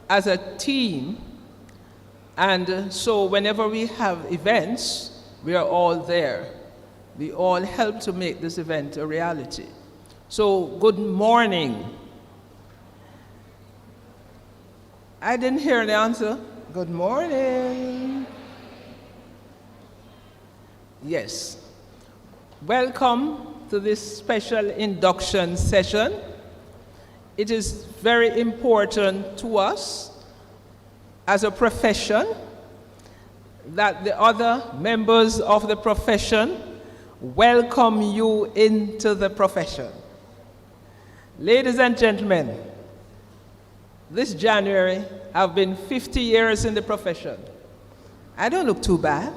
as a team, and so whenever we have events, we are all there. We all help to make this event a reality. So, good morning. I didn't hear the answer. Good morning. Yes. Welcome to this special induction session. It is very important to us as a profession that the other members of the profession welcome you into the profession. Ladies and gentlemen, this January I've been 50 years in the profession. I don't look too bad.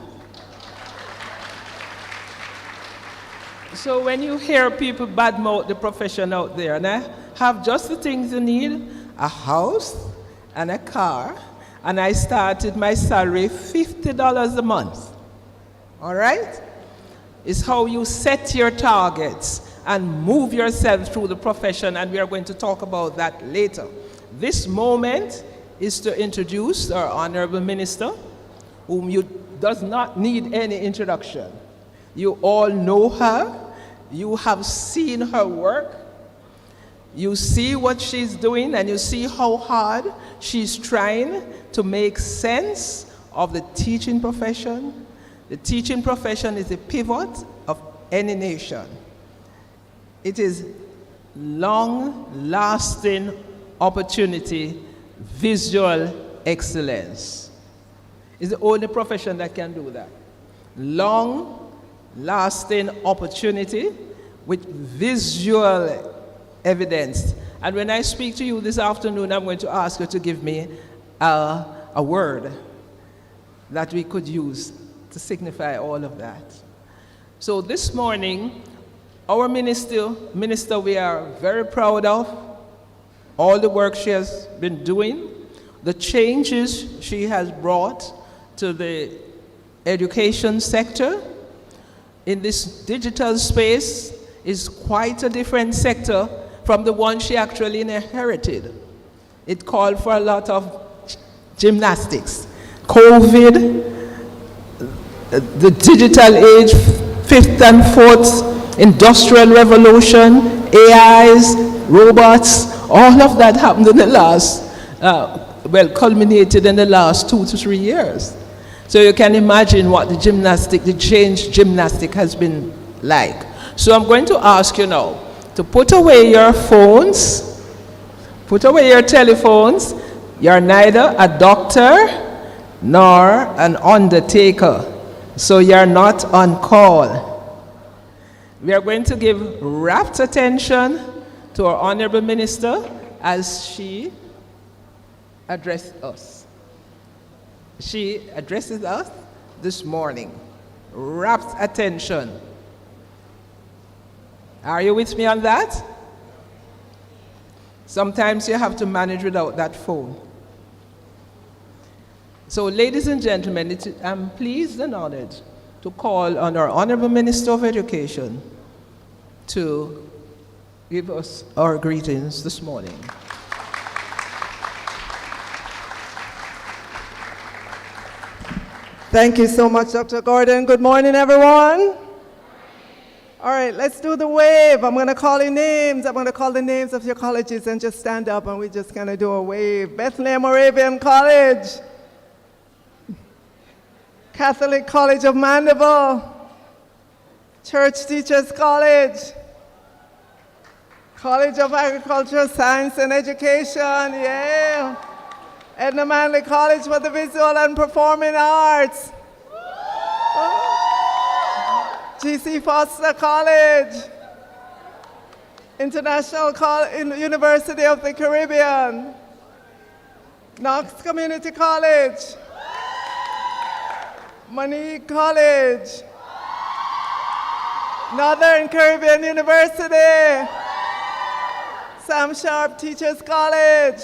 So when you hear people badmouth the profession out there, and I have just the things you need, a house and a car, and I started my salary $50 a month. All right? It's how you set your targets and move yourself through the profession, and we are going to talk about that later. This moment is to introduce our Honorable Minister, whom you does not need any introduction. You all know her. You have seen her work. You see what she's doing, and you see how hard she's trying to make sense of the teaching profession. The teaching profession is the pivot of any nation. It is long-lasting opportunity, visual excellence. It's the only profession that can do that. Long-lasting opportunity with visual evidence. And when I speak to you this afternoon, I'm going to ask you to give me a word that we could use to signify all of that. So this morning, our minister, we are very proud of all the work she has been doing, the changes she has brought to the education sector. In this digital space is quite a different sector from the one she actually inherited. It called for a lot of gymnastics. COVID, the digital age, fifth and fourth industrial revolution, AIs, robots, all of that happened in the last, culminated in the last 2 to 3 years. So you can imagine what the change gymnastic has been like. So I'm going to ask you now to put away your phones, put away your telephones. You're neither a doctor nor an undertaker, so you're not on call. We are going to give rapt attention to our Honorable Minister as she addresses us. She addresses us this morning. Rapt attention. Are you with me on that? Sometimes you have to manage without that phone. So, ladies and gentlemen, I'm pleased and honored to call on our Honorable Minister of Education to give us our greetings this morning. Thank you so much, Dr. Gordon. Good morning, everyone. All right, let's do the wave. I'm going to call your names. I'm going to call the names of your colleges and just stand up and we're just going to do a wave. Bethlehem Moravian College, Catholic College of Mandeville, Church Teachers College, College of Agriculture, Science and Education, yeah. Edna Manley College for the Visual and Performing Arts. G.C. Foster College, International University of the Caribbean, Knox Community College, Monique College, Northern Caribbean University, Sam Sharp Teachers College,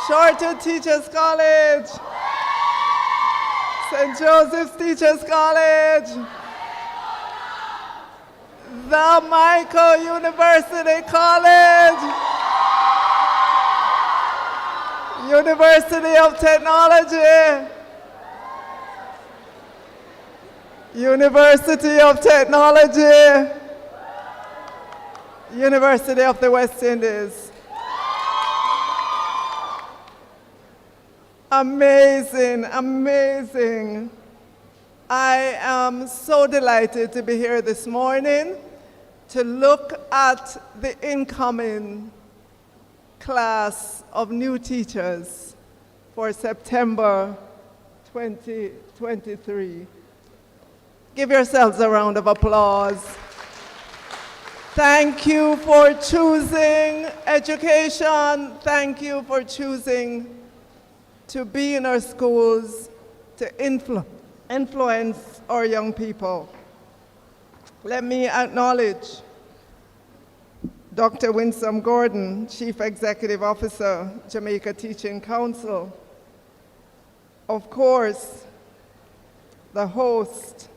Shortwood Teachers College, St. Joseph's Teachers College, the Michael University College, University of Technology. University of Technology. University of the West Indies. Amazing, amazing. I am so delighted to be here this morning to look at the incoming class of new teachers for September 2023. Give yourselves a round of applause. Thank you for choosing education. Thank you for choosing to be in our schools, to influence our young people. Let me acknowledge Dr. Winsome Gordon, Chief Executive Officer, Jamaica Teaching Council. Of course, the host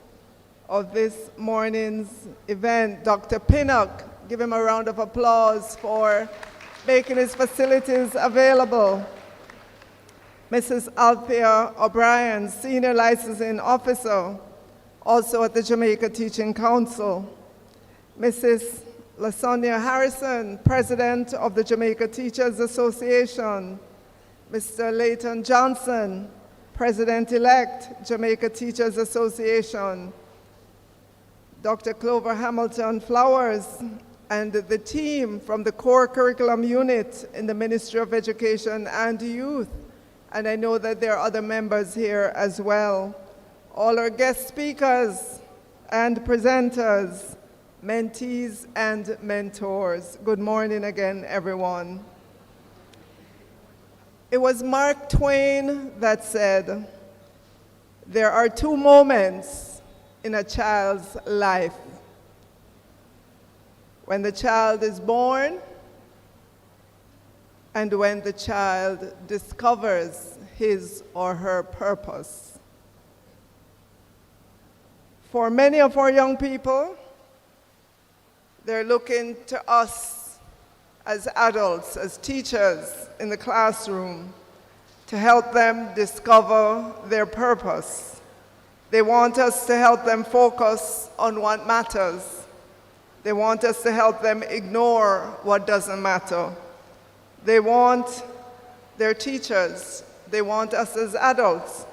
of this morning's event, Dr. Pinnock. Give him a round of applause for making his facilities available. Mrs. Althea O'Brien, Senior Licensing Officer, also at the Jamaica Teaching Council. Mrs. LaSonia Harrison, President of the Jamaica Teachers Association. Mr. Leighton Johnson, President-elect, Jamaica Teachers Association. Dr. Clover Hamilton Flowers, and the team from the core curriculum unit in the Ministry of Education and Youth. And I know that there are other members here as well. All our guest speakers and presenters, mentees and mentors. Good morning again, everyone. It was Mark Twain that said, "There are two moments in a child's life. When the child is born and when the child discovers his or her purpose." For many of our young people, they're looking to us as adults, as teachers in the classroom, to help them discover their purpose. They want us to help them focus on what matters. They want us to help them ignore what doesn't matter. They want their teachers, they want us as adults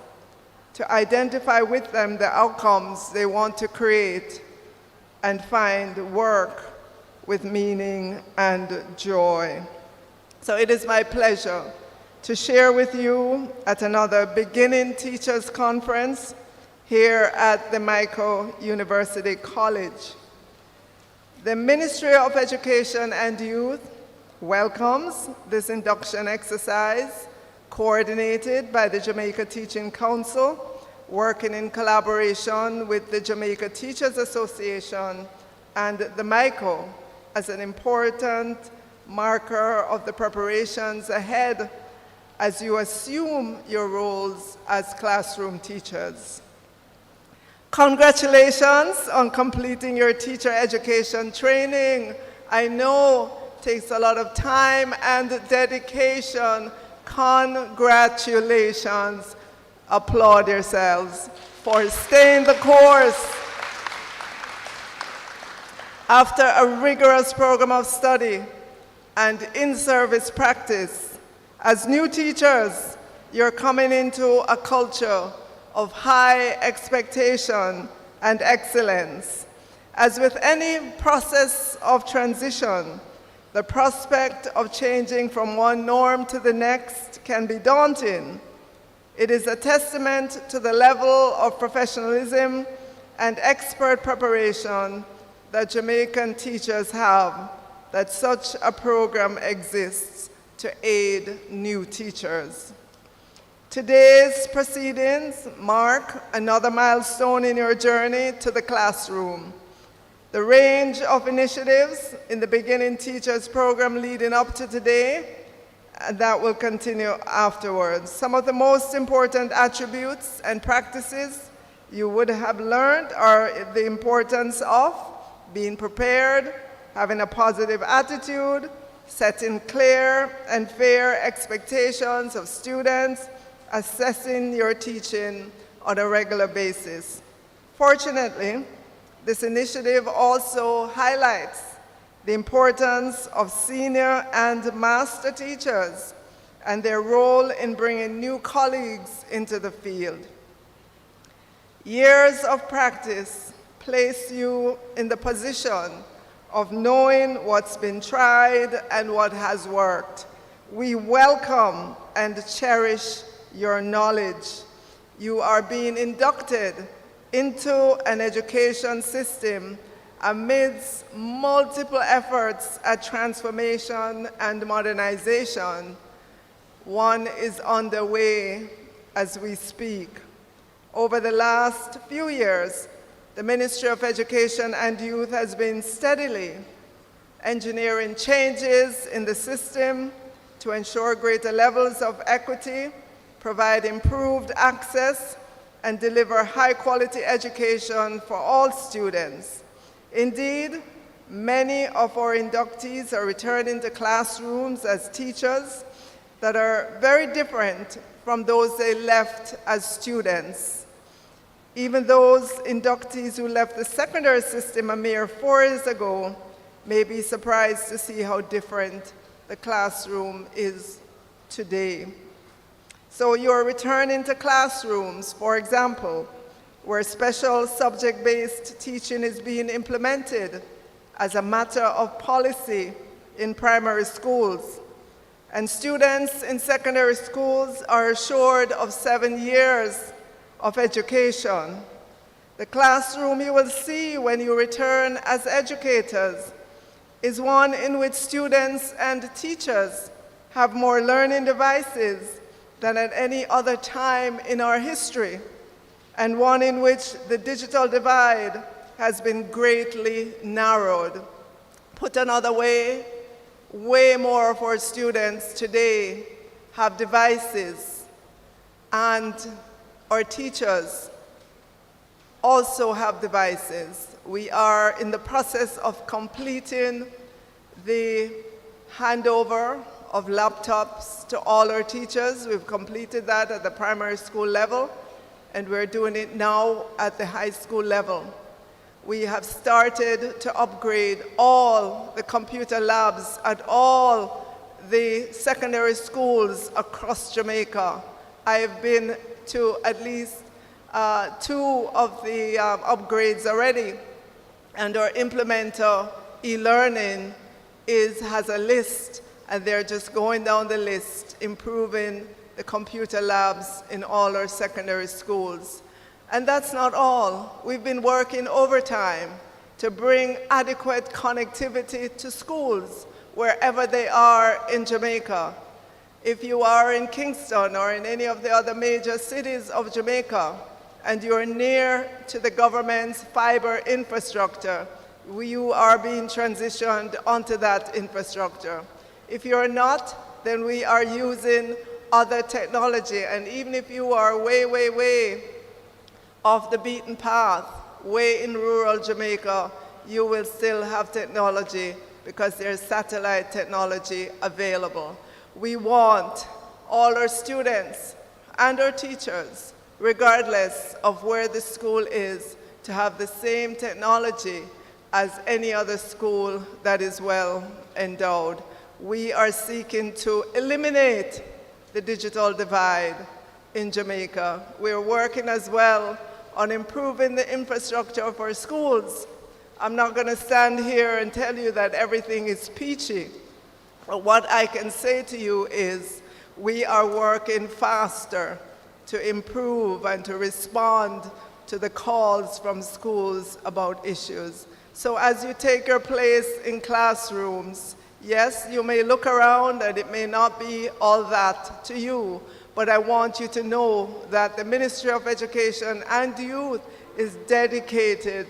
to identify with them the outcomes they want to create and find work with meaning and joy. So it is my pleasure to share with you at another Beginning Teachers Conference here at the Michael University College. The Ministry of Education and Youth welcomes this induction exercise coordinated by the Jamaica Teaching Council, working in collaboration with the Jamaica Teachers Association and the MICO as an important marker of the preparations ahead as you assume your roles as classroom teachers. Congratulations on completing your teacher education training. I know it takes a lot of time and dedication. Congratulations. Applaud yourselves for staying the course. After a rigorous program of study and in-service practice, as new teachers, you're coming into a culture of high expectation and excellence. As with any process of transition, the prospect of changing from one norm to the next can be daunting. It is a testament to the level of professionalism and expert preparation that Jamaican teachers have, that such a program exists to aid new teachers. Today's proceedings mark another milestone in your journey to the classroom. The range of initiatives in the Beginning Teachers program leading up to today, and that will continue afterwards. Some of the most important attributes and practices you would have learned are the importance of being prepared, having a positive attitude, setting clear and fair expectations of students, assessing your teaching on a regular basis. Fortunately, this initiative also highlights the importance of senior and master teachers and their role in bringing new colleagues into the field. Years of practice place you in the position of knowing what's been tried and what has worked. We welcome and cherish your knowledge. You are being inducted into an education system amidst multiple efforts at transformation and modernization. One is underway as we speak. Over the last few years, the Ministry of Education and Youth has been steadily engineering changes in the system to ensure greater levels of equity, provide improved access, and deliver high-quality education for all students. Indeed, many of our inductees are returning to classrooms as teachers that are very different from those they left as students. Even those inductees who left the secondary system a mere 4 years ago may be surprised to see how different the classroom is today. So you're returning to classrooms, for example, where special subject-based teaching is being implemented as a matter of policy in primary schools. And students in secondary schools are assured of 7 years of education. The classroom you will see when you return as educators is one in which students and teachers have more learning devices than at any other time in our history, and one in which the digital divide has been greatly narrowed. Put another way more of our students today have devices, and our teachers also have devices. We are in the process of completing the handover of laptops to all our teachers. We've completed that at the primary school level, and we're doing it now at the high school level. We have started to upgrade all the computer labs at all the secondary schools across Jamaica. I've been to at least 2 of the upgrades already, and our implementer, e-learning, has a list, and they're just going down the list, improving the computer labs in all our secondary schools. And that's not all. We've been working overtime to bring adequate connectivity to schools wherever they are in Jamaica. If you are in Kingston or in any of the other major cities of Jamaica and you're near to the government's fiber infrastructure, you are being transitioned onto that infrastructure. If you're not, then we are using other technology. And even if you are way off the beaten path, way in rural Jamaica, you will still have technology because there's satellite technology available. We want all our students and our teachers, regardless of where the school is, to have the same technology as any other school that is well endowed. We are seeking to eliminate the digital divide in Jamaica. We're working as well on improving the infrastructure of our schools. I'm not going to stand here and tell you that everything is peachy. But what I can say to you is we are working faster to improve and to respond to the calls from schools about issues. So as you take your place in classrooms, yes, you may look around and it may not be all that to you, but I want you to know that the Ministry of Education and Youth is dedicated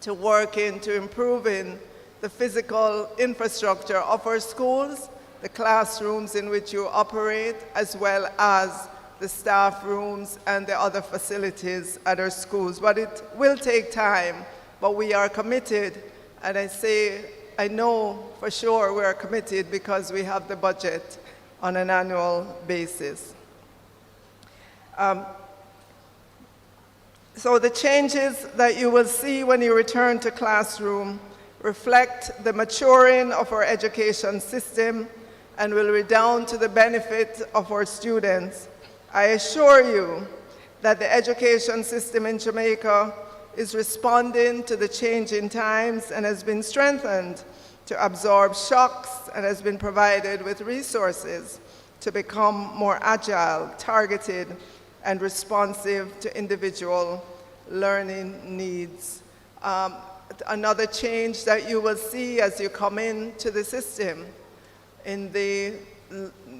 to working to improving the physical infrastructure of our schools, the classrooms in which you operate, as well as the staff rooms and the other facilities at our schools. But it will take time, but we are committed, and I say I know for sure we're committed because we have the budget on an annual basis. So the changes that you will see when you return to classroom reflect the maturing of our education system and will redound to the benefit of our students. I assure you that the education system in Jamaica is responding to the changing times and has been strengthened to absorb shocks and has been provided with resources to become more agile, targeted, and responsive to individual learning needs. Another change that you will see as you come into the system, in the,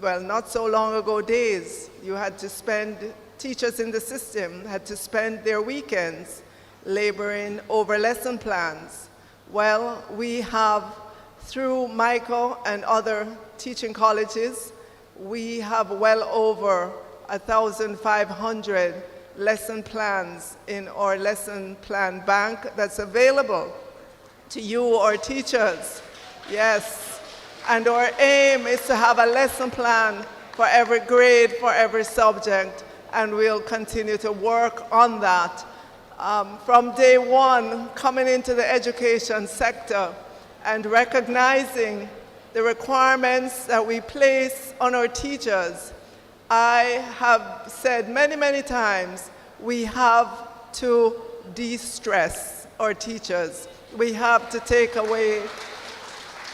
well, not so long ago days, you had to spend, teachers in the system had to spend their weekends laboring over lesson plans. Well, we have, through Michael and other teaching colleges, we have well over 1,500 lesson plans in our lesson plan bank that's available to you, our teachers. Yes, and our aim is to have a lesson plan for every grade, for every subject, and we'll continue to work on that. From day one, coming into the education sector and recognizing the requirements that we place on our teachers, I have said many, many times, we have to de-stress our teachers. We have to take away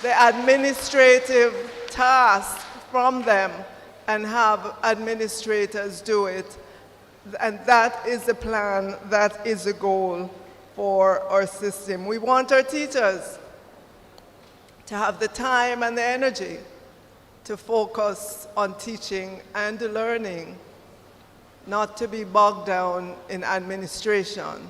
the administrative task from them and have administrators do it. And that is the plan, that is the goal for our system. We want our teachers to have the time and the energy to focus on teaching and learning, not to be bogged down in administration.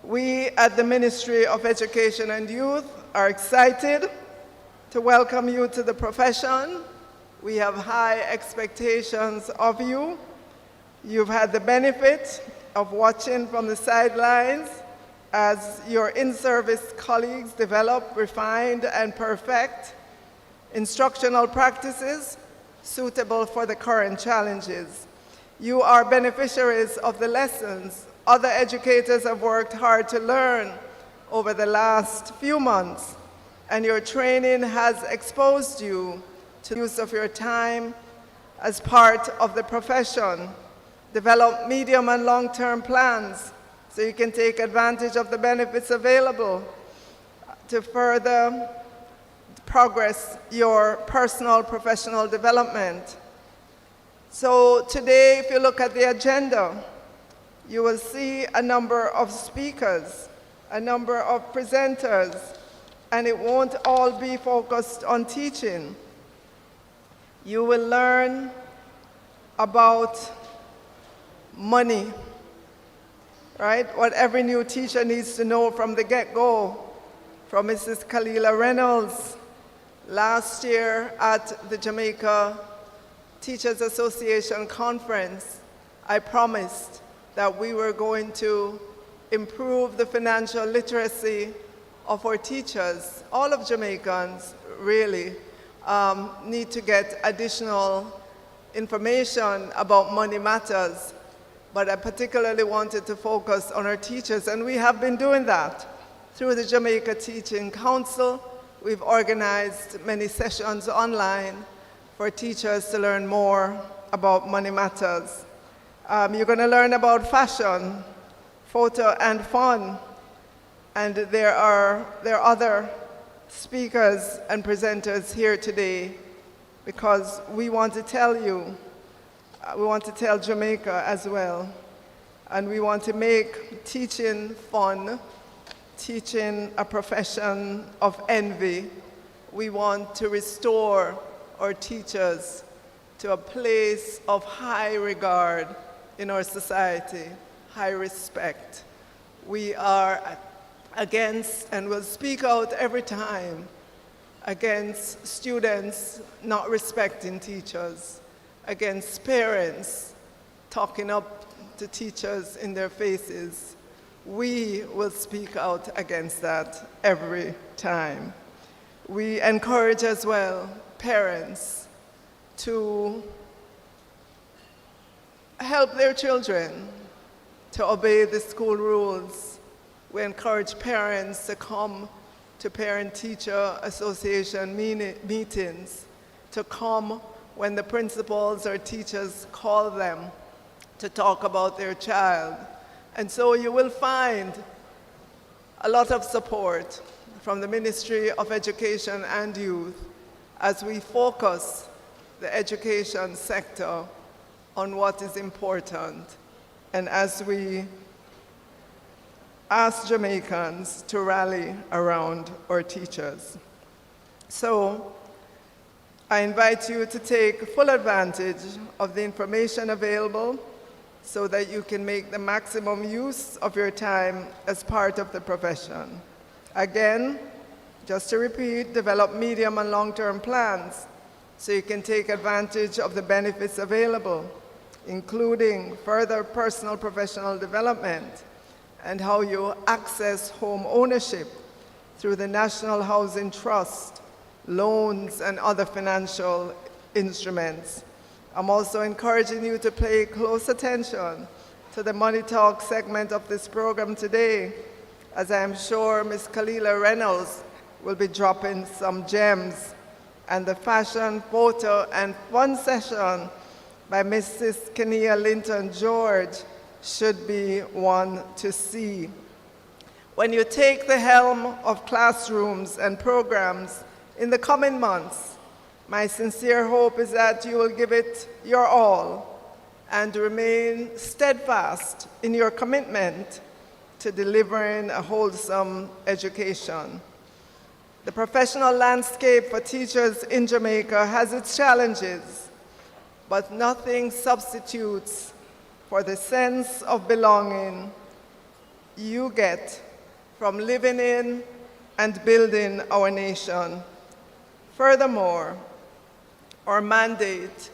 We at the Ministry of Education and Youth are excited to welcome you to the profession. We have high expectations of you. You've had the benefit of watching from the sidelines as your in-service colleagues develop, refine, and perfect instructional practices suitable for the current challenges. You are beneficiaries of the lessons other educators have worked hard to learn over the last few months, and your training has exposed you to the use of your time as part of the profession. Develop medium and long-term plans so you can take advantage of the benefits available to further progress your personal professional development. So today, if you look at the agenda, you will see a number of speakers, a number of presenters, and it won't all be focused on teaching. You will learn about money, right? What every new teacher needs to know from the get-go, from Mrs. Kalila Reynolds. Last year at the Jamaica Teachers Association conference, I promised that we were going to improve the financial literacy of our teachers. All of Jamaicans really need to get additional information about money matters, but I particularly wanted to focus on our teachers, and we have been doing that. Through the Jamaica Teaching Council, we've organized many sessions online for teachers to learn more about money matters. You're going to learn about fashion, photo, and fun, and there are other speakers and presenters here today because we want to tell you, we want to tell Jamaica as well, and we want to make teaching fun, teaching a profession of envy. We want to restore our teachers to a place of high regard in our society, high respect. We are against, and will speak out every time, against students not respecting teachers, against parents talking up to teachers in their faces. we will speak out against that every time. We encourage as well parents to help their children to obey the school rules. We encourage parents to come to Parent-Teacher Association meetings, to come when the principals or teachers call them to talk about their child. And so you will find a lot of support from the Ministry of Education and Youth as we focus the education sector on what is important, and as we ask Jamaicans to rally around our teachers. So I invite you to take full advantage of the information available so that you can make the maximum use of your time as part of the profession. Again, just to repeat, develop medium and long-term plans so you can take advantage of the benefits available, including further personal professional development and how you access home ownership through the National Housing Trust, loans, and other financial instruments. I'm also encouraging you to pay close attention to the Money Talk segment of this program today, as I am sure Ms. Kalila Reynolds will be dropping some gems, and the fashion, photo, and fun session by Mrs. Kenia Linton-George should be one to see. When you take the helm of classrooms and programs in the coming months, my sincere hope is that you will give it your all and remain steadfast in your commitment to delivering a wholesome education. The professional landscape for teachers in Jamaica has its challenges, but nothing substitutes for the sense of belonging you get from living in and building our nation. Furthermore, our mandate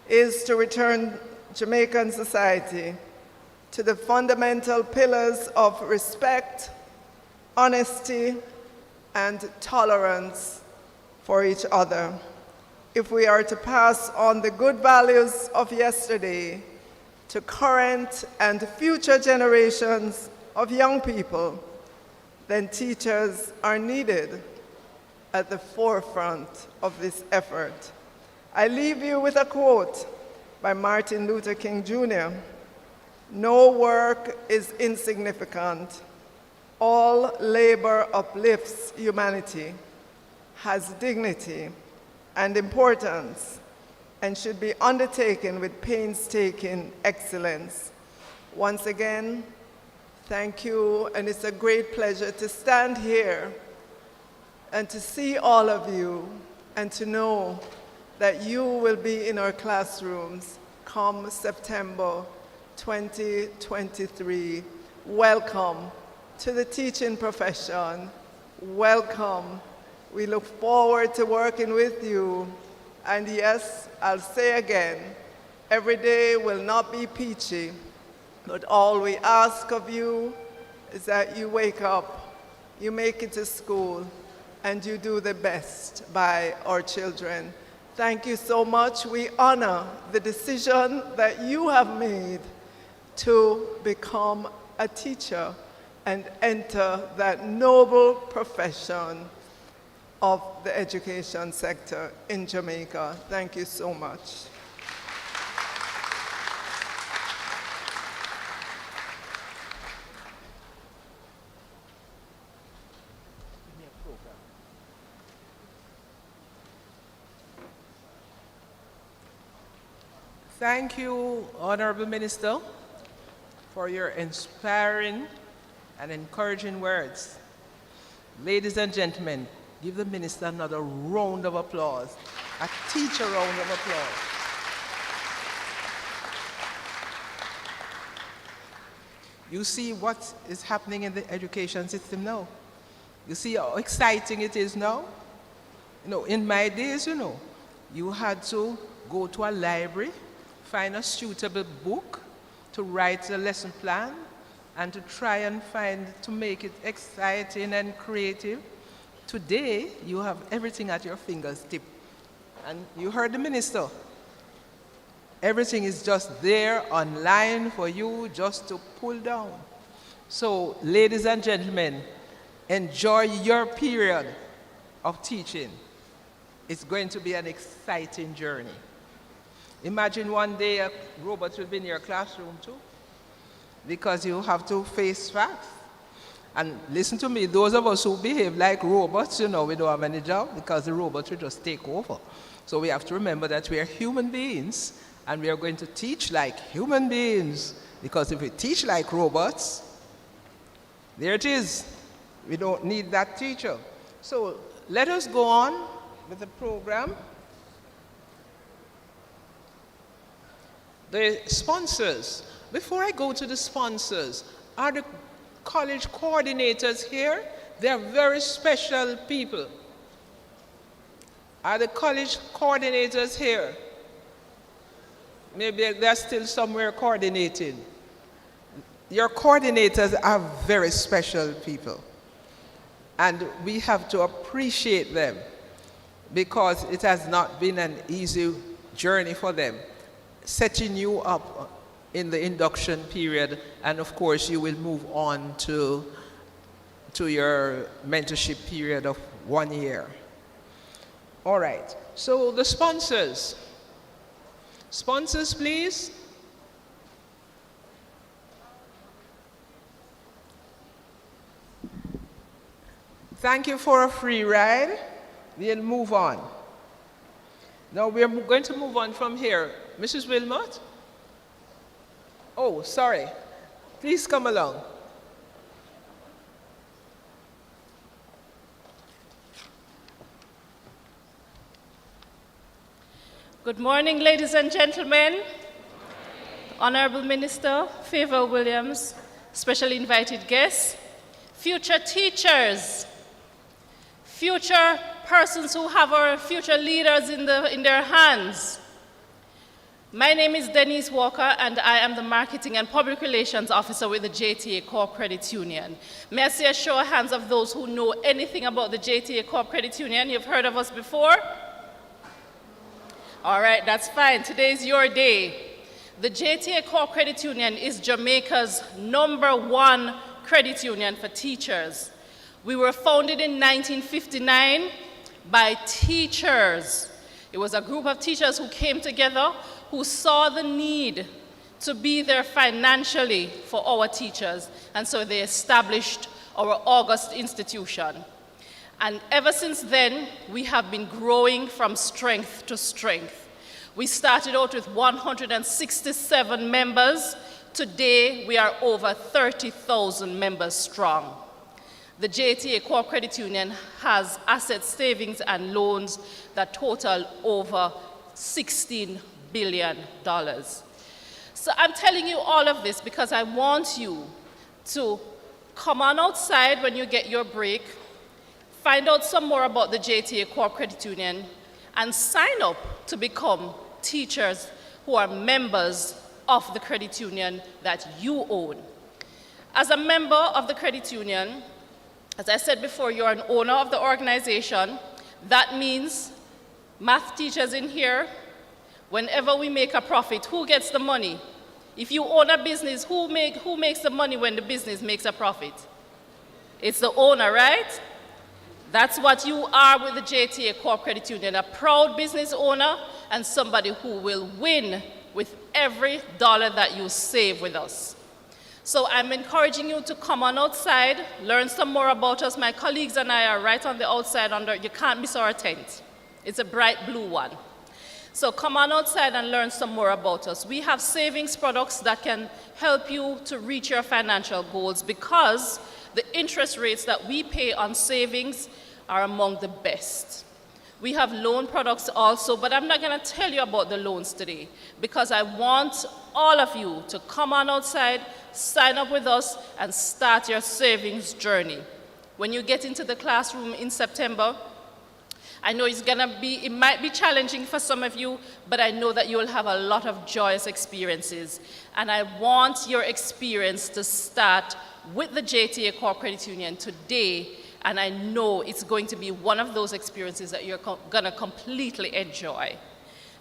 is to return Jamaican society to the fundamental pillars of respect, honesty, and tolerance for each other. If we are to pass on the good values of yesterday to current and future generations of young people, then teachers are needed at the forefront of this effort. I leave you with a quote by Martin Luther King Jr. "No work is insignificant. All labor uplifts humanity, has dignity and importance, and should be undertaken with painstaking excellence." Once again, thank you, and it's a great pleasure to stand here and to see all of you and to know that you will be in our classrooms come September 2023. Welcome to the teaching profession. Welcome. We look forward to working with you. And yes, I'll say again, every day will not be peachy, but all we ask of you is that you wake up, you make it to school, and you do the best by our children. Thank you so much. We honor the decision that you have made to become a teacher and enter that noble profession of the education sector in Jamaica. Thank you so much. Thank you, Honorable Minister, for your inspiring and encouraging words. Ladies and gentlemen, give the minister another round of applause, a teacher round of applause. You see what is happening in the education system now? You see how exciting it is now? In my days, you had to go to a library, find a suitable book to write a lesson plan, and to try and to make it exciting and creative. Today, you have everything at your fingertips. And you heard the minister. Everything is just there online for you just to pull down. So, ladies and gentlemen, enjoy your period of teaching. It's going to be an exciting journey. Imagine one day a robot will be in your classroom too, because you have to face facts. And listen to me, those of us who behave like robots, we don't have any job because the robots will just take over. So we have to remember that we are human beings and we are going to teach like human beings, because if we teach like robots, there it is. We don't need that teacher. So let us go on with the program. The sponsors. Before I go to the sponsors, are the college coordinators here? They are very special people. Are the college coordinators here? Maybe they're still somewhere coordinating. Your coordinators are very special people. And we have to appreciate them, because it has not been an easy journey for them, setting you up in the induction period, and of course you will move on to your mentorship period of 1 year. All right, so the sponsors. Sponsors, please. Thank you for a free ride. We'll move on. Now we're going to move on from here. Mrs. Wilmot? Oh, sorry. Please come along. Good morning, ladies and gentlemen. Honorable Minister Favor Williams, special invited guests, future teachers, future persons who have our future leaders in their hands. My name is Denise Walker, and I am the Marketing and Public Relations Officer with the JTA Credit Union. May I see a show of hands of those who know anything about the JTA Credit Union? You've heard of us before? All right, that's fine. Today is your day. The JTA Credit Union is Jamaica's #1 credit union for teachers. We were founded in 1959 by teachers. It was a group of teachers who came together, who saw the need to be there financially for our teachers, and so they established our August institution. And ever since then, we have been growing from strength to strength. We started out with 167 members. Today, we are over 30,000 members strong. The JTA Credit Union has assets, savings, and loans that total over $16 billion. So I'm telling you all of this because I want you to come on outside when you get your break, find out some more about the JTA Credit Union, and sign up to become teachers who are members of the credit union that you own. As a member of the credit union, as I said before, you're an owner of the organization. That means math teachers in here, whenever we make a profit, who gets the money? If you own a business, who makes the money when the business makes a profit? It's the owner, right? That's what you are with the JTA Credit Union, a proud business owner and somebody who will win with every dollar that you save with us. So I'm encouraging you to come on outside, learn some more about us. My colleagues and I are right on the outside you can't miss our tent. It's a bright blue one. So come on outside and learn some more about us. We have savings products that can help you to reach your financial goals because the interest rates that we pay on savings are among the best. We have loan products also, but I'm not going to tell you about the loans today because I want all of you to come on outside, sign up with us, and start your savings journey. When you get into the classroom in September, I know it might be challenging for some of you, but I know that you will have a lot of joyous experiences. And I want your experience to start with the JTA Core Credit Union today, and I know it's going to be one of those experiences that you're going to completely enjoy.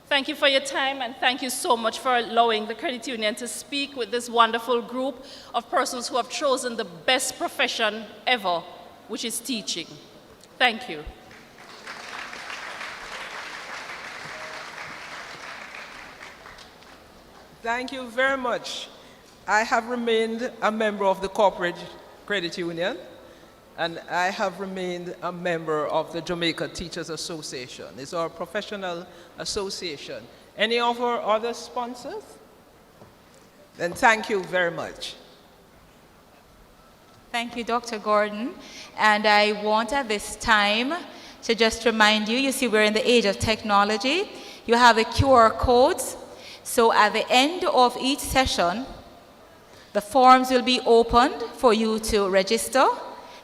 Thank you for your time, and thank you so much for allowing the credit union to speak with this wonderful group of persons who have chosen the best profession ever, which is teaching. Thank you. Thank you very much. I have remained a member of the corporate credit union, and I have remained a member of the Jamaica Teachers Association. It's our professional association. Any of our other sponsors? Then thank you very much. Thank you, Dr. Gordon. And I want at this time to just remind you, you see we're in the age of technology. You have the QR codes. So at the end of each session, the forms will be opened for you to register,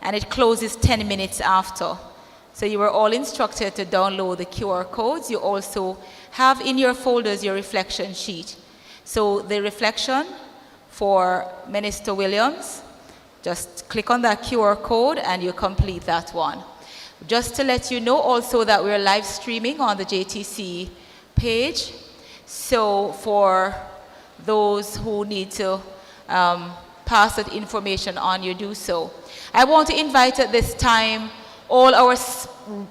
and it closes 10 minutes after. So you were all instructed to download the QR codes. You also have in your folders your reflection sheet. So the reflection for Minister Williams, just click on that QR code and you complete that one. Just to let you know also that we're live streaming on the JTC page. So for those who need to pass that information on, you do so. I want to invite at this time all our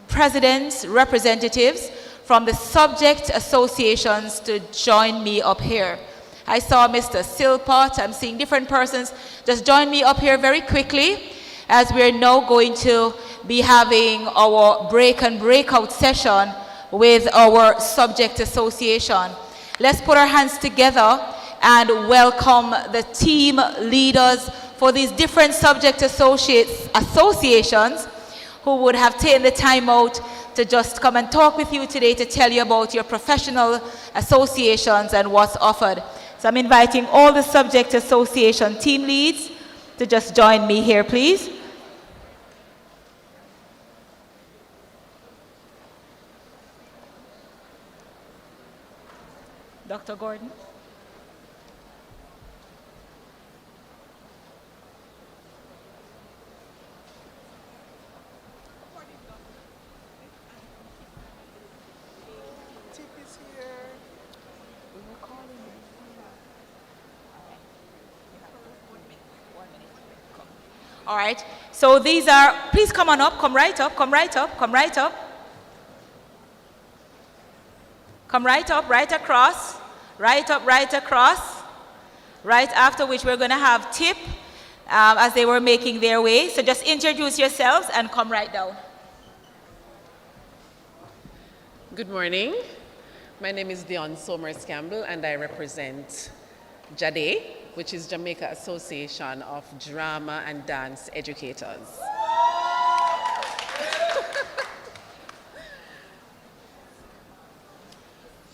presidents, representatives from the subject associations to join me up here. I saw Mr. Silpot, I'm seeing different persons. Just join me up here very quickly, as we're now going to be having our breakout session with our subject association. Let's put our hands together and welcome the team leaders for these different subject associations who would have taken the time out to just come and talk with you today to tell you about your professional associations and what's offered. So I'm inviting all the subject association team leads to just join me here, please. Dr. Gordon. All right, so these are, please come on up, come right up, come right up, come right up. Come right up, right across, right up, right across. Right after which we're going to have tip as they were making their way. So just introduce yourselves and come right down. Good morning. My name is Dion Somers Campbell, and I represent JTA, which is Jamaica Association of Drama and Dance Educators.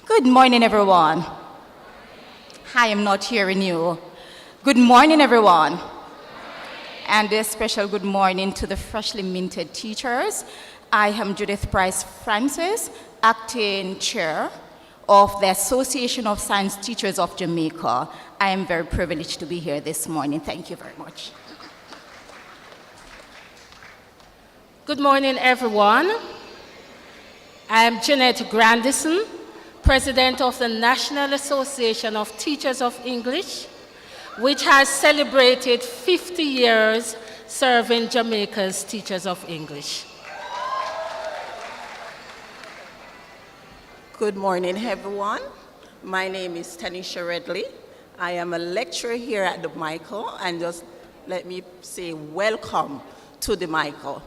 Good morning, everyone. I am not hearing you. Good morning, everyone. And a special good morning to the freshly minted teachers. I am Judith Price Francis, acting chair of the Association of Science Teachers of Jamaica. I am very privileged to be here this morning. Thank you very much. Good morning, everyone. I am Jeanette Grandison, President of the National Association of Teachers of English, which has celebrated 50 years serving Jamaica's teachers of English. Good morning, everyone. My name is Tanisha Redley. I am a lecturer here at the Michael, and just let me say welcome to the Michael.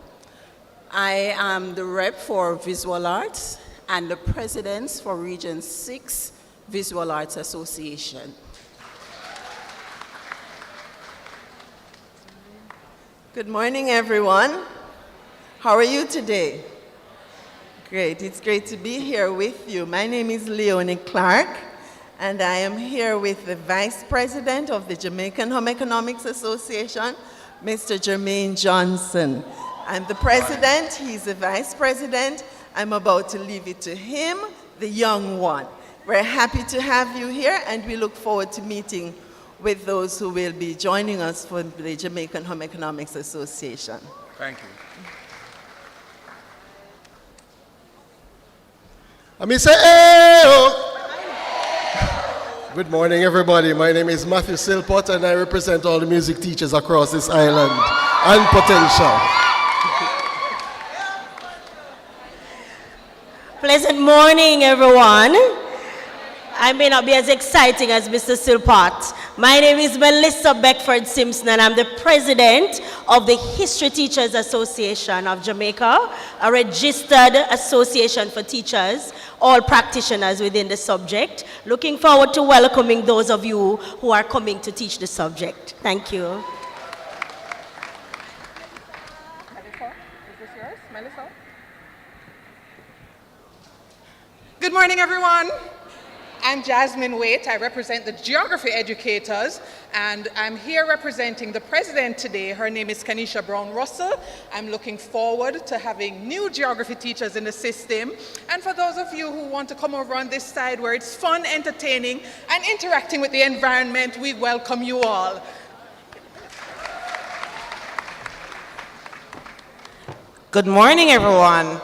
I am the rep for Visual Arts and the president for Region 6 Visual Arts Association. Good morning, everyone. How are you today? Great, it's great to be here with you. My name is Leonie Clark, and I am here with the Vice President of the Jamaican Home Economics Association, Mr. Jermaine Johnson. I'm the President, he's the Vice President, I'm about to leave it to him, the young one. We're happy to have you here, and we look forward to meeting with those who will be joining us for the Jamaican Home Economics Association. Thank you. Let me say, hey! Good morning, everybody. My name is Matthew Silpot, and I represent all the music teachers across this island and potential. Pleasant morning, everyone. I may not be as exciting as Mr. Silpot. My name is Melissa Beckford Simpson, and I'm the president of the History Teachers Association of Jamaica, a registered association for teachers, all practitioners within the subject. Looking forward to welcoming those of you who are coming to teach the subject. Thank you. Melissa, is this yours? Melissa? Good morning, everyone. I'm Jasmine Waite. I represent the geography educators, and I'm here representing the president today. Her name is Kanisha Brown Russell. I'm looking forward to having new geography teachers in the system. And for those of you who want to come over on this side where it's fun, entertaining, and interacting with the environment, we welcome you all. Good morning, everyone.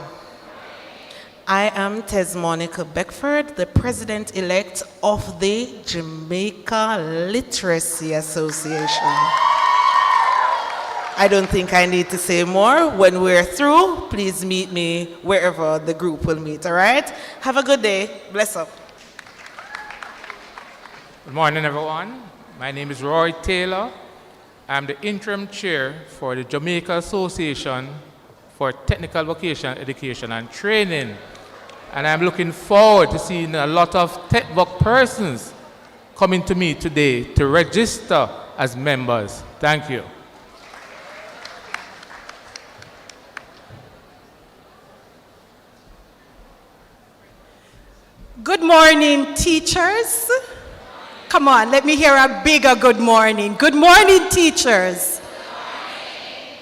I am Tess Monica Beckford, the president-elect of the Jamaica Literacy Association. I don't think I need to say more. When we're through, please meet me wherever the group will meet, all right? Have a good day. Bless up. Good morning, everyone. My name is Roy Taylor. I'm the interim chair for the Jamaica Association for Technical Vocational Education and Training. And I'm looking forward to seeing a lot of TechVoc persons coming to me today to register as members. Thank you. Good morning, teachers. Come on, let me hear a bigger good morning. Good morning, teachers.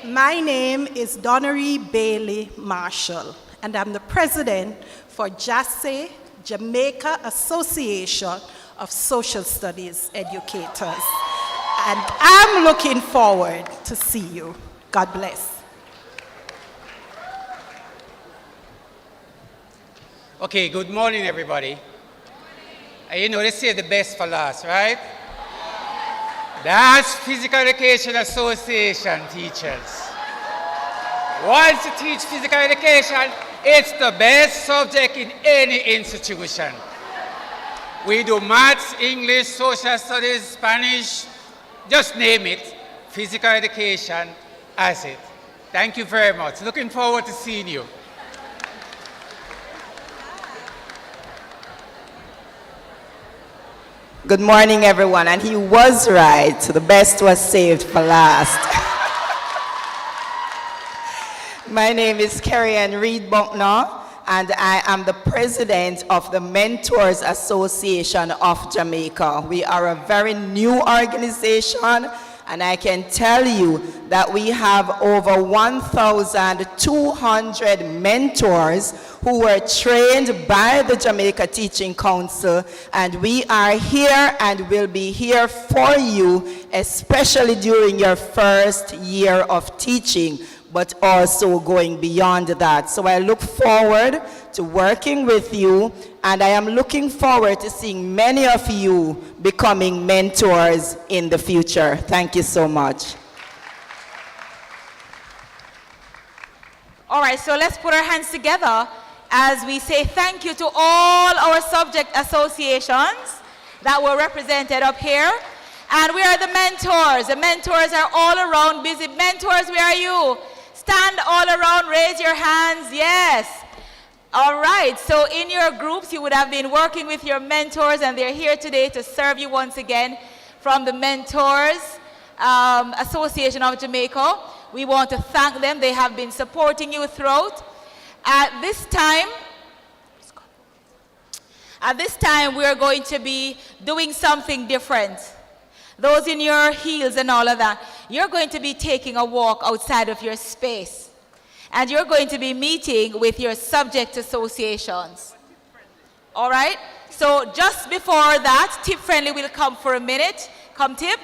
Good morning. My name is Donnery Bailey Marshall, and I'm the president for JTA Jamaica Association of Social Studies Educators. And I'm looking forward to see you. God bless. Okay, good morning, everybody. You know, they say the best for last, right? That's Physical Education Association teachers. Once you teach physical education, it's the best subject in any institution. We do maths, English, social studies, Spanish, just name it. Physical education as it. Thank you very much. Looking forward to seeing you. Good morning, everyone. And he was right. The best was saved for last. My name is Carrie Ann Reed Buckner, and I am the president of the Mentors Association of Jamaica. We are a very new organization, and I can tell you that we have over 1,200 mentors who were trained by the Jamaica Teaching Council, and we are here and will be here for you, especially during your first year of teaching, but also going beyond that. So I look forward to working with you, and I am looking forward to seeing many of you becoming mentors in the future. Thank you so much. All right, so let's put our hands together as we say thank you to all our subject associations that were represented up here. And we are the mentors. The mentors are all around busy. Mentors, where are you? Stand all around, raise your hands, yes. All right, so in your groups, you would have been working with your mentors, and they're here today to serve you once again from the Mentors Association of Jamaica. We want to thank them. They have been supporting you throughout. At this time, we are going to be doing something different. Those in your heels and all of that, you're going to be taking a walk outside of your space. And you're going to be meeting with your subject associations. All right? So just before that, Tip Friendly will come for a minute. Come, Tip.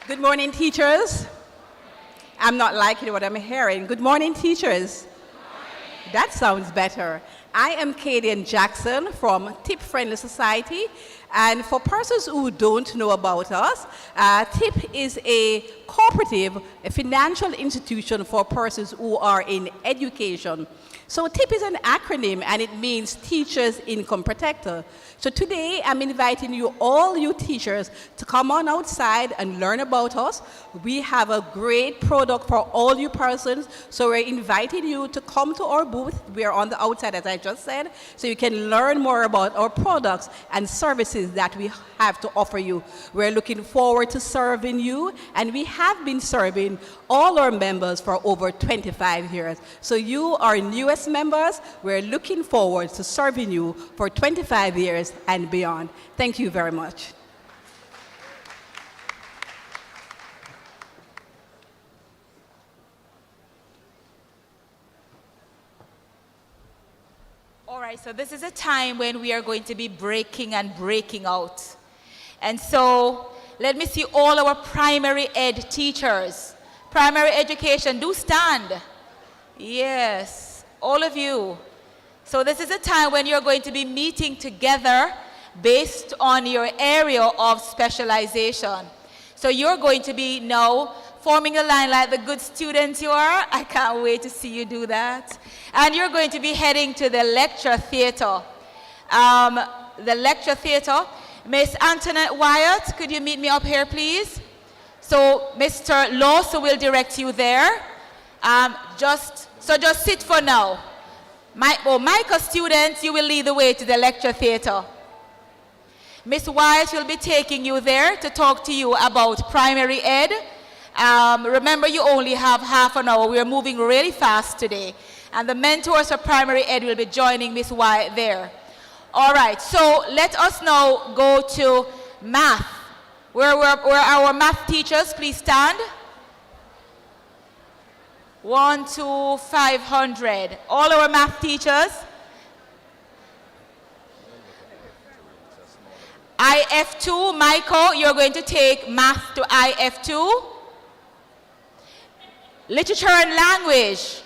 Good morning, teachers. I'm not liking what I'm hearing. Good morning, teachers. That sounds better. I am Kadian Jackson from Tip Friendly Society. And for persons who don't know about us, TIP is a cooperative, a financial institution for persons who are in education. So TIP is an acronym, and it means Teachers Income Protector. So today, I'm inviting you, all you teachers, to come on outside and learn about us. We have a great product for all you persons, so we're inviting you to come to our booth. We are on the outside, as I just said, so you can learn more about our products and services that we have to offer you. We're looking forward to serving you, and we have been serving all our members for over 25 years. So you are newest members. We're looking forward to serving you for 25 years and beyond. Thank you very much. All right, so this is a time when we are going to be breaking and breaking out. And so let me see all our primary ed teachers. Primary education, do stand. Yes, all of you. So this is a time when you're going to be meeting together based on your area of specialization. So you're going to be now forming a line like the good students you are. I can't wait to see you do that. And you're going to be heading to the lecture theater. The lecture theater. Miss Antoinette Wyatt, could you meet me up here, please? So Mr. Lawson will direct you there. Just sit for now. Micah students, you will lead the way to the lecture theater. Miss Wyatt will be taking you there to talk to you about primary ed. Remember, you only have half an hour. We are moving really fast today. And the mentors for primary ed will be joining Miss Wyatt there. All right, so let us now go to math. Where our math teachers? Please stand. 1, 2, 500. All our math teachers. IF2, Michael, you're going to take math to IF2. Literature and language.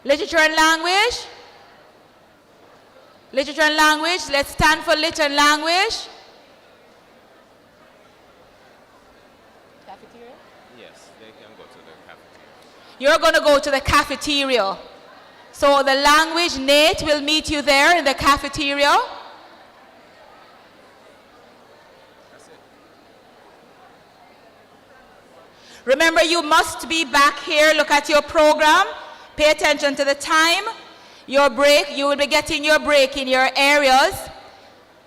Literature and language. Literature and language. Let's stand for lit and language. Cafeteria? Yes, they can go to the cafeteria. You're going to go to the cafeteria. So the language, Nate will meet you there in the cafeteria. Remember, you must be back here. Look at your program. Pay attention to the time. Your break, you will be getting your break in your areas.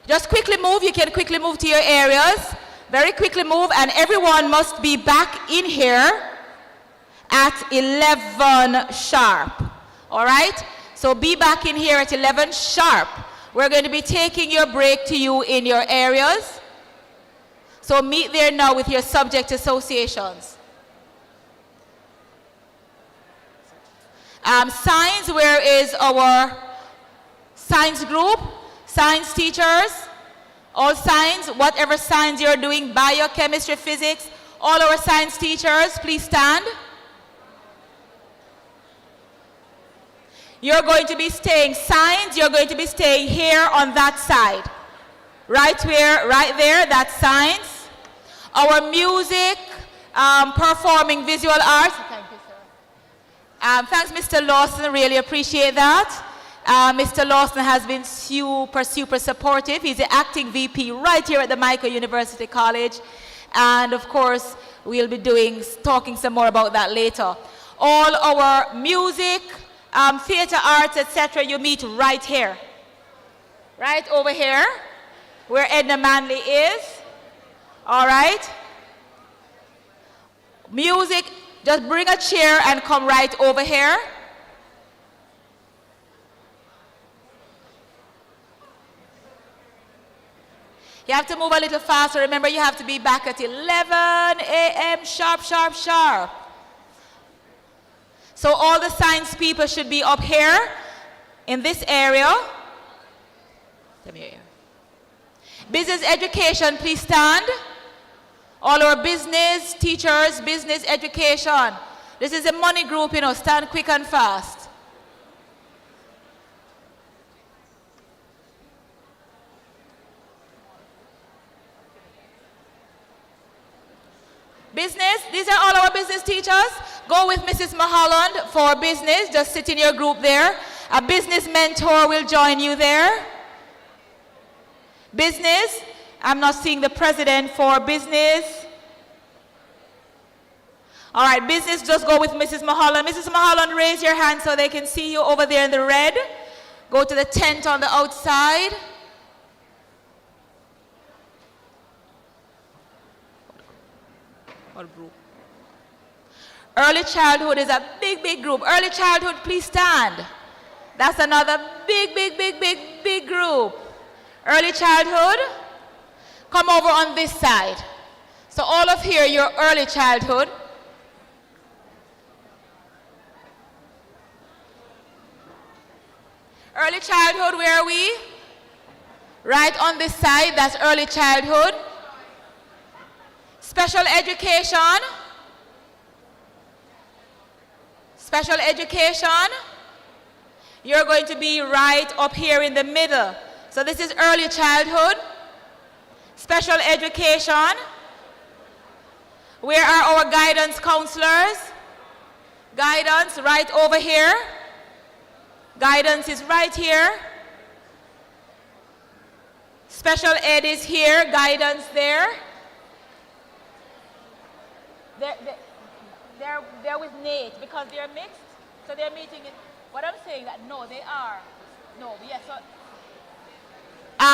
Just quickly move. You can quickly move to your areas. Very quickly move, and everyone must be back in here at 11 sharp. All right? So be back in here at 11 sharp. We're going to be taking your break to you in your areas. So meet there now with your subject associations. Science, where is our science group? Science teachers, all science, whatever science you're doing, biochemistry, physics, all our science teachers, please stand. You're going to be staying science, you're going to be staying here on that side. Right there, that's science. Our music, performing visual arts. Thank you, sir. Thanks, Mr. Lawson, really appreciate that. Mr. Lawson has been super supportive. He's the acting VP right here at the Michael University College. And of course, we'll be talking some more about that later. All our music, theater arts, etc., you meet right here. Right over here, where Edna Manley is. All right? Music, just bring a chair and come right over here. You have to move a little faster. Remember, you have to be back at 11 a.m. sharp, sharp, sharp. So all the science people should be up here in this area. Come here. Business education, please stand. All our business teachers, business education. This is a money group, you know, stand quick and fast. Business, these are all our business teachers. Go with Mrs. Maholland for business. Just sit in your group there. A business mentor will join you there. Business, I'm not seeing the president for business. All right, business, just go with Mrs. Maholland. Mrs. Maholland, raise your hand so they can see you over there in the red. Go to the tent on the outside. Early childhood is a big, big group. Early childhood, please stand. That's another big, big, big, big, big group. Early childhood, come over on this side. So all of here, your early childhood. Early childhood, where are we? Right on this side, that's early childhood. Special education. Special education. You're going to be right up here in the middle. So this is early childhood. Special education. Where are our guidance counselors? Guidance right over here. Guidance is right here. Special ed is here, guidance there. They're with Nate because they're mixed, so they're meeting in, what I'm saying that no, they are. No, yes. So,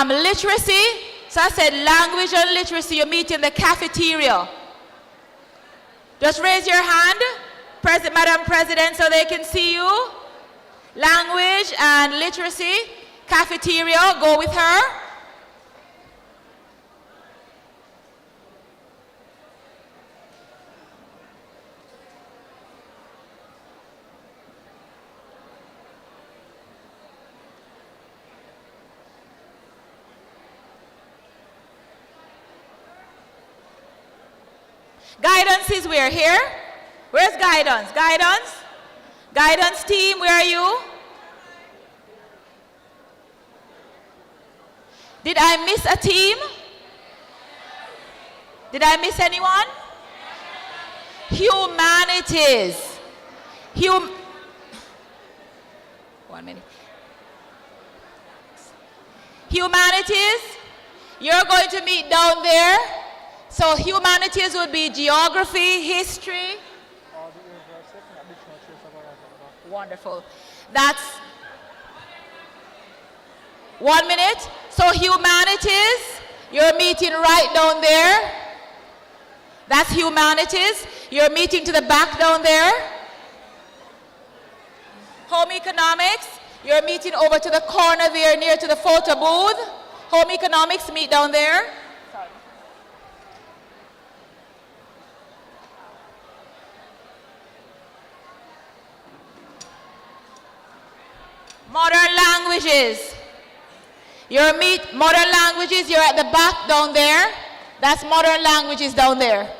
literacy, so I said language and literacy, you meet in the cafeteria. Just raise your hand, Madam President, so they can see you. Language and literacy, cafeteria, go with her. Guidance is where? Here? Where's guidance? Guidance? Guidance team, where are you? Did I miss a team? Did I miss anyone? Humanities. 1 minute. Humanities, you're going to meet down there. So humanities would be geography, history. Wonderful. That's 1 minute. So humanities, you're meeting right down there. That's humanities. You're meeting to the back down there. Home economics, you're meeting over to the corner there near to the photo booth. Home economics, meet down there. Modern languages. Modern languages, you're at the back down there. That's modern languages down there.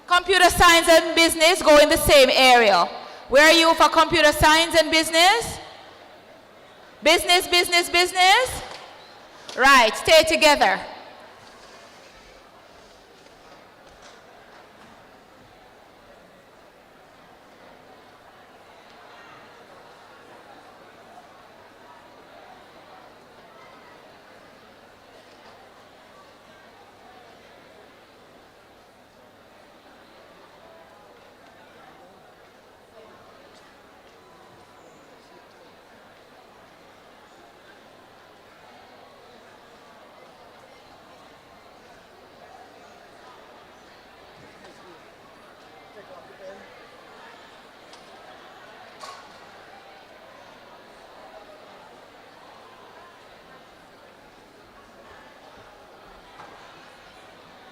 Computer science and business go in the same area. Where are you for computer science and business? Business, business, business? Right, stay together.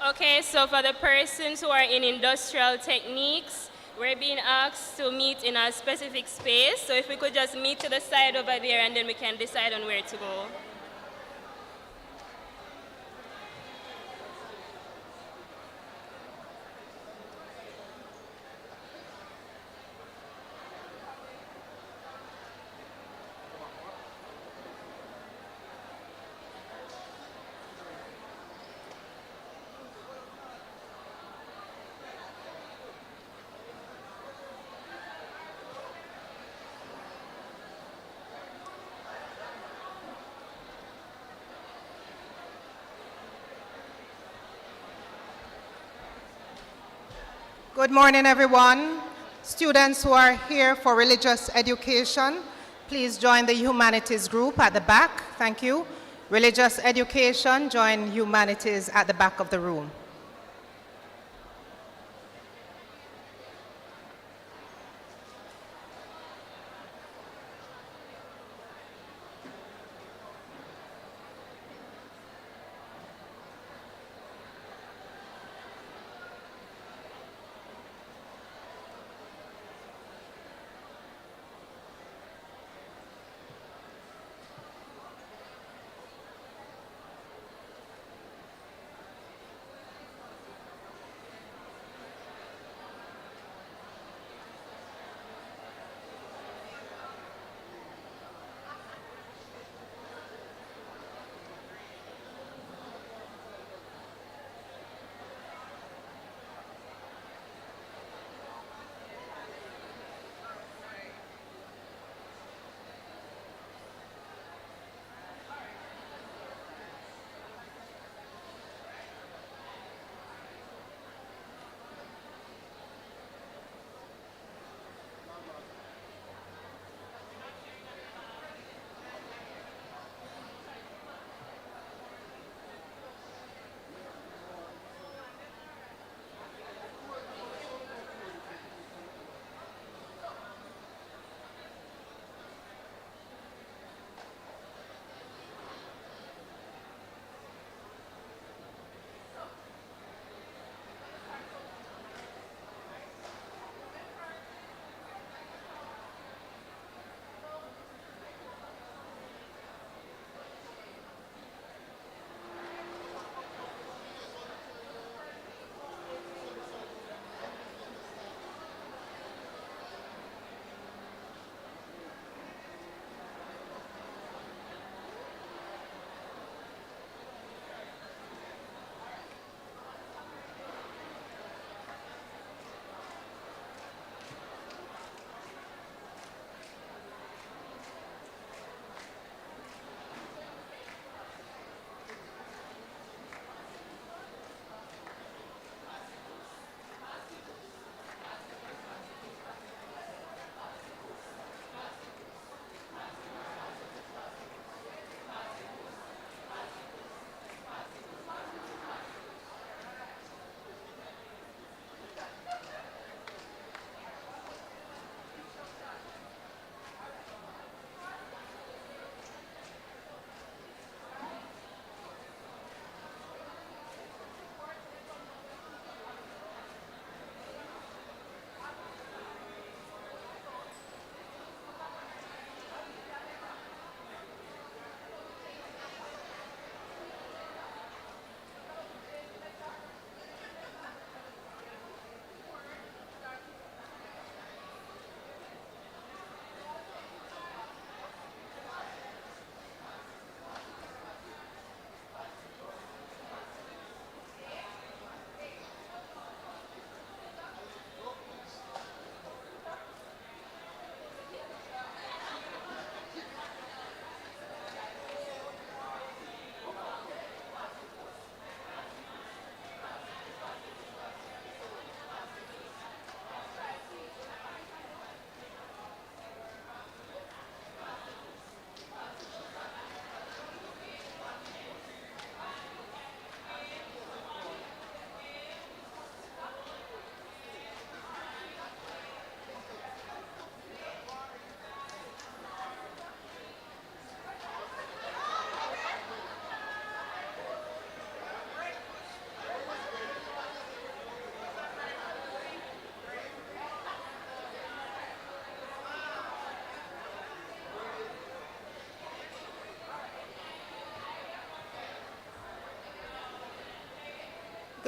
Okay, so for the persons who are in industrial techniques, we're being asked to meet in a specific space. So if we could just meet to the side over there and then we can decide on where to go. Good morning, everyone. Students who are here for religious education, please join the humanities group at the back. Thank you. Religious education, join humanities at the back of the room.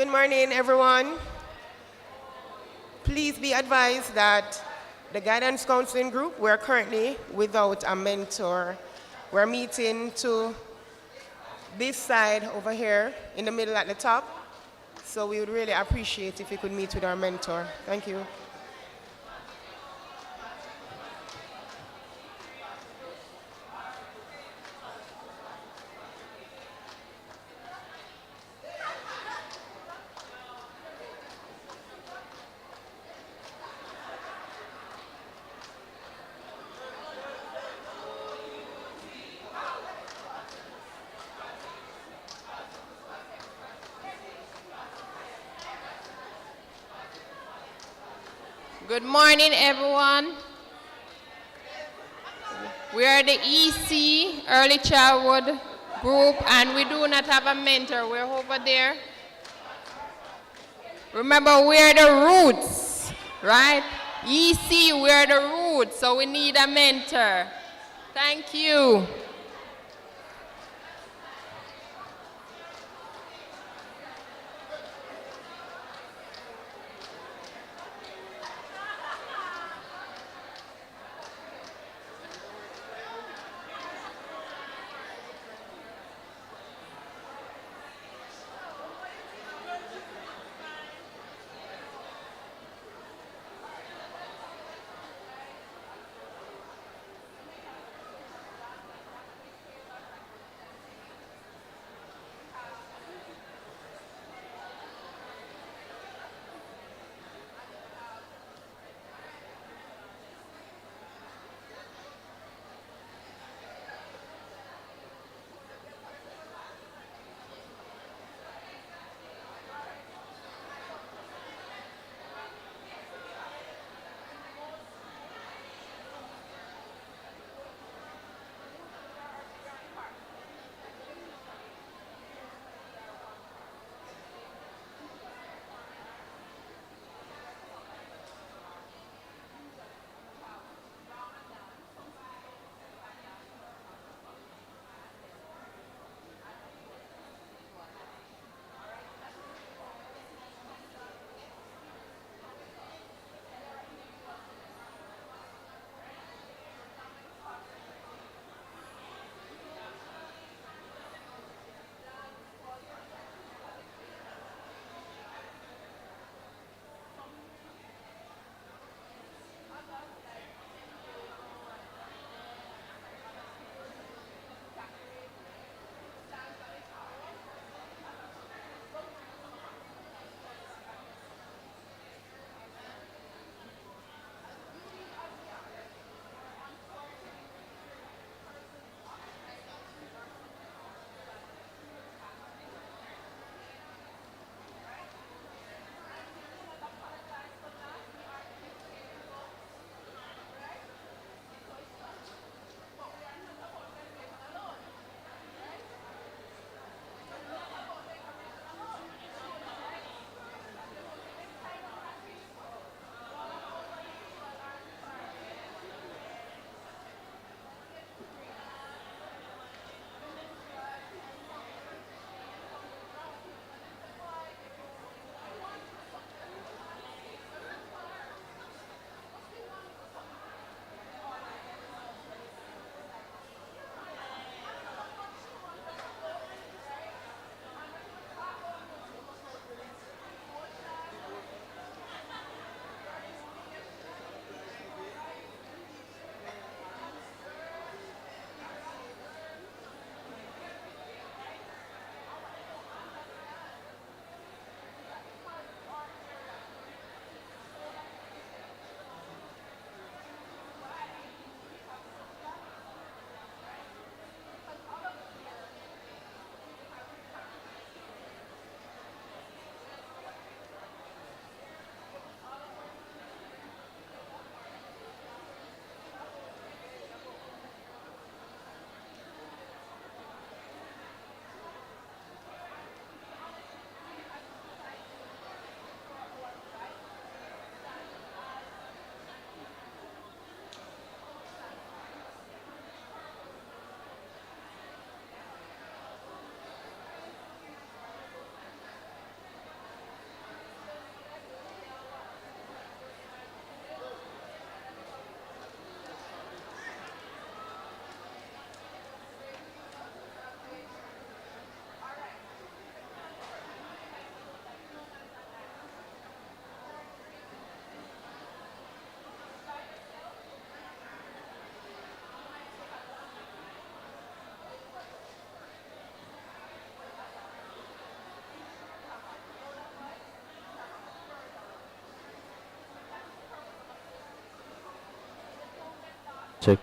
Good morning, everyone. Please be advised that the guidance counseling group, we're currently without a mentor. We're meeting to this side over here in the middle at the top. So we would really appreciate if we could meet with our mentor. Thank you. Good morning, everyone. We are the EC, Early Childhood Group, and we do not have a mentor. We're over there. Remember, we're the roots, right? EC, we're the roots, so we need a mentor. Thank you. Check.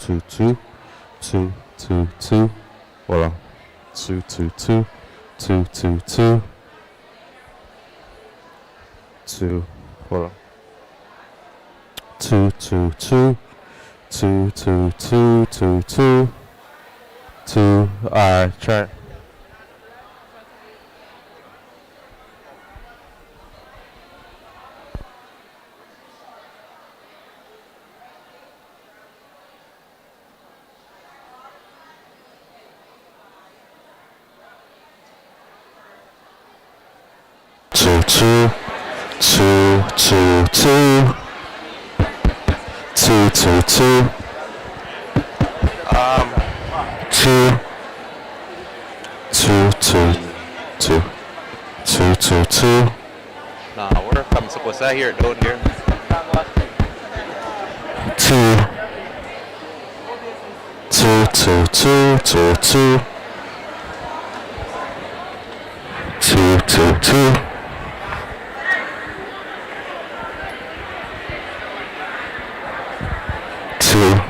2, 2, 2, 2, 2. Hold on. 2, 2, 2, 2, 2, 2. 2. Hold on. 2, 2, 2, 2, 2, 2, 2, 2, 2. Alright, try. Two, two, two, two, two, two, two, two, two, two, two, two, two, two, two. Nah, where I'm supposed to hear it down here. Two, two, two, two, two, two, two, two, two. Two.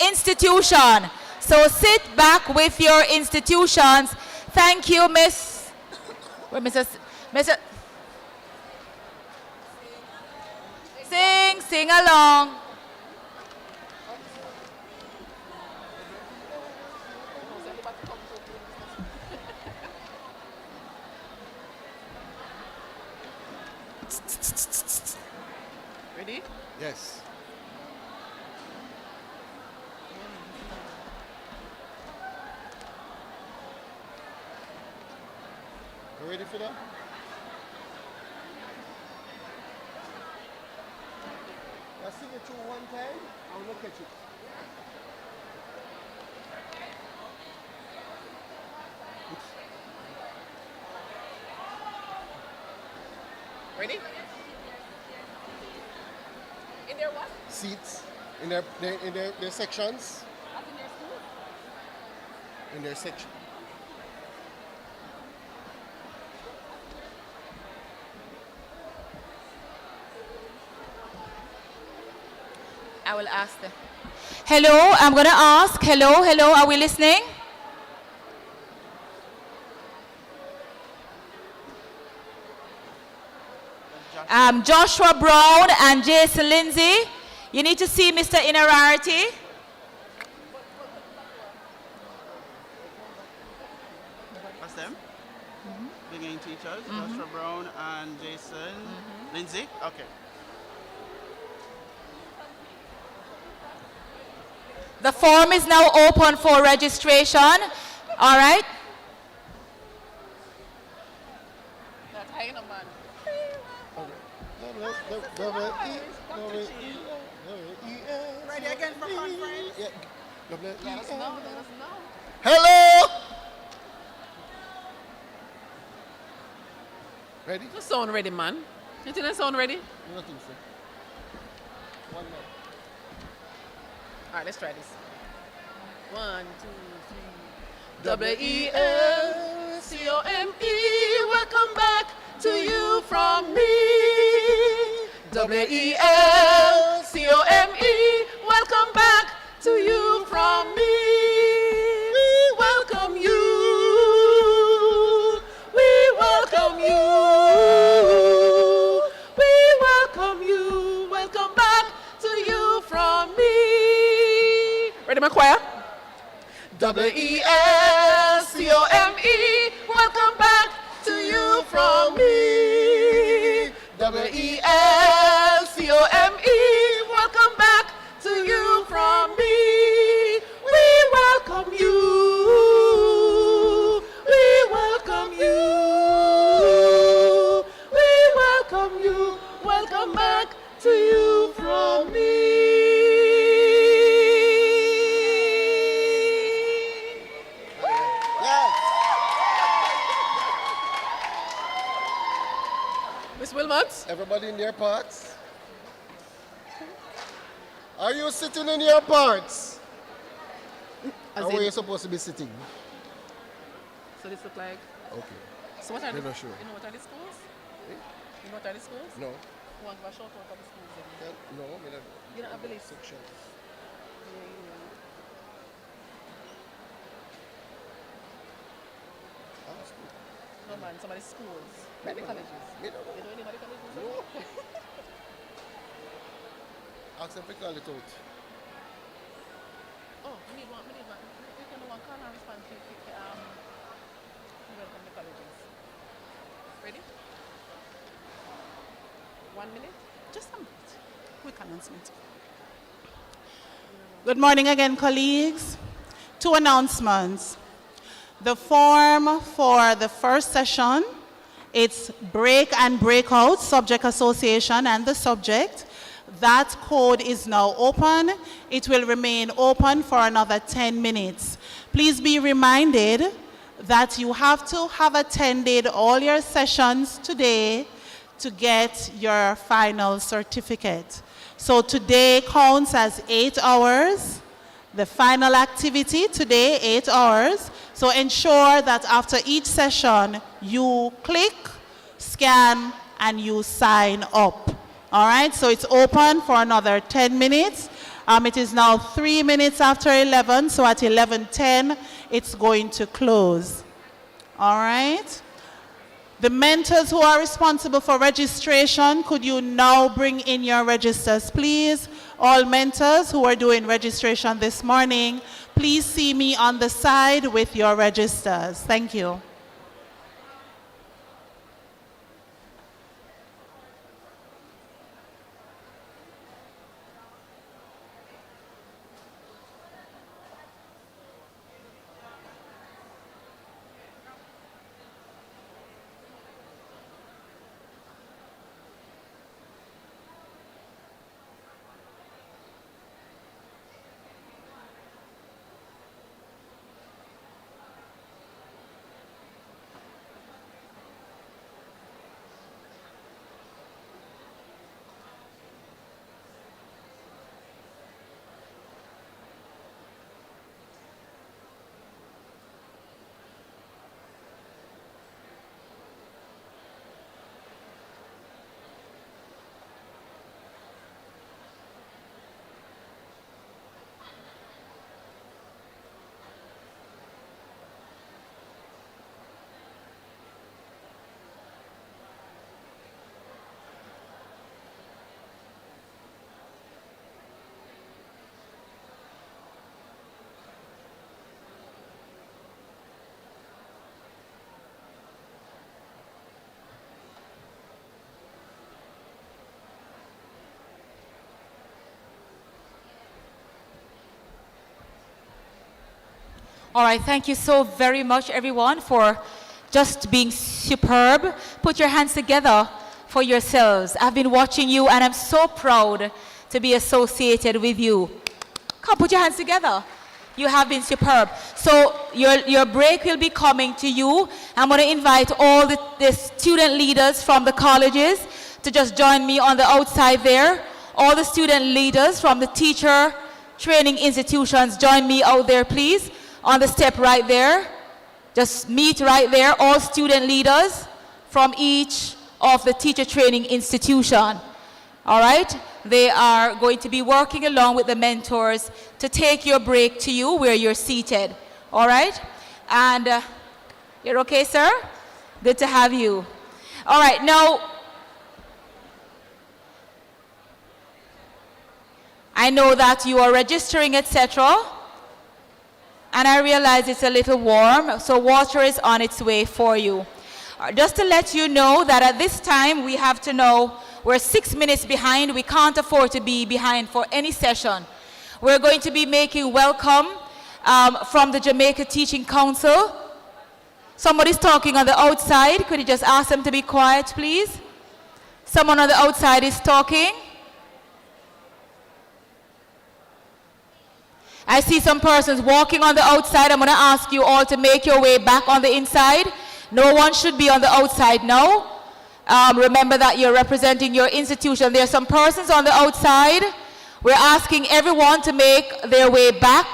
institution. So sit back with your institutions. Thank you, Miss. Where, Mrs. Sing along. Ready? Yes. You ready for that? Now sing it through one time. I'll look at you. Ready? In their what? Seats in their sections. Up in their school? In their section. I will ask them. Hello, I'm going to ask. Hello, are we listening? Joshua Brown and Jason Lindsay. You need to see Mr. Inararity. That's them? Beginning teachers, Joshua Brown and Jason Lindsay. Okay. The form is now open for registration. All right. That's high enough, man. Ready again for conference? Let us know. Hello! Ready? You sound ready, man. You think I sound ready? I don't think so. One more. All right, let's try this. 1, 2, 3. W-E-L-C-O-M-E, welcome back to you from me. W-E-L-C-O-M-E, welcome back to you from me. We welcome you. We welcome you. We welcome you. Welcome back to you from me. Ready, my choir? W-E-L-C-O-M-E, welcome back to you from me. W-E-L-C-O-M-E, welcome back to you from me. We welcome you. We welcome you. We welcome you. Welcome back to you from me. Miss Wilmot? Everybody in their parts? Are you sitting in your parts? Or were you supposed to be sitting? So this look like? Okay. So what are They're the, not sure. You know what are the schools? Eh? You know what are the schools? No. You want to show what are the schools? Then? No, we don't. You don't have the list? Sections. No man, some of the schools. Like the colleges. Me don't know. You know any of the colleges? No. Ask them to call it out. Oh, we need one. You can do one call and respond to welcome the colleges. Ready? 1 minute? Just a minute. Quick announcement. Good morning again, colleagues. 2 announcements. The form for the first session, it's break and breakout, subject association and the subject. That code is now open. It will remain open for another 10 minutes. Please be reminded that you have to have attended all your sessions today to get your final certificate. So today counts as 8 hours. The final activity today, 8 hours. So ensure that after each session, you click, scan, and you sign up. All right, so it's open for another 10 minutes. It is now 3 minutes after 11, so at 11:10, it's going to close. All right? The mentors who are responsible for registration, could you now bring in your registers, please? All mentors who are doing registration this morning, please see me on the side with your registers. Thank you. All right, thank you so very much, everyone, for just being superb. Put your hands together for yourselves. I've been watching you, and I'm so proud to be associated with you. Come, put your hands together. You have been superb. So your break will be coming to you. I'm going to invite all the student leaders from the colleges to just join me on the outside there. All the student leaders from the teacher training institutions, join me out there, please. On the step right there. Just meet right there, all student leaders from each of the teacher training institution. All right? They are going to be working along with the mentors to take your break to you where you're seated. All right? And you're okay, sir? Good to have you. All right, now, I know that you are registering, etc., and I realize it's a little warm, so water is on its way for you. Just to let you know that at this time, we have to know we're 6 minutes behind. We can't afford to be behind for any session. We're going to be making welcome from the Jamaica Teaching Council. Somebody's talking on the outside. Could you just ask them to be quiet, please? Someone on the outside is talking. I see some persons walking on the outside. I'm going to ask you all to make your way back on the inside. No one should be on the outside now. Remember that you're representing your institution. There are some persons on the outside. We're asking everyone to make their way back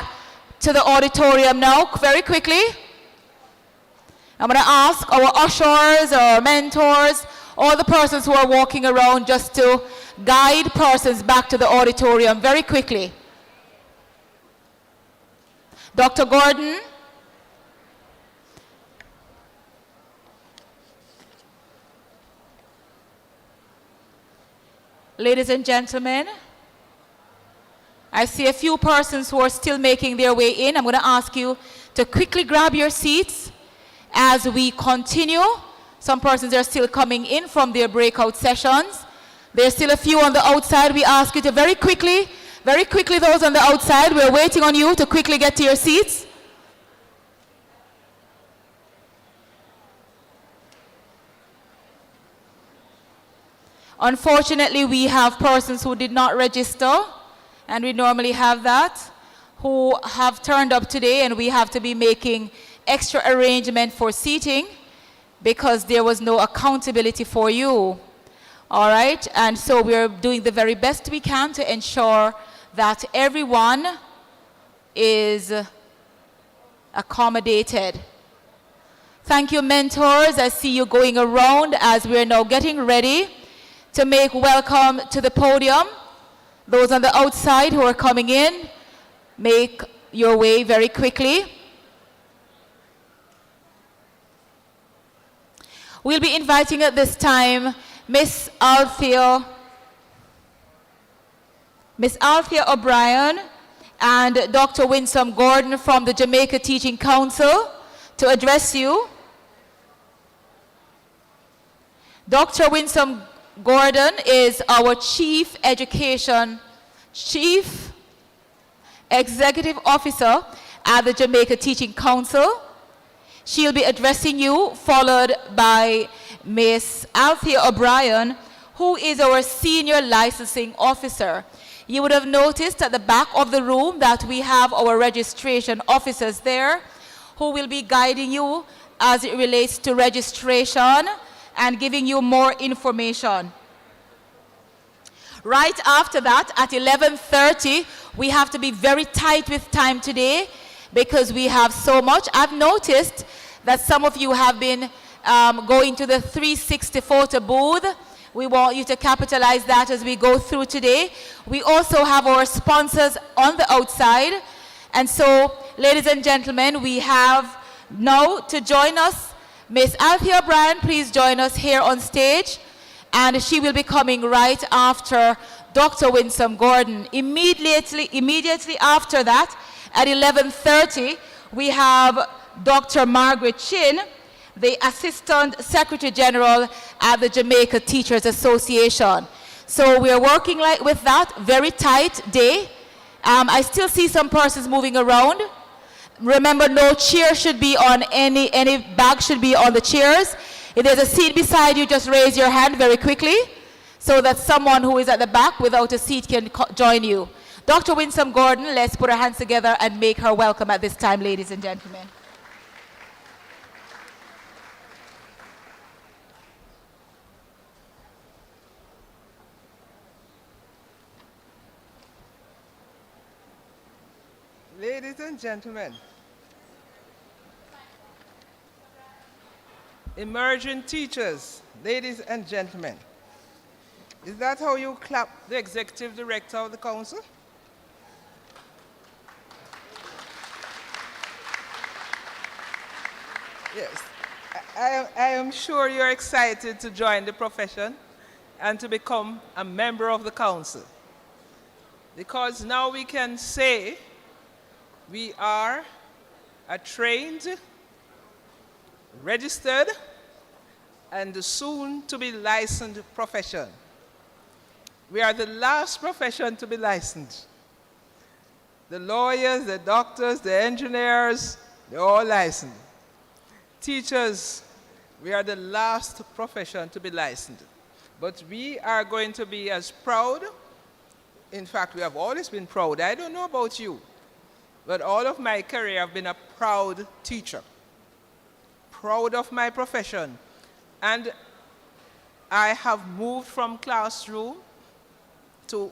to the auditorium now, very quickly. I'm going to ask our ushers, our mentors, all the persons who are walking around just to guide persons back to the auditorium very quickly. Dr. Gordon. Ladies and gentlemen, I see a few persons who are still making their way in. I'm going to ask you to quickly grab your seats as we continue. Some persons are still coming in from their breakout sessions. There's still a few on the outside. We ask you to very quickly, those on the outside, we're waiting on you to quickly get to your seats. Unfortunately, we have persons who did not register, and we normally have that, who have turned up today, and we have to be making extra arrangement for seating because there was no accountability for you. All right, and so we're doing the very best we can to ensure that everyone is accommodated. Thank you, mentors. I see you going around as we're now getting ready to make welcome to the podium Those on the outside who are coming in, make your way very quickly. We'll be inviting at this time Miss Althea O'Brien and Dr. Winsome Gordon from the Jamaica Teaching Council to address you. Dr. Winsome Gordon is our Chief Executive Officer at the Jamaica Teaching Council. She'll be addressing you, followed by Miss Althea O'Brien, who is our Senior Licensing Officer. You would have noticed at the back of the room that we have our registration officers there who will be guiding you as it relates to registration and giving you more information. Right after that, at 11:30, we have to be very tight with time today because we have so much. I've noticed that some of you have been going to the 360 photo booth. We want you to capitalize that as we go through today. We also have our sponsors on the outside. And so, ladies and gentlemen, we have now to join us, Miss Althea O'Brien, please join us here on stage. And she will be coming right after Dr. Winsome Gordon. Immediately after that, at 11:30, we have Dr. Margaret Chin, the Assistant Secretary General at the Jamaica Teachers Association. So we are working with that very tight day. I still see some persons moving around. Remember, no chair should be on any bag should be on the chairs. If there's a seat beside you, just raise your hand very quickly so that someone who is at the back without a seat can join you. Dr. Winsome Gordon, let's put our hands together and make her welcome at this time, ladies and gentlemen. Ladies and gentlemen, emerging teachers, ladies and gentlemen, is that how you clap the executive director of the council? Yes, I am sure you're excited to join the profession and to become a member of the council, because now we can say we are a trained, registered, and soon to be licensed profession. We are the last profession to be licensed. The lawyers, the doctors, the engineers, they're all licensed. Teachers, we are the last profession to be licensed. But we are going to be as proud. In fact, we have always been proud. I don't know about you, but all of my career I've been a proud teacher. Proud of my profession. And I have moved from classroom to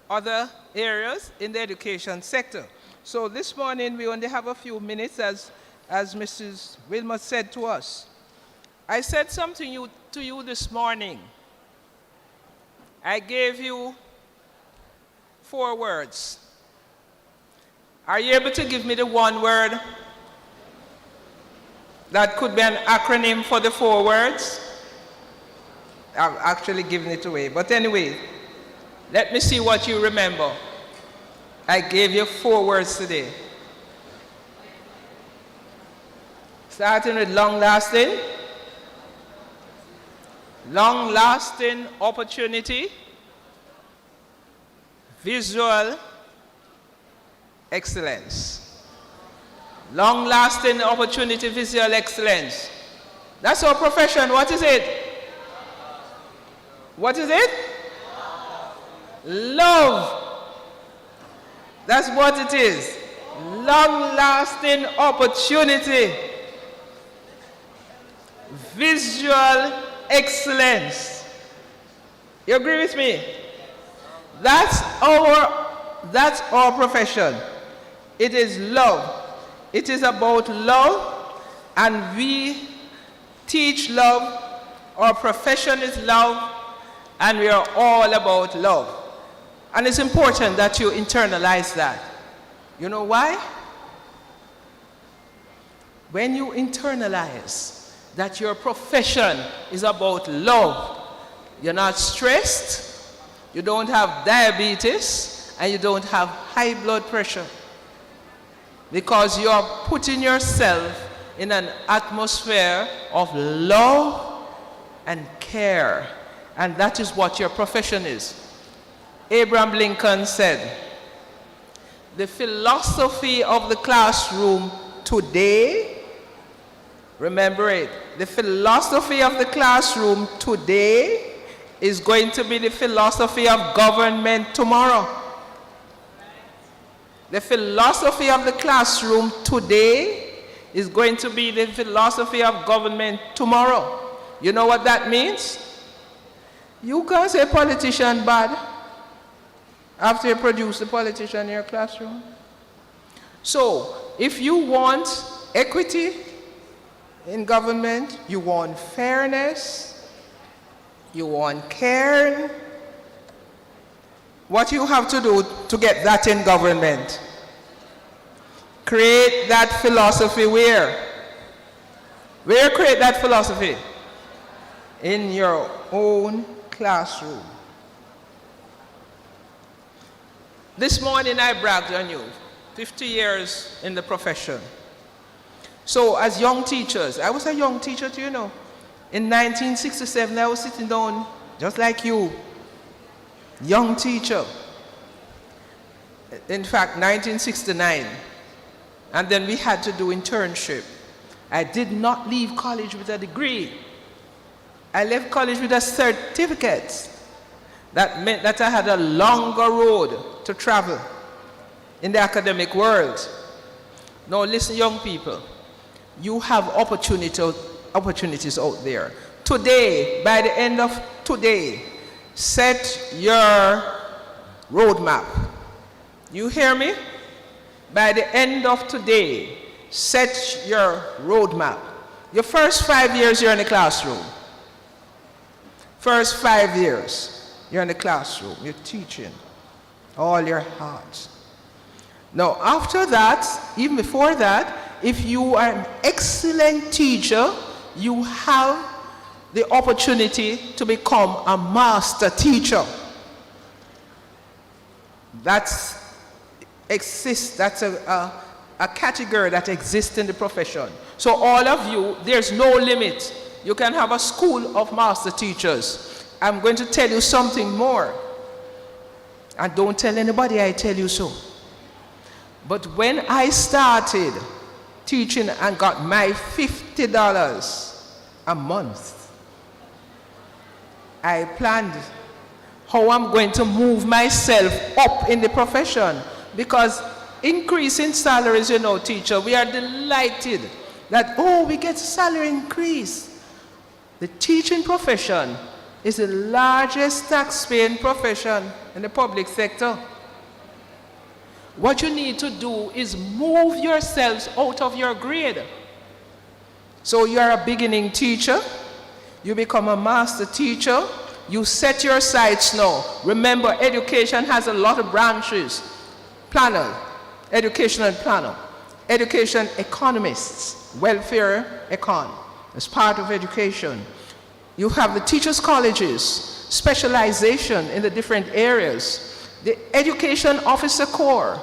other areas in the education sector. So this morning we only have a few minutes, as Mrs. Wilmot said to us. I said something to you this morning. I gave you 4 words. Are you able to give me the one word that could be an acronym for the 4 words? I've actually given it away. But anyway, let me see what you remember. I gave you 4 words today. Starting with long-lasting. Long-lasting opportunity. Visual excellence. Long-lasting opportunity, visual excellence. That's our profession. What is it? What is it? Love. That's what it is. Long-lasting opportunity. Visual excellence. You agree with me? That's our profession. It is love. It is about love, and we teach love. Our profession is love, and we are all about love. And it's important that you internalize that. You know why? When you internalize that your profession is about love, you're not stressed, you don't have diabetes, and you don't have high blood pressure. Because you're putting yourself in an atmosphere of love and care. And that is what your profession is. Abraham Lincoln said, the philosophy of the classroom today, remember it, the philosophy of the classroom today is going to be the philosophy of government tomorrow. The philosophy of the classroom today is going to be the philosophy of government tomorrow. You know what that means? You can't say politician bad after you produce a politician in your classroom. So, if you want equity in government, you want fairness, you want care, what you have to do to get that in government? Create that philosophy where? Where create that philosophy? In your own classroom. This morning I bragged on you, 50 years in the profession. So as young teachers, I was a young teacher too, you know. In 1967, I was sitting down just like you, young teacher. In fact, 1969. And then we had to do internship. I did not leave college with a degree. I left college with a certificate. That meant that I had a longer road to travel in the academic world. Now listen, young people, you have opportunities out there. Today, by the end of today, set your roadmap. You hear me? By the end of today, set your roadmap. Your first 5 years, you're in the classroom. First 5 years, you're in the classroom. You're teaching all your heart. Now, after that, even before that, if you are an excellent teacher, you have the opportunity to become a master teacher. That's a category that exists in the profession. So all of you, there's no limit. You can have a school of master teachers. I'm going to tell you something more. And don't tell anybody I tell you so. But when I started teaching and got my $50 a month, I planned how I'm going to move myself up in the profession. Because increasing salaries, you know, teacher, we are delighted that, oh, we get salary increase. The teaching profession is the largest tax-paying profession in the public sector. What you need to do is move yourselves out of your grade. So you're a beginning teacher, you become a master teacher, you set your sights now. Remember, education has a lot of branches. Planner, educational planner, education economists, welfare econ, as part of education. You have the teachers' colleges, specialization in the different areas, the education officer corps,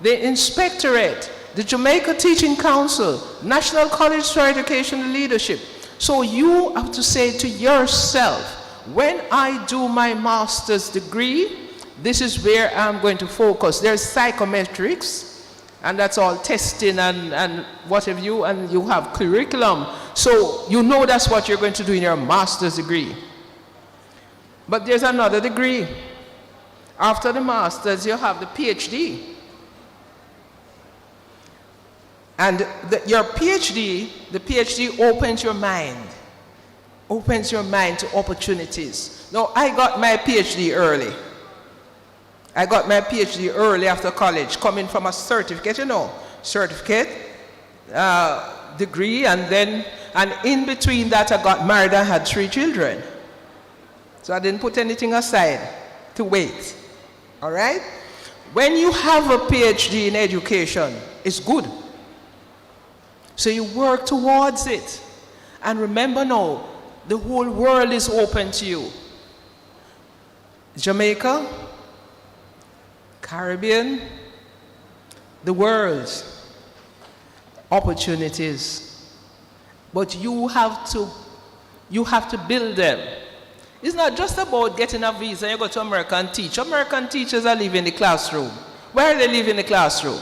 the inspectorate, the Jamaica Teaching Council, National College for Education and Leadership. So you have to say to yourself, when I do my master's degree, this is where I'm going to focus. There's psychometrics, and that's all testing and what have you, and you have curriculum. So you know that's what you're going to do in your master's degree. But there's another degree. After the master's, you have the PhD. And your PhD, the PhD opens your mind to opportunities. Now, I got my PhD early. I got my PhD early after college, coming from a certificate, you know, certificate, degree, and in between that I got married and had 3 children. So I didn't put anything aside to wait. All right? When you have a PhD in education, it's good. So you work towards it. And remember now, the whole world is open to you. Jamaica, Caribbean, the world, opportunities. But you have to build them. It's not just about getting a visa and you go to America and teach. American teachers are living in the classroom. Where are they living in the classroom?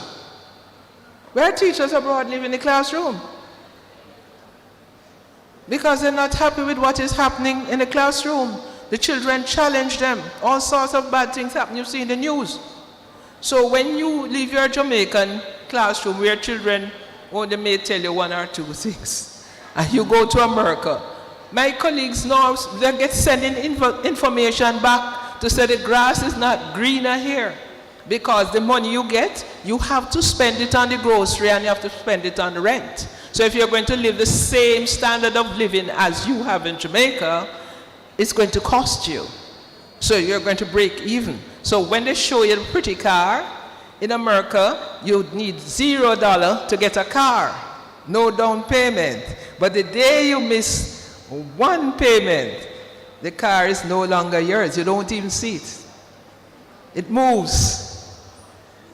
Where teachers abroad live in the classroom? Because they're not happy with what is happening in the classroom. The children challenge them. All sorts of bad things happen. You see in the news. So when you leave your Jamaican classroom where children only may tell you one or two things, and you go to America, my colleagues now, they get sending information back to say the grass is not greener here. Because the money you get, you have to spend it on the grocery and you have to spend it on the rent. So if you're going to live the same standard of living as you have in Jamaica, it's going to cost you. So you're going to break even. So when they show you a pretty car, in America, you need $0 to get a car. No down payment. But the day you miss one payment, the car is no longer yours. You don't even see it. It moves.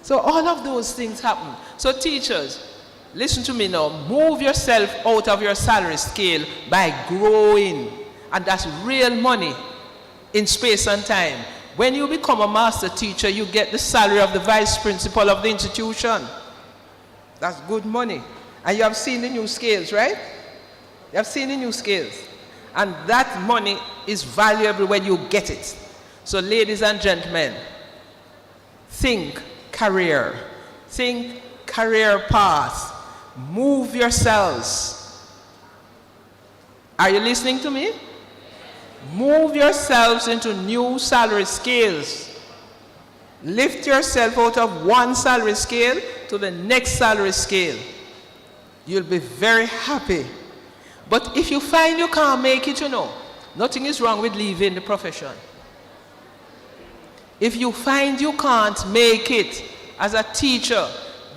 So all of those things happen. So teachers, listen to me now. Move yourself out of your salary scale by growing. And that's real money in space and time. When you become a master teacher, you get the salary of the vice principal of the institution. That's good money. And you have seen the new scales, right? You have seen the new scales. And that money is valuable when you get it. So ladies and gentlemen, think career. Think career path. Move yourselves. Are you listening to me? Move yourselves into new salary scales. Lift yourself out of one salary scale to the next salary scale. You'll be very happy. But if you find you can't make it, you know, nothing is wrong with leaving the profession. If you find you can't make it as a teacher,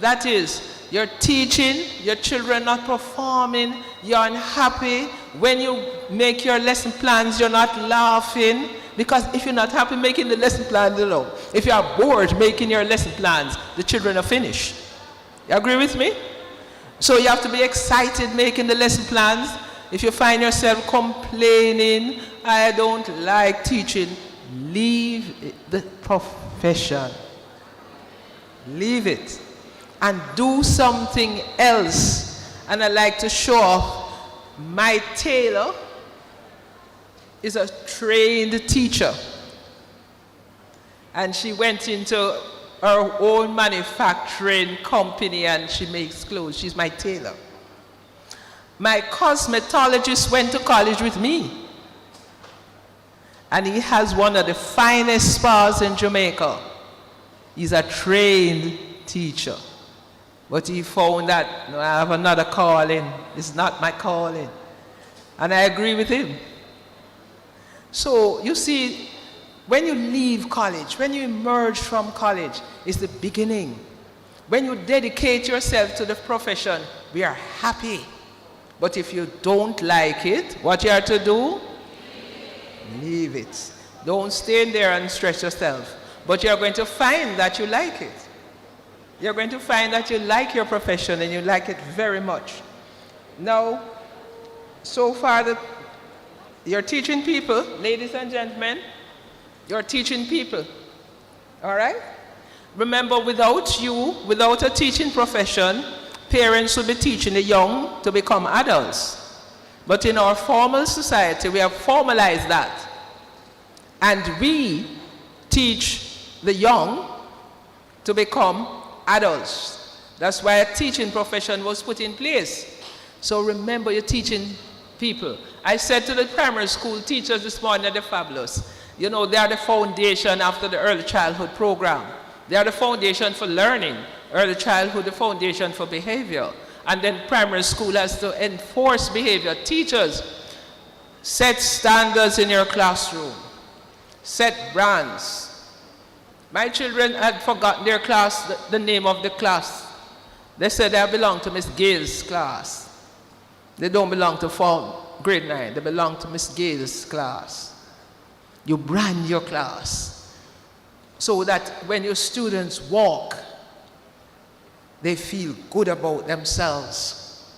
that is, you're teaching, your children not performing, you're unhappy. When you make your lesson plans, you're not laughing. Because if you're not happy making the lesson plans, you know, if you are bored making your lesson plans, the children are finished. You agree with me? So you have to be excited making the lesson plans. If you find yourself complaining, I don't like teaching, leave the profession. Leave it. And do something else. And I like to show off my tailor is a trained teacher. And she went into her own manufacturing company and she makes clothes. She's my tailor. My cosmetologist went to college with me. And he has one of the finest spas in Jamaica. He's a trained teacher. But he found that, no, I have another calling. It's not my calling. And I agree with him. So, you see, when you leave college, when you emerge from college, it's the beginning. When you dedicate yourself to the profession, we are happy. But if you don't like it, what you have to do? Leave it. Don't stay in there and stress yourself. But you're going to find that you like it. You're going to find that you like your profession and you like it very much. Now, so far, you're teaching people, ladies and gentlemen, you're teaching people. All right? Remember, without you, without a teaching profession, parents will be teaching the young to become adults. But in our formal society, we have formalized that. And we teach the young to become adults. That's why a teaching profession was put in place. So remember, you're teaching people. I said to the primary school teachers this morning, they're fabulous. You know, they are the foundation after the early childhood program. They are the foundation for learning. Early childhood, the foundation for behavior. And then primary school has to enforce behavior. Teachers, set standards in your classroom. Set brands. My children had forgotten their class, the name of the class. They said they belong to Miss Gale's class. They don't belong to grade 9. They belong to Miss Gale's class. You brand your class so that when your students walk, they feel good about themselves.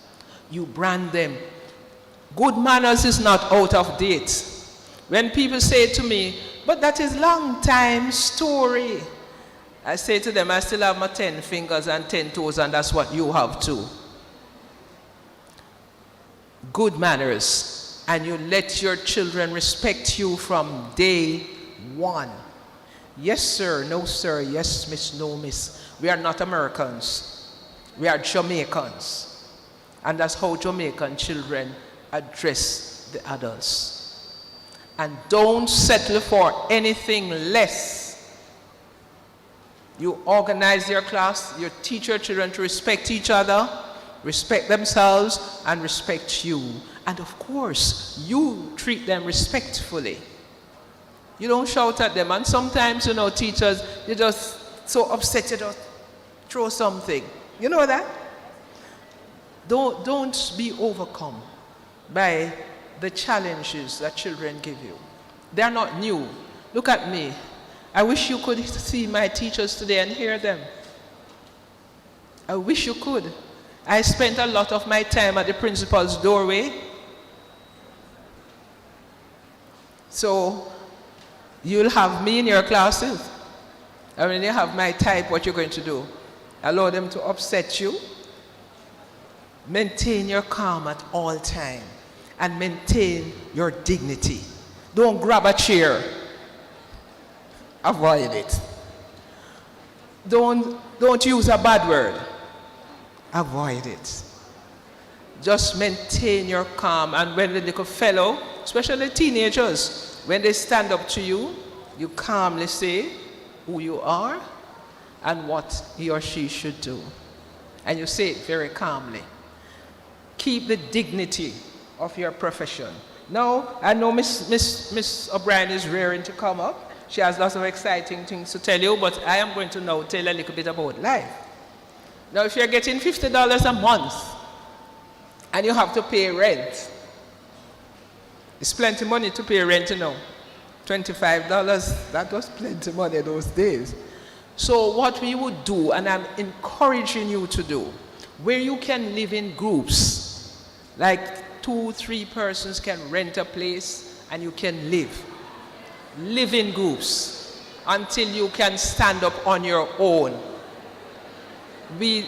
You brand them. Good manners is not out of date. When people say to me, but that is long time story, I say to them, I still have my 10 fingers and 10 toes, and that's what you have too. Good manners, and you let your children respect you from day one. Yes, sir, no, sir, yes, miss, no, miss. We are not Americans. We are Jamaicans. And that's how Jamaican children address the adults. And don't settle for anything less. You organize your class, you teach your children to respect each other, respect themselves, and respect you. And of course, you treat them respectfully. You don't shout at them. And sometimes, you know, teachers, you're just so upset you just throw something. You know that? Don't be overcome by the challenges that children give you. They're not new. Look at me. I wish you could see my teachers today and hear them. I wish you could. I spent a lot of my time at the principal's doorway. So you'll have me in your classes. And when you have my type, what you're going to do? Allow them to upset you. Maintain your calm at all times. And maintain your dignity. Don't grab a chair. Avoid it. Don't use a bad word. Avoid it. Just maintain your calm. And when the little fellow, especially teenagers, when they stand up to you, you calmly say who you are and what he or she should do. And you say it very calmly. Keep the dignity of your profession. Now, I know Miss O'Brien is raring to come up. She has lots of exciting things to tell you, but I am going to now tell a little bit about life. Now, if you're getting $50 a month and you have to pay rent, it's plenty of money to pay rent, you know. $25, that was plenty of money those days. So what we would do, and I'm encouraging you to do, where you can live in groups, like 2-3 persons can rent a place and you can live. Live in groups until you can stand up on your own. We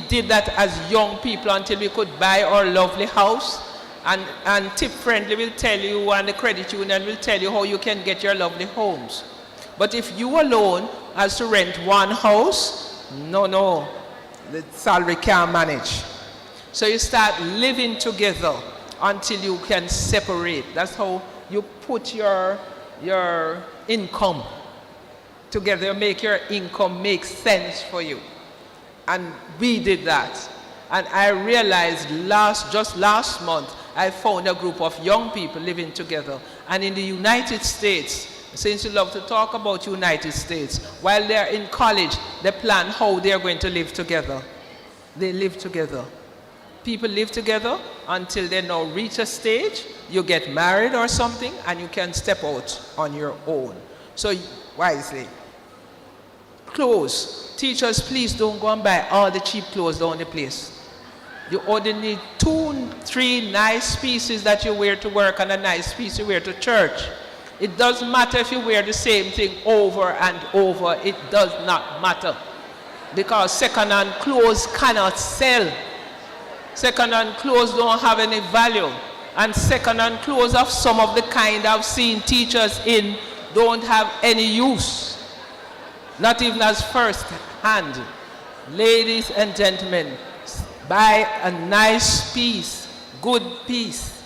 did that as young people until we could buy our lovely house, and Tip Friendly will tell you, and the credit union will tell you how you can get your lovely homes. But if you alone has to rent one house, no, the salary can't manage. So you start living together until you can separate. That's how you put your income together, make your income make sense for you. And we did that. And I realized just last month, I found a group of young people living together. And in the United States, since you love to talk about United States, while they're in college, they plan how they're going to live together. They live together. People live together until they now reach a stage, you get married or something, and you can step out on your own. So wisely. Clothes. Teachers, please don't go and buy all the cheap clothes down the place. You only need 2-3 nice pieces that you wear to work and a nice piece you wear to church. It doesn't matter if you wear the same thing over and over. It does not matter. Because second-hand clothes cannot sell. Second-hand clothes don't have any value. And second-hand clothes of some of the kind I've seen teachers in don't have any use. Not even as first hand. Ladies and gentlemen, buy a nice piece, good piece.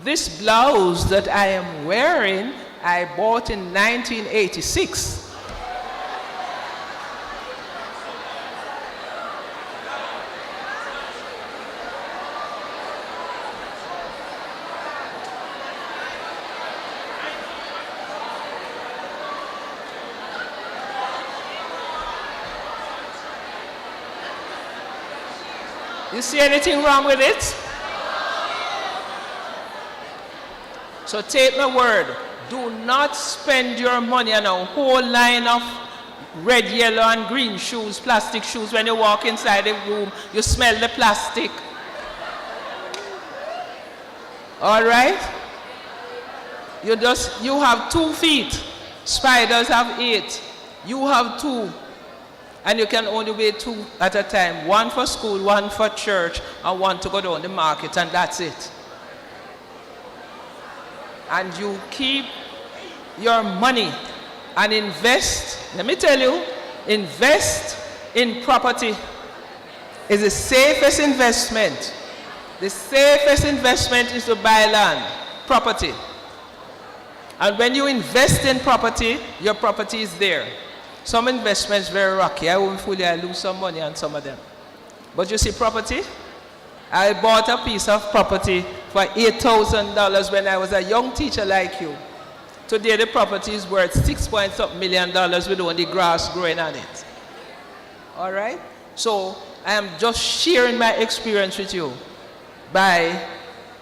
This blouse that I am wearing, I bought in 1986. You see anything wrong with it? So take my word. Do not spend your money on a whole line of red, yellow, and green shoes, plastic shoes. When you walk inside the room, you smell the plastic. All right? You have 2 feet. Spiders have 8. You have 2. And you can only wear 2 at a time. 1 for school, 1 for church, and 1 to go down the market, and that's it. And you keep your money and invest. Let me tell you, invest in property is the safest investment. The safest investment is to buy land, property. And when you invest in property, your property is there. Some investments very rocky. I lose some money on some of them. But you see property? I bought a piece of property for $8,000 when I was a young teacher like you. Today the property is worth $6 million with only grass growing on it. All right? So I am just sharing my experience with you. Buy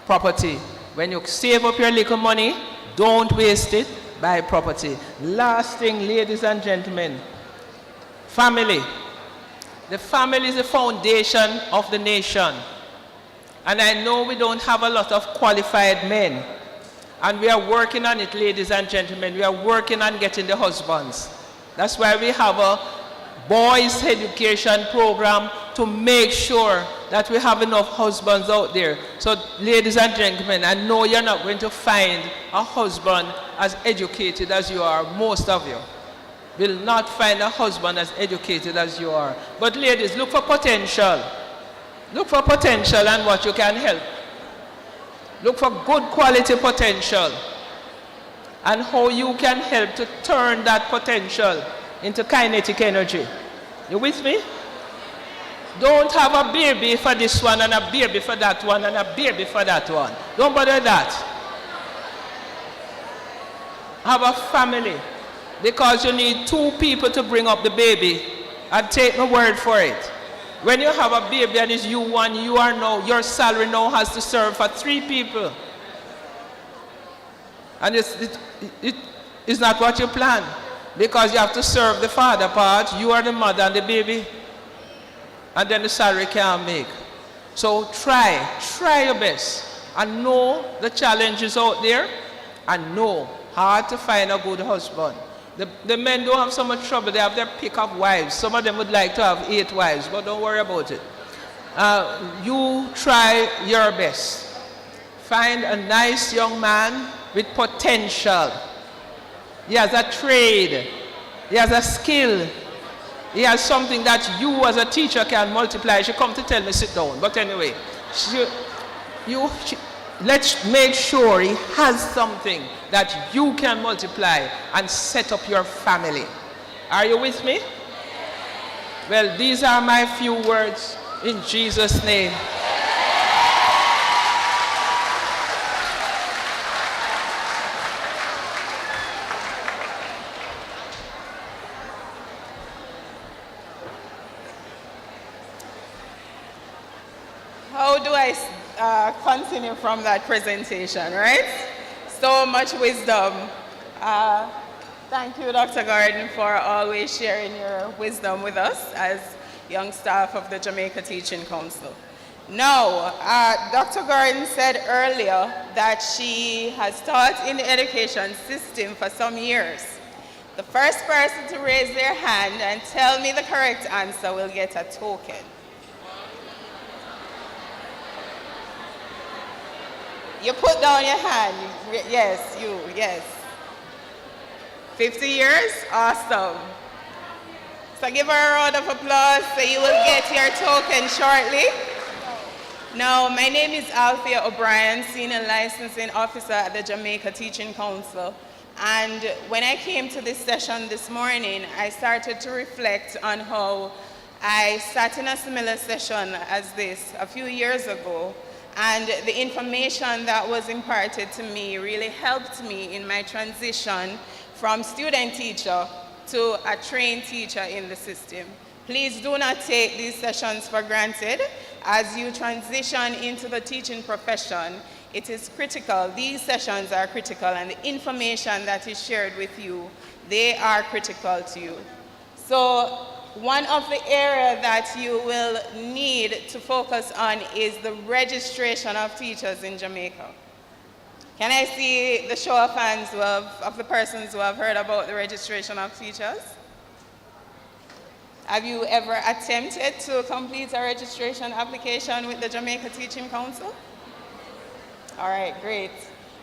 property. When you save up your little money, don't waste it. Buy property. Last thing, ladies and gentlemen, family. The family is the foundation of the nation. And I know we don't have a lot of qualified men. And we are working on it, ladies and gentlemen. We are working on getting the husbands. That's why we have a boys' education program to make sure that we have enough husbands out there. So, ladies and gentlemen, I know you're not going to find a husband as educated as you are, most of you. Will not find a husband as educated as you are. But ladies, look for potential. Look for potential and what you can help. Look for good quality potential and how you can help to turn that potential into kinetic energy. You with me? Don't have a baby for this one and a baby for that one and a baby for that one. Don't bother that. Have a family, because you need 2 people to bring up the baby, and take my word for it. When you have a baby and it's you one, your salary now has to serve for 3 people. And it's not what you plan, because you have to serve the father part, you are the mother and the baby, and then the salary can't make. So try your best, and know the challenges out there, and know hard to find a good husband. The men don't have so much trouble. They have their pick of wives. Some of them would like to have 8 wives, but don't worry about it. You try your best. Find a nice young man with potential. He has a trade. He has a skill. He has something that you as a teacher can multiply. She come to tell me, sit down. But anyway, let's make sure he has something that you can multiply and set up your family. Are you with me? Well, these are my few words in Jesus' name. How do I continue from that presentation, right? So much wisdom. Thank you, Dr. Gordon, for always sharing your wisdom with us as young staff of the Jamaica Teaching Council. Now, Dr. Gordon said earlier that she has taught in the education system for some years. The first person to raise their hand and tell me the correct answer will get a token. You put down your hand. Yes, you, yes. 50 years? Awesome. So give her a round of applause so you will get your token shortly. Now, my name is Althea O'Brien, Senior Licensing Officer at the Jamaica Teaching Council. And when I came to this session this morning, I started to reflect on how I sat in a similar session as this a few years ago. And the information that was imparted to me really helped me in my transition from student teacher to a trained teacher in the system. Please do not take these sessions for granted. as you transition into the teaching profession, it is critical. These sessions are critical, and the information that is shared with you, they are critical to you. So one of the areas that you will need to focus on is the registration of teachers in Jamaica. Can I see the show of hands of the persons who have heard about the registration of teachers? Have you ever attempted to complete a registration application with the Jamaica Teaching Council? All right, great.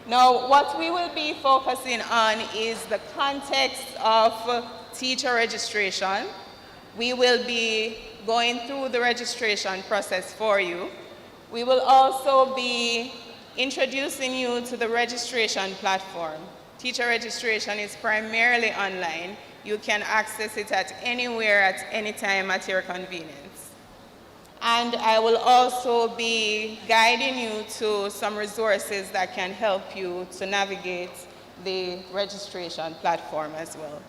Now, what we will be focusing on is the context of teacher registration. We will be going through the registration process for you. We will also be introducing you to the registration platform. Teacher registration is primarily online. You can access it at anywhere, at any time, at your convenience. And I will also be guiding you to some resources that can help you to navigate the registration platform as well.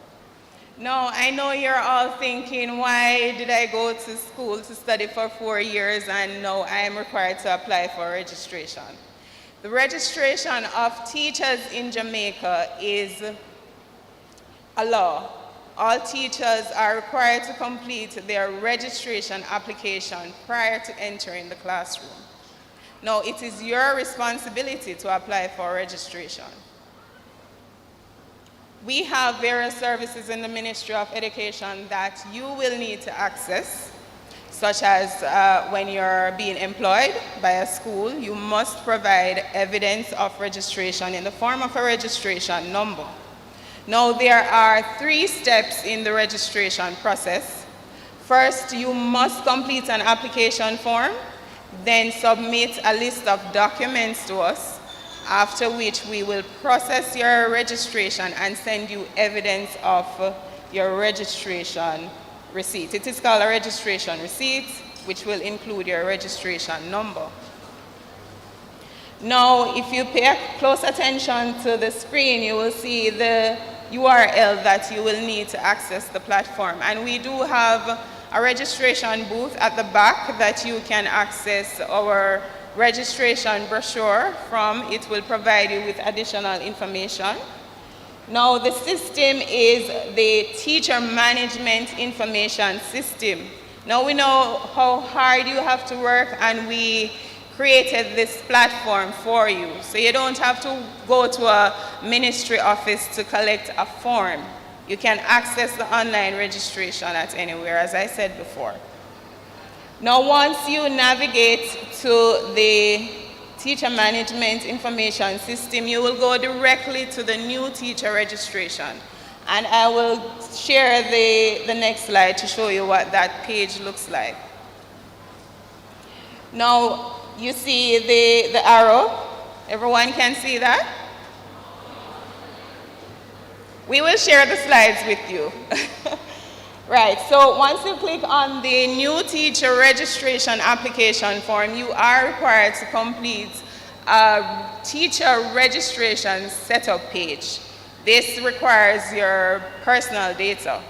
Now, I know you're all thinking, why did I go to school to study for 4 years and now I am required to apply for registration? The registration of teachers in Jamaica is a law. All teachers are required to complete their registration application prior to entering the classroom. Now, it is your responsibility to apply for registration. We have various services in the Ministry of Education that you will need to access, such as when you're being employed by a school, you must provide evidence of registration in the form of a registration number. Now, there are 3 steps in the registration process. First, you must complete an application form, then submit a list of documents to us, after which we will process your registration and send you evidence of your registration receipt. It is called a registration receipt, which will include your registration number. Now, if you pay close attention to the screen, you will see the URL that you will need to access the platform. And we do have a registration booth at the back that you can access our registration brochure from. It will provide you with additional information. Now, the system is the Teacher Management Information System. Now, we know how hard you have to work, and we created this platform for you. So you don't have to go to a ministry office to collect a form. You can access the online registration at anywhere, as I said before. Now, once you navigate to the Teacher Management Information System, you will go directly to the new teacher registration. And I will share the next slide to show you what that page looks like. Now, you see the arrow. Everyone can see that? We will share the slides with you. Right, so once you click on the new teacher registration application form, you are required to complete a teacher registration setup page. This requires your personal data.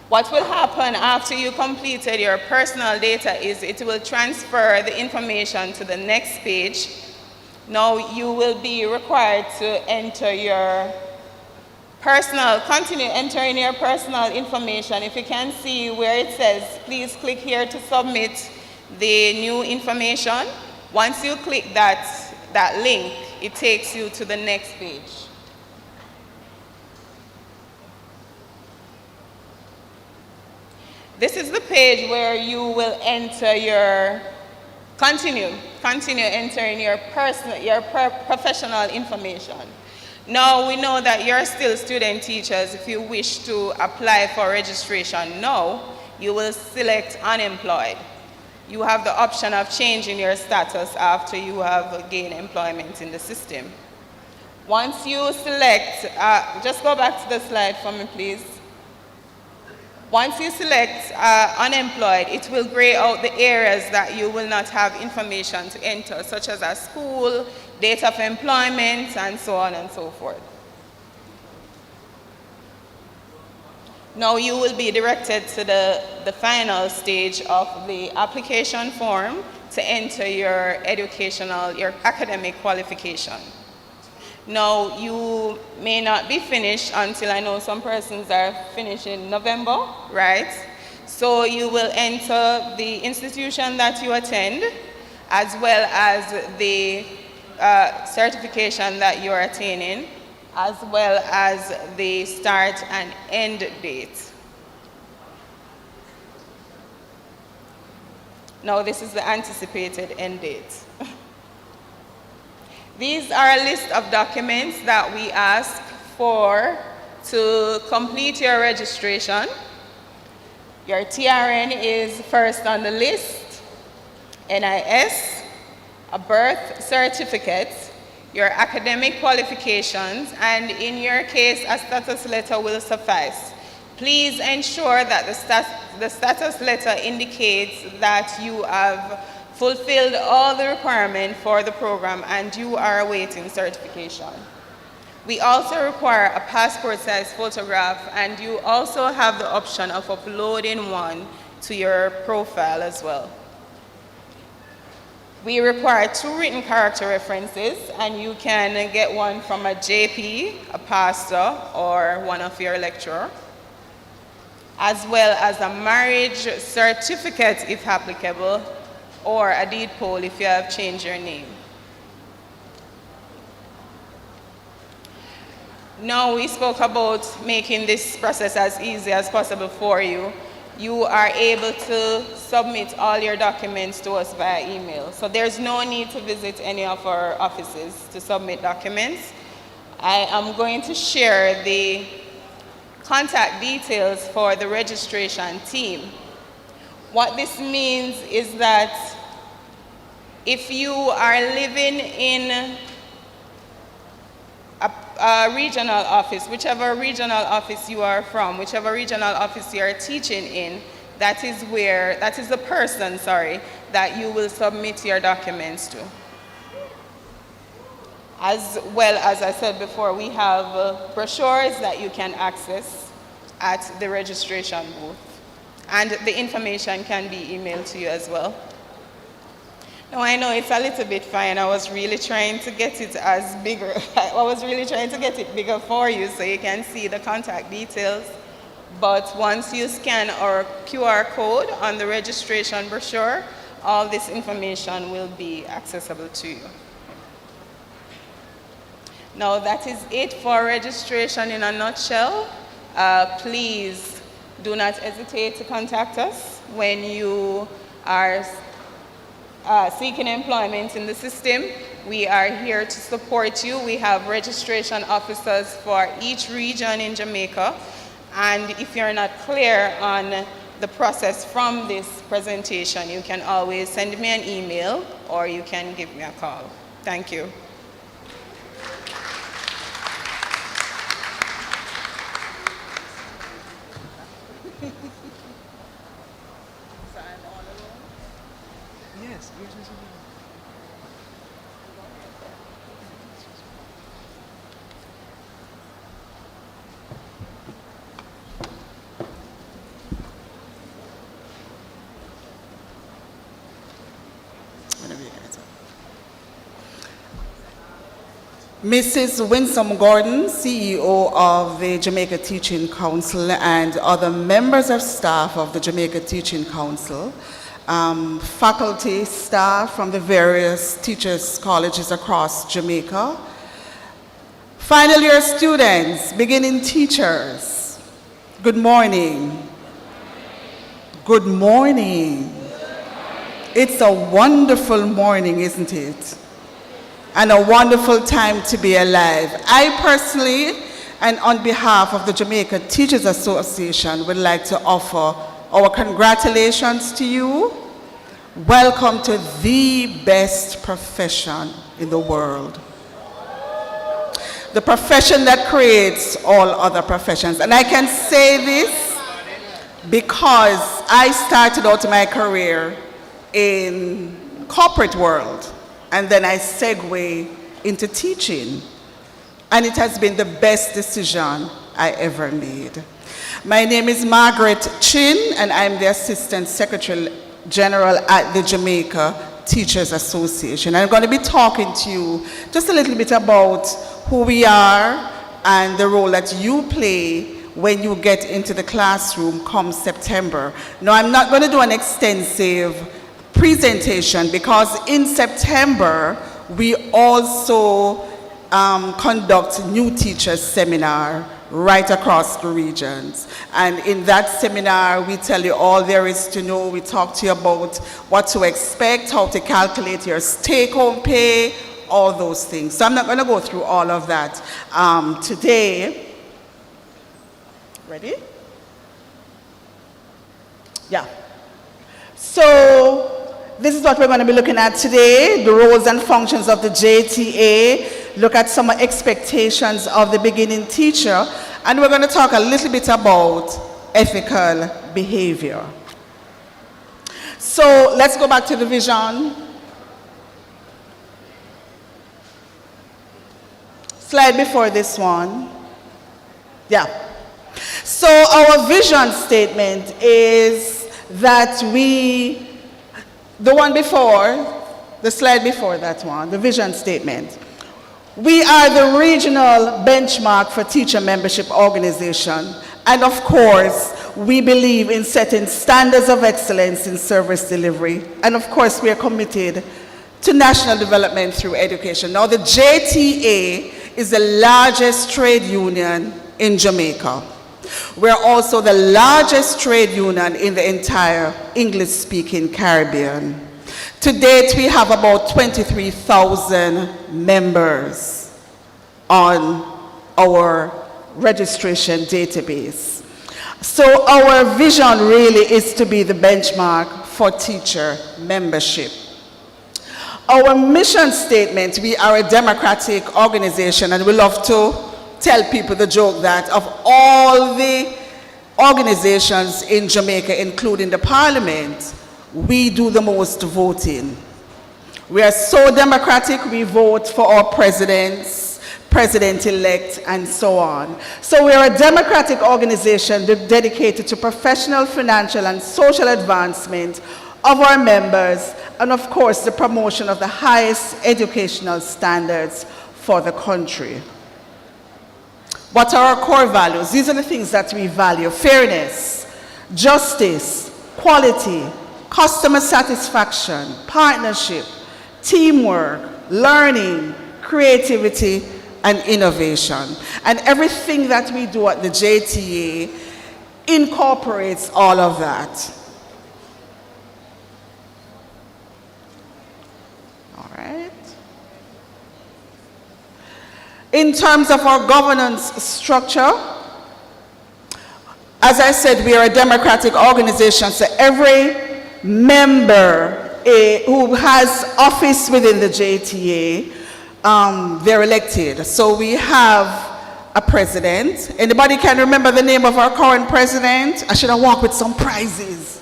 What will happen after you completed your personal data is it will transfer the information to the next page. Now you will be required to enter your continue entering your personal information. If you can see where it says, please click here to submit the new information. Once you click that link, it takes you to the next page. This is the page where you will enter your, continue entering your professional information. Now, we know that you're still student teachers. If you wish to apply for registration now, you will select unemployed. You have the option of changing your status after you have gained employment in the system. Once you select, just go back to the slide for me, please. Once you select unemployed, it will gray out the areas that you will not have information to enter, such as a school, date of employment, and so on and so forth. Now you will be directed to the final stage of the application form to enter your academic qualification. Now you may not be finished until, I know some persons are finished in November, right? So you will enter the institution that you attend, as well as the certification that you're attaining, as well as the start and end date. Now this is the anticipated end date. These are a list of documents that we ask for to complete your registration. Your TRN is first on the list, NIS, a birth certificate, your academic qualifications, and in your case, a status letter will suffice. Please ensure that the status letter indicates that you have fulfilled all the requirements for the program and you are awaiting certification. We also require a passport-size photograph, and you also have the option of uploading one to your profile as well. We require 2 written character references, and you can get one from a JP, a pastor, or one of your lecturers, as well as a marriage certificate if applicable, or a deed poll if you have changed your name. Now we spoke about making this process as easy as possible for you. You are able to submit all your documents to us via email. So there's no need to visit any of our offices to submit documents. I am going to share the contact details for the registration team. What this means is that if you are living in a regional office, whichever regional office you are from, whichever regional office you are teaching in, that is the person, that you will submit your documents to. As well, as I said before, we have brochures that you can access at the registration booth. And the information can be emailed to you as well. Now I know it's a little bit fine. I was really trying to get it bigger for you so you can see the contact details. But once you scan our QR code on the registration brochure, all this information will be accessible to you. Now that is it for registration in a nutshell. Please do not hesitate to contact us when you are seeking employment in the system. We are here to support you. We have registration officers for each region in Jamaica. And if you're not clear on the process from this presentation, you can always send me an email or you can give me a call. Thank you. Mrs. Winsome Gordon, CEO of the Jamaica Teaching Council, and other members of staff of the Jamaica Teaching Council, faculty, staff from the various teachers' colleges across Jamaica, final year students, beginning teachers, good morning. Good morning. It's a wonderful morning, isn't it? And a wonderful time to be alive. I personally, and on behalf of the Jamaica Teachers Association, would like to offer our congratulations to you. Welcome to the best profession in the world. The profession that creates all other professions. And I can say this because I started out my career in corporate world. And then I segue into teaching. And it has been the best decision I ever made. My name is Margaret Chin, and I'm the Assistant Secretary General at the Jamaica Teachers Association. I'm going to be talking to you just a little bit about who we are and the role that you play when you get into the classroom come September. Now, I'm not going to do an extensive presentation because in September, we also conduct new teachers seminar right across the regions. And in that seminar, we tell you all there is to know. We talk to you about what to expect, how to calculate your take-home pay, all those things. So I'm not going to go through all of that today. Ready? Yeah. So this is what we're going to be looking at today, the roles and functions of the JTA, look at some expectations of the beginning teacher, and we're going to talk a little bit about ethical behavior. So let's go back to the vision. Slide before this one. Yeah. So our vision statement is that the one before, the slide before that one, the vision statement. We are the regional benchmark for teacher membership organization. And of course, we believe in setting standards of excellence in service delivery. And of course, we are committed to national development through education. Now, the JTA is the largest trade union in Jamaica. We're also the largest trade union in the entire English-speaking Caribbean. To date, we have about 23,000 members on our registration database. So our vision really is to be the benchmark for teacher membership. Our mission statement, we are a democratic organization, and we love to tell people the joke that of all the organizations in Jamaica, including the parliament, we do the most voting. We are so democratic, we vote for our presidents, president-elect, and so on. So we are a democratic organization dedicated to professional, financial, and social advancement of our members, and of course, the promotion of the highest educational standards for the country. What are our core values? These are the things that we value: fairness, justice, quality, customer satisfaction, partnership, teamwork, learning, creativity, and innovation. And everything that we do at the JTA incorporates all of that. All right. In terms of our governance structure, as I said, we are a democratic organization, so every member who has office within the JTA, they're elected. So we have a president. Anybody can remember the name of our current president? I should have walked with some prizes.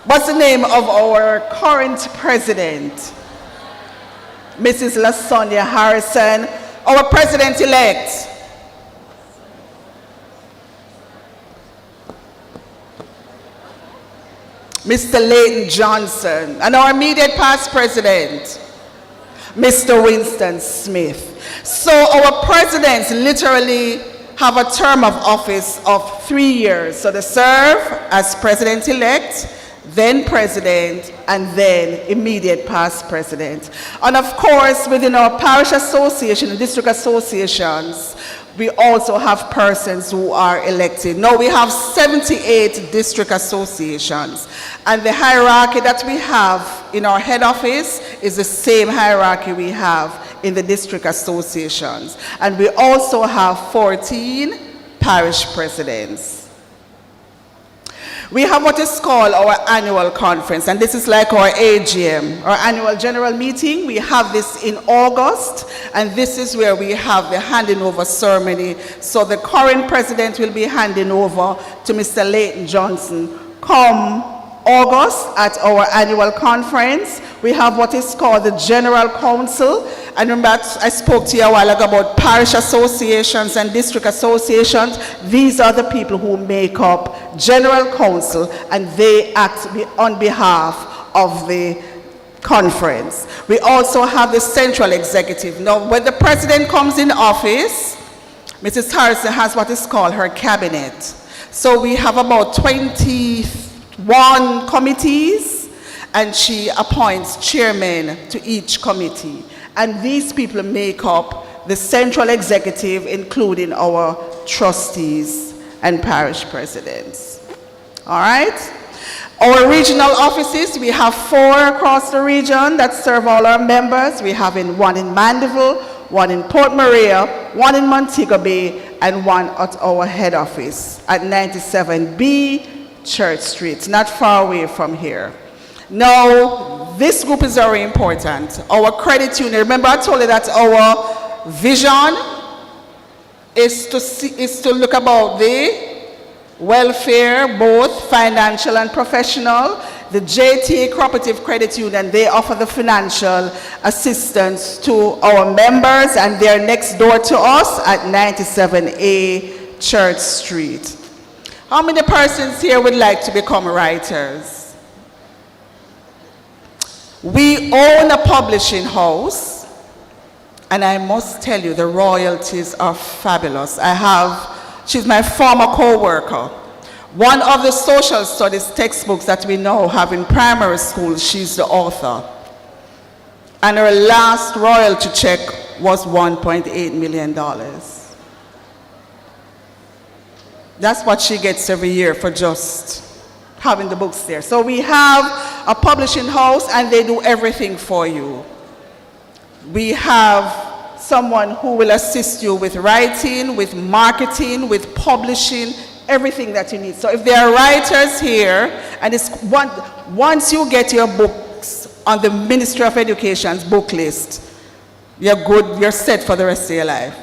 What's the name of our current president? Mrs. LaSonia Harrison, our president-elect. Mr. Leighton Johnson, and our immediate past president, Mr. Winston Smith. So our presidents literally have a term of office of 3 years. So they serve as president-elect, then president, and then immediate past president. And of course, within our parish association and district associations, we also have persons who are elected. Now we have 78 district associations, and the hierarchy that we have in our head office is the same hierarchy we have in the district associations. And we also have 14 parish presidents. We have what is called our annual conference, and this is like our AGM, our annual general meeting. We have this in August, and this is where we have the handing over ceremony. So the current president will be handing over to Mr. Leighton Johnson come August at our annual conference. We have what is called the General Council. And remember, I spoke to you a while ago about parish associations and district associations. These are the people who make up General Council, and they act on behalf of the conference. We also have the Central Executive. Now, when the president comes in office, Mrs. Harrison has what is called her cabinet. So we have about 21 committees, and she appoints chairmen to each committee. And these people make up the Central Executive, including our trustees and parish presidents. All right? Our regional offices, we have 4 across the region that serve all our members. We have one in Mandeville, one in Port Maria, one in Montego Bay, and one at our head office at 97B Church Street, not far away from here. Now, this group is very important. Our credit union, remember I told you that our vision is to look about the welfare, both financial and professional. The JTA Cooperative Credit Union, they offer the financial assistance to our members, and they're next door to us at 97A Church Street. How many persons here would like to become writers? We own a publishing house, and I must tell you, the royalties are fabulous. She's my former co-worker. One of the social studies textbooks that we now have in primary school, she's the author. And her last royalty check was $1.8 million. That's what she gets every year for just having the books there. So we have a publishing house, and they do everything for you. We have someone who will assist you with writing, with marketing, with publishing, everything that you need. So if there are writers here, and once you get your books on the Ministry of Education's book list, you're good, you're set for the rest of your life.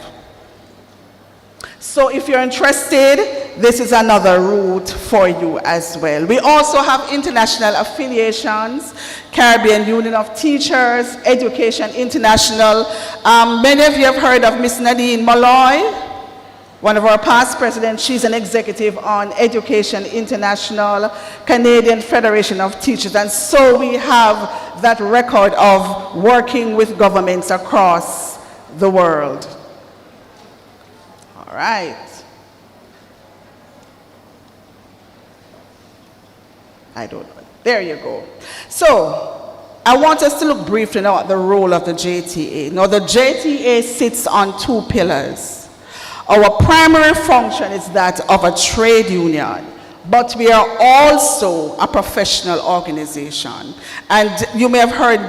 So if you're interested, this is another route for you as well. We also have international affiliations, Caribbean Union of Teachers, Education International. Many of you have heard of Miss Nadine Malloy, one of our past presidents. She's an executive on Education International, Canadian Federation of Teachers. And so we have that record of working with governments across the world. All right. I don't know. There you go. So I want us to look briefly now at the role of the JTA. Now, the JTA sits on 2 pillars. Our primary function is that of a trade union, but we are also a professional organization. And you may have heard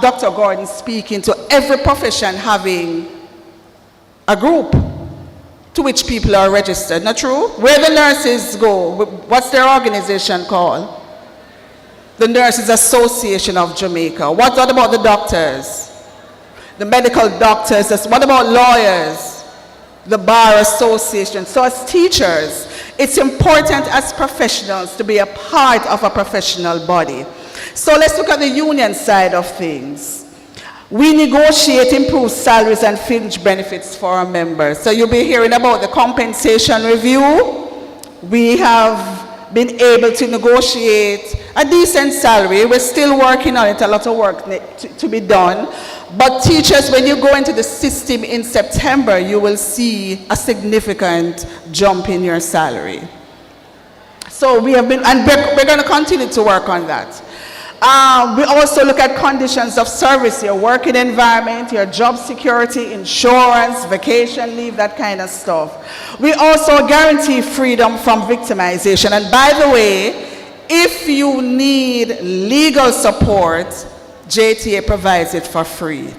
Dr. Gordon speaking to every profession having a group to which people are registered. Not true? Where the nurses go, what's their organization called? The Nurses Association of Jamaica. What about the doctors? The medical doctors. What about lawyers? The Bar Association. So as teachers, it's important as professionals to be a part of a professional body. So let's look at the union side of things. We negotiate improved salaries and fringe benefits for our members. So you'll be hearing about the compensation review. We have been able to negotiate a decent salary. We're still working on it, a lot of work to be done. But teachers, when you go into the system in September, you will see a significant jump in your salary. So we have been, and we're going to continue to work on that. We also look at conditions of service, your working environment, your job security, insurance, vacation leave, that kind of stuff. We also guarantee freedom from victimization. And by the way, if you need legal support, JTA provides it for free.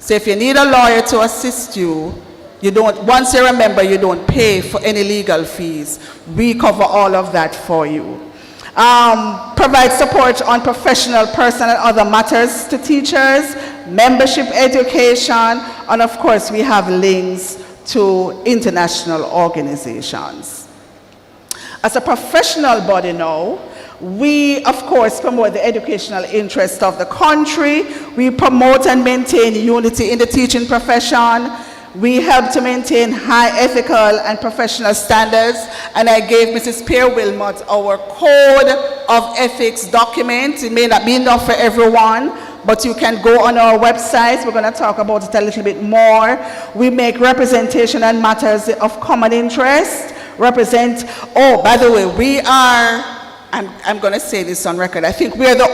So if you need a lawyer to assist you, once you're a member, you don't pay for any legal fees. We cover all of that for you. Provide support on professional, personal, and other matters to teachers, membership education, and of course we have links to international organizations. As a professional body now, We, of course, promote the educational interest of the country. We promote and maintain unity in the teaching profession. We help to maintain high ethical and professional standards. And I gave Mrs. Pierre Wilmot our code of ethics document. It may not be enough for everyone, but you can go on our website. We're going to talk about it a little bit more. We make representation on matters of common interest. Oh, by the way, we are, I'm going to say this on record, I think we are the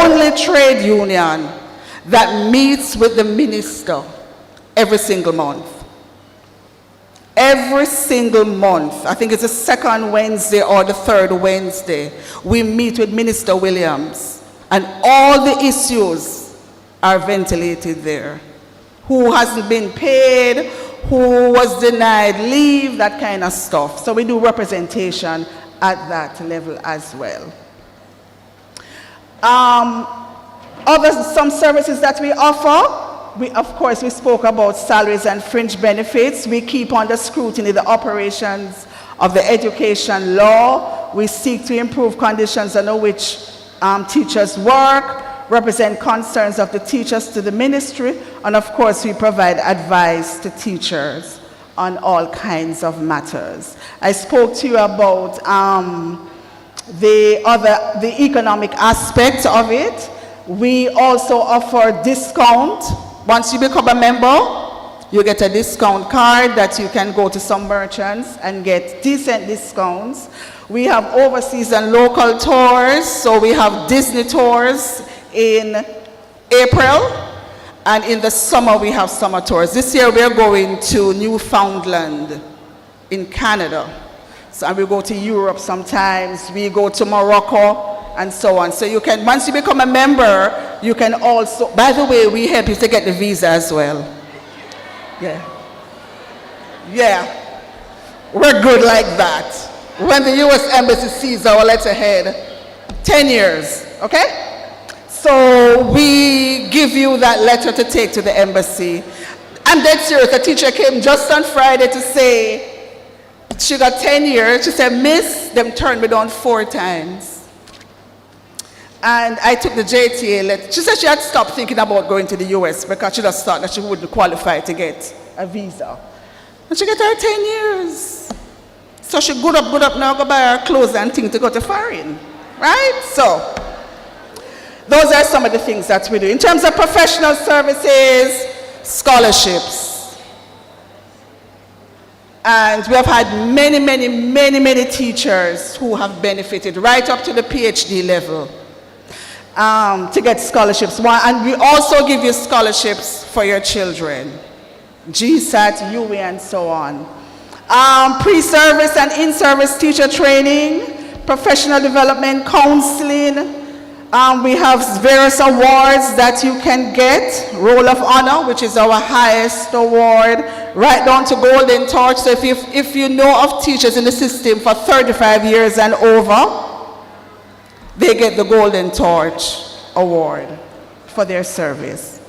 only trade union that meets with the minister every single month. Every single month, I think it's the second Wednesday or the third Wednesday, we meet with Minister Williams, and all the issues are ventilated there. Who hasn't been paid, who was denied leave, that kind of stuff. So we do representation at that level as well. Some services that we offer, of course, we spoke about salaries and fringe benefits. We keep under scrutiny the operations of the education law. We seek to improve conditions under which teachers work, represent concerns of the teachers to the ministry, and of course we provide advice to teachers on all kinds of matters. I spoke to you about the economic aspect of it. We also offer discount. Once you become a member, you get a discount card that you can go to some merchants and get decent discounts. We have overseas and local tours, so we have Disney tours in April, and in the summer we have summer tours. This year we are going to Newfoundland in Canada. So we go to Europe sometimes, we go to Morocco, and so on. So you can, once you become a member, you can also, by the way, we help you to get the visa as well. Yeah. Yeah. We're good like that. When the U.S. Embassy sees our letterhead, 10 years, okay? So we give you that letter to take to the embassy. I'm dead serious. A teacher came just on Friday to say she got 10 years. She said, Miss, them turned me down 4 times. And I took the JTA letter. She said she had stopped thinking about going to the US because she just thought that she wouldn't qualify to get a visa. And she got her 10 years. So she good up now, go buy her clothes and things to go to foreign. Right? So those are some of the things that we do. In terms of professional services, scholarships. And we have had many teachers who have benefited right up to the PhD level to get scholarships. And we also give you scholarships for your children. GSAT, UE, and so on. Pre-service and in-service teacher training, professional development, counseling. We have various awards that you can get. Roll of Honor, which is our highest award, right down to Golden Torch. So if you know of teachers in the system for 35 years and over, they get the Golden Torch Award for their service.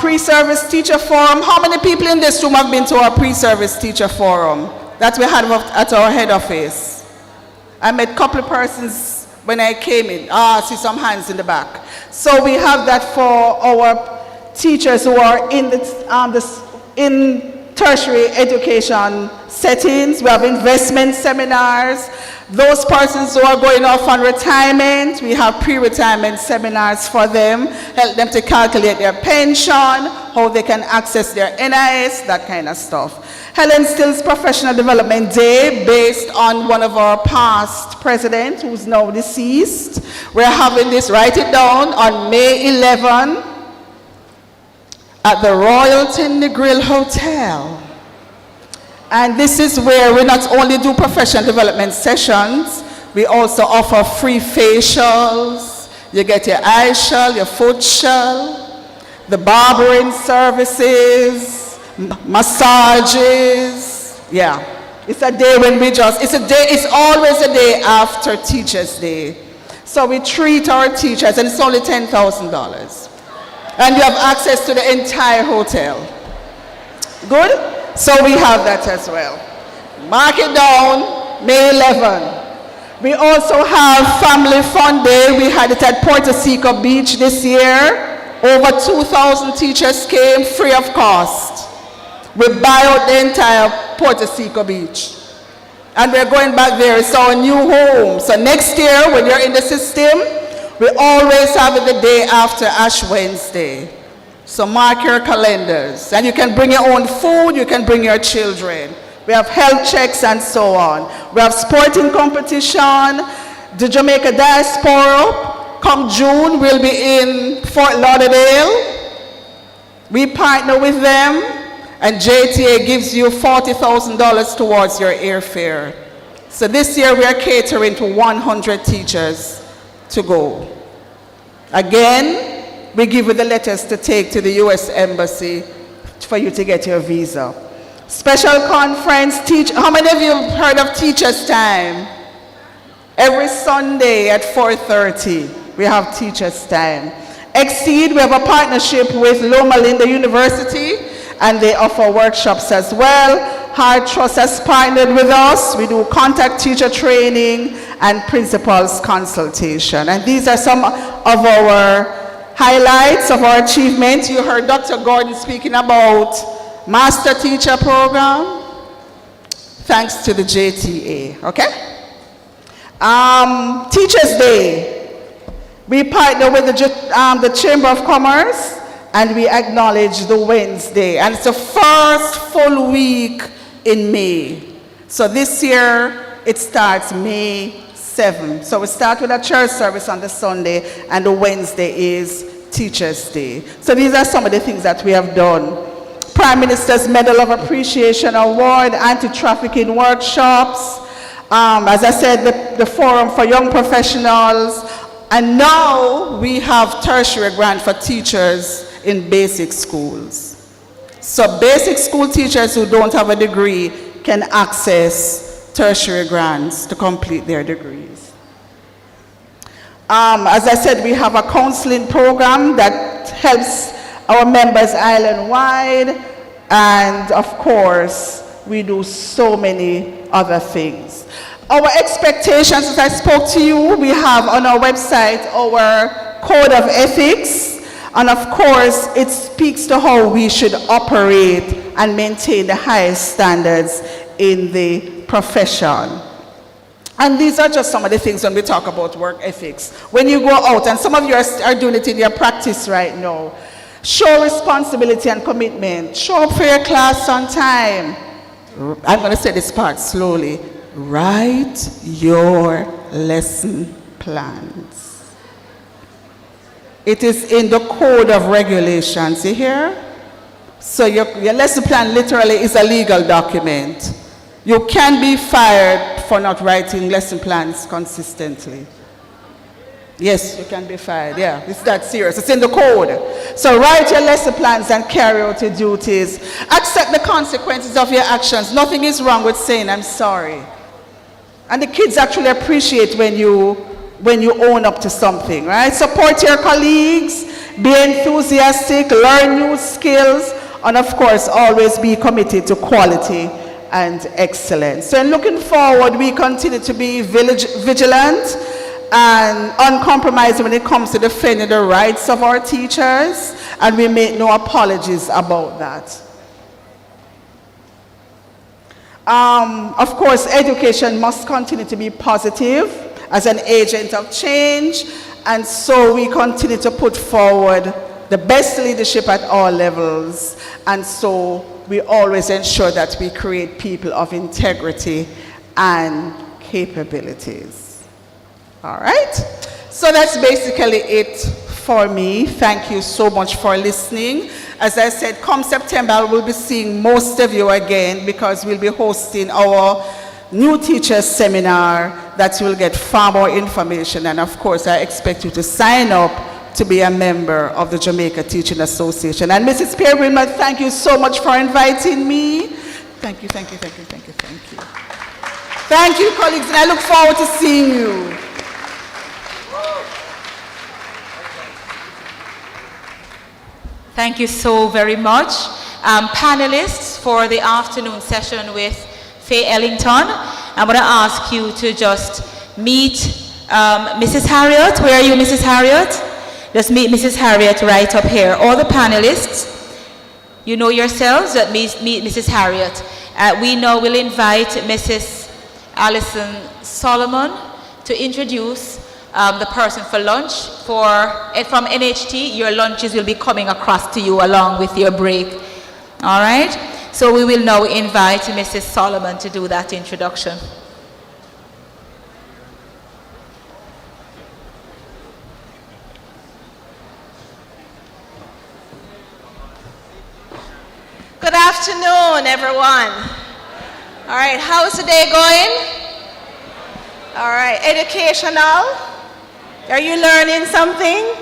Pre-service teacher forum. How many people in this room have been to our pre-service teacher forum that we had at our head office? I met a couple of persons when I came in. I see some hands in the back. So we have that for our teachers who are in in tertiary education settings. We have investment seminars. Those persons who are going off on retirement, we have pre-retirement seminars for them, help them to calculate their pension, how they can access their NIS, that kind of stuff. Helen Still's Professional Development Day, based on one of our past presidents who's now deceased. We're having this, write it down, on May 11 at the Royalton Negril Hotel. And this is where we not only do professional development sessions, we also offer free facials. You get your eye shell, your foot shell, the barbering services, massages. Yeah, it's a day when it's always a day after Teachers Day. So we treat our teachers, and it's only $10,000. And you have access to the entire hotel. Good? So we have that as well. Mark it down, May 11. We also have Family Fun Day. We had it at Puerto Rico Beach this year. Over 2,000 teachers came free of cost. We buy out the entire Puerto Rico Beach. And we're going back there. It's our new home. So next year, when you're in the system, we always have it the day after Ash Wednesday. So mark your calendars. And you can bring your own food, you can bring your children. We have health checks and so on. We have sporting competition. The Jamaica Diaspora, come June, will be in Fort Lauderdale. We partner with them, and JTA gives you $40,000 towards your airfare. So this year we are catering to 100 teachers to go. Again, we give you the letters to take to the U.S. Embassy for you to get your visa. Special conference, how many of you have heard of Teachers' Time? Every Sunday at 4:30, we have Teachers' Time. Exceed, we have a partnership with Loma Linda University, and they offer workshops as well. Hard Trust has partnered with us. We do contact teacher training and principals consultation. And these are some of our highlights of our achievements. You heard Dr. Gordon speaking about Master Teacher Program, thanks to the JTA, okay? Teachers Day, we partner with the Chamber of Commerce, and we acknowledge the Wednesday, and it's the first full week in May. So this year, it starts May 7th. So we start with a church service on the Sunday, and the Wednesday is Teachers Day. So these are some of the things that we have done. Prime Minister's Medal of Appreciation Award, anti-trafficking workshops, as I said, the Forum for Young Professionals, and now we have tertiary grant for teachers in basic schools. So basic school teachers who don't have a degree can access tertiary grants to complete their degrees. As I said, we have a counseling program that helps our members island-wide, and of course, we do so many other things. Our expectations, as I spoke to you, we have on our website our code of ethics, and of course, it speaks to how we should operate and maintain the highest standards in the profession. And these are just some of the things when we talk about work ethics. When you go out, and some of you are doing it in your practice right now, show responsibility and commitment. Show up for your class on time. I'm going to say this part slowly. Write your lesson plans. It is in the code of regulations, you hear? So your lesson plan literally is a legal document. You can be fired for not writing lesson plans consistently. Yes, you can be fired. Yeah, it's that serious. It's in the code. So write your lesson plans and carry out your duties. Accept the consequences of your actions. Nothing is wrong with saying I'm sorry. And the kids actually appreciate when you own up to something, right? Support your colleagues, be enthusiastic, learn new skills, and of course, always be committed to quality and excellence. So in looking forward, we continue to be vigilant and uncompromising when it comes to defending the rights of our teachers, and we make no apologies about that. Of course, education must continue to be positive as an agent of change, and so we continue to put forward the best leadership at all levels, and so we always ensure that we create people of integrity and capabilities. All right? So that's basically it for me. Thank you so much for listening. As I said, come September, we'll be seeing most of you again because we'll be hosting our new teachers seminar that you'll get far more information. And of course, I expect you to sign up to be a member of the Jamaica Teaching Association. And Mrs. Pierre-Wilmot, thank you so much for inviting me. Thank you, thank you, thank you, thank you, thank you. Thank you, colleagues, and I look forward to seeing you. Thank you so very much. Panelists for the afternoon session with Faye Ellington, I'm going to ask you to just meet Mrs. Harriet. Where are you, Mrs. Harriet? Just meet Mrs. Harriet right up here. All the panelists, you know yourselves, that meet Mrs. Harriet. We now will invite Mrs. Alison Solomon to introduce the person for lunch. From NHT, your lunches will be coming across to you along with your break. All right? So we will now invite Mrs. Solomon to do that introduction. Good afternoon, everyone. All right, how's the day going? All right, educational? Are you learning something?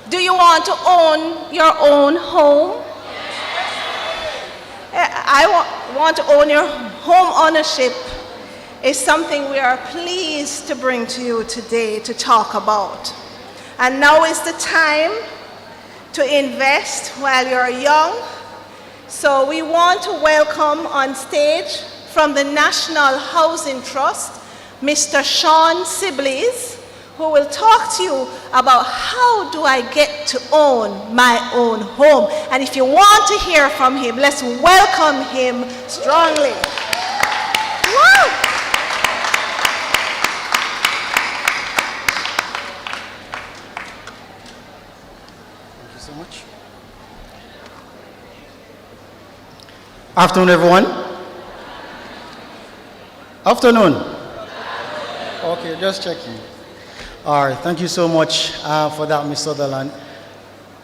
Do you want to own your own home? I want to own your home ownership is something we are pleased to bring to you today to talk about. And now is the time to invest while you're young. So we want to welcome on stage from the National Housing Trust, Mr. Sean Sibley's, who will talk to you about how do I get to own my own home. And if you want to hear from him, let's welcome him strongly. Woo! Thank you so much. Afternoon, everyone. Afternoon. Okay, just checking. All right, thank you so much for that, Ms. Sutherland.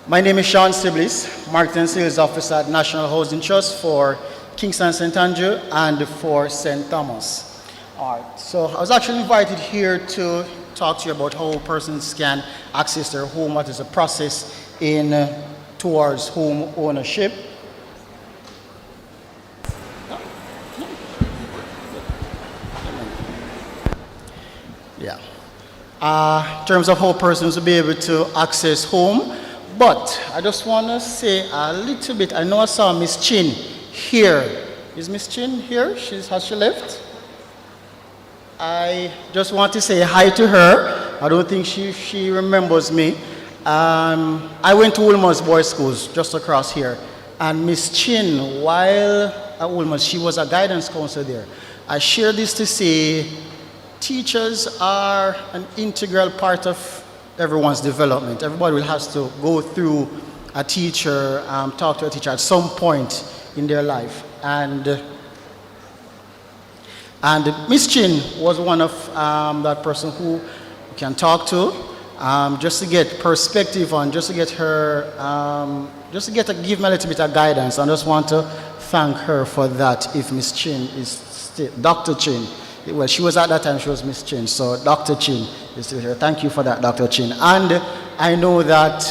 My name is Sean Sibley's, Marketing Sales Officer at National Housing Trust for Kingston St. Andrew and for St. Thomas. All right, so I was actually invited here to talk to you about how persons can access their home, what is the process towards home ownership. Yeah. In terms of how persons will be able to access home, but I just want to say a little bit. I know I saw Miss Chin here. Is Miss Chin here? Has she left? I just want to say hi to her. I don't think she remembers me. I went to Wolmer's Boys Schools just across here, and Miss Chin, while at Wolmer's, she was a guidance counselor there. I share this to say teachers are an integral part of everyone's development. Everybody will have to go through a teacher, talk to a teacher at some point in their life. And Miss Chin was one of that person who you can talk to just to get perspective on, just to get her, give me a little bit of guidance. I just want to thank her for that. If Miss Chin is still, Dr. Chin. Well, she was at that time, she was Miss Chin, so Dr. Chin is still here. Thank you for that, Dr. Chin. And I know that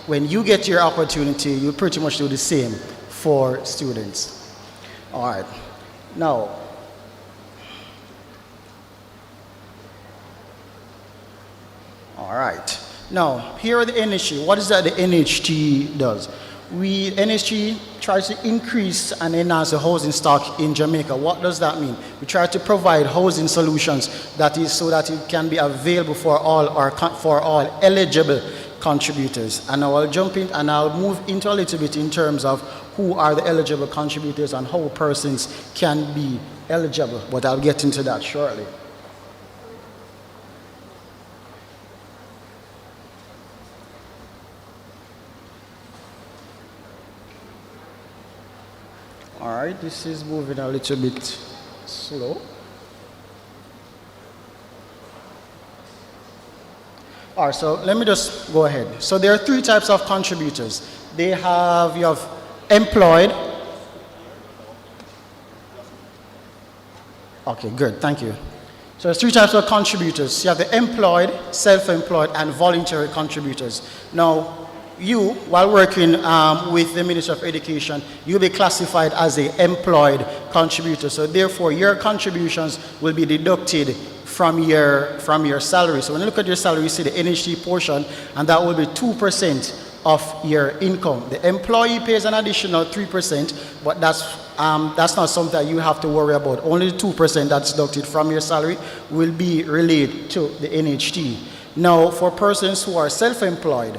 when you get your opportunity, you pretty much do the same for students. All right. Now, all right. Now, here are the NHT. What is that the NHT does? NHT tries to increase and enhance the housing stock in Jamaica. What does that mean? We try to provide housing solutions that is so that it can be available for all eligible contributors. And now I'll jump in and I'll move into a little bit in terms of who are the eligible contributors and how persons can be eligible, but I'll get into that shortly. All right, this is moving a little bit slow. All right, so let me just go ahead. So there are three types of contributors. You have employed. Okay, good, thank you. So there's three types of contributors. You have the employed, self-employed, and voluntary contributors. Now, you, while working with the Ministry of Education, you'll be classified as an employed contributor. So therefore, your contributions will be deducted from your salary. So when you look at your salary, you see the NHT portion, and that will be 2% of your income. The employee pays an additional 3%, but that's that's not something that you have to worry about. Only the 2% that's deducted from your salary will be related to the NHT. Now, for persons who are self-employed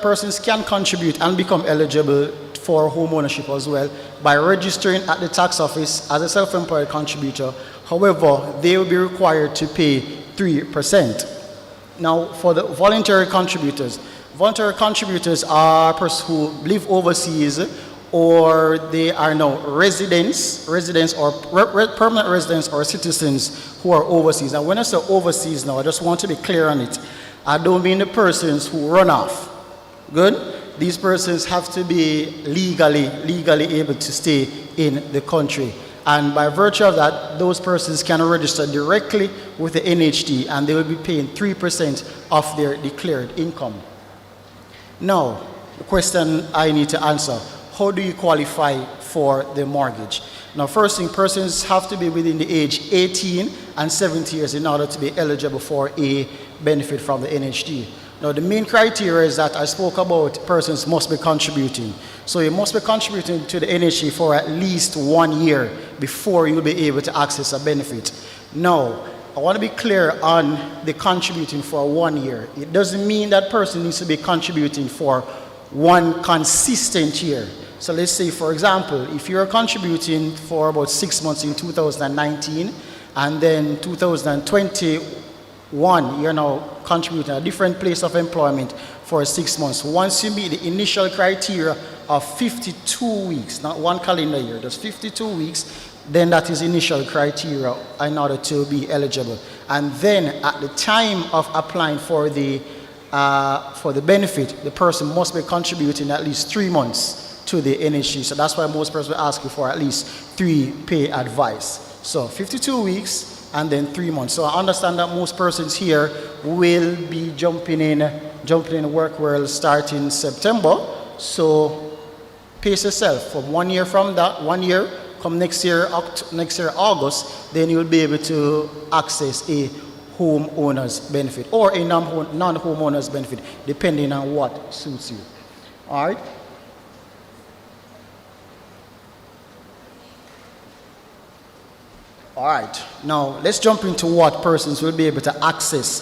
persons can contribute and become eligible for home ownership as well by registering at the tax office as a self-employed contributor. However, they will be required to pay 3%. Now, for the voluntary contributors are persons who live overseas or they are now residents or permanent residents or citizens who are overseas. And when I say overseas now, I just want to be clear on it. I don't mean the persons who run off. Good? These persons have to be legally able to stay in the country. And by virtue of that, those persons can register directly with the NHT and they will be paying 3% of their declared income. Now, the question I need to answer, how do you qualify for the mortgage? Now, first thing, persons have to be within the age 18 and 70 years in order to be eligible for a benefit from the NHT. Now, the main criteria is that I spoke about persons must be contributing. So you must be contributing to the NHT for at least 1 year before you'll be able to access a benefit. Now, I want to be clear on the contributing for 1 year. It doesn't mean that person needs to be contributing for one consistent year. So let's say, for example, if you're contributing for about 6 months in 2019, and then 2021, you're now contributing a different place of employment for 6 months. Once you meet the initial criteria of 52 weeks, not 1 calendar year, just 52 weeks, then that is initial criteria in order to be eligible. And then at the time of applying for the benefit, the person must be contributing at least 3 months to the NHT. So that's why most persons will ask you for at least 3 pay advice. So 52 weeks and then 3 months. So I understand that most persons here will be jumping in the work world starting September. So pace yourself from 1 year from that, 1 year, come next year August, then you'll be able to access a homeowner's benefit or a non-homeowner's benefit, depending on what suits you. All right? All right, now let's jump into what persons will be able to access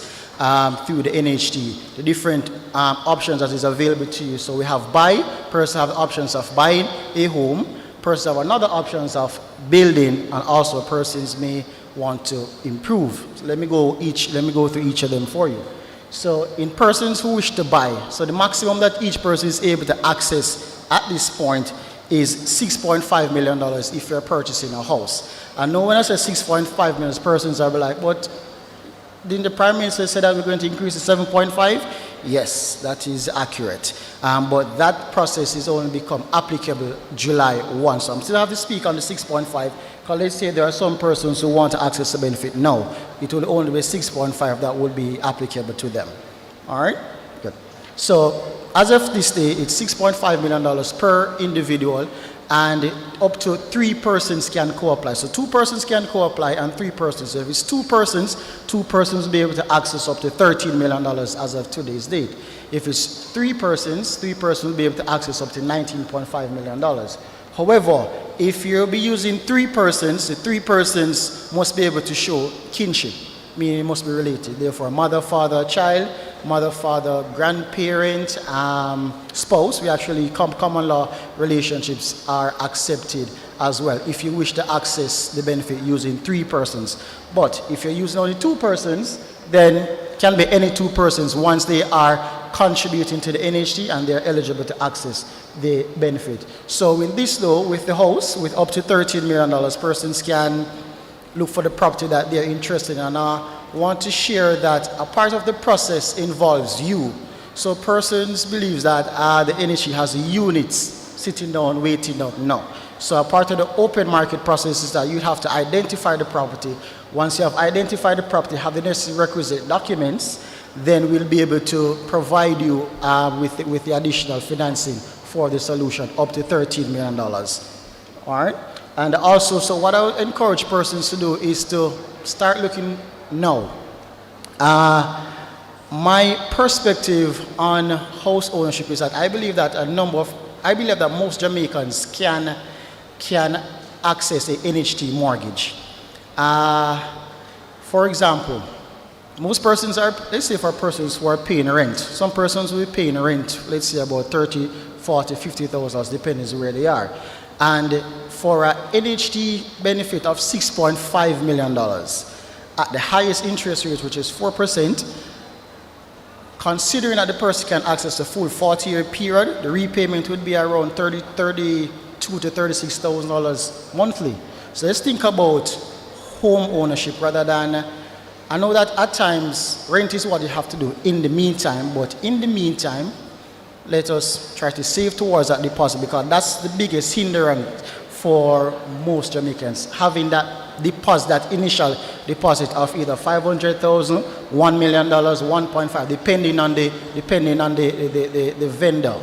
through the NHT, the different options that is available to you. So we have buy, persons have options of buying a home, persons have another options of building, and also persons may want to improve. So let me go through each of them for you. So in persons who wish to buy, so the maximum that each person is able to access at this point is $6.5 million if you're purchasing a house. I know when I say 6.5 million, persons are like, but didn't the Prime Minister say that we're going to increase to 7.5? Yes, that is accurate. But that process is only become applicable July 1. So I'm still have to speak on the 6.5, because let's say there are some persons who want to access the benefit. No, it will only be 6.5 that will be applicable to them. All right? Good. So as of this day, it's $6.5 million per individual, and up to 3 persons can co-apply. So 2 persons can co-apply and 3 persons. So if it's 2 persons will be able to access up to $13 million as of today's date. If it's 3 persons will be able to access up to $19.5 million. However, if you'll be using 3 persons, the 3 persons must be able to show kinship, meaning it must be related. Therefore, mother, father, child, mother, father, grandparent, spouse. We actually, common law relationships are accepted as well if you wish to access the benefit using 3 persons. But if you're using only 2 persons, then it can be any 2 persons once they are contributing to the NHT and they're eligible to access the benefit. So in this though, with the house, with up to $13 million, persons can look for the property that they're interested in. And I want to share that a part of the process involves you. So persons believe that the NHT has units sitting down, waiting up. No. So a part of the open market process is that you have to identify the property. Once you have identified the property, have the necessary requisite documents, then we'll be able to provide you with the additional financing for the solution, up to $13 million. All right? And also, so what I would encourage persons to do is to start looking now. My perspective on house ownership is that I believe that most Jamaicans can can access a NHT mortgage. For example, most persons are, let's say for persons who are paying rent, some persons will be paying rent, let's say about 30, 40, 50,000, depending where they are. And for an NHT benefit of $6.5 million, at the highest interest rate, which is 4%, considering that the person can access the full 40-year period, the repayment would be around $32,000 to $36,000 monthly. So let's think about home ownership rather than, I know that at times rent is what you have to do in the meantime, but in the meantime, let us try to save towards that deposit, because that's the biggest hindrance for most Jamaicans, having that deposit, that initial deposit of either $500,000, $1 million, 1.5, depending on the vendor.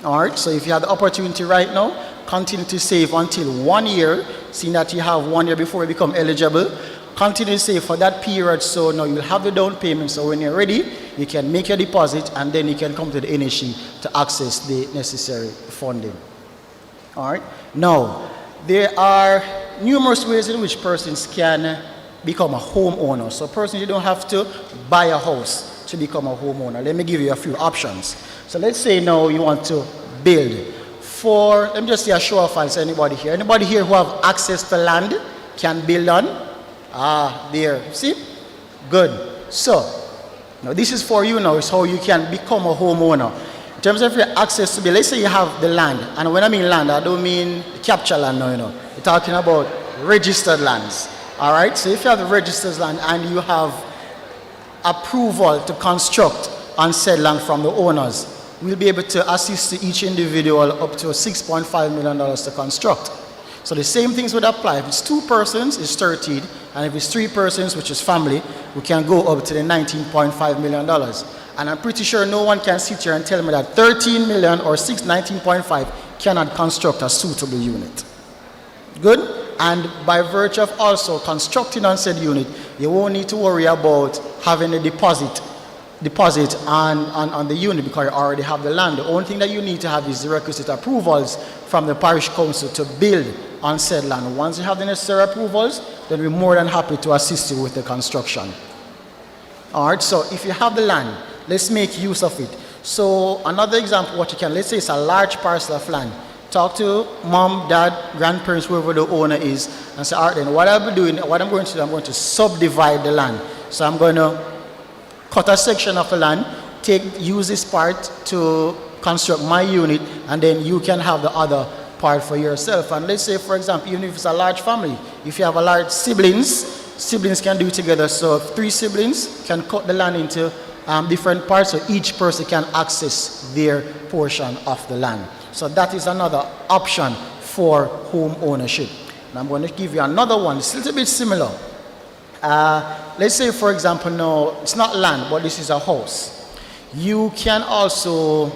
All right, so if you have the opportunity right now, continue to save until 1 year, seeing that you have 1 year before you become eligible. Continue to save for that period, so now you'll have the down payment, so when you're ready, you can make your deposit and then you can come to the NHE to access the necessary funding. All right, now there are numerous ways in which persons can become a homeowner. So persons, you don't have to buy a house to become a homeowner. Let me give you a few options. So let's say now you want to build. Let me just say a show of hands, anybody here? Anybody here who have access to land can build on? There, see? Good. So, now this is for you now, it's how you can become a homeowner. In terms of your access to build, let's say you have the land, and when I mean land, I don't mean capture land now, We're talking about registered lands. All right, so if you have the registered land and you have approval to construct on said land from the owners, we'll be able to assist each individual up to $6.5 million to construct. So the same things would apply. If it's 2 persons, it's 13, and if it's 3 persons, which is family, we can go up to the $19.5 million. And I'm pretty sure no one can sit here and tell me that 13 million or 19.5 cannot construct a suitable unit. Good? And by virtue of also constructing on said unit, you won't need to worry about having a deposit on the unit, because you already have the land. The only thing that you need to have is the requisite approvals from the parish council to build on said land. Once you have the necessary approvals, then we're more than happy to assist you with the construction. All right, so if you have the land, let's make use of it. So another example, what you can, let's say it's a large parcel of land. Talk to mom, dad, grandparents, whoever the owner is, and say, all right, then what I'm going to do, I'm going to subdivide the land. So I'm going to cut a section of the land, use this part to construct my unit, and then you can have the other part for yourself. And let's say, for example, even if it's a large family, if you have a large siblings can do it together. So 3 siblings can cut the land into different parts, so each person can access their portion of the land. So that is another option for home ownership. And I'm going to give you another one. It's a little bit similar. Let's say, for example, now it's not land, but this is a house. You can also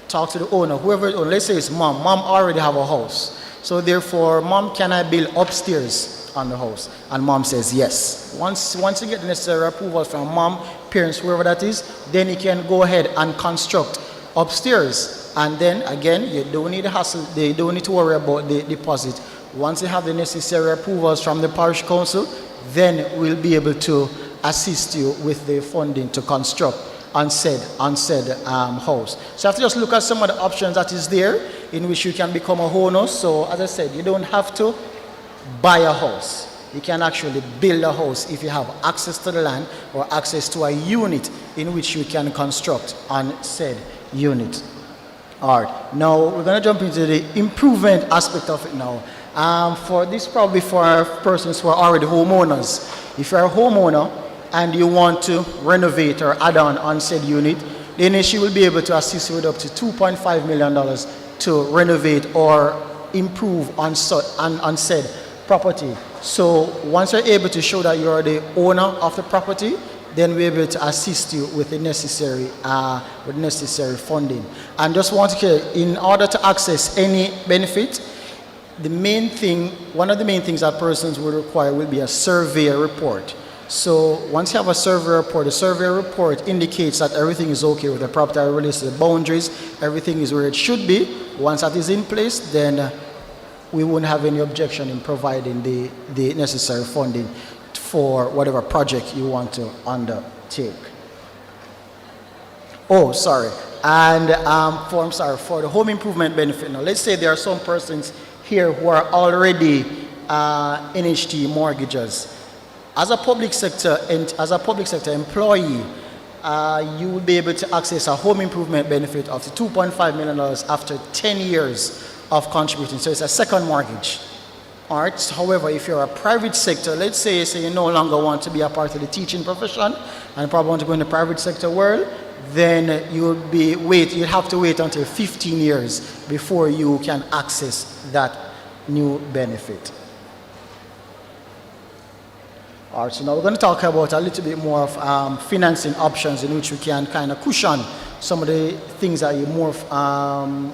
talk to the owner, whoever, or let's say it's mom. Mom already have a house. So therefore, mom, can I build upstairs on the house? And mom says yes. Once you get the necessary approval from mom, parents, whoever that is, then you can go ahead and construct upstairs. And then again, you don't need a hassle, they don't need to worry about the deposit. Once you have the necessary approvals from the parish council, then we'll be able to assist you with the funding to construct on said house. So you have to just look at some of the options that is there in which you can become a owner. So as I said, you don't have to buy a house. You can actually build a house if you have access to the land or access to a unit in which you can construct on said unit. All right, now we're going to jump into the improvement aspect of it now. For this, probably for persons who are already homeowners. If you're a homeowner and you want to renovate or add on said unit, the NHE will be able to assist you with up to $2.5 million to renovate or improve on said property. So once you're able to show that you're the owner of the property, then we're able to assist you with the necessary funding. And just want to, in order to access any benefit, one of the main things that persons will require will be a survey report. So once you have a survey report, the survey report indicates that everything is okay with the property, relates to the boundaries, everything is where it should be. Once that is in place, then we wouldn't have any objection in providing the necessary funding for whatever project you want to undertake. Oh, sorry. And for the home improvement benefit. Now, let's say there are some persons here who are already NHT mortgages. As a public sector employee, you will be able to access a home improvement benefit of $2.5 million after 10 years of contributing. So it's a second mortgage. All right. However, if you're a private sector, let's say you no longer want to be a part of the teaching profession and probably want to go in the private sector world, then you'd have to wait until 15 years before you can access that new benefit. All right, so now we're going to talk about a little bit more of financing options in which we can kind of cushion some of the things that you more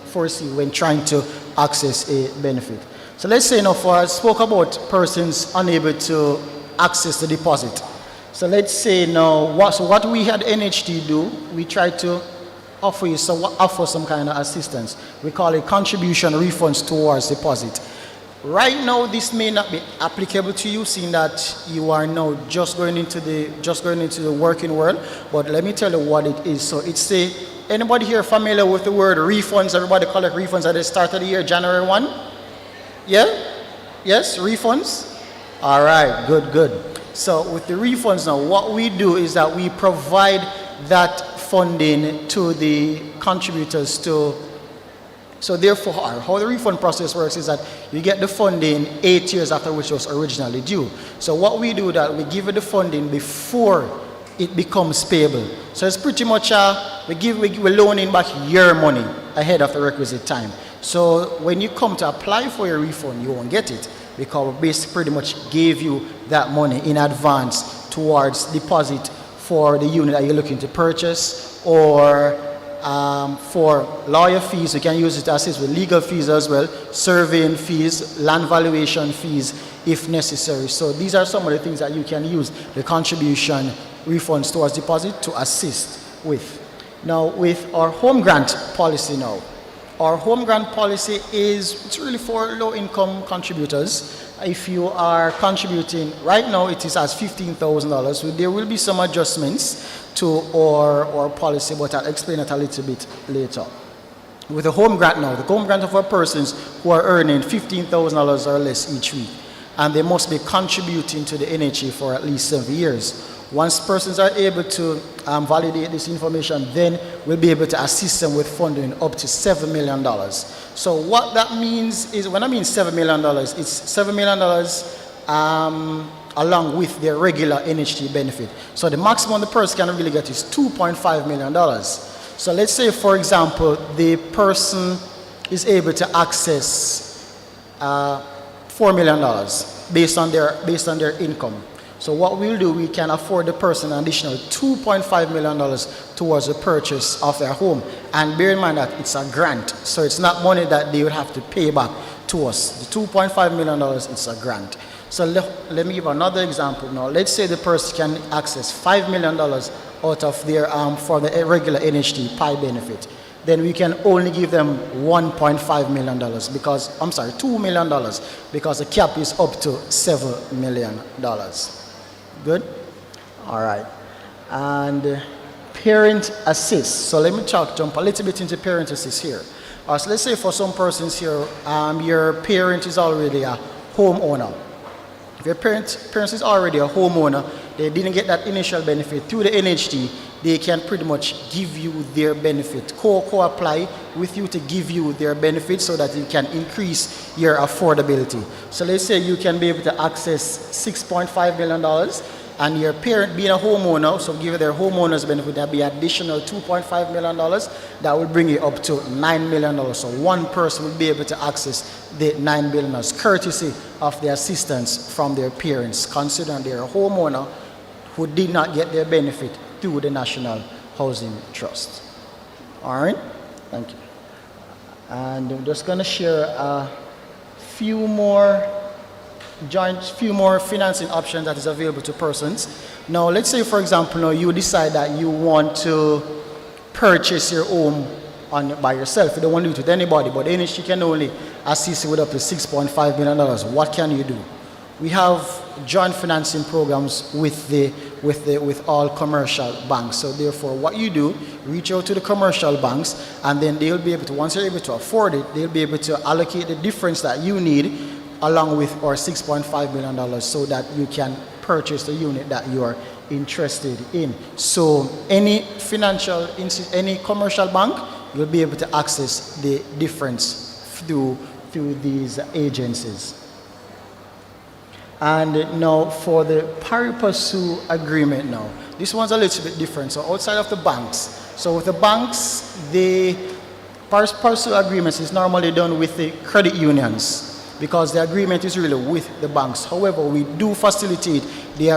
foresee when trying to access a benefit. So let's say, I spoke about persons unable to access the deposit. So let's say what we at NHT do, we try to offer some kind of assistance. We call it contribution refunds towards deposit. Right now, this may not be applicable to you, seeing that you are now just going into the working world. But let me tell you what it is. So it's anybody here familiar with the word refunds? Everybody collect refunds at the start of the year, January 1? Yeah? Yes, refunds? All right, good. So with the refunds now, what we do is that we provide that funding to the contributors so therefore, how the refund process works is that you get the funding 8 years after which was originally due. So what we do is that we give you the funding before it becomes payable. So it's pretty much we're loaning back your money ahead of the requisite time. So when you come to apply for your refund, you won't get it because we basically pretty much gave you that money in advance towards deposit for the unit that you're looking to purchase, or for lawyer fees. You can use it to assist with legal fees as well, surveying fees, land valuation fees if necessary. So these are some of the things that you can use the contribution refunds towards deposit to assist with. Now with our home grant policy now, our home grant policy it's really for low-income contributors. If you are contributing, right now it is as $15,000. So there will be some adjustments to our policy, but I'll explain it a little bit later. With the home grant now, the home grant of our persons who are earning $15,000 or less each week, and they must be contributing to the NHA for at least 7 years. Once persons are able to validate this information, then we'll be able to assist them with funding up to $7 million. So what that means is, when I mean $7 million, it's $7 million along with their regular NHT benefit. So the maximum the person can really get is $2.5 million. So let's say, for example, the person is able to access $4 million based on their income. So what we'll do, we can afford the person an additional $2.5 million towards the purchase of their home. And bear in mind that it's a grant, so it's not money that they would have to pay back to us. The $2.5 million, it's a grant. So let me give another example now. Let's say the person can access $5 million out of their for the regular NHT PI benefit. Then we can only give them $1.5 million because, $2 million because the cap is up to $7 million. Good? All right. And parent assist. So let me jump a little bit into parent assist here. So let's say for some persons here, your parent is already a homeowner. If your parent is already a homeowner, they didn't get that initial benefit through the NHT, they can pretty much give you their benefit, co-apply with you to give you their benefit so that it can increase your affordability. So let's say you can be able to access $6.5 million, and your parent being a homeowner, so give you their homeowner's benefit, that'll be additional $2.5 million. That will bring you up to $9 million. So one person will be able to access the $9 billion courtesy of the assistance from their parents, considering they're a homeowner who did not get their benefit through the National Housing Trust. All right, thank you. And I'm just going to share a few more financing options that is available to persons. Now, let's say, for example, now you decide that you want to purchase your home by yourself. You don't want to do it with anybody, but the NHT can only assist you with up to $6.5 million. What can you do? We have joint financing programs with all commercial banks. So therefore, what you do, reach out to the commercial banks, and then they'll be able to, once you're able to afford it, they'll be able to allocate the difference that you need along with our $6.5 million so that you can purchase the unit that you are interested in. So any any commercial bank, you'll be able to access the difference through these agencies. And now for the pari passu agreement now, this one's a little bit different. So outside of the banks, so with the banks, the pari passu agreements is normally done with the credit unions because the agreement is really with the banks. However, we do facilitate the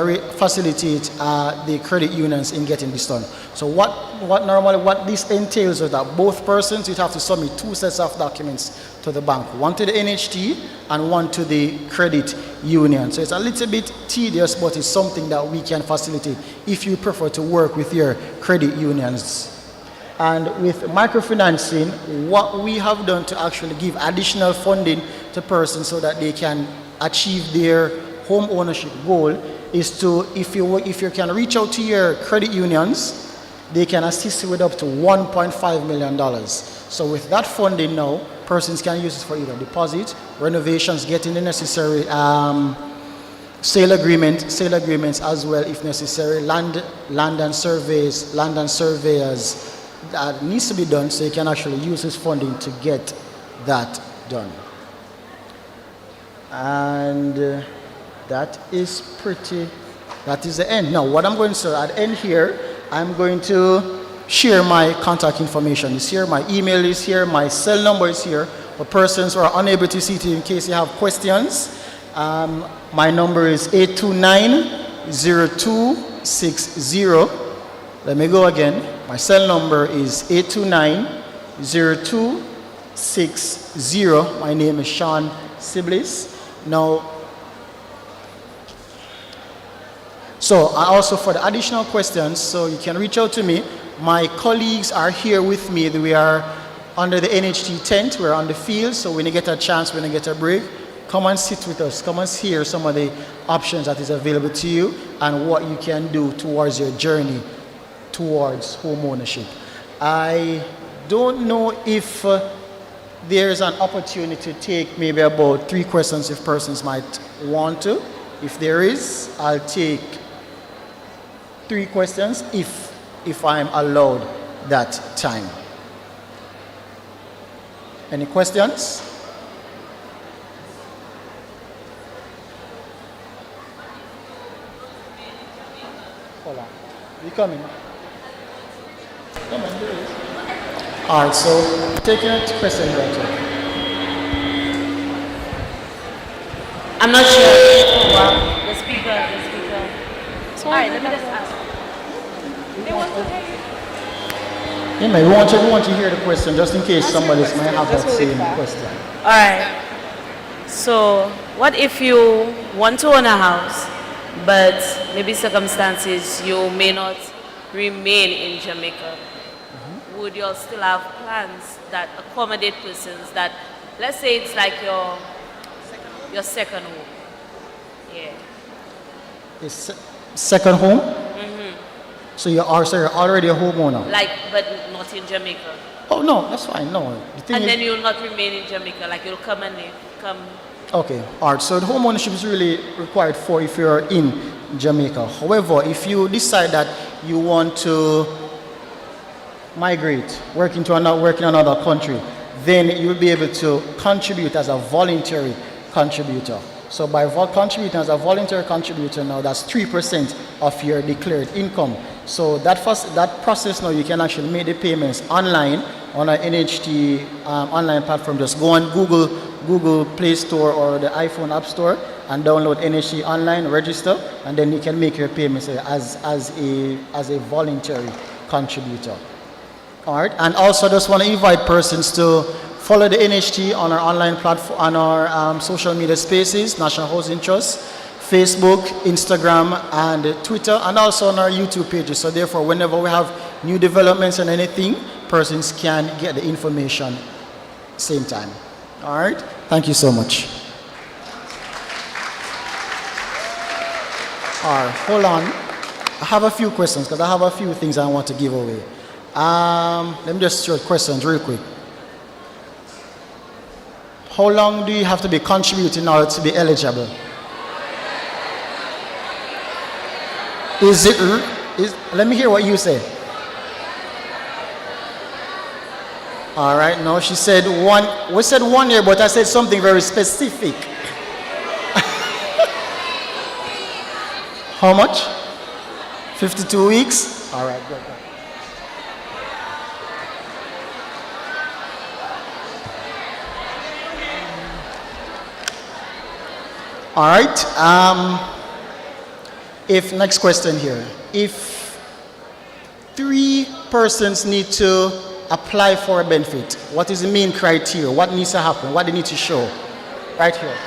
credit unions in getting this done. So what this entails is that both persons would have to submit 2 sets of documents to the bank, one to the NHT and one to the credit union. So it's a little bit tedious, but it's something that we can facilitate if you prefer to work with your credit unions. And with microfinancing, what we have done to actually give additional funding to persons so that they can achieve their home ownership goal is to, if you can reach out to your credit unions, they can assist you with up to $1.5 million. So with that funding now, persons can use it for either deposit, renovations, getting the necessary sale agreements as well if necessary, land and surveyors that needs to be done, so you can actually use this funding to get that done. And that is the end. Now what I'm going to do at the end here, I'm going to share my contact information. It's here, my email is here, my cell number is here. For persons who are unable to see it, in case you have questions, my number is 829-0260. Let me go again. My cell number is 829-0260. My name is Sean Siblis. Now, so also for the additional questions, so you can reach out to me. My colleagues are here with me. We are under the NHT tent. We're on the field, so when you get a chance, when you get a break, come and sit with us. Come and hear some of the options that is available to you and what you can do towards your journey towards home ownership. I don't know if there's an opportunity to take maybe about 3 questions if persons might want to. If there is, I'll take 3 questions if I'm allowed that time. Any questions? Hold on. You coming? Come on, there it is. All right, so taking a question right here. I'm not sure. The speaker. All right, let me just ask. They want to hear you. Yeah, man, we want to hear the question just in case somebody might have that same question. All right. So, what if you want to own a house, but maybe circumstances you may not remain in Jamaica? Would you still have plans that accommodate persons that, let's say it's like your second home? Yeah. It's second home? So you're already a homeowner? Like, but not in Jamaica. Oh, no, that's fine. No. And then you'll not remain in Jamaica, like you'll come and live, Okay, all right. So the home ownership is really required for if you're in Jamaica. However, if you decide that you want to migrate, work in another country, then you'll be able to contribute as a voluntary contributor. So by contributing as a voluntary contributor now, that's 3% of your declared income. So that process now, you can actually make the payments online on an NHT online platform. Just go on Google Play Store or the iPhone App Store and download NHT online, register, and then you can make your payments as a voluntary contributor. All right, and also just want to invite persons to follow the NHT on our online platform, on our social media spaces, National Housing Trust, Facebook, Instagram, and Twitter, and also on our YouTube pages. So therefore, whenever we have new developments and anything, persons can get the information same time. All right? Thank you so much. All right, hold on. I have a few questions because I have a few things I want to give away. Let me just show questions real quick. How long do you have to be contributing in order to be eligible? Let me hear what you say. All right, no, she said one. We said 1 year, but I said something very specific. How much? 52 weeks? All right, good. All right. Next question here. If 3 persons need to apply for a benefit, what is the main criteria? What needs to happen? What they need to show? Right here.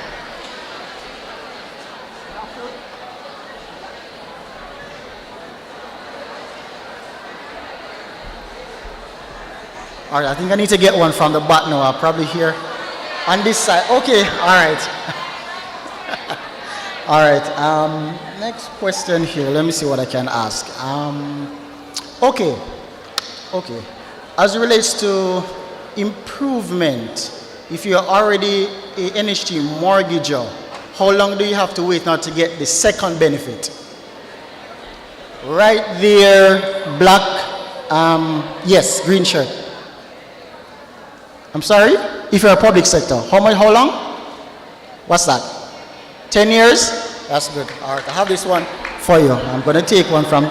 All right, I think I need to get one from the back now. I'll probably here on this side. Okay, all right. All right, next question here. Let me see what I can ask. Okay. As it relates to improvement, if you're already a NHT mortgager, how long do you have to wait now to get the second benefit? Right there, black, yes, green shirt. I'm sorry? If you're a public sector, how long? What's that? 10 years? That's good. All right, I have this one for you. I'm going to take one from...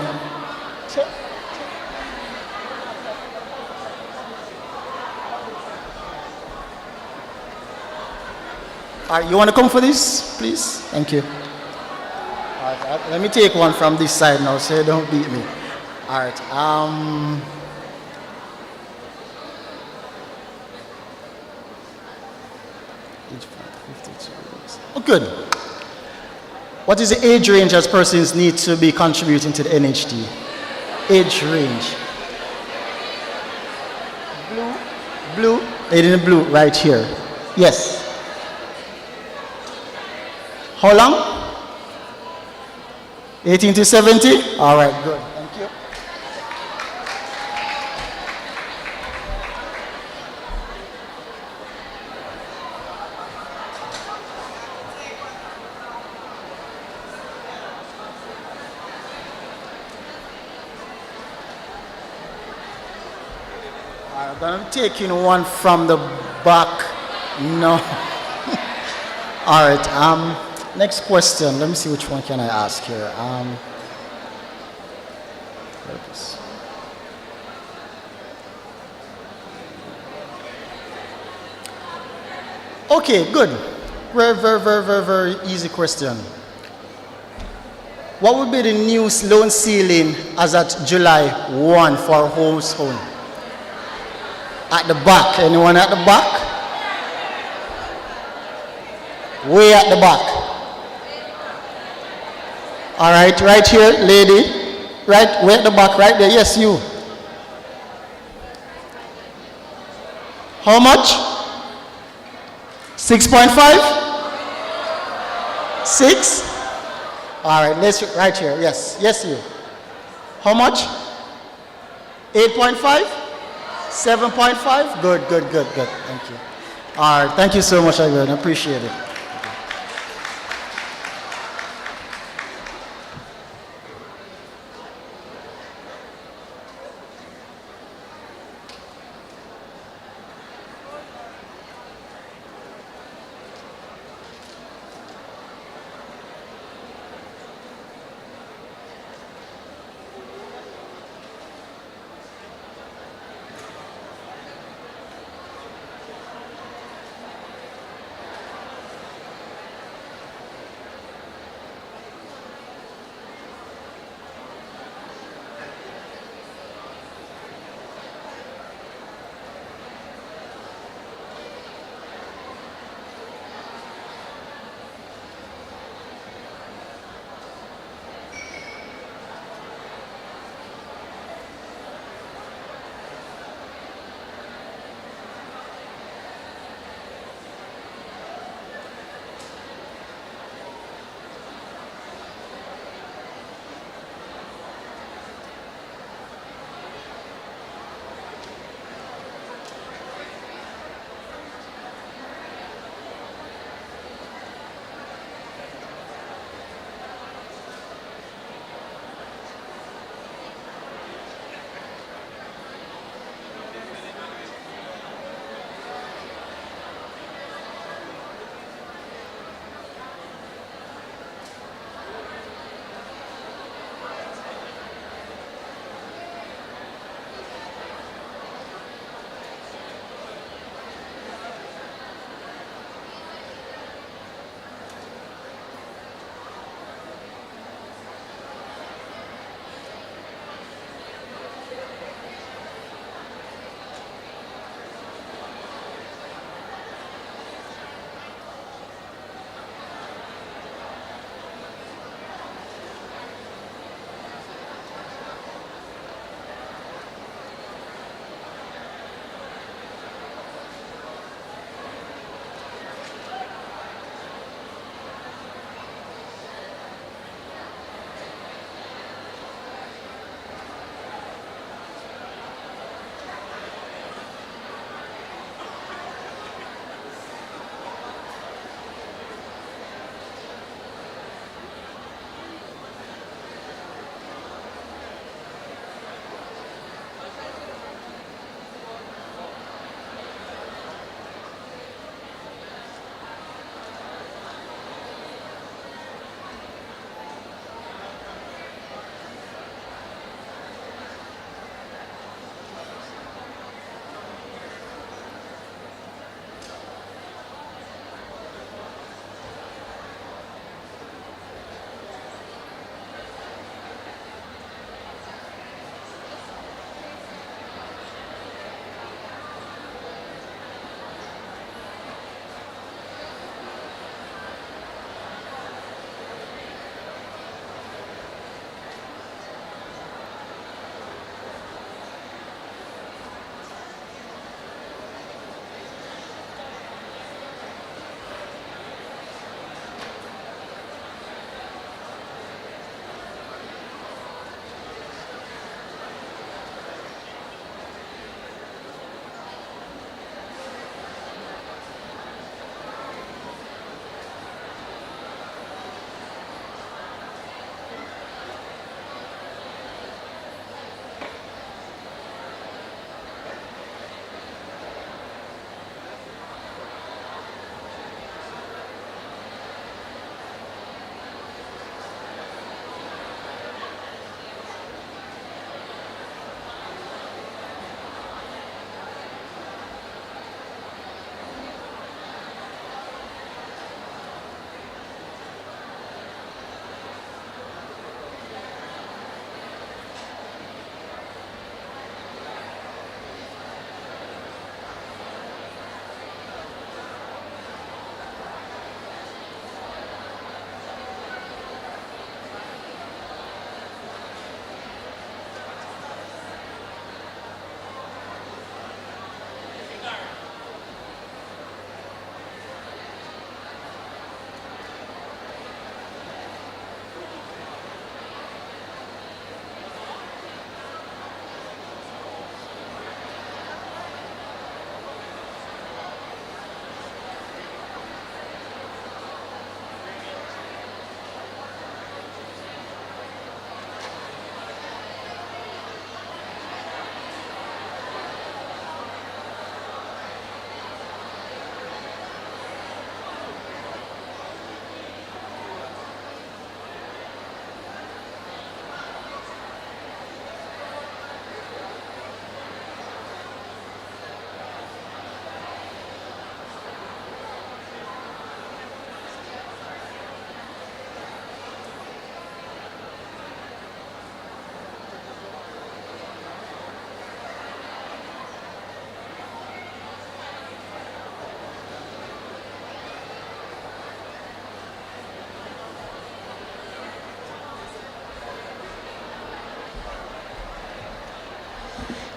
All right, you want to come for this, please? Thank you. All right, let me take one from this side now, so you don't beat me. All right. Oh, good. What is the age range as persons need to be contributing to the NHT? Age range. Blue. Lady in the blue, right here. Yes. How long? 18 to 70? All right, good. Thank you. I'm taking one from the back. No. All right. Next question. Let me see which one can I ask here. Okay, good. Very easy question. What would be the new loan ceiling as at July 1 for household? At the back. Anyone at the back? Way at the back. All right, right here, lady. Right, way at the back, right there. Yes, you. How much? 6.5? 6? All right, let's right here. Yes, yes, you. How much? 8.5? 7.5? Good. Thank you. All right, thank you so much, everyone. I appreciate it.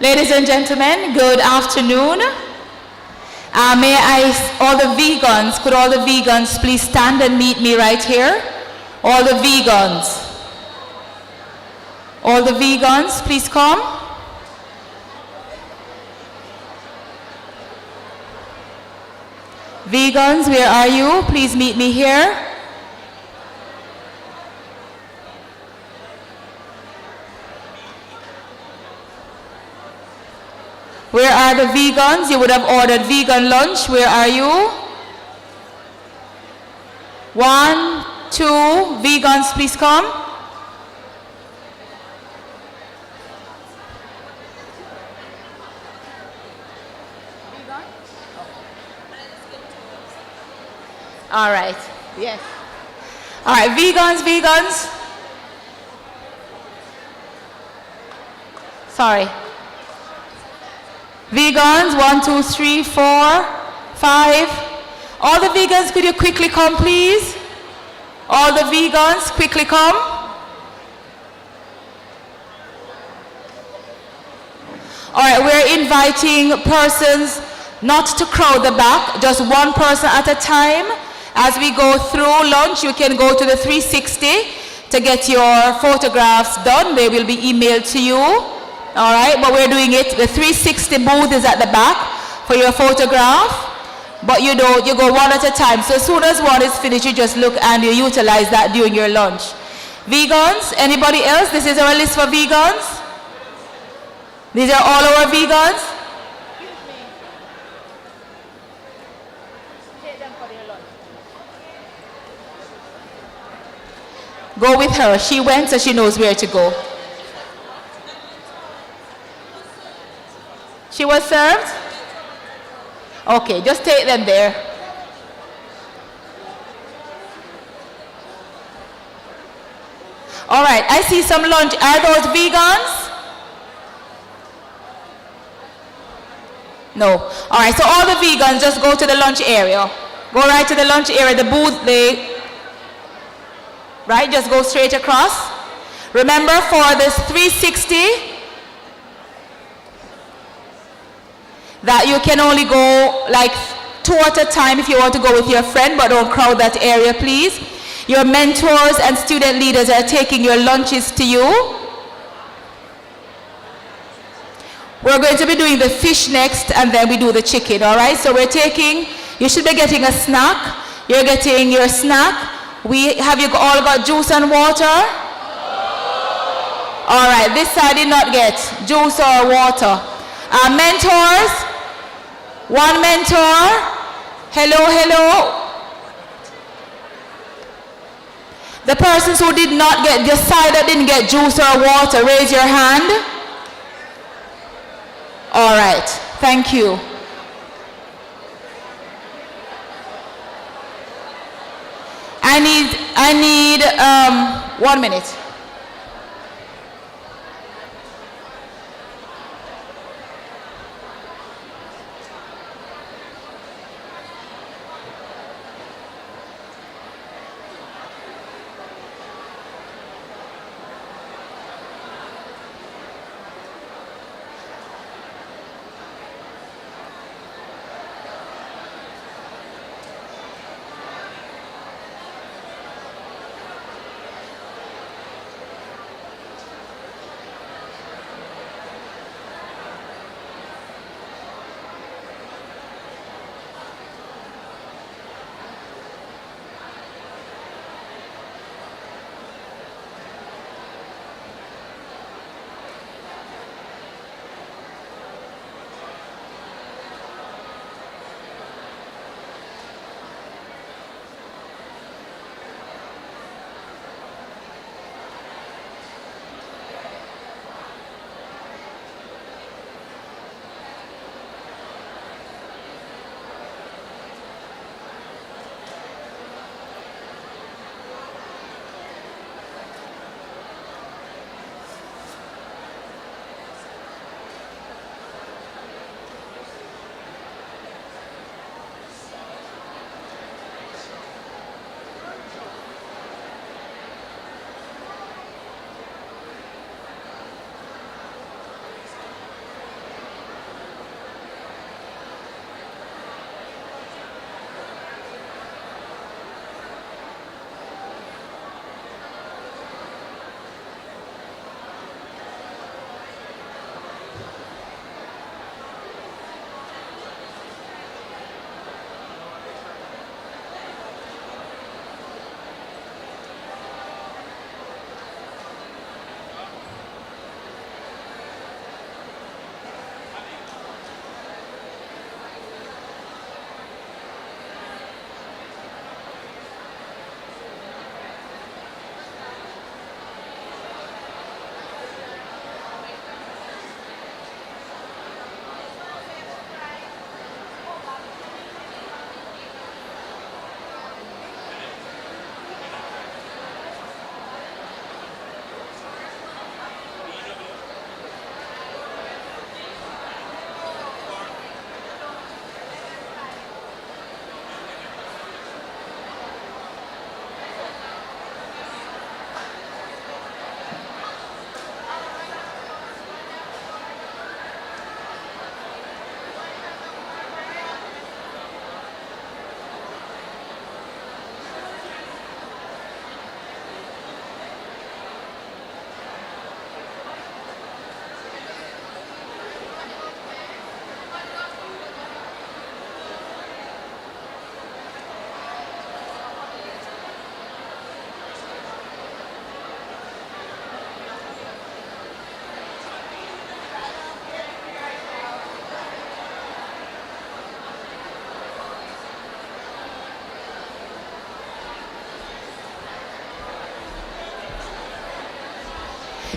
Ladies and gentlemen, good afternoon. May all the vegans, could all the vegans please stand and meet me right here? All the vegans. All the vegans, please come. Vegans, where are you? Please meet me here. Where are the vegans? You would have ordered vegan lunch. Where are you? 1, 2, vegans, please come. All right, yes. All right, vegans. Sorry. Vegans, 1, 2, 3, 4, 5. All the vegans, could you quickly come, please? All the vegans, quickly come. All right, we're inviting persons not to crowd the back, just one person at a time. As we go through lunch, you can go to the 360 to get your photographs done. They will be emailed to you. All right, but we're doing it. The 360 booth is at the back for your photograph, but you go one at a time. So as soon as one is finished, you just look and you utilize that during your lunch. Vegans, anybody else? This is our list for vegans. These are all our vegans. Go with her. She went, so she knows where to go. She was served? Okay, just take them there. All right, I see some lunch. Are those vegans? No. All right, so all the vegans just go to the lunch area. Go right to the lunch area, the booth, right, just go straight across. Remember, for this 360, that you can only go like 2 at a time if you want to go with your friend, but don't crowd that area, please. Your mentors and student leaders are taking your lunches to you. We're going to be doing the fish next, and then we do the chicken, all right? So you should be getting a snack. You're getting your snack. Have you all got juice and water? All right, this side did not get juice or water. Mentors, one mentor. Hello. The persons who did not get, the side that didn't get juice or water, raise your hand. All right, thank you. I need 1 minute.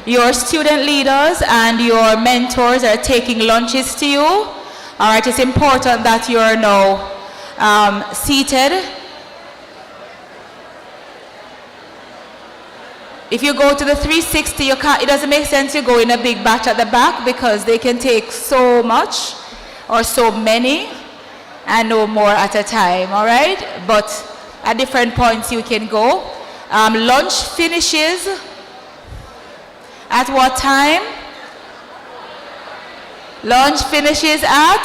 Your student leaders and your mentors are taking lunches to you. All right, it's important that you are now seated. If you go to the 360, you can't, it doesn't make sense you go in a big batch at the back because they can take so much or so many and no more at a time, all right? But at different points you can go. Lunch finishes at what time? Lunch finishes at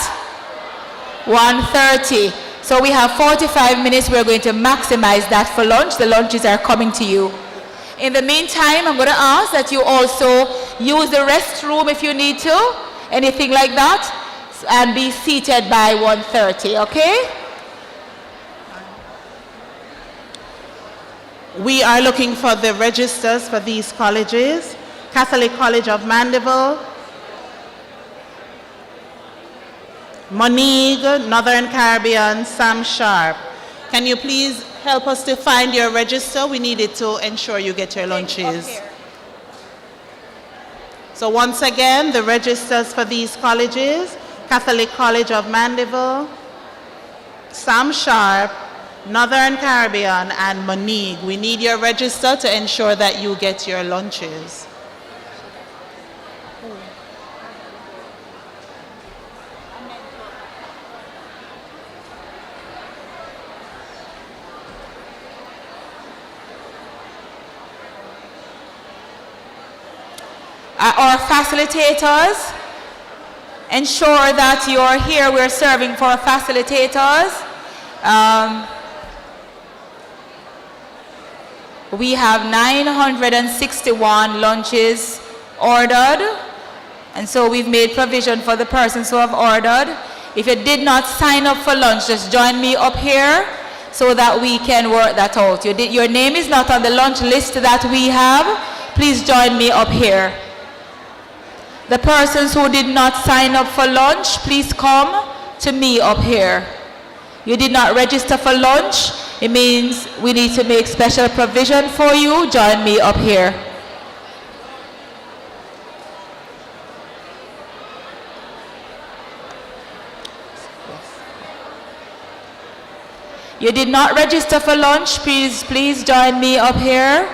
1:30. So we have 45 minutes. We're going to maximize that for lunch. The lunches are coming to you. In the meantime, I'm going to ask that you also use the restroom if you need to, anything like that, and be seated by 1:30, okay? We are looking for the registers for these colleges. Catholic College of Mandeville, Moneague, Northern Caribbean, Sam Sharp. Can you please help us to find your register? We need it to ensure you get your lunches. So once again, the registers for these colleges: Catholic College of Mandeville, Sam Sharp, Northern Caribbean, and Moneague. We need your register to ensure that you get your lunches. Our facilitators, ensure that you're here. We're serving for facilitators. We have 961 lunches ordered, and so we've made provision for the persons who have ordered. If you did not sign up for lunch, just join me up here so that we can work that out. Your name is not on the lunch list that we have. Please join me up here. The persons who did not sign up for lunch, please come to me up here. You did not register for lunch, it means we need to make special provision for you. Join me up here. You did not register for lunch, please join me up here.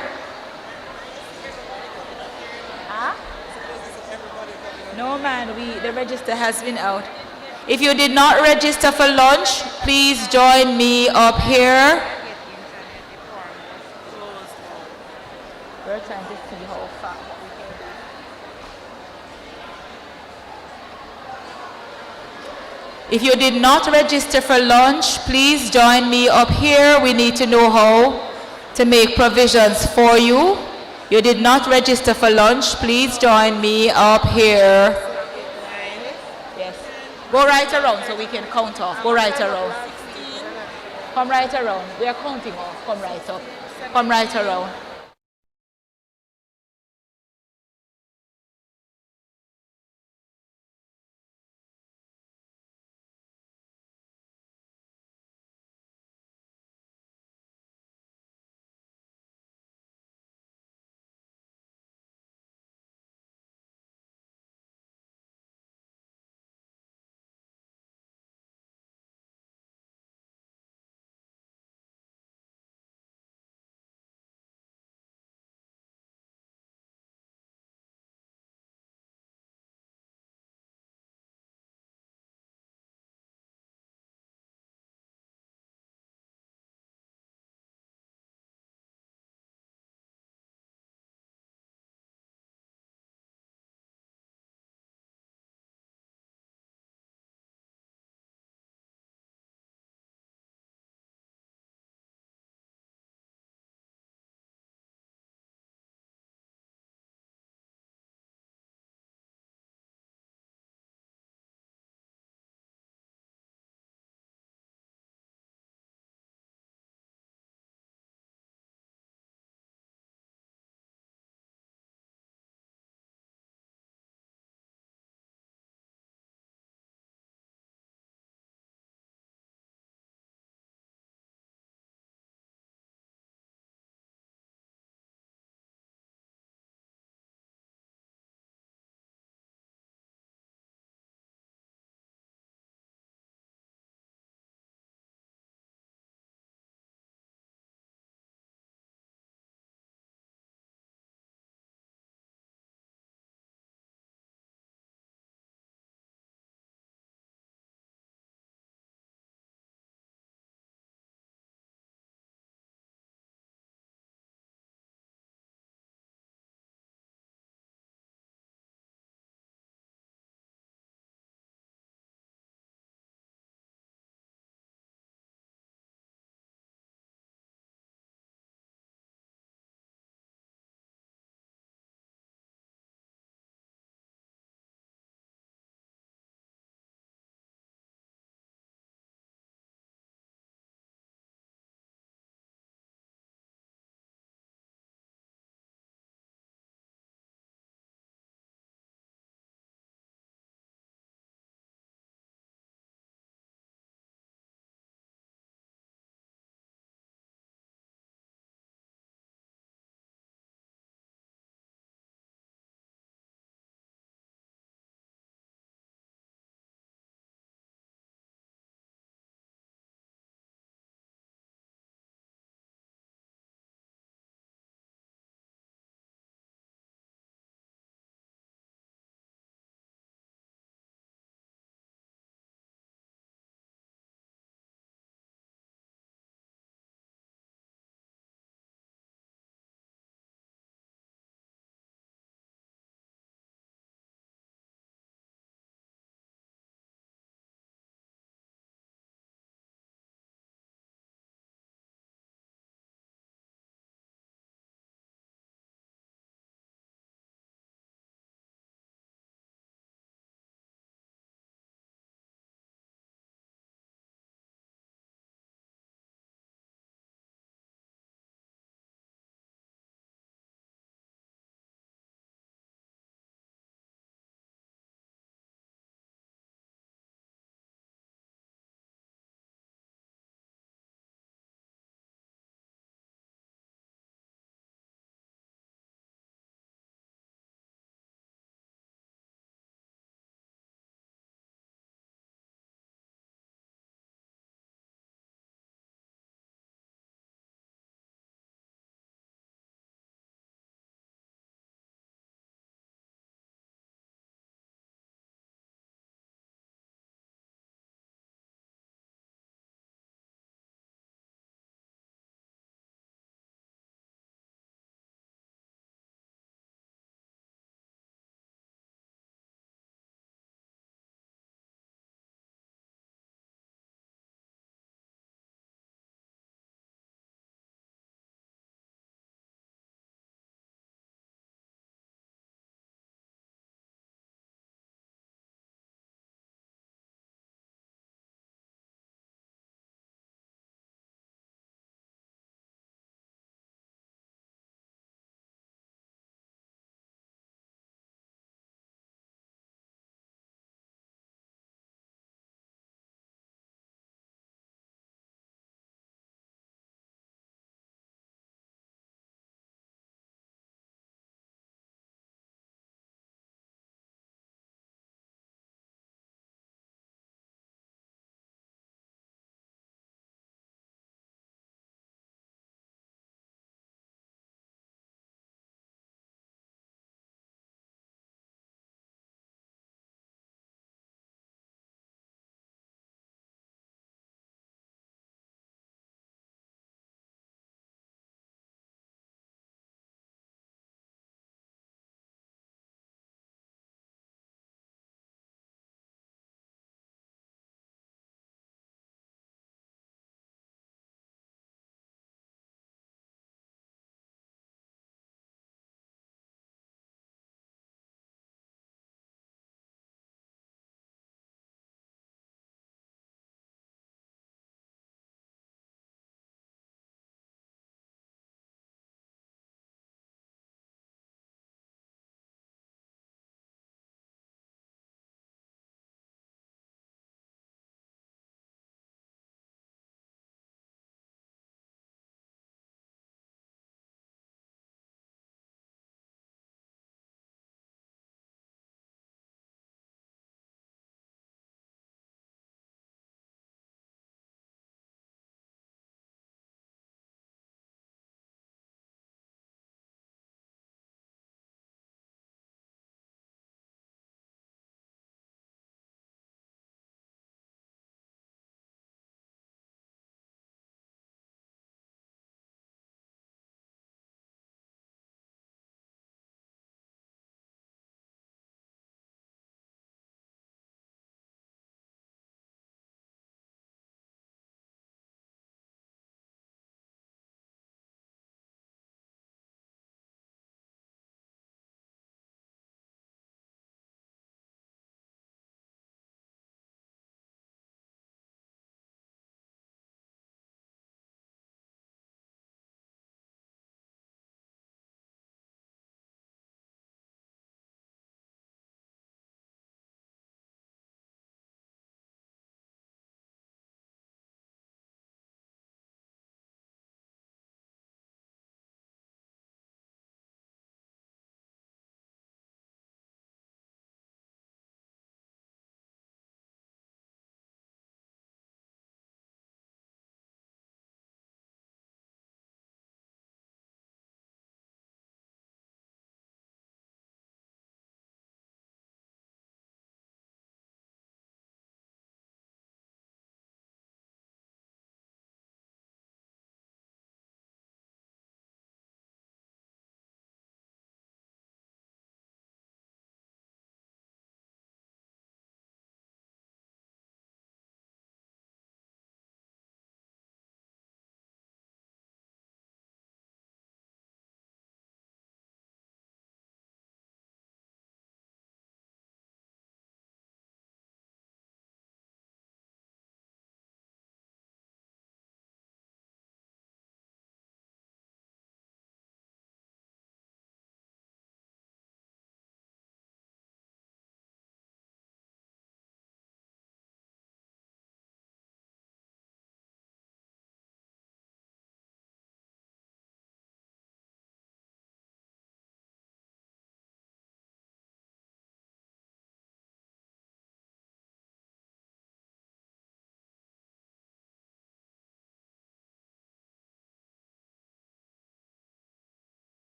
No man, the register has been out. If you did not register for lunch, please join me up here. We're trying to see how far we can do. If you did not register for lunch, please join me up here. We need to know how to make provisions for you. You did not register for lunch, please join me up here. Yes. Go right around so we can count off. Go right around. Come right around. We are counting off. Come right up. Come right around.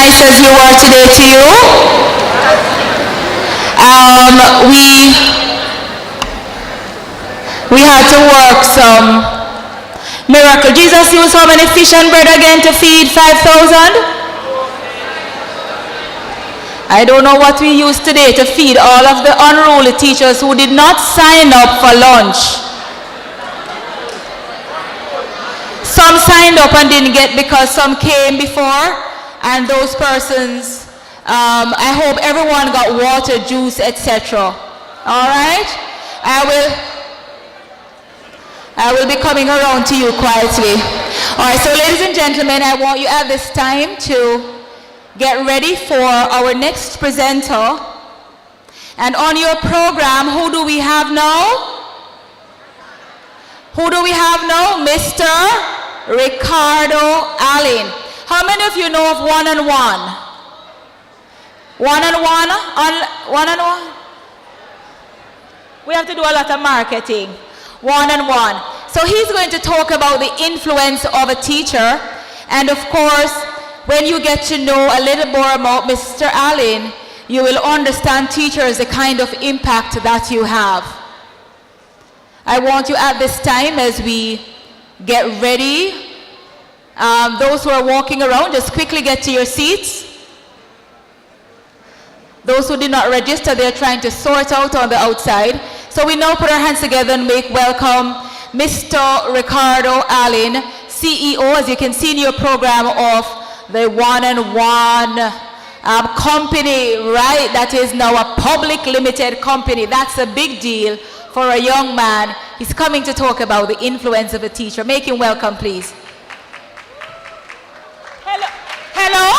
nice as you were today to you. We had to work some miracle. Jesus used how many fish and bread again to feed 5,000? I don't know what we used today to feed all of the unruly teachers who did not sign up for lunch. Some signed up and didn't get because some came before, and those persons, I hope everyone got water, juice, etc. All right? I will be coming around to you quietly. All right, so ladies and gentlemen, I want you at this time to get ready for our next presenter. And on your program, who do we have now? Who do we have now? Mr. Ricardo Allen. How many of you know of one-on-one? One-on-one? One-on-one? We have to do a lot of marketing. One-on-one. So he's going to talk about the influence of a teacher. And of course, when you get to know a little more about Mr. Allen, you will understand teachers, the kind of impact that you have. I want you at this time, as we get ready, those who are walking around, just quickly get to your seats. Those who did not register, they're trying to sort out on the outside. So we now put our hands together and make welcome Mr. Ricardo Allen, CEO, as you can see in your program, of the one-on-one company, right? That is now a public limited company. That's a big deal for a young man. He's coming to talk about the influence of a teacher. Make him welcome, please. Hello?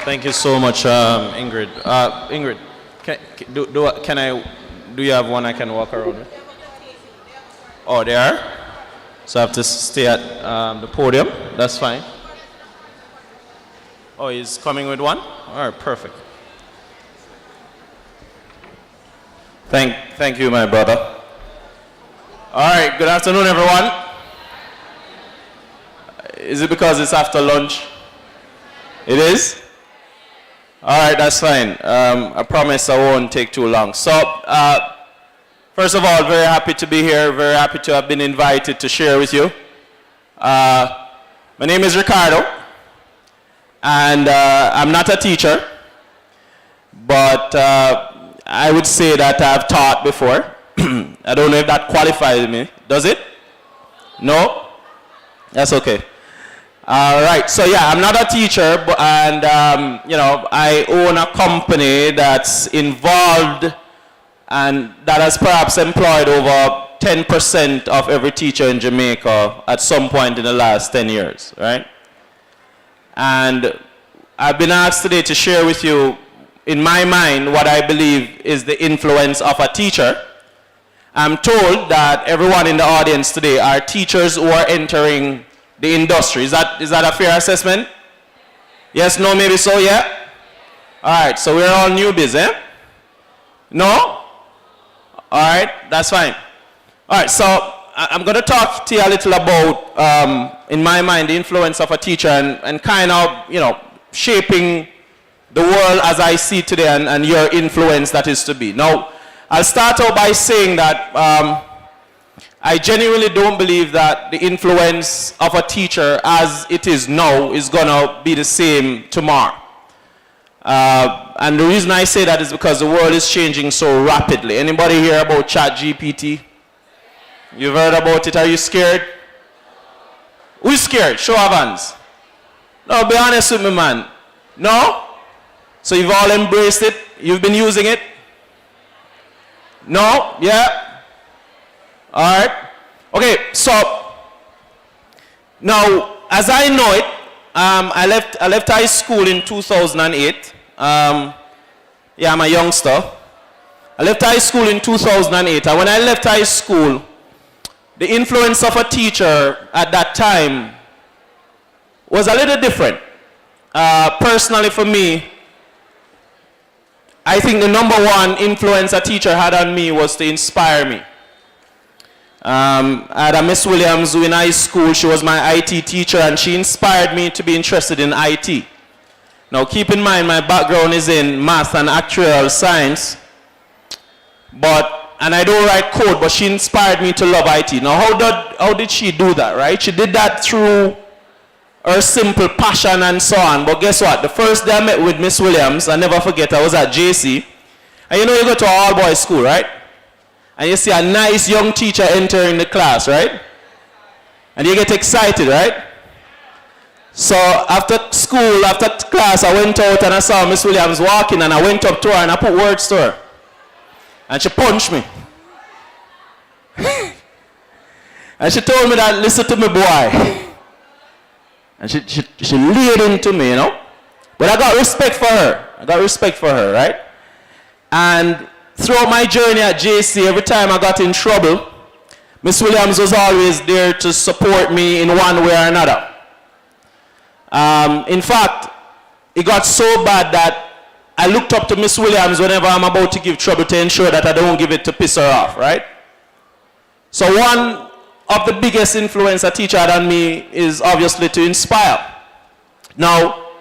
Thank you so much, Ingrid. Ingrid, do you have one I can walk around with? Oh, they are? So I have to stay at the podium. That's fine. Oh, he's coming with one? All right, perfect. Thank you, my brother. All right, good afternoon, everyone. Is it because it's after lunch? It is? All right, that's fine. I promise I won't take too long. So, first of all, very happy to be here, very happy to have been invited to share with you. My name is Ricardo, and I'm not a teacher, but I would say that I've taught before. I don't know if that qualifies me. Does it? No? That's okay. All right, so yeah, I'm not a teacher, but, and I own a company that's involved and that has perhaps employed over 10% of every teacher in Jamaica at some point in the last 10 years, right? And I've been asked today to share with you, in my mind, what I believe is the influence of a teacher. I'm told that everyone in the audience today are teachers who are entering the industry. Is that a fair assessment? Yes, no, maybe so, yeah? All right, so we're all newbies, eh? No? All right, that's fine. All right, so I'm going to talk to you a little about, in my mind, the influence of a teacher and kind of, shaping the world as I see it today and your influence that is to be. Now, I'll start out by saying that I genuinely don't believe that the influence of a teacher as it is now is going to be the same tomorrow. And the reason I say that is because the world is changing so rapidly. Anybody hear about ChatGPT? You've heard about it? Are you scared? Who's scared? Show of hands. No, be honest with me, man. No? So you've all embraced it? You've been using it? No? Yeah? All right. Okay, so now, as I know it, I left high school in 2008. Yeah, I'm a youngster. I left high school in 2008, and when I left high school, the influence of a teacher at that time was a little different. Personally, for me, I think the number one influence a teacher had on me was to inspire me. I had a Miss Williams who in high school, she was my IT teacher, and she inspired me to be interested in IT. Now keep in mind my background is in math and actuarial science, and I don't write code, but she inspired me to love IT. Now how did she do that, right? She did that through her simple passion and so on. But guess what? The first day I met with Miss Williams, I never forget, I was at JC. And you know you go to an all-boys school, right? And you see a nice young teacher entering the class, right? And you get excited, right? So after school, after class, I went out and I saw Miss Williams walking, and I went up to her and I put words to her. And she punched me. And she told me that, listen to me, boy. And she laid into me, you know. But I got respect for her. I got respect for her, right? And throughout my journey at JC, every time I got in trouble, Miss Williams was always there to support me in one way or another. In fact, it got so bad that I looked up to Miss Williams whenever I'm about to give trouble to ensure that I don't give it to piss her off, right? So one of the biggest influence a teacher had on me is obviously to inspire. Now,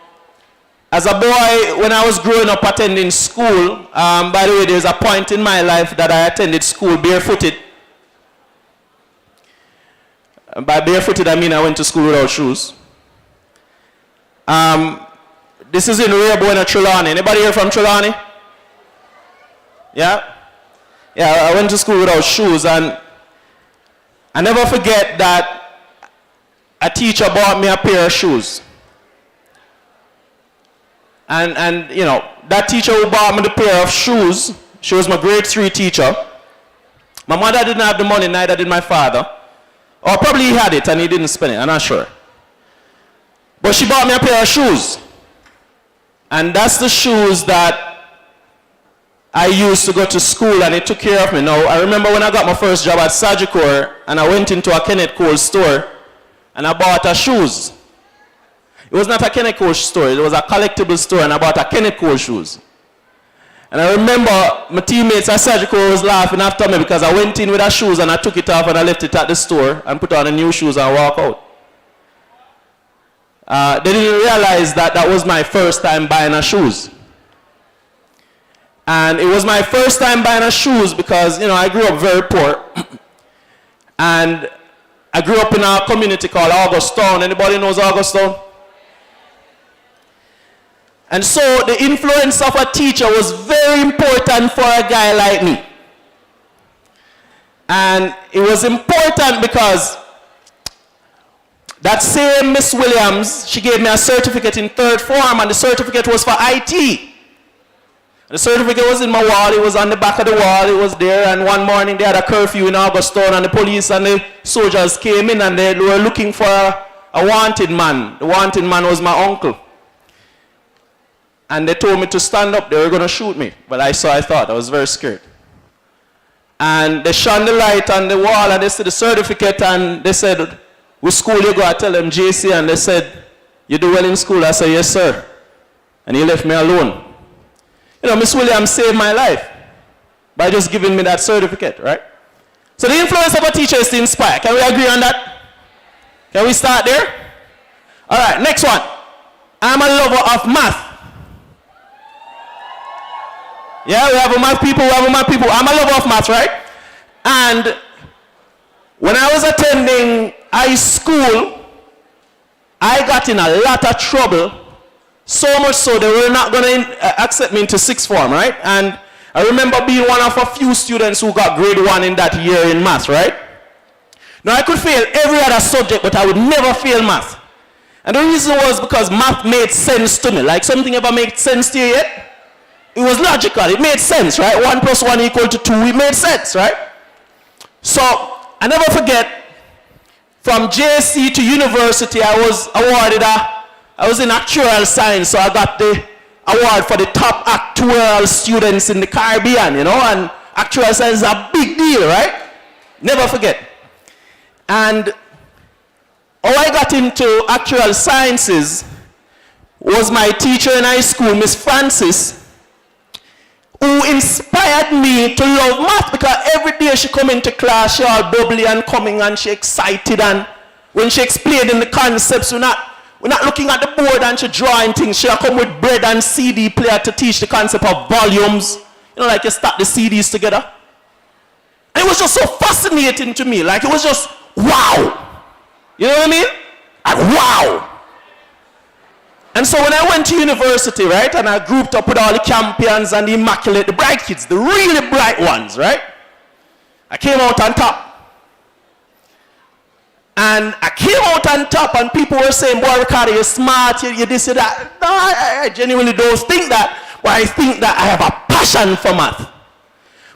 as a boy, when I was growing up attending school, by the way, there's a point in my life that I attended school barefooted. By barefooted, I mean I went to school without shoes. This is in Rehoboam, Trelawney. Anybody here from Trelawney? Yeah? Yeah, I went to school without shoes, and I never forget that a teacher bought me a pair of shoes. And you know, that teacher who bought me the pair of shoes, she was my grade 3 teacher. My mother didn't have the money, neither did my father. Or probably he had it and he didn't spend it, I'm not sure. But she bought me a pair of shoes. And that's the shoes that I used to go to school, and it took care of me. Now, I remember when I got my first job at Sagicor, and I went into a Kenneth Cole store, and I bought her shoes. It was not a Kenneth Cole store, it was a collectible store, and I bought a Kenneth Cole shoes. And I remember my teammates at Sagicor was laughing after me because I went in with her shoes and I took it off and I left it at the store and put on the new shoes and walk out. They didn't realize that that was my first time buying her shoes. And it was my first time buying her shoes because, you know, I grew up very poor. And I grew up in a community called Augustown. Anybody knows Augustown? And so the influence of a teacher was very important for a guy like me. And it was important because that same Miss Williams, she gave me a certificate in 3rd form, and the certificate was for IT. The certificate was in my wall, it was on the back of the wall, it was there, and one morning they had a curfew in Augustown, and the police and the soldiers came in and they were looking for a wanted man. The wanted man was my uncle. And they told me to stand up, they were going to shoot me. But I thought, I was very scared. And they shone the light on the wall and they said the certificate, and they said, which school you go? I tell them JC, and they said, you do well in school? I said, yes sir. And he left me alone. You know, Miss Williams saved my life by just giving me that certificate, right? So the influence of a teacher is to inspire. Can we agree on that? Can we start there? All right, next one. I'm a lover of math. Yeah, we have a math people, I'm a lover of math, right? And when I was attending high school, I got in a lot of trouble, so much so they were not going to accept me into 6th form, right? And I remember being one of a few students who got grade 1 in that year in math, right? Now I could fail every other subject, but I would never fail math. And the reason was because math made sense to me. Like, something ever made sense to you yet? It was logical, it made sense, right? 1 + 1 = 2, it made sense, right? So, I never forget, from JC to university, I was awarded I was in actuarial science, so I got the award for the top actuarial students in the Caribbean, you know, and actuarial science is a big deal, right? Never forget. And how I got into actuarial sciences was my teacher in high school, Miss Francis, who inspired me to love math, because every day she come into class, she all bubbly and coming and she excited, and when she explained the concepts, we're not looking at the board and she drawing things. She'll come with bread and CD player to teach the concept of volumes. You know, like you stack the CDs together. And it was just so fascinating to me. Like, it was just wow. You know what I mean? Like, wow. And so when I went to university, right, and I grouped up with all the champions and the immaculate, the bright kids, the really bright ones, right, I came out on top. And I came out on top, and people were saying, boy, Ricardo, you're smart, you this, you that. No, I genuinely don't think that, but I think that I have a passion for math.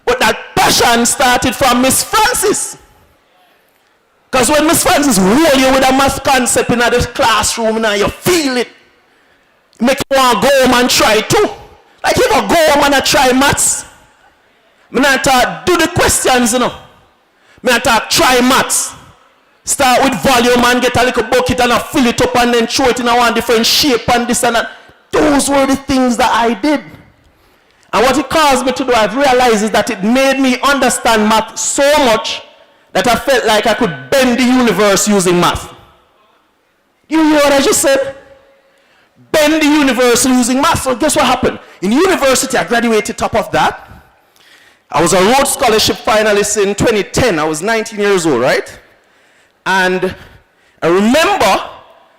But that passion started from Miss Francis. Because when Miss Francis hold you with a math concept in the classroom, and you feel it, make you want to go home and try it too. Like, you ever go home and try maths? I not talk, do the questions, you know. I not talk, try maths. Start with volume and get a little bucket and fill it up and then throw it in a one different shape and this and that. Those were the things that I did. And what it caused me to do, I've realized, is that it made me understand math so much that I felt like I could bend the universe using math. You hear what I just said? Bend the universe using math. So guess what happened? In university, I graduated top of that. I was a Rhodes Scholarship finalist in 2010. I was 19 years old, right? And I remember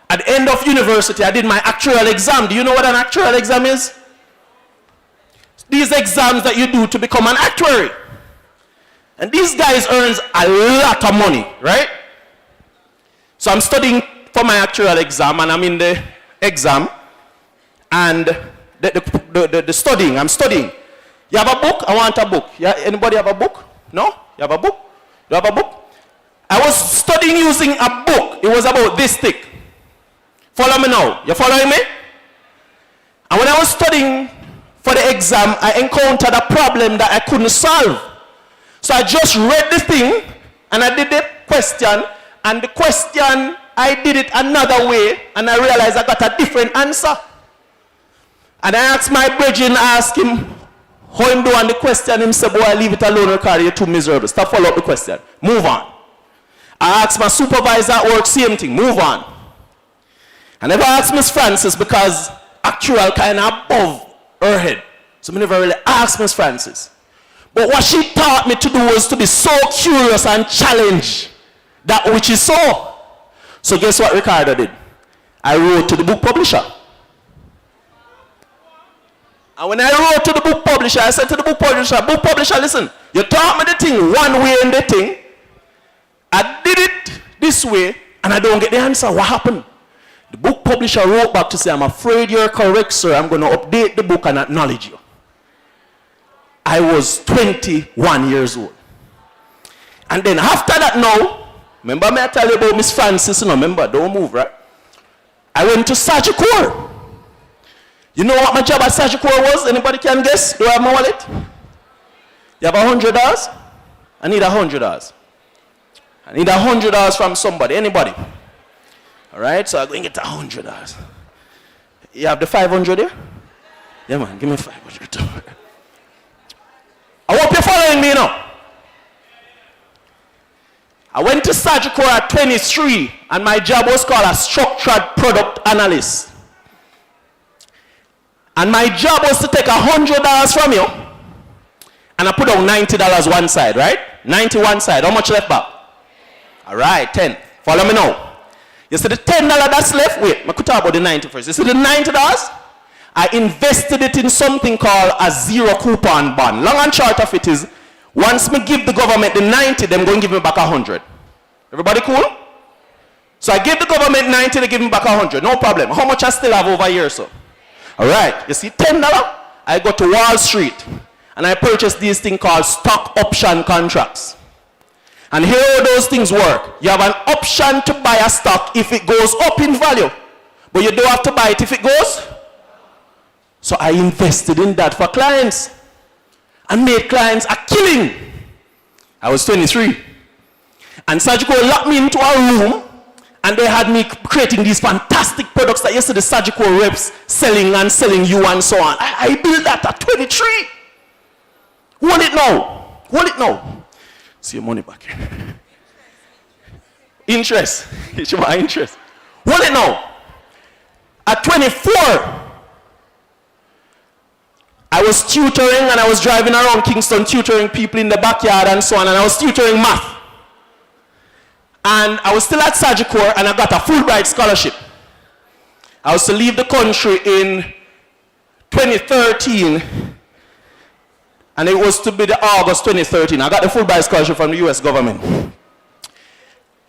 at the end of university, I did my actuarial exam. Do you know what an actuarial exam is? These exams that you do to become an actuary. And these guys earn a lot of money, right? So I'm studying for my actuarial exam, and I'm in the exam, and the studying, I'm studying. You have a book? I want a book. Yeah, anybody have a book? No? You have a book? You have a book? I was studying using a book. It was about this thick. Follow me now. You following me? And when I was studying for the exam, I encountered a problem that I couldn't solve. So I just read the thing, and I did the question, and the question, I did it another way, and I realized I got a different answer. And I asked my brethren, asked him how him do on the question. Him said, boy, leave it alone, Ricardo, you're too miserable. Stop, follow up the question. Move on. I asked my supervisor at work, same thing, move on. I never asked Miss Francis because actual kind of above her head. So I never really asked Miss Francis. But what she taught me to do was to be so curious and challenge that which is so. So guess what Ricardo did? I wrote to the book publisher. And when I wrote to the book publisher, I said to the book publisher, listen, you taught me the thing one way in the thing. I did it this way, and I don't get the answer. What happened? The book publisher wrote back to say, I'm afraid you're correct, sir. I'm going to update the book and acknowledge you. I was 21 years old. And then after that now, remember me I tell you about Miss Francis, no, remember, don't move, right? I went to Sagicor. You know what my job at Sagicor was? Anybody can guess? Do I have my wallet? You have $100? I need $100. I need $100 from somebody. Anybody? All right, so I'm going to get $100. You have the 500 here? Yeah, man, give me 500. I hope you're following me now. I went to Sagicor at 23, and my job was called a structured product analyst. And my job was to take $100 from you, and I put down $90 one side, right? 90 one side. How much left back? All right, 10. Follow me now. You see the $10 that's left? Wait, I could talk about the 90 first. You see the $90? I invested it in something called a zero coupon bond. Long and short of it is, once me give the government the 90, them going to give me back 100. Everybody cool? So I give the government 90, they give me back 100. No problem. How much I still have over here, so? All right. You see $10? I go to Wall Street, and I purchase these things called stock option contracts. And here how those things work. You have an option to buy a stock if it goes up in value, but you don't have to buy it if it goes. So I invested in that for clients and made clients a killing. I was 23. And Sagicor locked me into a room, and they had me creating these fantastic products that you see the Sagicor reps selling and selling you and so on. I built that at 23. Hold it now. Hold it now. See your money back here. Interest. It's your interest. Hold it now. At 24, I was tutoring and I was driving around Kingston tutoring people in the backyard and so on, and I was tutoring math. And I was still at Sagicor and I got a Fulbright scholarship. I was to leave the country in 2013, and it was to be the August 2013. I got the Fulbright scholarship from the US government.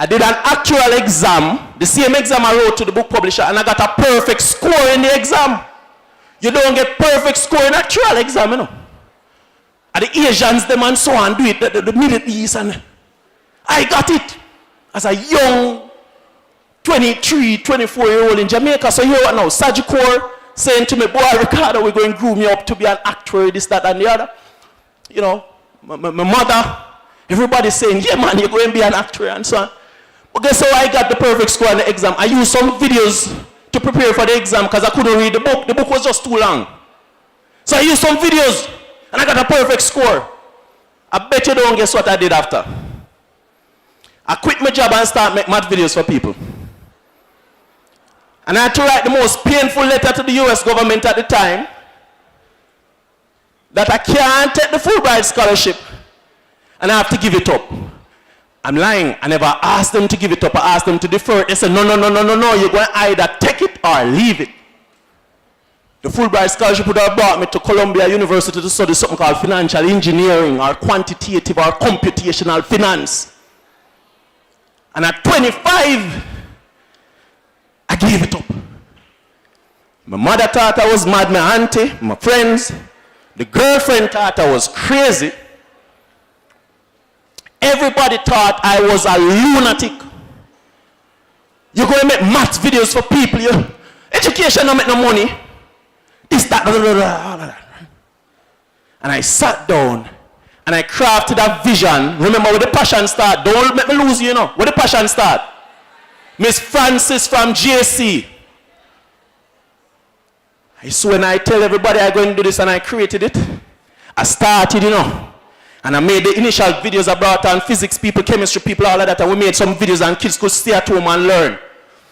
I did an actual exam, the same exam I wrote to the book publisher, and I got a perfect score in the exam. You don't get perfect score in actual exam, you know. And the Asians, them and so on, do it, the Middle East, and I got it as a young 23, 24-year-old in Jamaica. So here what now, Sagicor saying to me, boy, Ricardo, we're going to groom you up to be an actor, this, that, and the other. You know, my mother, everybody saying, yeah, man, you're going to be an actor, and so on. But guess how I got the perfect score in the exam? I used some videos to prepare for the exam because I couldn't read the book. The book was just too long. So I used some videos, and I got a perfect score. I bet you don't guess what I did after. I quit my job and started making math videos for people. And I had to write the most painful letter to the US government at the time that I can't take the Fulbright scholarship and I have to give it up. I'm lying. I never asked them to give it up. I asked them to defer it. They said, no, you're going to either take it or leave it. The Fulbright scholarship would have brought me to Columbia University to study something called financial engineering or quantitative or computational finance. And at 25, I gave it up. My mother thought I was mad, my auntie, my friends, the girlfriend thought I was crazy. Everybody thought I was a lunatic. You're going to make math videos for people. Education don't make no money. This, that, blah, blah, blah. And I sat down and I crafted a vision. Remember where the passion start. Don't make me lose you, know. Where the passion start. Miss Francis from JC. So when I tell everybody I'm going to do this and I created it, I started, you know. And I made the initial videos. I brought on physics people, chemistry people, all of that. And we made some videos and kids could stay at home and learn.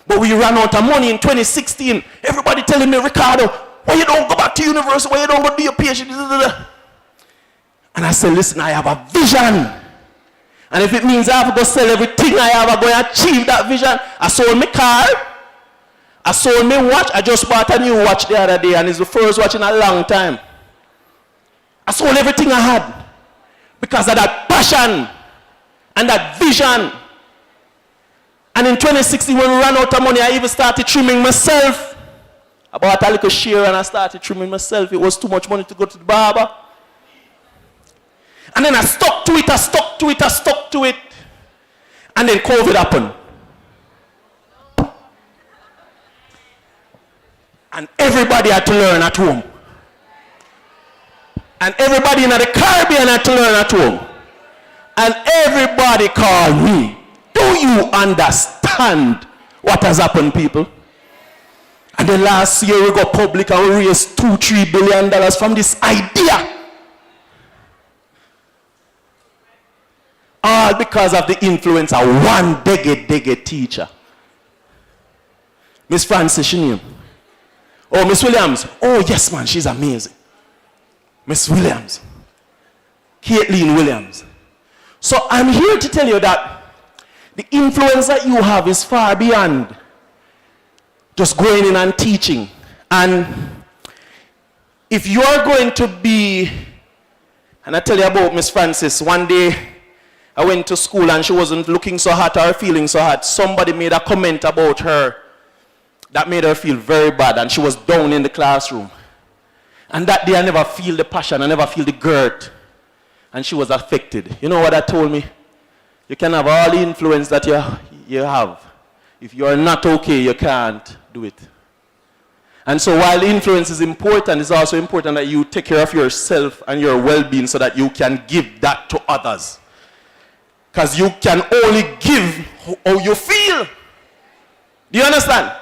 But we ran out of money in 2016. Everybody telling me, Ricardo, why you don't go back to university? Why you don't go do your PhD? And I said, listen, I have a vision. And if it means I have to go sell everything I have, I'm going to achieve that vision. I sold my car. I sold my watch. I just bought a new watch the other day, and it's the first watch in a long time. I sold everything I had because of that passion and that vision. And in 2016, when we ran out of money, I even started trimming myself. I bought a little shear and I started trimming myself. It was too much money to go to the barber. And then I stuck to it. And then COVID happened. And everybody had to learn at home. And everybody in the Caribbean had to learn at home. And everybody called me. Do you understand what has happened, people? And then last year we got public and we raised $2-3 billion from this idea. All because of the influence of one dege teacher. Miss Francis, she knew. Oh, Miss Williams. Oh, yes, man, she's amazing. Miss Williams. Caitlin Williams. So I'm here to tell you that the influence that you have is far beyond just going in and teaching. And if you are going to be, and I tell you about Miss Francis, one day I went to school and she wasn't looking so hot or feeling so hot. Somebody made a comment about her that made her feel very bad, and she was down in the classroom. And that day I never feel the passion, I never feel the girth. And she was affected. You know what that told me? You can have all the influence that you have. If you are not okay, you can't do it. And so while influence is important, it's also important that you take care of yourself and your well-being so that you can give that to others. Because you can only give how you feel. Do you understand?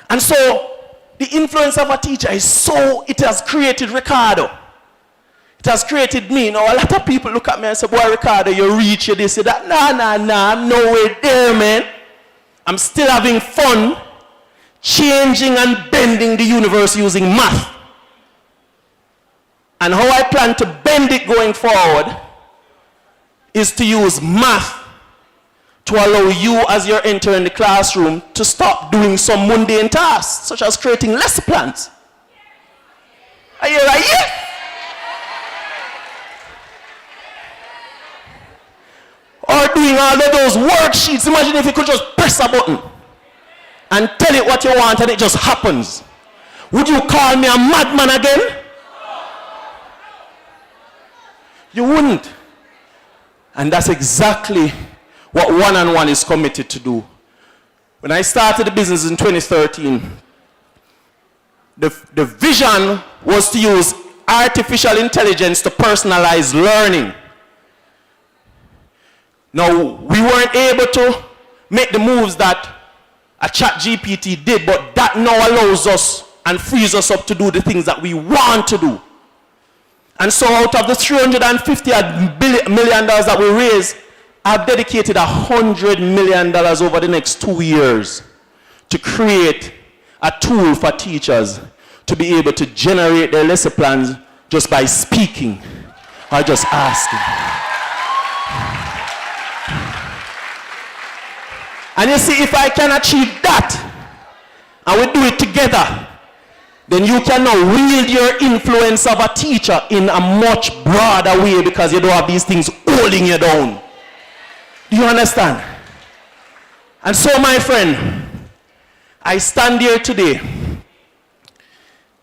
And so the influence of a teacher is so, it has created Ricardo. It has created me. Now, a lot of people look at me and say, boy, Ricardo, you reach, you this, you that. Nah, I'm nowhere there, man. I'm still having fun changing and bending the universe using math. And how I plan to bend it going forward is to use math to allow you, as you're entering the classroom, to stop doing some mundane tasks, such as creating lesson plans. Are you right? Yes! Or doing all of those worksheets. Imagine if you could just press a button and tell it what you want and it just happens. Would you call me a madman again? You wouldn't. And that's exactly what one-on-one is committed to do. When I started the business in 2013, the vision was to use artificial intelligence to personalize learning. Now, we weren't able to make the moves that a ChatGPT did, but that now allows us and frees us up to do the things that we want to do. And so out of the $350 million that we raised, I've dedicated $100 million over the next 2 years to create a tool for teachers to be able to generate their lesson plans just by speaking or just asking. And you see, if I can achieve that, and we do it together, then you can now wield your influence of a teacher in a much broader way because you don't have these things holding you down. Do you understand? And so, my friend, I stand here today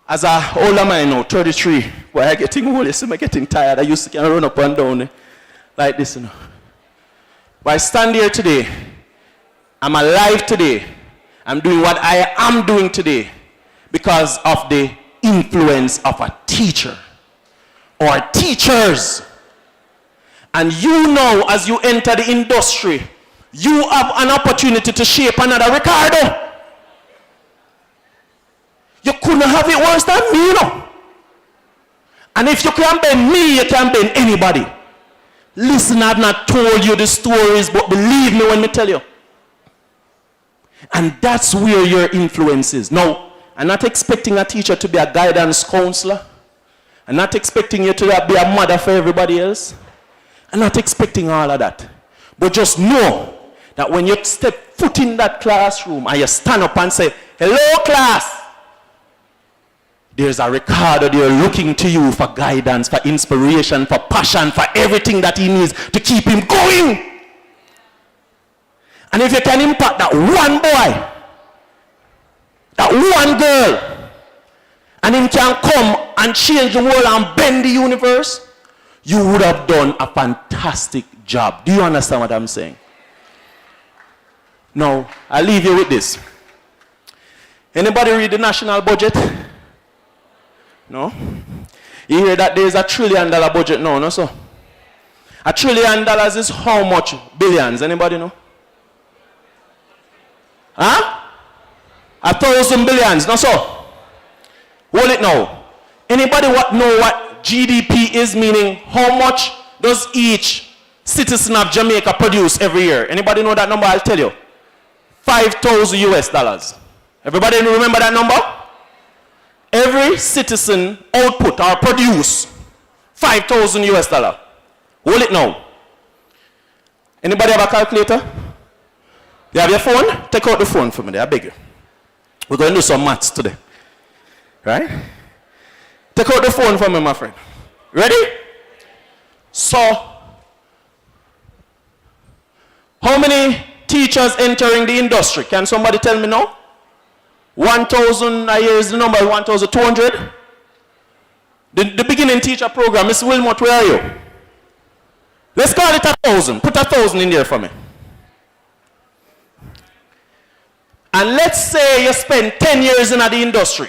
as a older man now, 33. Boy, I'm getting old, you see me getting tired. I used to kind of run up and down like this, you know. But I stand here today. I'm alive today. I'm doing what I am doing today because of the influence of a teacher or teachers. And you know, as you enter the industry, you have an opportunity to shape another Ricardo. You couldn't have it worse than me, you know. And if you can bend me, you can bend anybody. Listen, I've not told you the stories, but believe me when I tell you. And that's where your influence is. Now, I'm not expecting a teacher to be a guidance counselor. I'm not expecting you to be a mother for everybody else. I'm not expecting all of that. But just know that when you step foot in that classroom and you stand up and say, hello class, there's a Ricardo there looking to you for guidance, for inspiration, for passion, for everything that he needs to keep him going. And if you can impact that one boy, that one girl, and him can come and change the world and bend the universe, you would have done a fantastic job. Do you understand what I'm saying? Now, I'll leave you with this. Anybody read the national budget? No? You hear that there's $1 trillion budget now, no so? $1 trillion is how much billions? Anybody know? Huh? 1,000 billions, no so? Hold it now. Anybody know what GDP is, meaning how much does each citizen of Jamaica produce every year? Anybody know that number? I'll tell you. $5,000 US. Everybody remember that number? Every citizen output or produce $5,000 US. Hold it now. Anybody have a calculator? You have your phone? Take out the phone for me there, I beg you. We're going to do some maths today. Right? Take out the phone for me, my friend. Ready? So, how many teachers entering the industry? Can somebody tell me now? 1,000, I hear is the number, 1,200? The beginning teacher program, Miss Wilmot, where are you? Let's call it 1,000. Put 1,000 in there for me. And let's say you spend 10 years in the industry.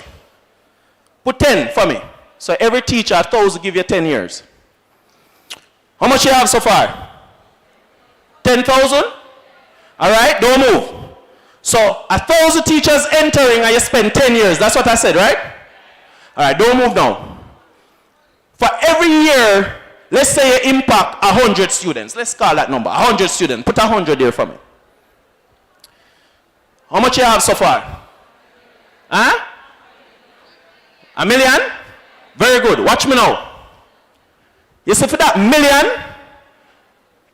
Put 10 for me. So every teacher, 1,000 give you 10 years. How much you have so far? 10,000? All right, don't move. So 1,000 teachers entering and you spend 10 years. That's what I said, right? All right, don't move now. For every year, let's say you impact 100 students. Let's call that number, 100 students. Put 100 there for me. How much you have so far? Huh? $1 million? Very good. Watch me now. You see, for that million,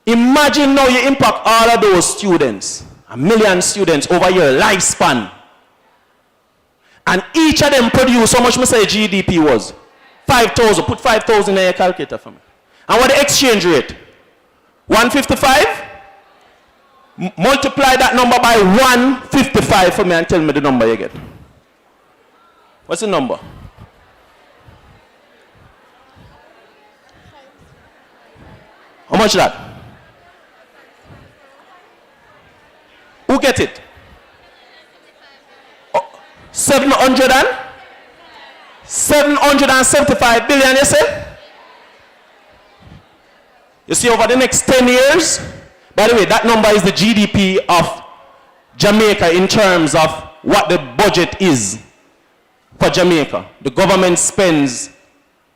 imagine now you impact all of those students. 1 million students over your lifespan. And each of them produce how much me say GDP was? 5,000. Put 5,000 in your calculator for me. And what the exchange rate? 155? Multiply that number by 155 for me and tell me the number you get. What's the number? How much that? Who get it? 775 billion, you say? You see, over the next 10 years, by the way, that number is the GDP of Jamaica in terms of what the budget is for Jamaica. The government spends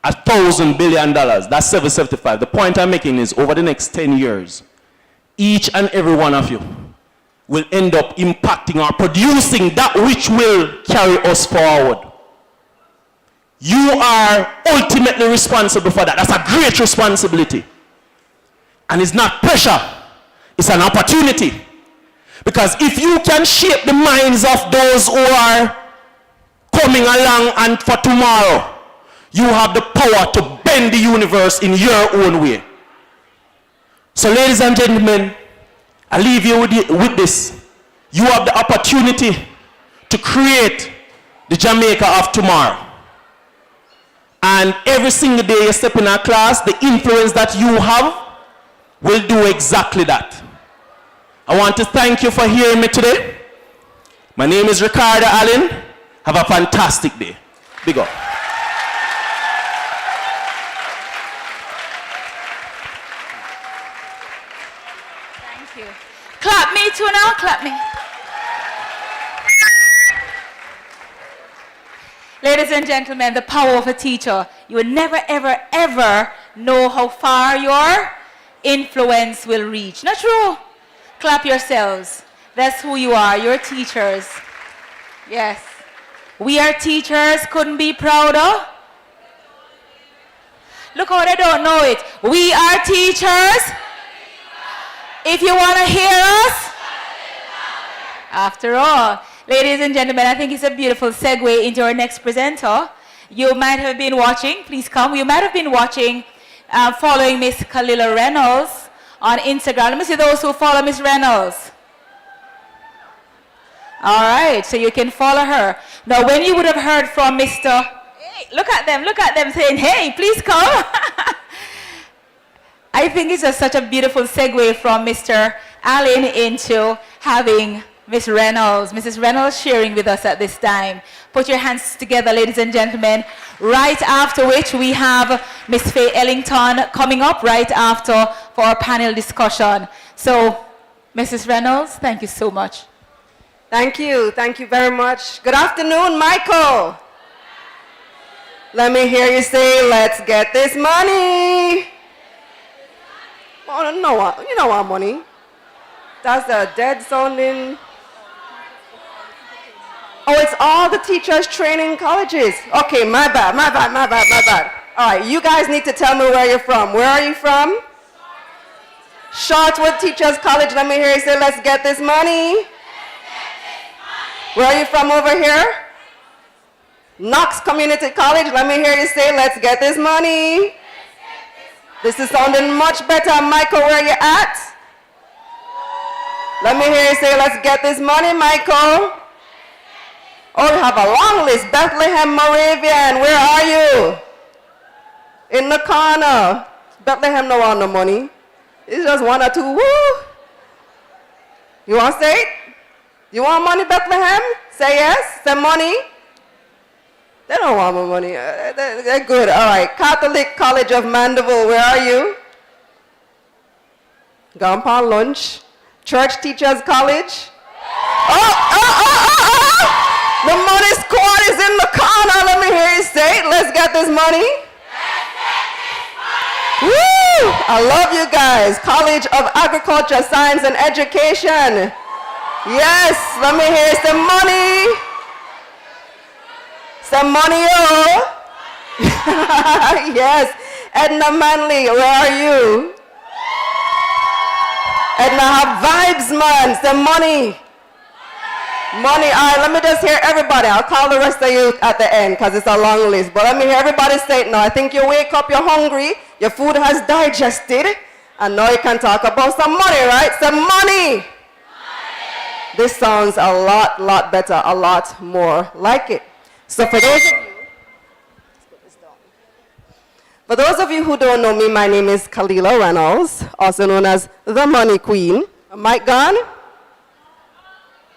$1,000 billion. That's 775. The point I'm making is over the next 10 years, each and every one of you will end up impacting or producing that which will carry us forward. You are ultimately responsible for that. That's a great responsibility. And it's not pressure, it's an opportunity. Because if you can shape the minds of those who are coming along and for tomorrow, you have the power to bend the universe in your own way. So ladies and gentlemen, I leave you with this. You have the opportunity to create the Jamaica of tomorrow. And every single day you step in our class, the influence that you have will do exactly that. I want to thank you for hearing me today. My name is Ricardo Allen. Have a fantastic day. Big up. Thank you. Clap me too now, clap me. Ladies and gentlemen, the power of a teacher. You will never, ever, ever know how far your influence will reach. Not true? Clap yourselves. That's who you are. You're teachers. Yes. We are teachers. Couldn't be prouder. Look how they don't know it. We are teachers. If you want to hear us, after all. Ladies and gentlemen, I think it's a beautiful segue into our next presenter. You might have been watching, please come. You might have been watching, following Miss Kalila Reynolds on Instagram. Let me see those who follow Miss Reynolds. All right, so you can follow her. Now, when you would have heard from Mr. Hey, look at them saying, hey, please come. I think it's such a beautiful segue from Mr. Allen into having Miss Reynolds, Mrs. Reynolds sharing with us at this time. Put your hands together, ladies and gentlemen. Right after which we have Miss Faye Ellington coming up right after for our panel discussion. So, Mrs. Reynolds, thank you so much. Thank you very much. Good afternoon, Michael. Let me hear you say, let's get this money. Oh, no, you know our money. That's a dead sounding. Oh, it's all the teachers training colleges. Okay, my bad. All right, you guys need to tell me where you're from. Where are you from? Shortwood Teachers College. Let me hear you say, let's get this money. Where are you from over here? Knox Community College. Let me hear you say, let's get this money. This is sounding much better. Michael, where you at? Let me hear you say, let's get this money, Michael. Oh, you have a long list. Bethlehem, Moravian, where are you? In the corner. Bethlehem no want no money. It's just one or two. Woo! You want to say it? You want money, Bethlehem? Say yes. Say money. They don't want my money. They're good. All right. Catholic College of Mandeville, where are you? Gone for lunch. Church Teachers College. The money squad is in the corner. Let me hear you say it. Let's get this money. Let's get Woo! I love you guys. College of Agriculture, Science and Education. Yes, let me hear some money. Some money, oh. Yes. Edna Manley, where are you? Edna have vibes, man. Some money. Money. All right, let me just hear everybody. I'll call the rest of you at the end because it's a long list. But let me hear everybody say it now. I think you wake up, you're hungry, your food has digested, and now you can talk about some money, right? Some money. This sounds a lot better, a lot more like it. So for those of you who don't know me, my name is Kalila Reynolds, also known as the Money Queen. Mic gone?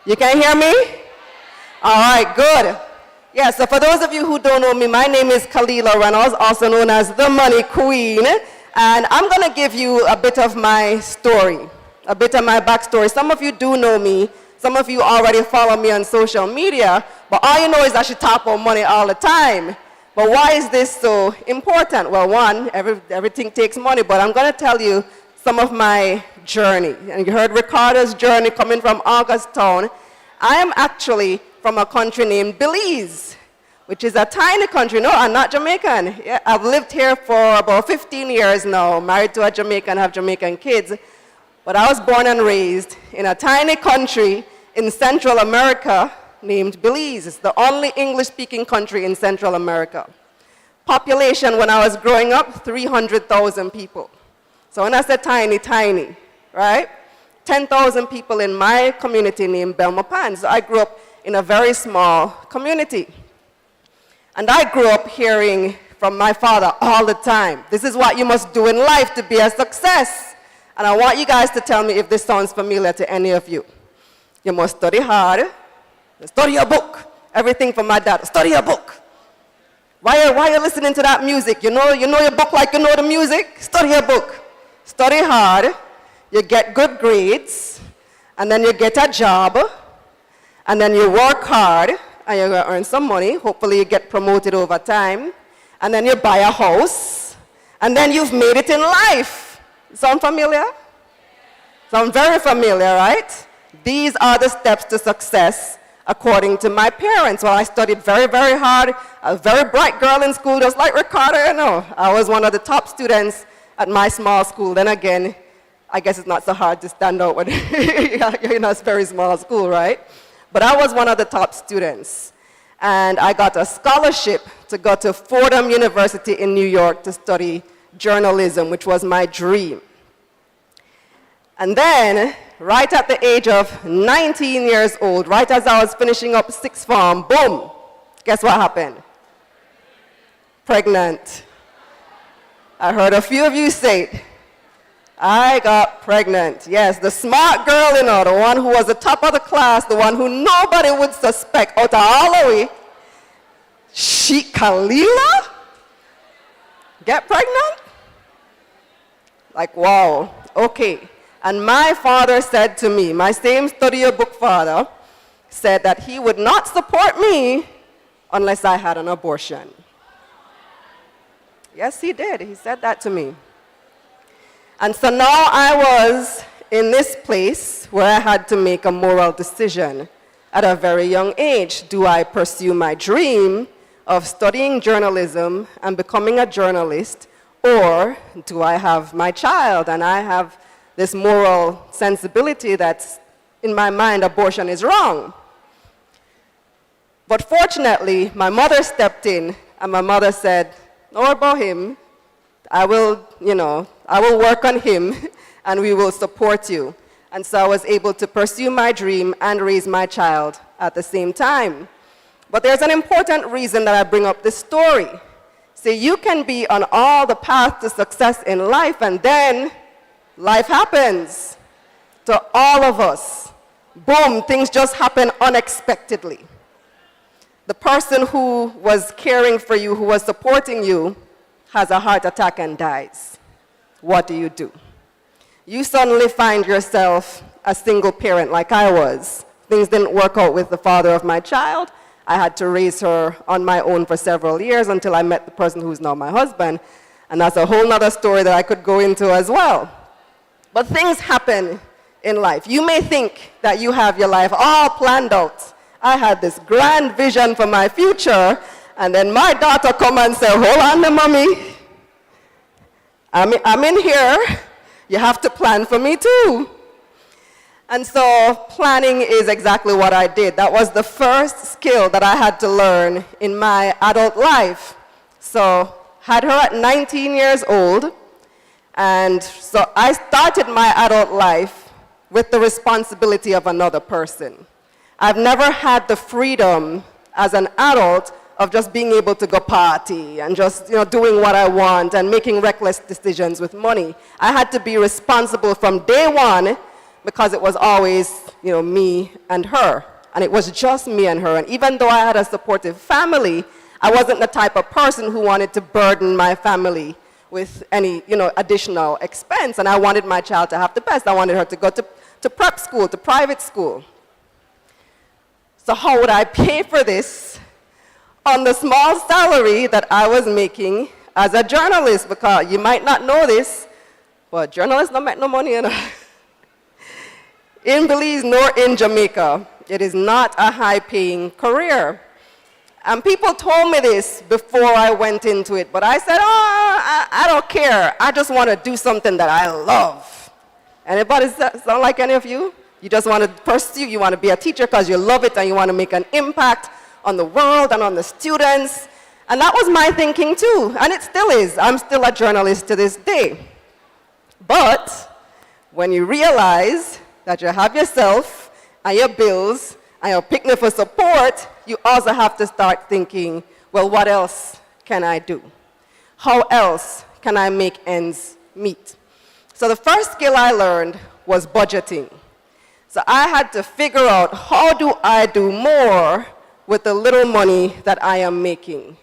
You can hear me? All right, good. Yeah, so for those of you who don't know me, my name is Kalila Reynolds, also known as the Money Queen. And I'm going to give you a bit of my story, a bit of my backstory. Some of you do know me. Some of you already follow me on social media. But all you know is I should talk about money all the time. But why is this so important? Well, one, everything takes money. But I'm going to tell you some of my journey. And you heard Ricardo's journey coming from Augustown. I am actually from a country named Belize, which is a tiny country. No, I'm not Jamaican. Yeah, I've lived here for about 15 years now, married to a Jamaican, have Jamaican kids. But I was born and raised in a tiny country in Central America named Belize. It's the only English-speaking country in Central America. Population when I was growing up, 300,000 people. So when I said tiny, tiny, right? 10,000 people in my community named Belmopan. So I grew up in a very small community. And I grew up hearing from my father all the time, this is what you must do in life to be a success. And I want you guys to tell me if this sounds familiar to any of you. You must study hard, study a book. Everything from my dad, study a book. Why are you listening to that music? You know your book like you know the music? Study a book. Study hard, you get good grades, and then you get a job, and then you work hard, and you're going to earn some money. Hopefully you get promoted over time, and then you buy a house, and then you've made it in life. Sound familiar? Sound very familiar, right? These are the steps to success according to my parents. Well, I studied very, very hard. I was a very bright girl in school, just like Ricardo, you know. I was one of the top students at my small school. Then again, I guess it's not so hard to stand out when you're in a very small school, right? But I was one of the top students. And I got a scholarship to go to Fordham University in New York to study journalism, which was my dream. And then, right at the age of 19 years old, right as I was finishing up sixth form, boom, guess what happened? Pregnant. I heard a few of you say it. I got pregnant. Yes, the smart girl, you know, the one who was the top of the class, the one who nobody would suspect out of all of we. She, Kalila, get pregnant? Like, wow, okay. And my father said to me, my same study book father, said that he would not support me unless I had an abortion. Yes, he did. He said that to me. And so now I was in this place where I had to make a moral decision at a very young age. Do I pursue my dream of studying journalism and becoming a journalist, or do I have my child? And I have this moral sensibility that, in my mind, abortion is wrong. But fortunately, my mother stepped in, and my mother said, "Don't worry about him. I will work on him, and we will support you." And so I was able to pursue my dream and raise my child at the same time. But there's an important reason that I bring up this story. See, you can be on all the path to success in life, and then life happens to all of us. Boom, things just happen unexpectedly. The person who was caring for you, who was supporting you, has a heart attack and dies. What do? You suddenly find yourself a single parent like I was. Things didn't work out with the father of my child. I had to raise her on my own for several years until I met the person who's now my husband. And that's a whole nother story that I could go into as well. But things happen in life. You may think that you have your life all planned out. I had this grand vision for my future, and then my daughter come and say, hold on there, mommy. I'm in here. You have to plan for me too. And so planning is exactly what I did. That was the first skill that I had to learn in my adult life. So had her at 19 years old, and so I started my adult life with the responsibility of another person. I've never had the freedom as an adult of just being able to go party and just doing what I want and making reckless decisions with money. I had to be responsible from day one because it was always me and her. And it was just me and her. And even though I had a supportive family, I wasn't the type of person who wanted to burden my family with any additional expense. And I wanted my child to have the best. I wanted her to go to prep school, to private school. So how would I pay for this on the small salary that I was making as a journalist? Because you might not know this, but journalists don't make no money. In Belize nor in Jamaica, it is not a high-paying career. And people told me this before I went into it, but I said, I don't care. I just want to do something that I love. Anybody sound like any of you? You just want to pursue, you want to be a teacher because you love it and you want to make an impact on the world and on the students. And that was my thinking too, and it still is. I'm still a journalist to this day. But when you realize that you have yourself and your bills and your picnic for support, you also have to start thinking, well, what else can I do? How else can I make ends meet? So the first skill I learned was budgeting. So I had to figure out, how do I do more with the little money that I am making?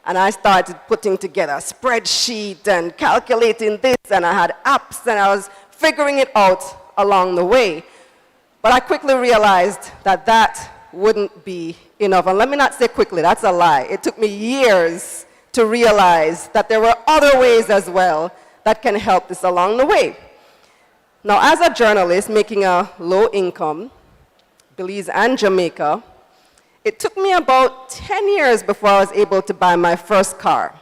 And I started putting together a spreadsheet and calculating this, and I had apps, and I was figuring it out along the way. But I quickly realized that that wouldn't be enough. And let me not say quickly, that's a lie. It took me years to realize that there were other ways as well that can help this along the way. Now, as a journalist making a low income, Belize and Jamaica, it took me about 10 years before I was able to buy my first car.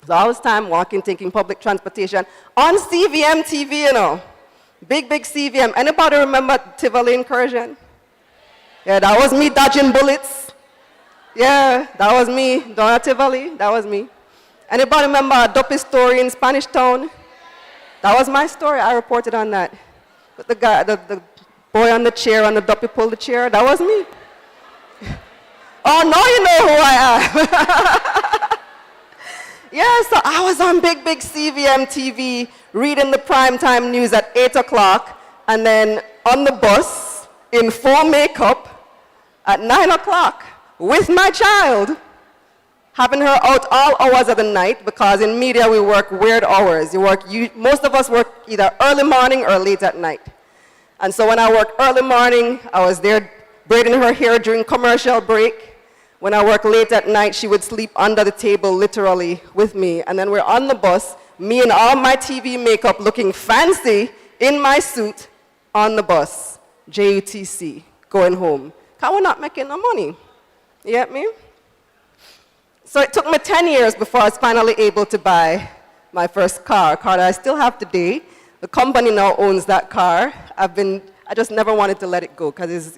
So I was time walking, taking public transportation on CVM TV, Big CVM. Anybody remember Tivoli incursion? Yeah, that was me dodging bullets. Yeah, that was me. Donna Tivoli, that was me. Anybody remember a dopey story in Spanish Town? That was my story. I reported on that. But the boy on the chair, on the dopey pulled the chair, that was me. Oh, now you know who I am. Yeah, so I was on big CVM TV reading the primetime news at 8 o'clock, and then on the bus in full makeup at 9 o'clock with my child, having her out all hours of the night, because in media we work weird hours. Most of us work either early morning or late at night. And so when I worked early morning, I was there braiding her hair during commercial break. When I worked late at night, she would sleep under the table literally with me. And then we're on the bus, me and all my TV makeup looking fancy in my suit on the bus, JUTC, going home. Because we're not making no money. You get me? So it took me 10 years before I was finally able to buy my first car, a car that I still have today. The company now owns that car. I just never wanted to let it go because it's,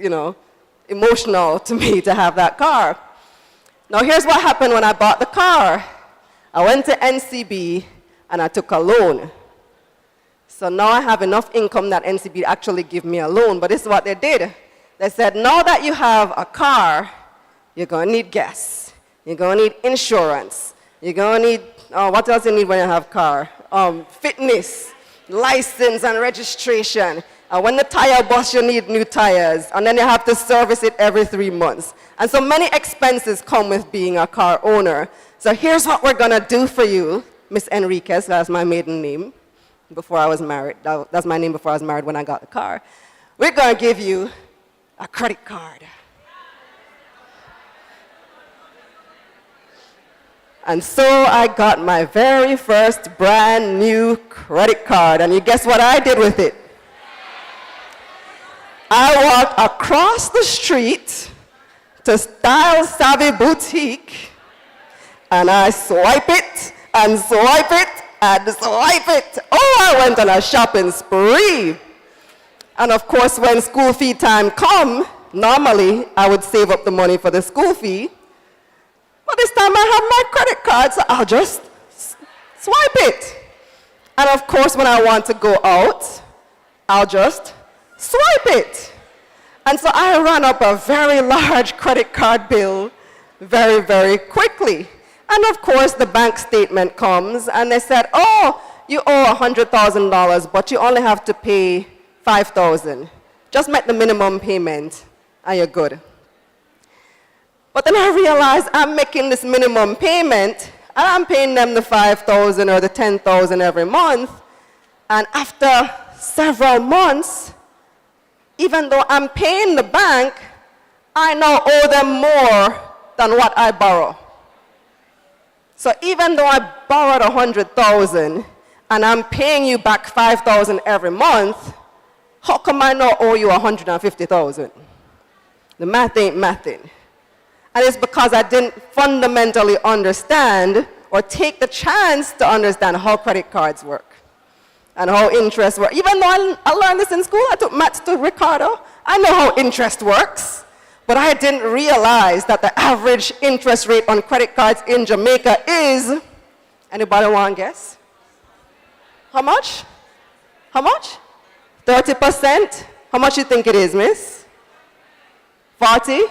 emotional to me to have that car. Now here's what happened when I bought the car. I went to NCB and I took a loan. So now I have enough income that NCB actually give me a loan, but this is what they did. They said, now that you have a car, you're gonna need gas. You're gonna need insurance. You're gonna need, what else you need when you have a car? Fitness, license and registration. When the tire busts, you need new tires, and then you have to service it every 3 months. And so many expenses come with being a car owner. So here's what we're gonna do for you, Miss Enriquez, that's my maiden name before I was married. That's my name before I was married when I got the car. We're gonna give you a credit card. And so I got my very first brand new credit card. And you guess what I did with it? I walked across the street to Style Savvy Boutique, and I swipe it, and swipe it, and swipe it. Oh, I went on a shopping spree. And of course, when school fee time come, normally I would save up the money for the school fee. But this time I have my credit card, so I'll just swipe it. And of course, when I want to go out, I'll just swipe it. And so I ran up a very large credit card bill very, very quickly. And of course, the bank statement comes, and they said, oh, you owe $100,000, but you only have to pay $5,000. Just make the minimum payment, and you're good. But then I realized I'm making this minimum payment, and I'm paying them the $5,000 or the $10,000 every month. And after several months, even though I'm paying the bank, I now owe them more than what I borrow. So even though I borrowed $100,000 and I'm paying you back $5,000 every month, how come I now owe you $150,000? The math ain't mathing. And it's because I didn't fundamentally understand or take the chance to understand how credit cards work and how interest works. Even though I learned this in school, I took maths to Ricardo. I know how interest works. But I didn't realize that the average interest rate on credit cards in Jamaica is, anybody want to guess? How much? How much? 30%? How much you think it is, miss? 40?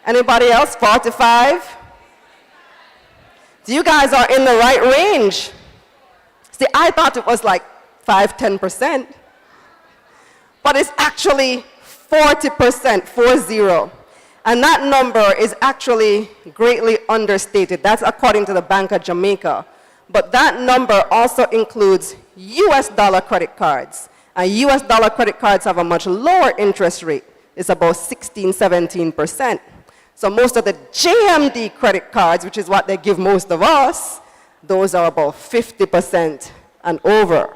Anybody else? 45? So you guys are in the right range. See, I thought it was like 5–10%. But it's actually 40%, 40. And that number is actually greatly understated. That's according to the Bank of Jamaica. But that number also includes US dollar credit cards. And US dollar credit cards have a much lower interest rate. It's about 16–17%. So most of the JMD credit cards, which is what they give most of us, those are about 50% and over.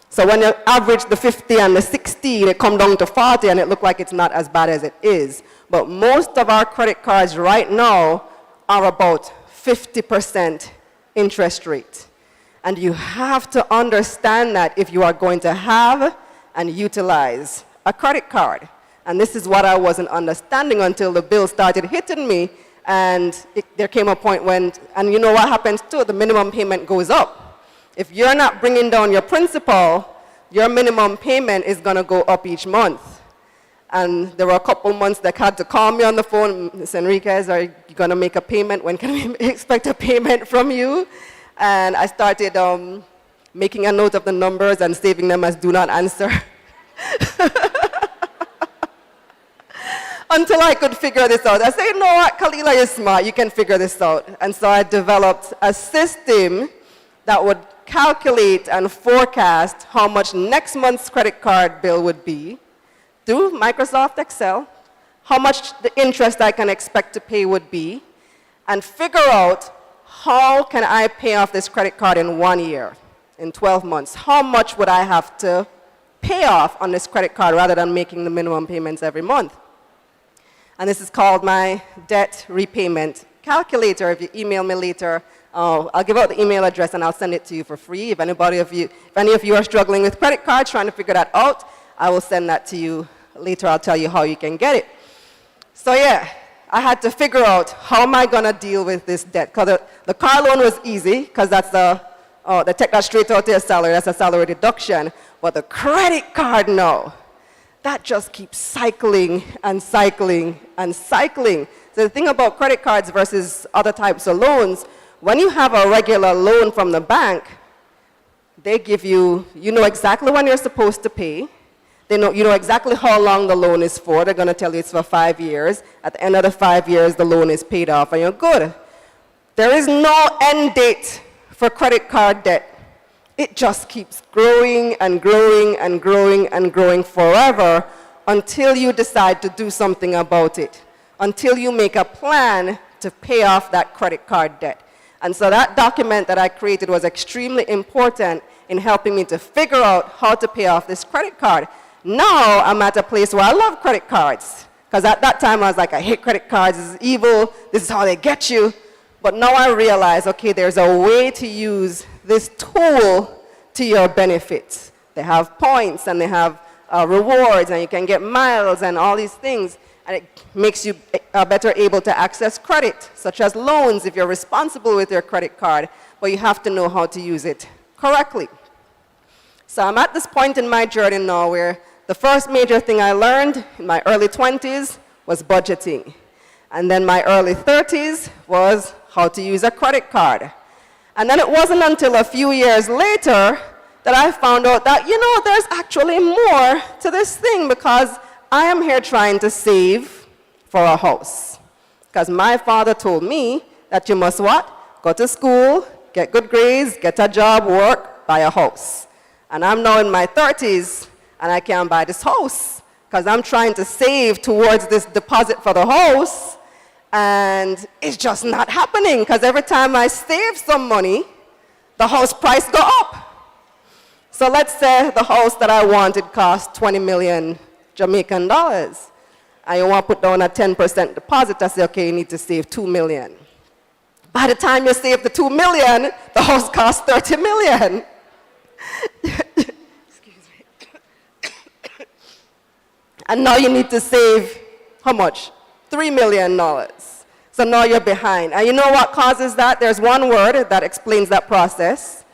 So when you average the 50 and the 60, they come down to 40, and it looks like it's not as bad as it is. But most of our credit cards right now are about 50% interest rate. And you have to understand that if you are going to have and utilize a credit card. And this is what I wasn't understanding until the bill started hitting me, and there came a point when, and you know what happens too, the minimum payment goes up. If you're not bringing down your principal, your minimum payment is going to go up each month. And there were a couple months that had to call me on the phone, Ms. Enriquez, are you going to make a payment? When can we expect a payment from you? And I started making a note of the numbers and saving them as do not answer. Until I could figure this out. I said, you know what, Kalila, you're smart, you can figure this out. And so I developed a system that would calculate and forecast how much next month's credit card bill would be through Microsoft Excel, how much the interest I can expect to pay would be, and figure out how can I pay off this credit card in 1 year, in 12 months. How much would I have to pay off on this credit card rather than making the minimum payments every month? And this is called my debt repayment calculator. If you email me later, I'll give out the email address and I'll send it to you for free. If any of you are struggling with credit cards, trying to figure that out, I will send that to you later. I'll tell you how you can get it. So yeah, I had to figure out how am I going to deal with this debt. Because the car loan was easy, because that's they take that straight out to your salary. That's a salary deduction. But the credit card, no. That just keeps cycling and cycling and cycling. So the thing about credit cards versus other types of loans, when you have a regular loan from the bank, they give you, you know exactly when you're supposed to pay. You know exactly how long the loan is for. They're going to tell you it's for 5 years. At the end of the 5 years, the loan is paid off and you're good. There is no end date for credit card debt. It just keeps growing and growing and growing and growing forever until you decide to do something about it, until you make a plan to to pay off that credit card debt. And so that document that I created was extremely important in helping me to figure out how to pay off this credit card. Now I'm at a place where I love credit cards. Because at that time I was like, I hate credit cards, this is evil, this is how they get you. But now I realize, okay, there's a way to use this tool to your benefit. They have points and they have rewards and you can get miles and all these things. And it makes you better able to access credit, such as loans if you're responsible with your credit card. But you have to know how to use it correctly. So I'm at this point in my journey now where the first major thing I learned in my early 20s was budgeting. And then my early 30s was how to use a credit card. And then it wasn't until a few years later that I found out that, you know, there's actually more to this thing because I am here trying to save for a house. Because my father told me that you must what? Go to school, get good grades, get a job, work, buy a house. And I'm now in my 30s and I can't buy this house because I'm trying to save towards this deposit for the house and it's just not happening because every time I save some money, the house price go up. So let's say the house that I wanted cost 20 million Jamaican dollars. And you want to put down a 10% deposit, I say, okay, you need to save 2 million. By the time you save the 2 million, the house costs 30 million. And now you need to save, how much? $3 million. So now you're behind. And you know what causes that? There's one word that explains that process.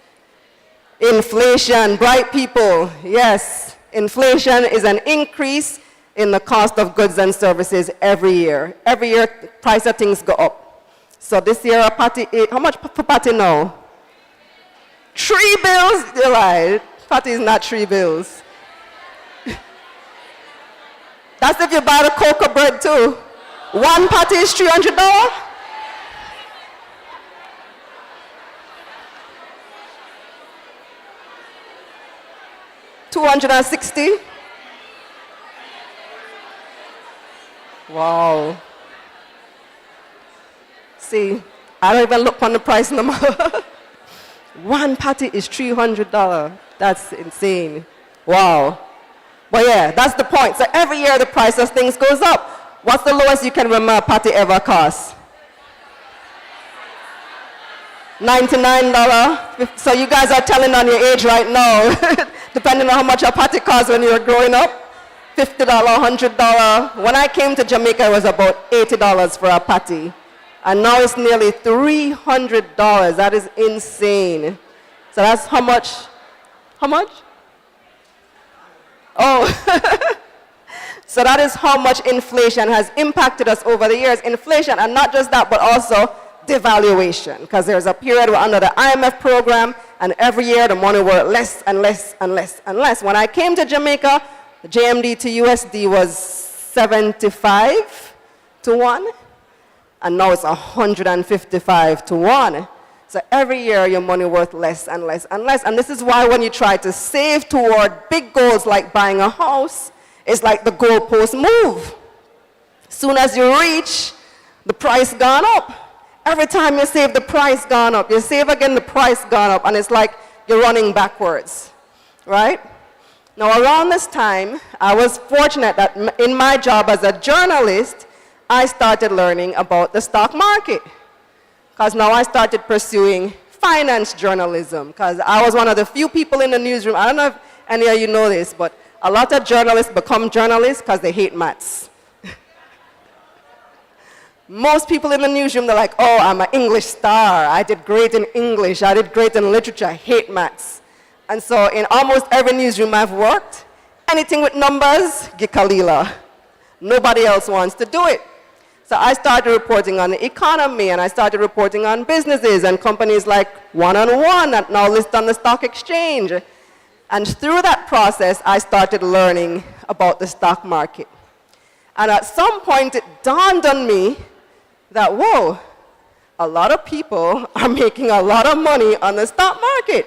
Inflation, bright people, yes. Inflation is an increase in the cost of goods and services every year. Every year, price of things go up. So this year, a patty, how much for patty now? 3 bills? You're right. Patty is not 3 bills. That's if you buy the cocoa bread too. 1 patty is $300? $260? Wow. See, I don't even look on the price no more. 1 patty is $300. That's insane. Wow. But yeah, that's the point. So every year the price of things goes up. What's the lowest you can remember a patty ever cost? $99. So you guys are telling on your age right now, depending on how much a patty cost when you were growing up. $50, $100. When I came to Jamaica, it was about $80 for a patty. And now it's nearly $300. That is insane. So that's how much? How much? Oh. So that is how much inflation has impacted us over the years. Inflation, and not just that, but also devaluation. Because there's a period where under the IMF program, and every year the money were less and less and less and less. When I came to Jamaica, the JMD to USD was 75 to 1, and now it's 155 to 1. So every year your money worth less and less and less. And this is why when you try to save toward big goals like buying a house, it's like the goalposts move. Soon as you reach, the price gone up. Every time you save, the price gone up. You save again, the price gone up. And it's like you're running backwards, right? Now, around this time, I was fortunate that in my job as a journalist, I started learning about the stock market. Because now I started pursuing finance journalism. Because I was one of the few people in the newsroom. I don't know if any of you know this, but a lot of journalists become journalists because they hate maths. Most people in the newsroom, they're like, oh, I'm an English star. I did great in English. I did great in literature. I hate maths. And so in almost every newsroom I've worked, anything with numbers, Gikalila. Nobody else wants to do it. So I started reporting on the economy, and I started reporting on businesses and companies like One-on-One that now list on the stock exchange. And through that process, I started learning about the stock market. And at some point, it dawned on me that, whoa, a lot of people are making a lot of money on the stock market.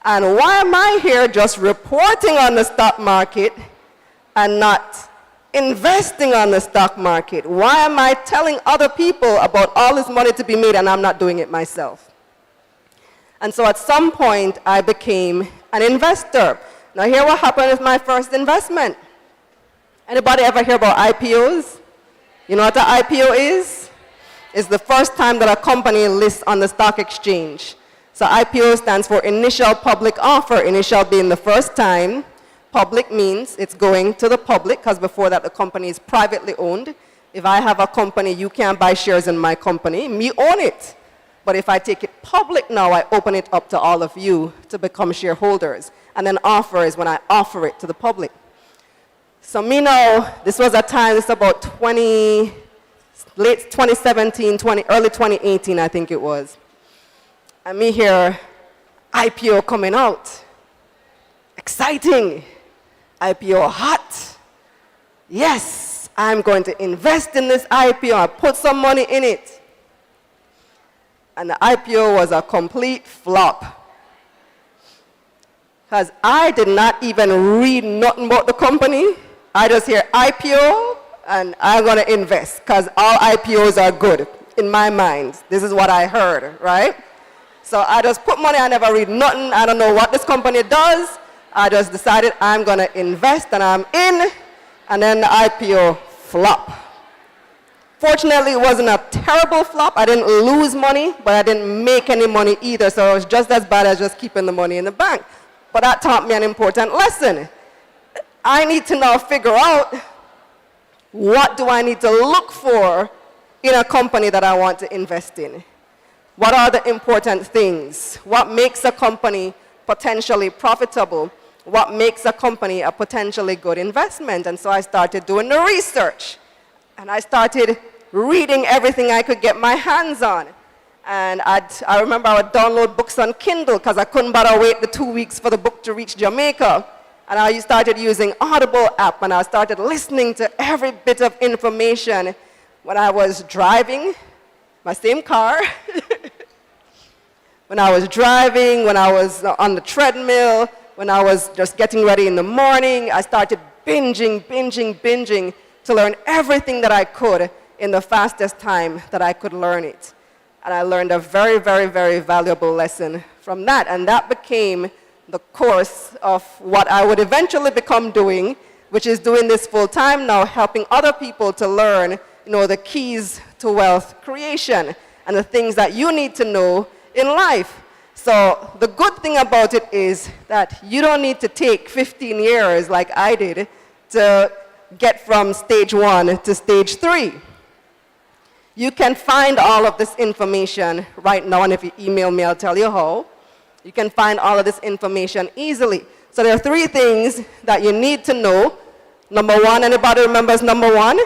And why am I here just reporting on the stock market and not investing on the stock market? Why am I telling other people about all this money to be made and I'm not doing it myself? And so at some point, I became an investor. Now here what happened with my first investment. Anybody ever hear about IPOs? You know what an IPO is? It's the first time that a company lists on the stock exchange. So IPO stands for initial public offer, initial being the first time. Public means it's going to the public, because before that the company is privately owned. If I have a company, you can't buy shares in my company. Me own it. But if I take it public now, I open it up to all of you to become shareholders. And then offer is when I offer it to the public. So me now, this was a time, this is about late 2017, early 2018, I think it was. And me here, IPO coming out. Exciting. IPO hot. Yes, I'm going to invest in this IPO. I put some money in it. And the IPO was a complete flop. Because I did not even read nothing about the company. I just hear IPO and I'm going to invest because all IPOs are good in my mind. This is what I heard, right? So I just put money, I never read nothing. I don't know what this company does. I just decided I'm going to invest and I'm in. And then the IPO flop. Fortunately, it wasn't a terrible flop. I didn't lose money, but I didn't make any money either. So it was just as bad as just keeping the money in the bank. But that taught me an important lesson. I need to now figure out what do I need to look for in a company that I want to invest in. What are the important things? What makes a company potentially profitable? What makes a company a potentially good investment? And so I started doing the research. And I started reading everything I could get my hands on. And I remember I would download books on Kindle because I couldn't bother wait the 2 weeks for the book to reach Jamaica. And I started using Audible app and I started listening to every bit of information when I was driving my same car, when I was driving, when I was on the treadmill, when I was just getting ready in the morning. I started binging to learn everything that I could in the fastest time that I could learn it. And I learned a very, very, very valuable lesson from that. And that became the course of what I would eventually become doing, which is doing this full time now, helping other people to learn, the keys to wealth creation and the things that you need to know in life. So the good thing about it is that you don't need to take 15 years like I did to get from stage 1 to stage 3. You can find all of this information right now, and if you email me, I'll tell you how. You can find all of this information easily. So there are 3 things that you need to know. Number 1, anybody remembers number 1?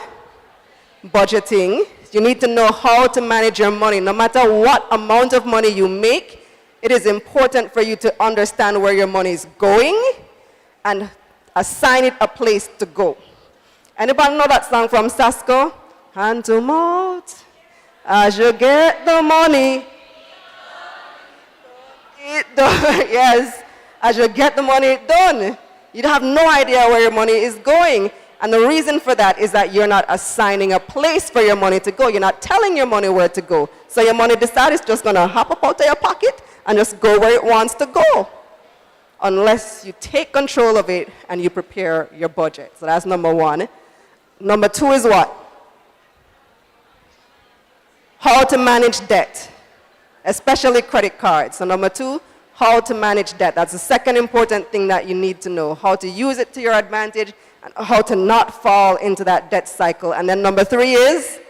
Budgeting. You need to know how to manage your money. No matter what amount of money you make, it is important for you to understand where your money is going and assign it a place to go. Anybody know that song from Sasko? Hand to mouth, as you get the money. Yes, as you get the money done. You have no idea where your money is going. And the reason for that is that you're not assigning a place for your money to go. You're not telling your money where to go. So your money decides it's just going to hop up out of your pocket and just go where it wants to go. Unless you take control of it and you prepare your budget. So that's number 1. Number 2 is what? How to manage debt, especially credit cards. So number 2, how to manage debt. That's the second important thing that you need to know. How to use it to your advantage and how to not fall into that debt cycle. And then number 3 is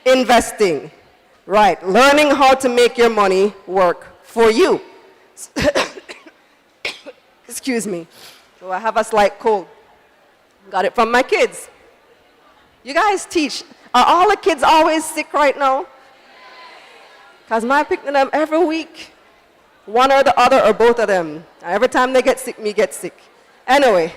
investing. Right, learning how to make your money work for you. Excuse me. So I have a slight cold. Got it from my kids. You guys teach. Are all the kids always sick right now? Because I'm picking them every week. One or the other or both of them. Every time they get sick, me get sick. Anyway,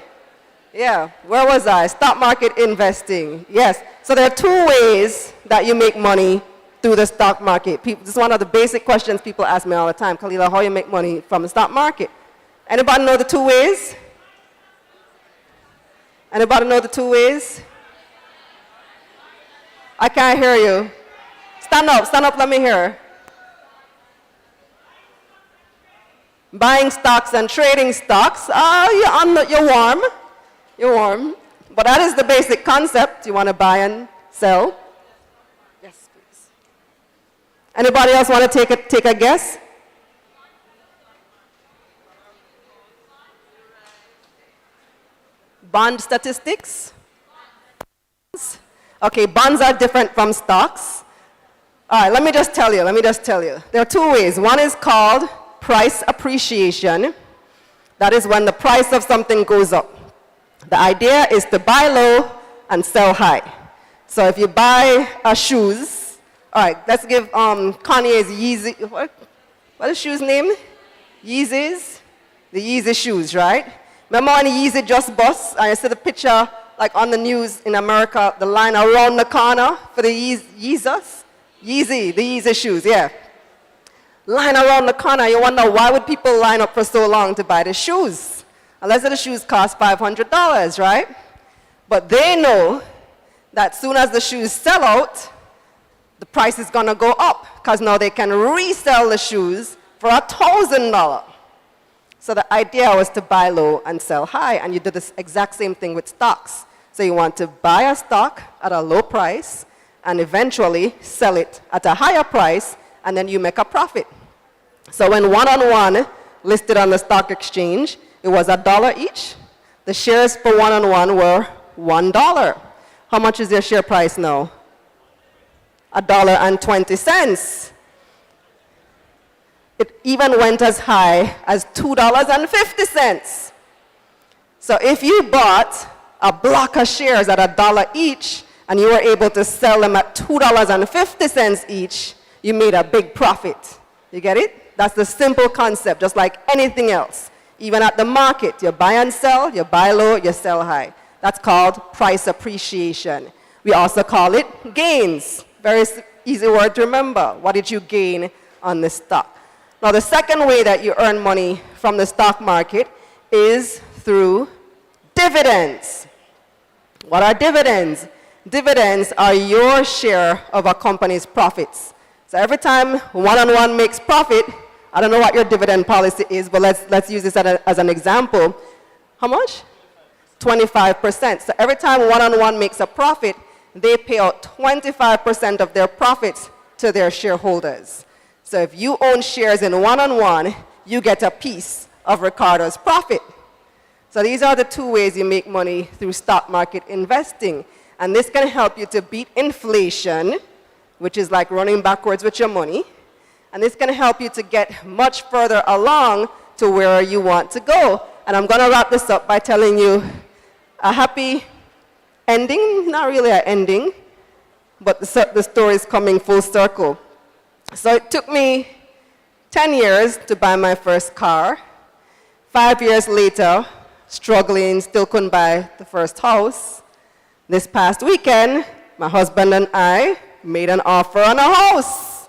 yeah, where was I? Stock market investing. Yes, so there are 2 ways that you make money through the stock market. This is one of the basic questions people ask me all the time. Kalila, how you make money from the stock market? Anybody know the 2 ways? Anybody know the two ways? I can't hear you. Stand up, let me hear. Buying stocks and trading stocks. You're warm. But that is the basic concept. You want to buy and sell. Yes, please. Anybody else want to take a guess? Bond statistics? Okay, bonds are different from stocks. All right, let me just tell you. There are two ways. One is called price appreciation. That is when the price of something goes up. The idea is to buy low and sell high. So if you buy shoes, all right, let's give Kanye's Yeezy, what is the shoe's name? Yeezys? The Yeezy shoes, right? Remember when Yeezy just bust? I see the picture like on the news in America, the line around the corner for the Yeezys? Yeezy, the Yeezy shoes, yeah. Line around the corner, you wonder why would people line up for so long to buy the shoes? Unless the shoes cost $500, right? But they know that soon as the shoes sell out, the price is gonna go up because now they can resell the shoes for $1,000. So the idea was to buy low and sell high, and you do the exact same thing with stocks. So you want to buy a stock at a low price and eventually sell it at a higher price, and then you make a profit. So when one-on-one listed on the stock exchange, it was $1 each. The shares for one-on-one were $1. How much is your share price now? $1.20. It even went as high as $2.50. So if you bought a block of shares at $1 each, and you were able to sell them at $2.50 each, you made a big profit. You get it? That's the simple concept, just like anything else. Even at the market, you buy and sell, you buy low, you sell high. That's called price appreciation. We also call it gains. Very easy word to remember. What did you gain on the stock? Now, the second way that you earn money from the stock market is through dividends. What are dividends? Dividends are your share of a company's profits. So every time one-on-one makes profit, I don't know what your dividend policy is, but let's use this as an example. How much? 25%. So every time one-on-one makes a profit, they pay out 25% of their profits to their shareholders. So if you own shares in one-on-one, you get a piece of Ricardo's profit. So these are the two ways you make money through stock market investing. And this can help you to beat inflation, which is like running backwards with your money. And this can help you to get much further along to where you want to go. And I'm going to wrap this up by telling you a happy ending, not really an ending, but the story is coming full circle. So it took me 10 years to buy my first car. 5 years later, struggling, still couldn't buy the first house. This past weekend, my husband and I made an offer on a house.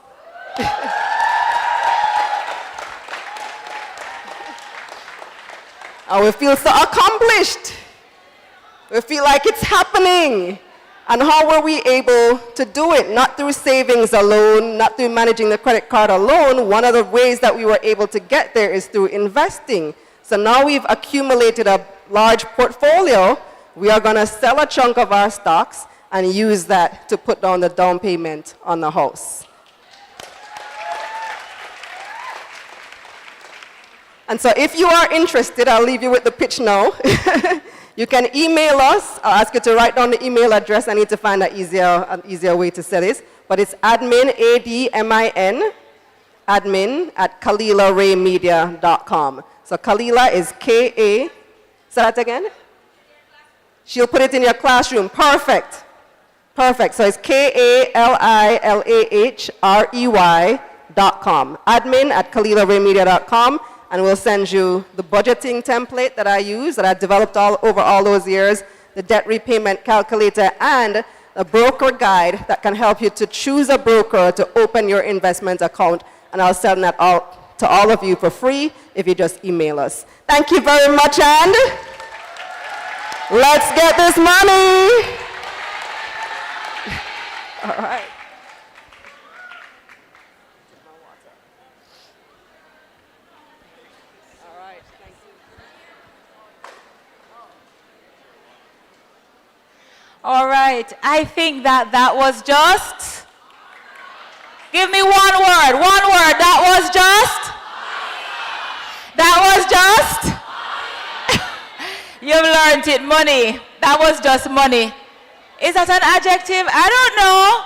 And we feel so accomplished. We feel like it's happening. And how were we able to do it? Not through savings alone, not through managing the credit card alone. One of the ways that we were able to get there is through investing. So now we've accumulated a large portfolio. We are going to sell a chunk of our stocks and use that to put down the down payment on the house. And so if you are interested, I'll leave you with the pitch now. You can email us. I'll ask you to write down the email address. I need to find an easier way to say this. But it's admin, A-D-M-I-N, admin at KalilaRayMedia.com. So Kalila is K-A, say that again? She'll put it in your classroom. Perfect. Perfect. So it's KalilaRayMedia.com. Admin at KalilaRayMedia.com. And we'll send you the budgeting template that I use, that I developed over all those years, the debt repayment calculator, and a broker guide that can help you to choose a broker to open your investment account. And I'll send that out to all of you for free if you just email us. Thank you very much, and Let's get this money. All right. All right, I think that was just, give me one word, that was just, you've learned it, money, that was just money. Is that an adjective? I don't know.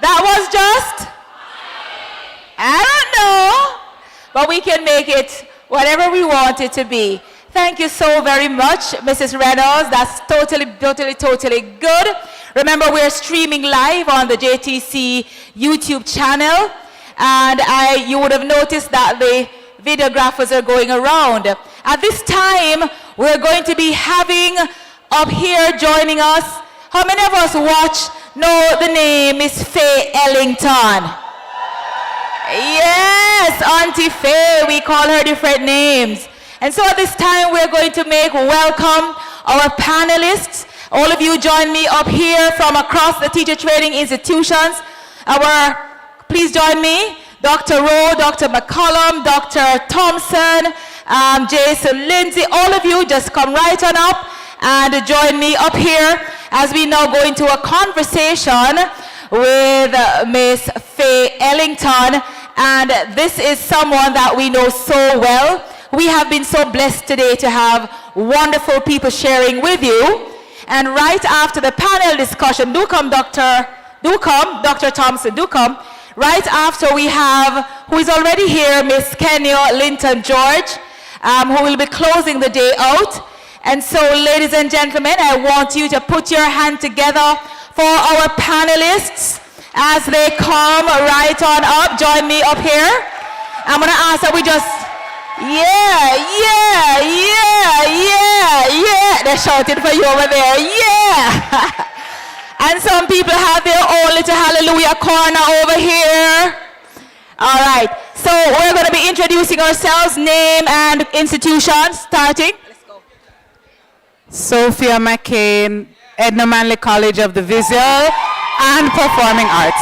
That was just, I don't know, but we can make it whatever we want it to be. Thank you so very much, Mrs. Reynolds. That's totally good. Remember, we're streaming live on the JTC YouTube channel. And you would have noticed that the videographers are going around. At this time, we're going to be having up here joining us. How many of us know the name Miss Faye Ellington? Yes, Auntie Faye. We call her different names. And so at this time, we're going to welcome our panelists. All of you join me up here from across the teacher training institutions. Please join me, Dr. Rowe, Dr. McCollum, Dr. Thompson, Jason Lindsay. All of you just come right on up and join me up here as we now go into a conversation with Miss Faye Ellington. And this is someone that we know so well. We have been so blessed today to have wonderful people sharing with you. And right after the panel discussion, do come, Dr. Thompson, do come. Right after we have, who is already here, Miss Kenya Linton George, who will be closing the day out. And so, ladies and gentlemen, I want you to put your hand together for our panelists as they come right on up. Join me up here. I'm going to ask that we just... Yeah. They're shouting for you over there. Yeah. And some people have their own little hallelujah corner over here. All right. So we're going to be introducing ourselves, name and institution, starting. Let's go. Sophia McCain, Edna Manley College of the Visual and Performing Arts.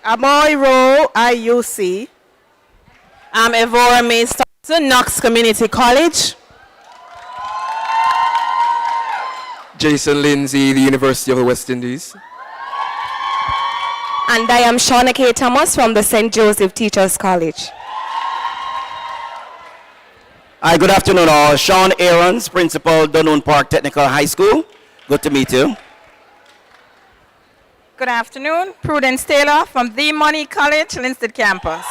Amoy Rowe, IUC. I'm Evora Mays Thompson, Knox Community College. Jason Lindsay, the University of the West Indies. And I am Shauna K. Thomas from the St. Joseph Teachers College. Hi, good afternoon all. Sean Aarons, Principal, Dunoon Park Technical High School. Good to meet you. Good afternoon. Prudence Taylor from The Money College, Linstead Campus.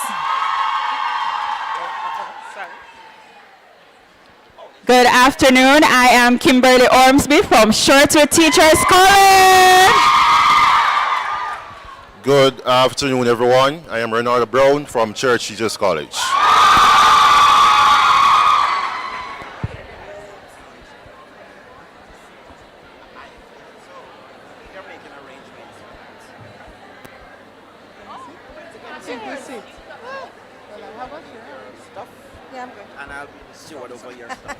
Good afternoon. I am Kimberly Ormsby from Shortwood Teachers College. Good afternoon, everyone. I am Renata Brown from Church Teachers College. And I'll be the steward over your stuff.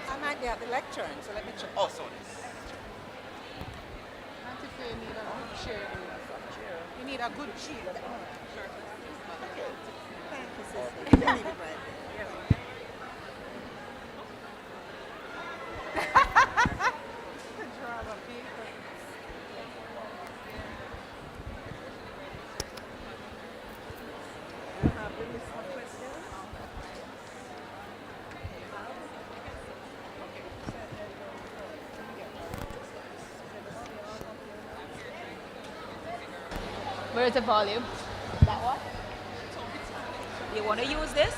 I'm at the lecture, so let me check. Oh, sorry. You need a good chair. Thank you, sister. You can leave it right Where's the volume? That one? You want to use this?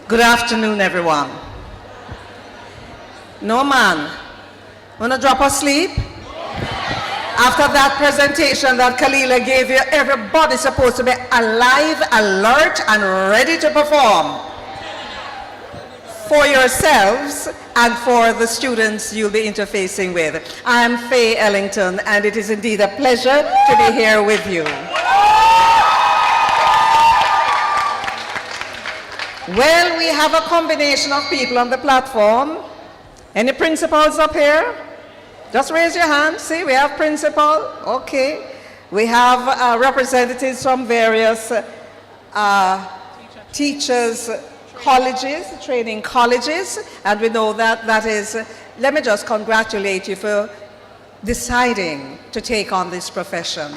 Good afternoon, everyone. No man, wanna drop asleep? After that presentation that Kalila gave you, everybody's supposed to be alive, alert, and ready to perform. for yourselves and for the students you'll be interfacing with. I'm Faye Ellington, and it is indeed a pleasure to be here with you. Well, we have a combination of people on the platform. Any principals up here? Just raise your hand. See, we have principal. Okay. We have representatives from various teachers' colleges, training colleges, and we know that is, let me just congratulate you for deciding to take on this profession.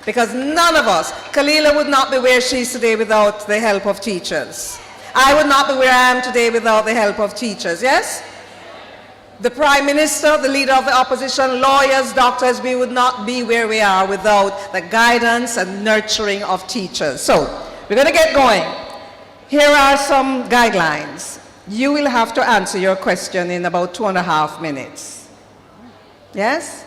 Because none of us, Kalila would not be where she is today without the help of teachers. I would not be where I am today without the help of teachers, yes? The Prime Minister, the leader of the opposition, lawyers, doctors, we would not be where we are without the guidance and nurturing of teachers. So, we're going to get going. Here are some guidelines. You will have to answer your question in about 2.5 minutes. Yes?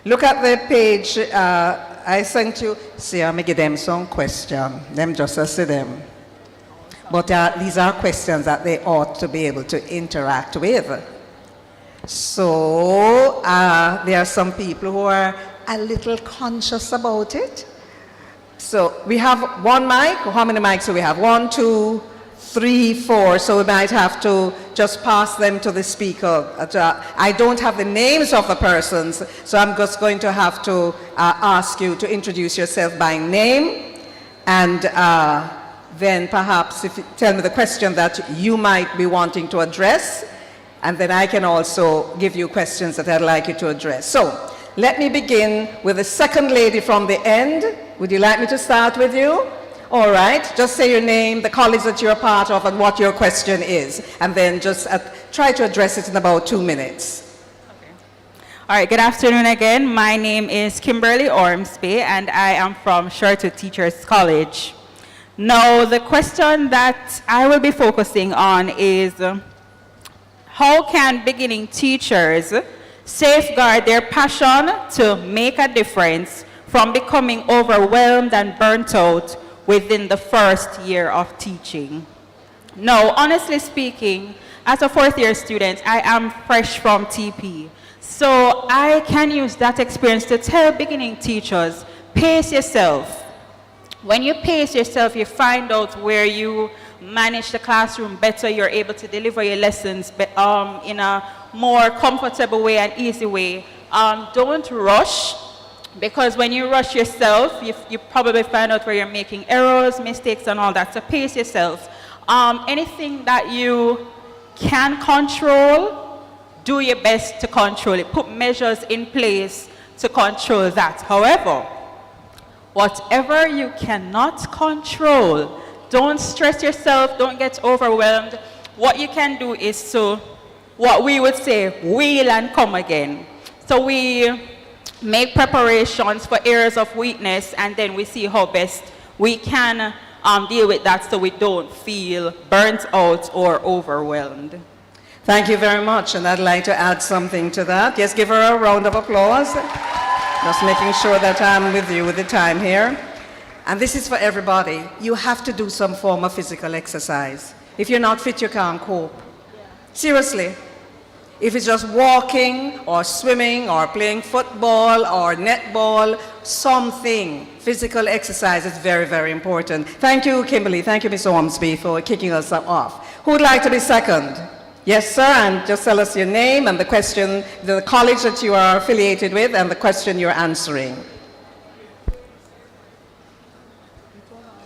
Look at the page I sent you. See, I'm going to give them some questions. Them just see them. But these are questions that they ought to be able to interact with. So there are some people who are a little conscious about it. So we have one mic. How many mics do we have? 1, 2, 3, 4. So we might have to just pass them to the speaker. I don't have the names of the persons, so I'm just going to have to ask you to introduce yourself by name, and then perhaps if you tell me the question that you might be wanting to address, and then I can also give you questions that I'd like you to address. So let me begin with the second lady from the end. Would you like me to start with you? All right, just say your name, the college that you're a part of, and what your question is, and then just try to address it in about 2 minutes. All right, good afternoon again. My name is Kimberly Ormsby, and I am from Sherwood Teachers College. Now, the question that I will be focusing on is, how can beginning teachers safeguard their passion to make a difference from becoming overwhelmed and burnt out within the first year of teaching? Now, honestly speaking, as a fourth-year student, I am fresh from TP. So I can use that experience to tell beginning teachers, pace yourself. When you pace yourself, you find out where you manage the classroom better, you're able to deliver your lessons in a more comfortable way and easy way. Don't rush, because when you rush yourself, you probably find out where you're making errors, mistakes, and all that. So pace yourself. Anything that you can control, do your best to control it. Put measures in place to control that. However, whatever you cannot control, don't stress yourself, don't get overwhelmed. What you can do is to, what we would say, wheel and come again. So we make preparations for areas of weakness, and then we see how best we can deal with that so we don't feel burnt out or overwhelmed. Thank you very much, and I'd like to add something to that. Yes, give her a round of applause. Just making sure that I'm with you with the time here. And this is for everybody. You have to do some form of physical exercise. If you're not fit, you can't cope. Seriously. If it's just walking or swimming or playing football or netball, something, physical exercise is very, very important. Thank you, Kimberly. Thank you, Ms. Ormsby, for kicking us off. Who would like to be second? Yes, sir, and just tell us your name and the question, the college that you are affiliated with, and the question you're answering.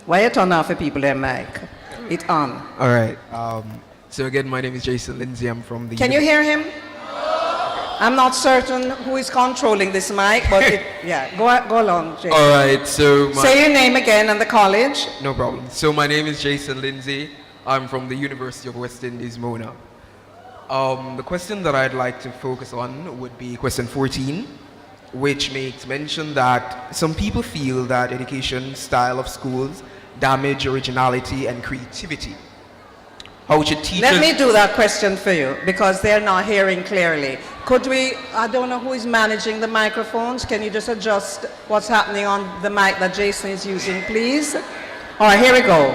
Why you turn off the people there, Mike? It's on. All right. So again, my name is Jason Lindsay. I'm from the... Can you hear him? I'm not certain who is controlling this mic, but yeah, go along, Jason. All right, so... Say your name again and the college. No problem. So my name is Jason Lindsay. I'm from the University of West Indies, Mona. The question that I'd like to focus on would be question 14, which makes mention that some people feel that education style of schools damage originality and creativity. How should teachers... Let me do that question for you, because they're not hearing clearly. Could we, I don't know who is managing the microphones. Can you just adjust what's happening on the mic that Jason is using, please? All right, here we go.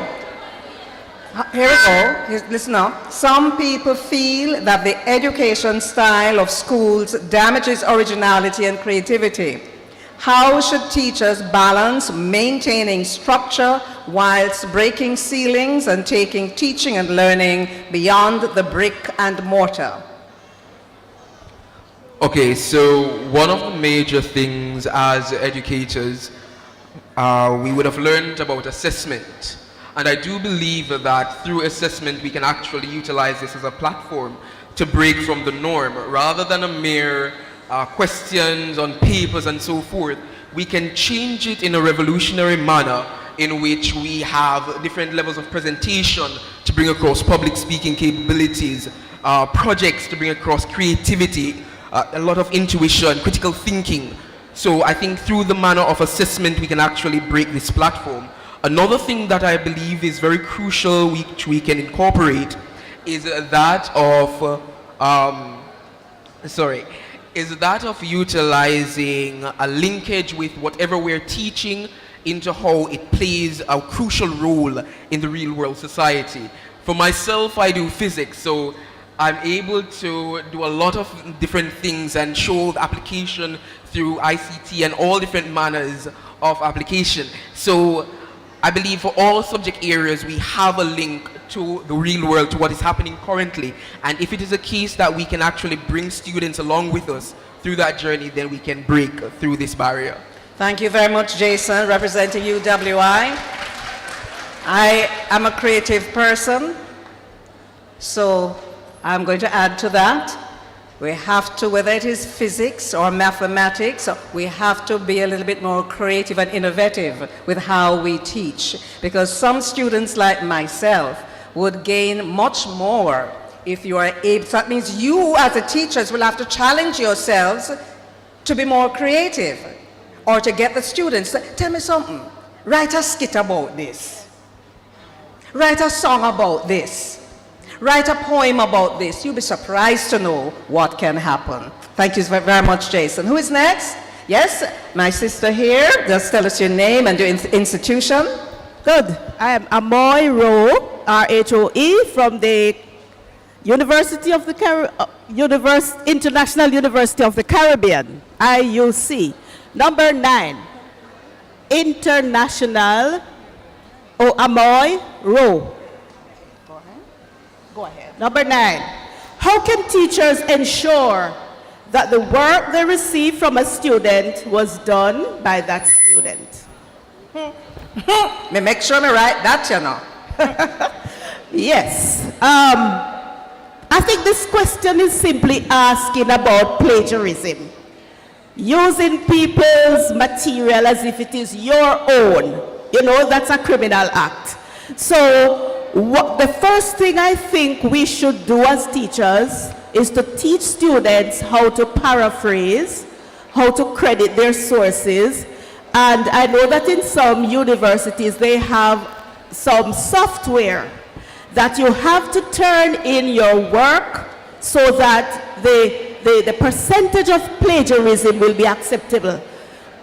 Here we go. Listen up. Some people feel that the education style of schools damages originality and creativity. How should teachers balance maintaining structure whilst breaking ceilings and taking teaching and learning beyond the brick and mortar? Okay, so one of the major things as educators, we would have learned about assessment. And I do believe that through assessment, we can actually utilize this as a platform to break from the norm. Rather than a mere questions on papers and so forth, we can change it in a revolutionary manner in which we have different levels of presentation to bring across public speaking capabilities, projects to bring across creativity, a lot of intuition, critical thinking. So I think through the manner of assessment, we can actually break this platform. Another thing that I believe is very crucial, which we can incorporate, is that of utilizing a linkage with whatever we're teaching into how it plays a crucial role in the real world society. For myself, I do physics, so I'm able to do a lot of different things and show the application through ICT and all different manners of application. So I believe for all subject areas, we have a link to the real world, to what is happening currently. And if it is a case that we can actually bring students along with us through that journey, then we can break through this barrier. Thank you very much, Jason, representing UWI. I am a creative person, so I'm going to add to that. We have to, whether it is physics or mathematics, we have to be a little bit more creative and innovative with how we teach. Because some students like myself would gain much more if you are able. So that means you as a teachers will have to challenge yourselves to be more creative or to get the students. Tell me something. Write a skit about this. Write a song about this. Write a poem about this. You'll be surprised to know what can happen. Thank you very much, Jason. Who is next? Yes, my sister here. Just tell us your name and your institution. Good. I am Amoy Rowe, RHOE, from the International University of the Caribbean, IUC. Number 9, International, Amoy Rowe. Go ahead. Number 9, how can teachers ensure that the work they receive from a student was done by that student? Me make sure me write that, you know. Yes. I think this question is simply asking about plagiarism. Using people's material as if it is your own. You know, that's a criminal act. So, the first thing I think we should do as teachers is to teach students how to paraphrase, how to credit their sources. And I know that in some universities they have some software that you have to turn in your work so that the percentage of plagiarism will be acceptable.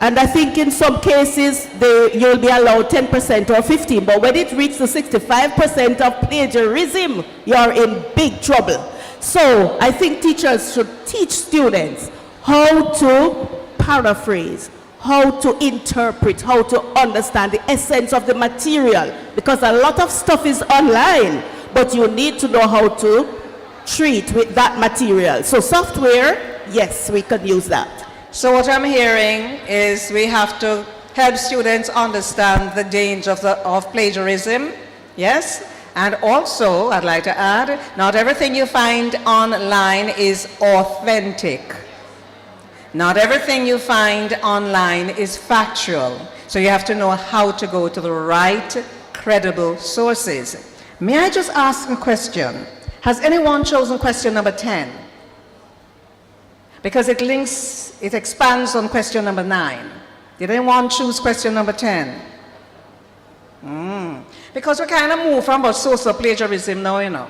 And I think in some cases, you'll be allowed 10% or 15%, but when it reaches the 65% of plagiarism, you're in big trouble. So I think teachers should teach students how to paraphrase, how to interpret, how to understand the essence of the material, because a lot of stuff is online, but you need to know how to treat with that material. So software, yes, we can use that. So what I'm hearing is we have to help students understand the danger of plagiarism, yes? And also, I'd like to add, not everything you find online is authentic. Not everything you find online is factual. So you have to know how to go to the right, credible sources. May I just ask a question? Has anyone chosen question number 10? Because it expands on question number 9. Did anyone choose question number 10? Because we kind of move from about social plagiarism now, you know.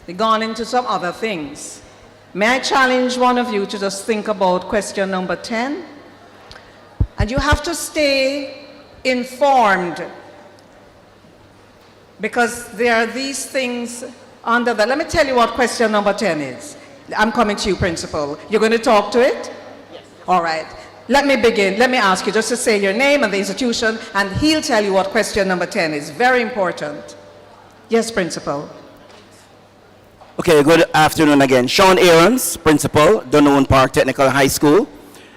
We've gone into some other things. May I challenge one of you to just think about question number 10? And you have to stay informed. Because there are these things under that. Let me tell you what question number 10 is. I'm coming to you, Principal. You're going to talk to it? Yes. All right. Let me begin. Let me ask you just to say your name and the institution, and he'll tell you what question number 10 is. Very important. Yes, Principal. Okay, good afternoon again. Sean Aarons, Principal, Dunoon Park Technical High School.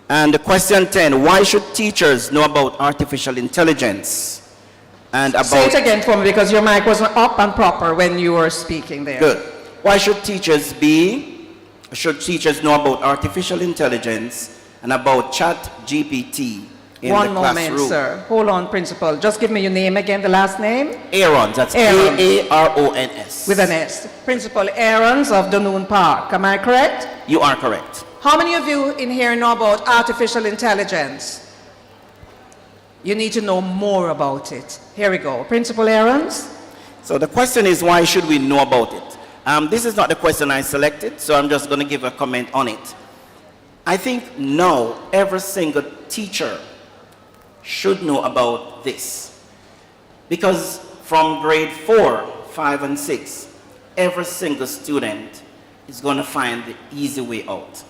And question 10, why should teachers know about artificial intelligence? And about... Say it again for me because your mic wasn't up and proper when you were speaking there. Good. Why should teachers know about artificial intelligence and about ChatGPT in One the classroom? moment, sir. Hold on, Principal. Just give me your name again, the last name. Aarons, that's A-A-R-O-N-S. With an S. Principal Aarons of Dunoon Park. Am I correct? You are correct. How many of you in here know about artificial intelligence? You need to know more about it. Here we go. Principal Aarons? So the question is, why should we know about it? This is not the question I selected, so I'm just going to give a comment on it. I think now every single teacher should know about this. Because from grade 4, 5, and 6, every single student is going to find the easy way out.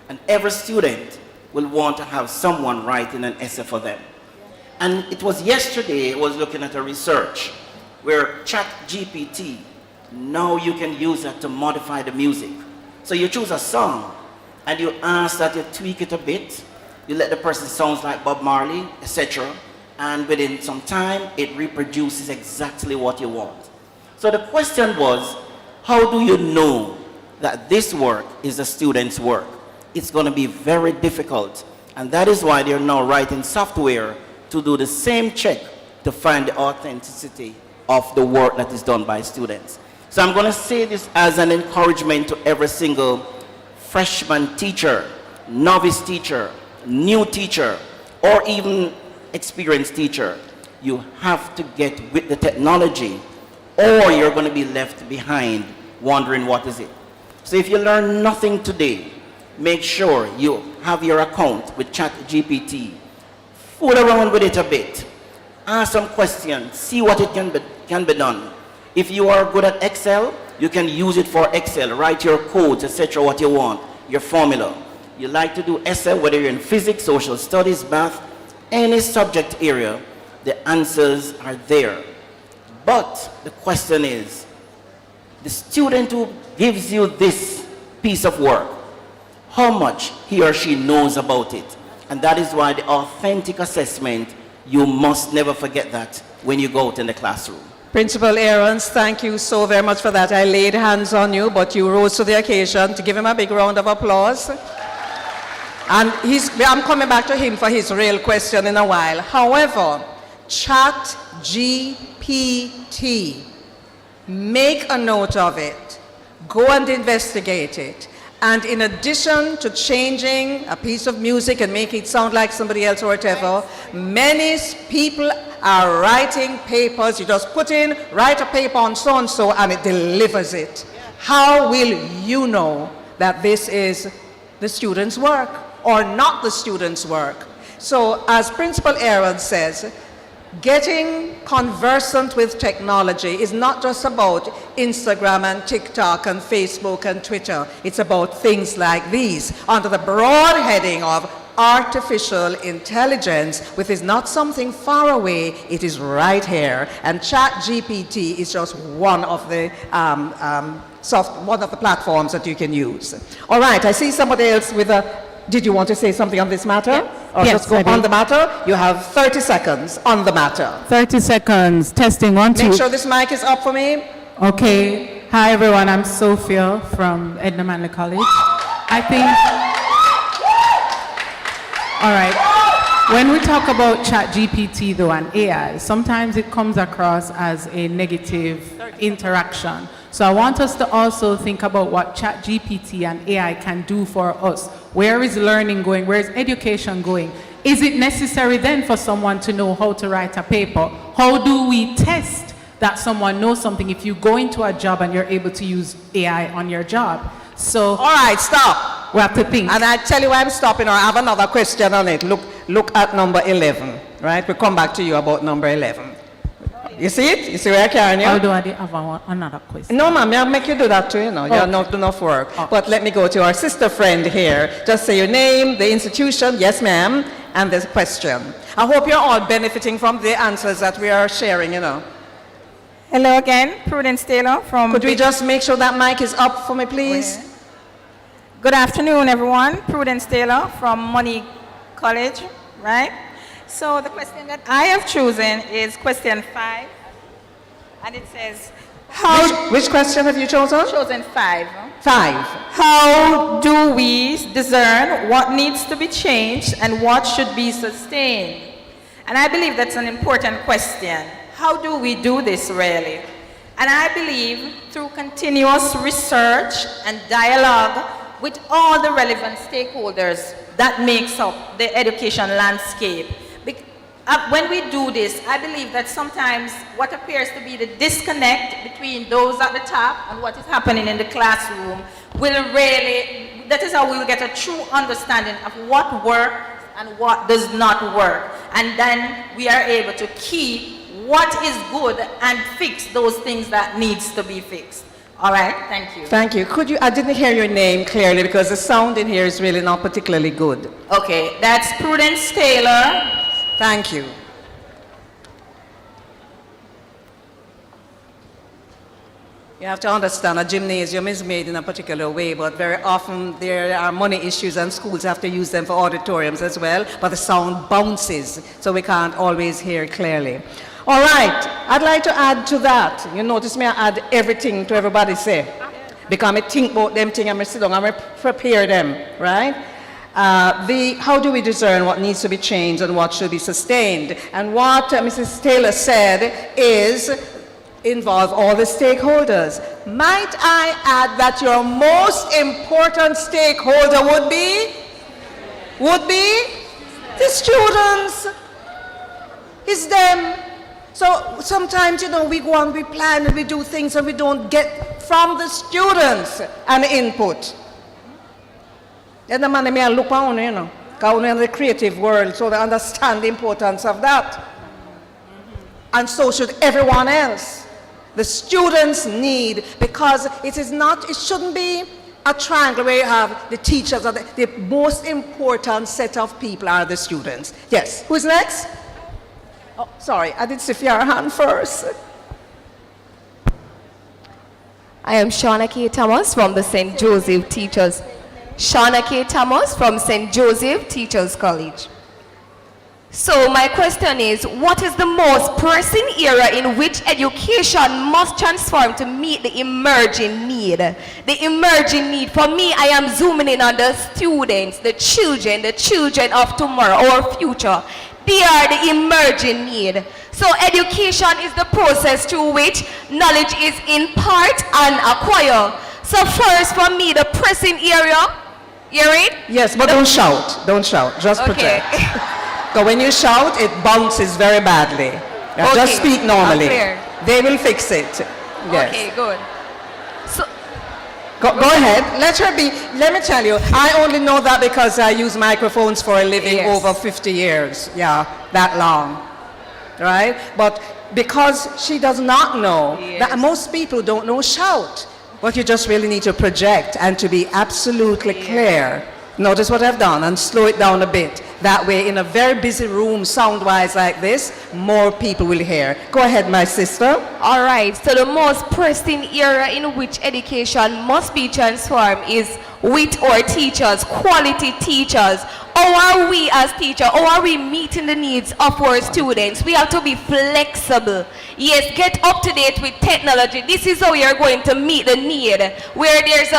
And every student will want to have someone writing an essay for them. And it was yesterday, I was looking at a research where ChatGPT, now you can use that to modify the music. So you choose a song and you ask that you tweak it a bit. You let the person sound like Bob Marley, etc. And within some time, it reproduces exactly what you want. So the question was, how do you know that this work is the student's work? It's going to be very difficult. And that is why they're now writing software to do the same check to find the authenticity of the work that is done by students. So I'm going to say this as an encouragement to every single freshman teacher, novice teacher, new teacher, or even experienced teacher. You have to get with the technology or you're going to be left behind wondering what is it. So if you learn nothing today, make sure you have your account with ChatGPT. Fool around with it a bit. Ask some questions. See what it can be done. If you are good at Excel, you can use it for Excel. Write your codes, etc. what you want, your formula. You like to do essay, whether you're in physics, social studies, math, any subject area, the answers are there. But the question is, the student who gives you this piece of work, how much he or she knows about it? And that is why the authentic assessment, you must never forget that when you go out in the classroom. Principal Aarons, thank you so very much for that. I laid hands on you, but you rose to the occasion. To give him a big round of applause. And I'm coming back to him for his real question in a while. However, ChatGPT, make a note of it. Go and investigate it. And in addition to changing a piece of music and making it sound like somebody else or whatever, many people are writing papers. You just write a paper on so-and-so and it delivers it. How will you know that this is the student's work or not the student's work? So as Principal Aarons says, getting conversant with technology is not just about Instagram and TikTok and Facebook and Twitter. It's about things like these, under the broad heading of artificial intelligence, which is not something far away, it is right here. And ChatGPT is just one of the platforms that you can use. All right, I see somebody else with a... Did you want to say something on this matter? Yes. Or Yes, just go on the matter? You have 30 seconds on the matter. 30 seconds. Testing 1, 2. Make sure this mic is up for me. Okay. Hi, everyone. I'm Sophia from Edna Manley College. I think... All right. When we talk about ChatGPT, though, and AI, sometimes it comes across as a negative interaction. So I want us to also think about what ChatGPT and AI can do for us. Where is learning going? Where is education going? Is it necessary then for someone to know how to write a paper? How do we test that someone knows something if you go into a job and you're able to use AI on your job? So, all right, stop. We have to think. And I tell you why I'm stopping, or I have another question on it. Look at number 11, right? We'll come back to you about number 11. You see it? You see where I carrying you? Although I did have another question. No, ma'am, I'll make you do that too, you know. Okay. You're not enough work. But let me go to our sister friend here. Just say your name, the institution, yes, ma'am, and the question. I hope you're all benefiting from the answers that we are sharing, you know. Hello again, Prudence Taylor from... Could we just make sure that mic is up for me, please? Good afternoon, everyone. Prudence Taylor from Money College, right? So the question that I have chosen is question 5. And it says, Which question have you chosen? Chosen 5. 5. How do we discern what needs to be changed and what should be sustained? And I believe that's an important question. How do we do this really? And I believe through continuous research and dialogue with all the relevant stakeholders that makes up the education landscape. When we do this, I believe that sometimes what appears to be the disconnect between those at the top and what is happening in the classroom will really, that is how we will get a true understanding of what works and what does not work. And then we are able to keep what is good and fix those things that needs to be fixed. All right, thank you. Thank you. Could you, I didn't hear your name clearly because the sound in here is really not particularly good. Okay, that's Prudence Taylor. Thank you. You have to understand, a gymnasium is made in a particular way, but very often there are money issues and schools have to use them for auditoriums as well, but the sound bounces, so we can't always hear clearly. All right, I'd like to add to that. You notice me, I add everything to everybody say. Because I think about them things, I sit down, I prepare them, right? How do we discern what needs to be changed and what should be sustained? And what Mrs. Taylor said is involve all the stakeholders. Might I add that your most important stakeholder would be the students. It's them. So sometimes, you know, we go and we plan and we do things and we don't get from the students an input. And the man may look on, you know, because we're in the creative world, so they understand the importance of that. And so should everyone else. The students need, because it shouldn't be a triangle where you have the teachers, the most important set of people are the students. Yes, who's next? Oh, sorry, I did see your hand first. I am Shauna K. Thomas from the St. Joseph Teachers. Shauna K. Thomas from St. Joseph Teachers College. So my question is, what is the most pressing area in which education must transform to meet the emerging need? The emerging need, for me, I am zooming in on the students, the children of tomorrow, our future. They are the emerging need. So education is the process through which knowledge is in part and acquired. So first, for me, the pressing area, hear it? Yes, but don't shout, just Okay. protect. So when you shout, it bounces very badly. Okay. Just speak normally. Clear. They will fix it. Yes. Okay, good. So, Go ahead. Let her be. Let me tell you, I only know that because I use microphones for a living over 50 years. Yeah, that long. Right? But because she does not know, that most people don't know shout. But you just really need to project and to be absolutely clear. Notice what I've done and slow it down a bit. That way, in a very busy room, sound-wise like this, more people will hear. Go ahead, my sister. all right, so the most pressing area in which education must be transformed is with our teachers, quality teachers. How are we as teachers, how are we meeting the needs of our students? We have to be flexible. Yes, get up to date with technology. This is how you're going to meet the need. Where there's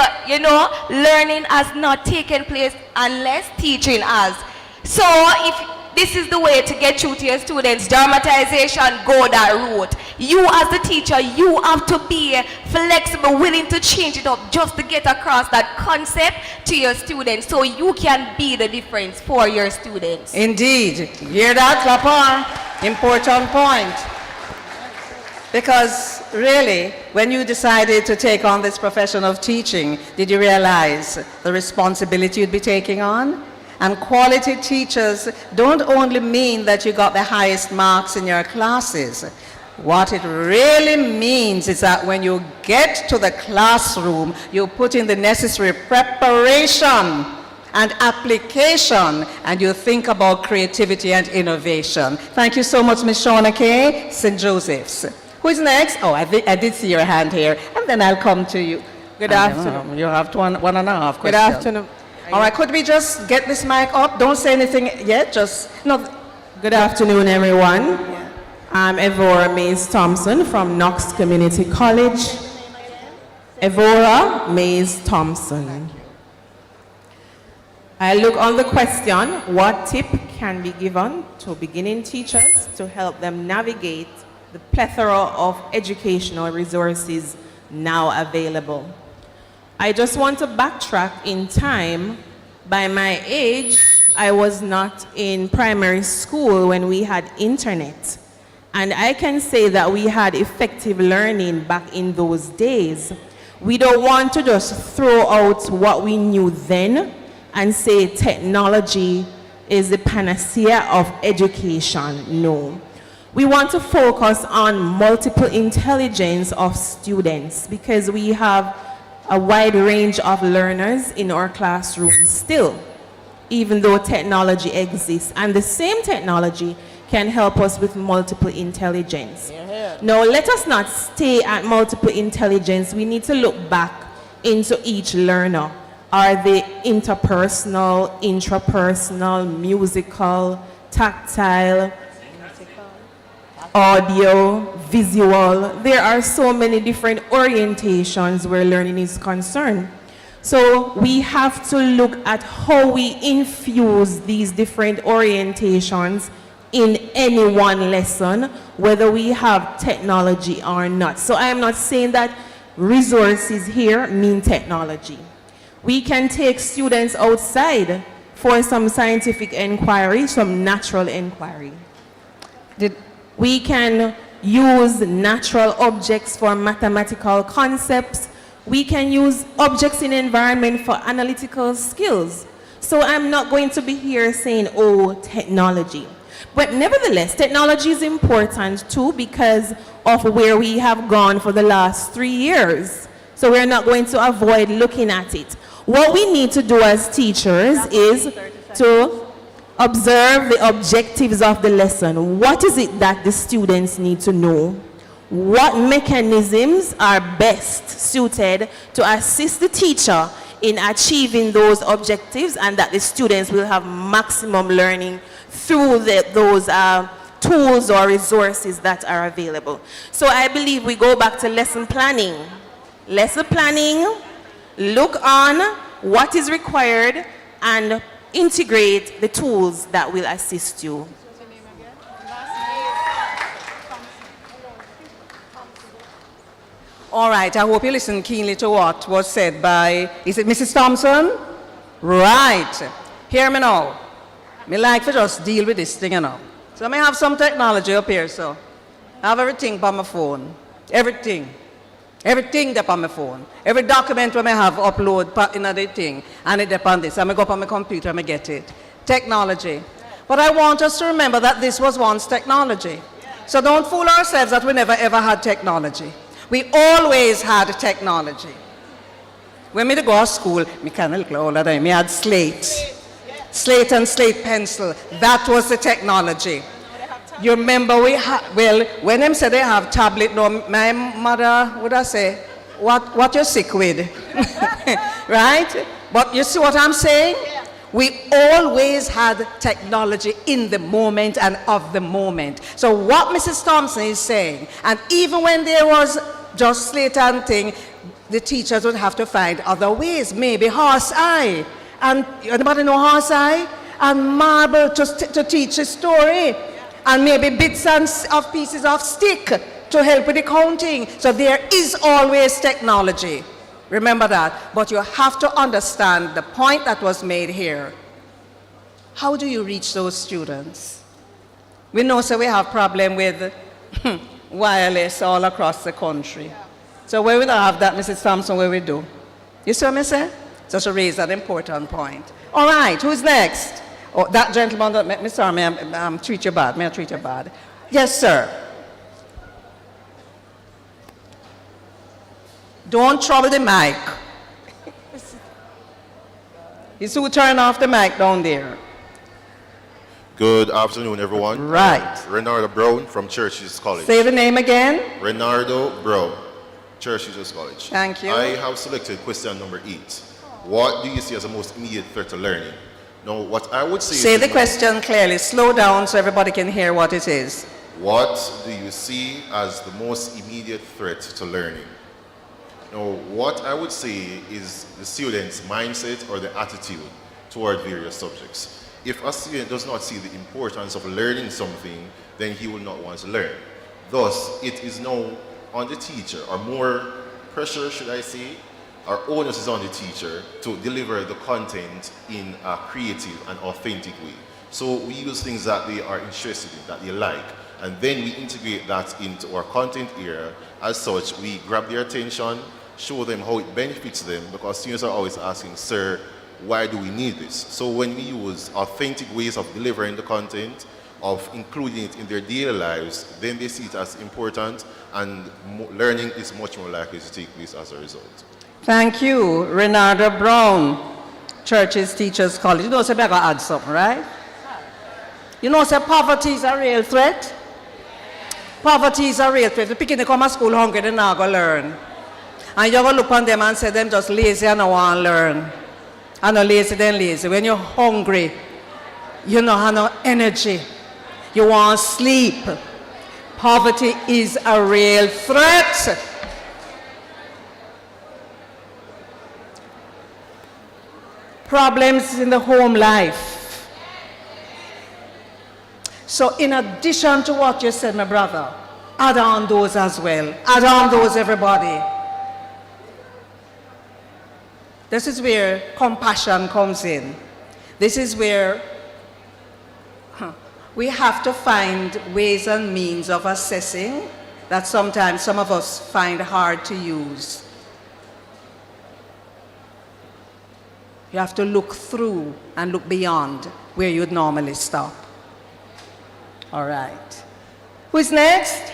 learning has not taken place unless teaching has. So if this is the way to get through to your students, dramatization, go that route. You as the teacher, you have to be flexible, willing to change it up just to get across that concept to your students so you can be the difference for your students. Indeed. Hear that, Lapar? Important point. Because really, when you decided to take on this profession of teaching, did you realize the responsibility you'd be taking on? And quality teachers don't only mean that you got the highest marks in your classes. What it really means is that when you get to the classroom, you put in the necessary preparation and application, and you think about creativity and innovation. Thank you so much, Ms. Shauna Kay, St. Joseph's. Who is next? Oh, I did see your hand here, and then I'll come to you. Good afternoon. You have one and a half Good questions. afternoon. All right, could we just get this mic up? Don't say anything yet, just, no. Good afternoon, everyone. I'm Evora Mays Thompson from Knox Community College. Evora Mays Thompson. I look on the question, what tip can be given to beginning teachers to help them navigate the plethora of educational resources now available? I just want to backtrack in time. By my age, I was not in primary school when we had internet. And I can say that we had effective learning back in those days. We don't want to just throw out what we knew then and say technology is the panacea of education. No. We want to focus on multiple intelligence of students because we have a wide range of learners in our classrooms still, even though technology exists. And the same technology can help us with multiple intelligence. Now, let us not stay at multiple intelligence. We need to look back into each learner. Are they interpersonal, intrapersonal, musical, tactile, audio, visual? There are so many different orientations where learning is concerned. So we have to look at how we infuse these different orientations in any one lesson, whether we have technology or not. So I am not saying that resources here mean technology. We can take students outside for some scientific inquiry, some natural inquiry. We can use natural objects for mathematical concepts. We can use objects in environment for analytical skills. So I'm not going to be here saying, oh, technology. But nevertheless, technology is important too because of where we have gone for the last 3 years. So we're not going to avoid looking at it. What we need to do as teachers is to observe the objectives of the lesson. What is it that the students need to know? What mechanisms are best suited to assist the teacher in achieving those objectives and that the students will have maximum learning through those tools or resources that are available. So I believe we go back to lesson planning. Lesson planning, look on what is required and integrate the tools that will assist you. All right, I hope you listen keenly to what was said by, is it Mrs. Thompson? Right. Hear me now. Me like to just deal with this thing, you know. So I may have some technology up here, so I have everything on my phone. Everything. Everything that's on my phone. Every document I may have upload in another thing, and it depends on this. I may go up on my computer and I get it. Technology. But I want us to remember that this was once technology. So don't fool ourselves that we never ever had technology. We always had technology. When I go to school, I can't look older than me. I had slates. Slate and slate pencil. That was the technology. You remember we had, well, when them say they have tablet, no, my mother would I say, what you're sick with? Right? But you see what I'm saying? We always had technology in the moment and of the moment. So what Mrs. Thompson is saying, and even when there was just slate and thing, the teachers would have to find other ways, maybe horse eye. And anybody know horse eye? And marble to teach a story. And maybe bits of pieces of stick to help with the counting. So there is always technology. Remember that. But you have to understand the point that was made here. How do you reach those students? We know so we have problem with wireless all across the country. So where we don't have that, Mrs. Thompson, where we do? You see what I say? Just to raise that important point. All right, who's next? Oh, that gentleman, sorry, may I treat you bad? May I treat you bad? Yes, sir. Don't trouble the mic. It's who turn off the mic down there. Good afternoon, everyone. Right. Renardo Brown from Church Jesus College. Say the name again. Renardo Brown, Church Jesus College. Thank you. I have selected question number 8. What do you see as the most immediate threat to learning? Now, what I would say Say is the question clearly. Slow down so everybody can hear what it is. what do you see as the most immediate threat to learning? Now, what I would say is the student's mindset or the attitude toward various subjects. If a student does not see the importance of learning something, then he will not want to learn. Thus, it is now on the teacher, or more pressure, should I say, or onus is on the teacher to deliver the content in a creative and authentic way. So we use things that they are interested in, that they like, and then we integrate that into our content area. As such, we grab their attention, show them how it benefits them, because students are always asking, sir, why do we need this? So when we use authentic ways of delivering the content, of including it in their daily lives, then they see it as important, and learning is much more likely to take place as a result. Thank you, Renardo Brown, Churches Teachers College. You know, say I gotta add something, right? You know, say poverty is a real threat. Poverty is a real threat. The people come to school hungry, they're not gonna learn. And you're gonna look on them and say them just lazy and don't want to learn. And no lazy, then lazy. When you're hungry, you don't have no energy. You want to sleep. Poverty is a real threat. Problems in the home life. So in addition to what you said, my brother, add on those as well. Add on those, everybody. This is where compassion comes in. This is where we have to find ways and means of assessing that sometimes some of us find hard to use. You have to look through and look beyond where you'd normally stop. All right. Who's next?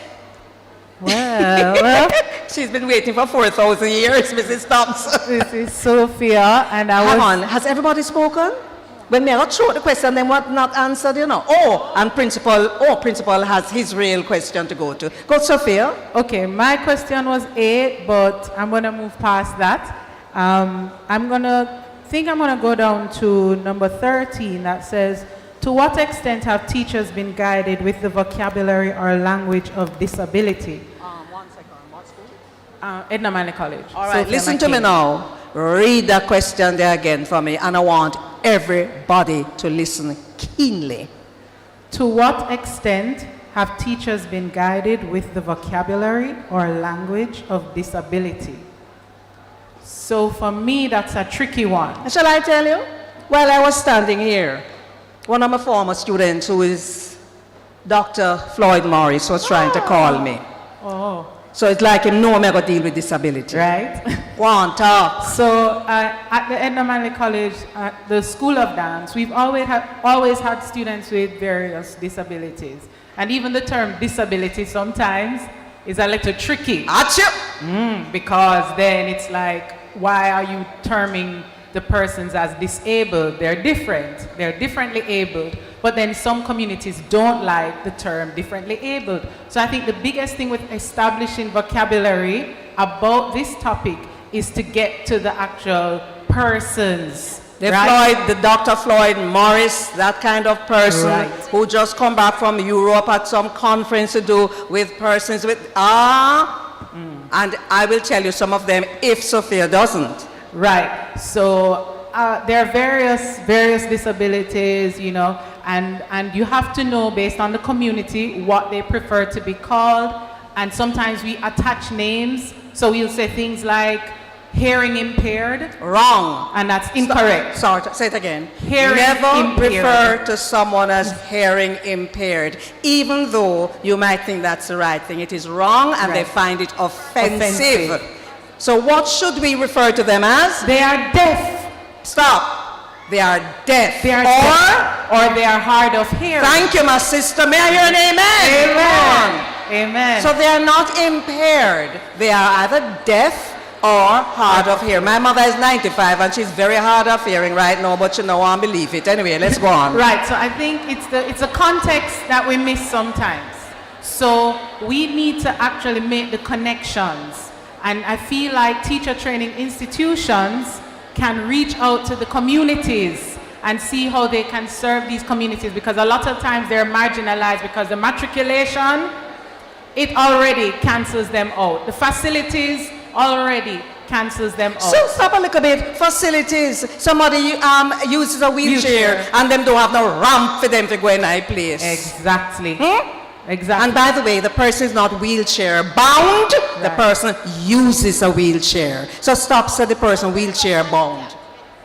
Well, she's been waiting for 4,000 years, Mrs. Thompson. This is Sophia, and I was... Hang on, has everybody spoken? When me not throw the question, then what not answered, you know? And principal has his real question to go to. Go, Sophia. Okay, my question was 8, but I'm going to move past that. I'm going to go down to number 13 that says, to what extent have teachers been guided with the vocabulary or language of disability? One second, what school? Edna Manley College. All right, Sophia listen to McKinney. me now. Read that question there again for me, and I want everybody to listen keenly. To what extent have teachers been guided with the vocabulary or language of disability? So for me, that's a tricky one. Shall I tell you? While I was standing here, one of my former students, who is Dr. Floyd Morris, was trying to call me. Oh. So it's like him know I'm going to deal with disability. Right. Go on, talk. So at the Edna Manley College, at the School of Dance, we've always had students with various disabilities. And even the term disability sometimes is a little tricky. Achoo! Because then it's like, why are you terming the persons as disabled? They're different. They're differently abled. But then some communities don't like the term differently abled. So I think the biggest thing with establishing vocabulary about this topic is to get to the actual persons. The right? the Dr. Floyd Morris, that kind of person who just come back from Europe at some conference to do with persons with and I will tell you some of them if Sophia doesn't. Right. So there are various disabilities, you know, and you have to know based on the community what they prefer to be called. And sometimes we attach names. So we'll say things like hearing impaired. Wrong. And that's incorrect. Sorry, say it again. Hearing Never impaired. refer to someone as hearing impaired, even though you might think that's the right thing. It is wrong, and they find it offensive. So what should we refer to them as? They are deaf. Stop. They are deaf. They are deaf. Or they are hard of hearing. Thank you, my sister. May I hear an amen? Amen. Amen. So they are not impaired. They are either deaf or hard of hearing. My mother is 95 and she's very hard of hearing right now, but you know, I won't believe it. Anyway, let's go on. Right, so I think it's a context that we miss sometimes. So we need to actually make the connections. And I feel like teacher training institutions can reach out to the communities and see how they can serve these communities, because a lot of times they're marginalized because the matriculation, it already cancels them out. The facilities already cancels them out. So stop a little bit. Facilities. Somebody uses a wheelchair and them don't have no ramp for them to go in a place. Exactly. Exactly. And by the way, the person is not wheelchair bound. Right. The person uses a wheelchair. So stop say the person wheelchair bound.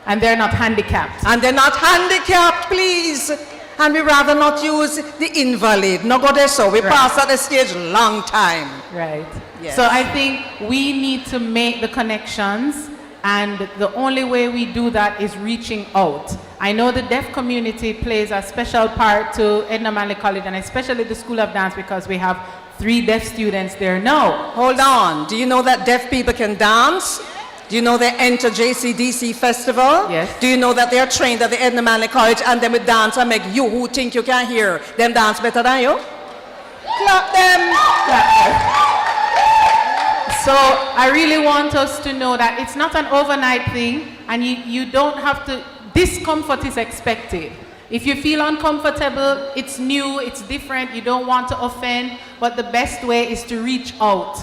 And they're not handicapped. And they're not handicapped, please. And we rather not use the invalid. No go there so. We passed that stage long time. Right. Yes. So I think we need to make the connections, and the only way we do that is reaching out. I know the deaf community plays a special part to Edna Manley College, and especially the School of Dance, because we have 3 deaf students there now. Hold on. Do you know that deaf people can dance? Do you know they enter JCDC Festival? Yes. Do you know that they are trained at the Edna Manley College and they will dance and make you who think you can hear them dance better than you? Clap them! Clap them. So I really want us to know that it's not an overnight thing, and you don't have to, discomfort is expected. If you feel uncomfortable, it's new, it's different, you don't want to offend, but the best way is to reach out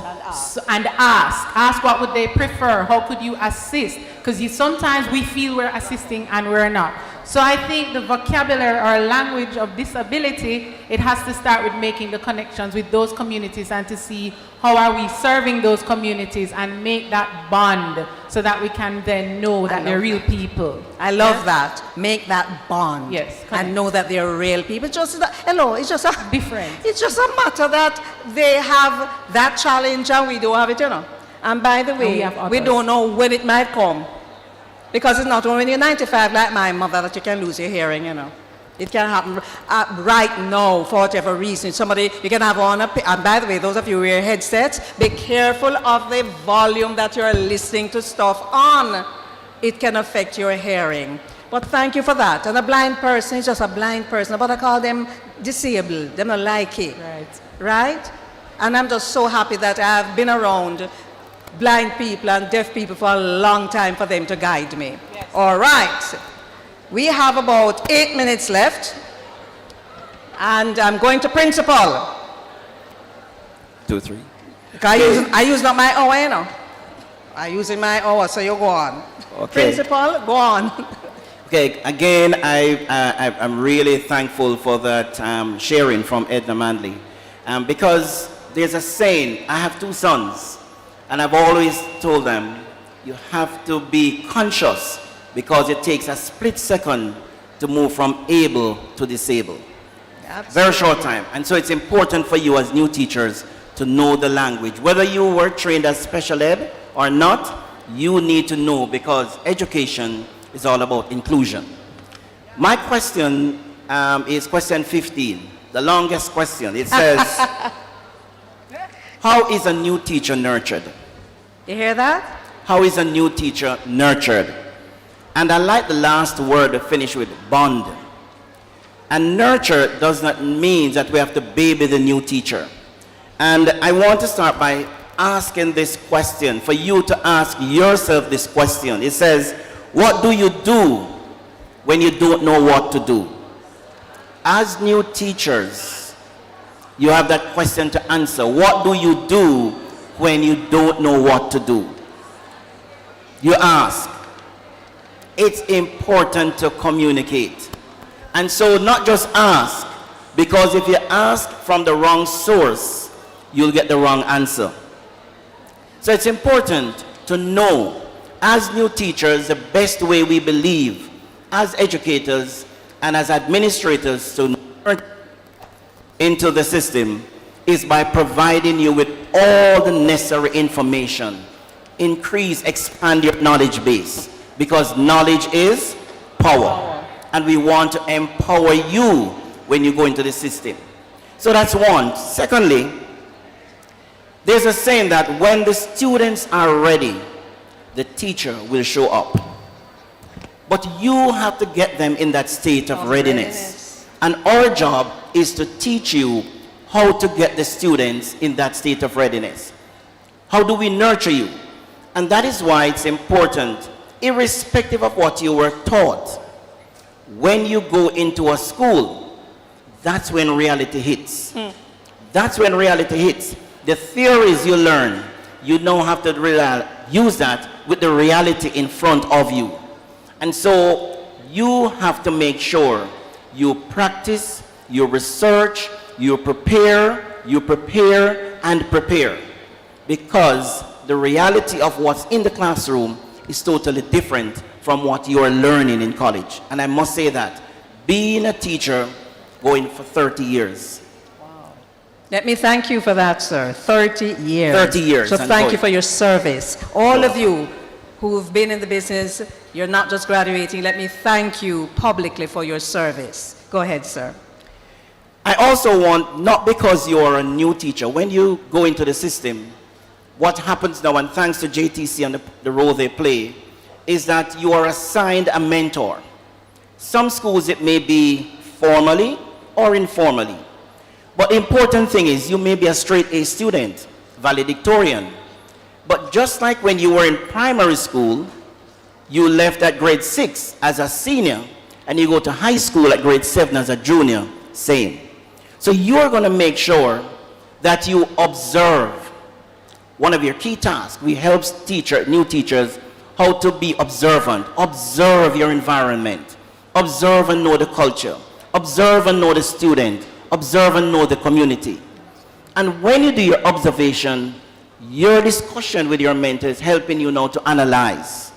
and ask. Ask what would they prefer, how could you assist? Because sometimes we feel we're assisting and we're not. So I think the vocabulary or language of disability, it has to start with making the connections with those communities and to see how are we serving those communities and make that bond so that we can then know that they're real people. I love that. Make that bond. Yes. And know that they're real people. Just hello, it's just a different. It's just a matter that they have that challenge and we don't have it, you know. And by the way, we don't know when it might come. Because it's not only when you're 95 like my mother that you can lose your hearing, you know. It can happen right now for whatever reason. Somebody, you can have on and by the way, those of you who wear headsets, be careful of the volume that you're listening to stuff on. It can affect your hearing. But thank you for that. And a blind person is just a blind person. But I call them disabled. They don't like it. Right. Right? And I'm just so happy that I've been around blind people and deaf people for a long time for them to guide me. Yes. All right. We have about 8 minutes left. And I'm going to principal. 2, 3. I use not my hour, you know. I'm using my hour, so you go on. Okay. Principal, go on. Okay, again, I'm really thankful for that sharing from Edna Manley. Because there's a saying, I have 2 sons, and I've always told them, you have to be conscious because it takes a split second to move from able to disabled. Absolutely. Very short time. And so it's important for you as new teachers to know the language. Whether you were trained as special ed or not, you need to know because education is all about inclusion. My question is question 15, the longest question. It says, how is a new teacher nurtured? You hear that? How is a new teacher nurtured? And I like the last word to finish with, bond. And nurture does not mean that we have to baby the new teacher. And I want to start by asking this question, for you to ask yourself this question. It says, what do you do when you don't know what to do? As new teachers, you have that question to answer. What do you do when you don't know what to do? You ask. It's important to communicate. And so not just ask, because if you ask from the wrong source, you'll get the wrong answer. So it's important to know, as new teachers, the best way we believe, as educators and as administrators, to into the system is by providing you with all the necessary information. Increase, expand your knowledge base, because knowledge is power. And we want to empower you when you go into the system. So that's one. Secondly, there's a saying that when the students are ready, the teacher will show up. But you have to get them in that state of readiness. And our job is to teach you how to get the students in that state of readiness. How do we nurture you? And that is why it's important, irrespective of what you were taught, when you go into a school, that's when reality hits. That's when reality hits. The theories you learn, you now have to use that with the reality in front of you. And so you have to make sure you practice, you research, you prepare, and prepare. Because the reality of what's in the classroom is totally different from what you are learning in college. And I must say that, being a teacher going for 30 years. Let me thank you for that, sir. 30 years. 30 years. So thank you for your service. All of you who've been in the business, you're not just graduating. Let me thank you publicly for your service. Go ahead, sir. I also want, not because you're a new teacher, when you go into the system, what happens now, and thanks to JTC and the role they play, is that you are assigned a mentor. Some schools it may be formally or informally. But the important thing is you may be a straight A student, valedictorian. But just like when you were in primary school, you left at grade 6 as a senior, and you go to high school at grade 7 as a junior, same. So you're going to make sure that you observe. One of your key tasks, we help new teachers how to be observant. Observe your environment. Observe and know the culture. Observe and know the student. Observe and know the community. And when you do your observation, your discussion with your mentor is helping you now to analyze.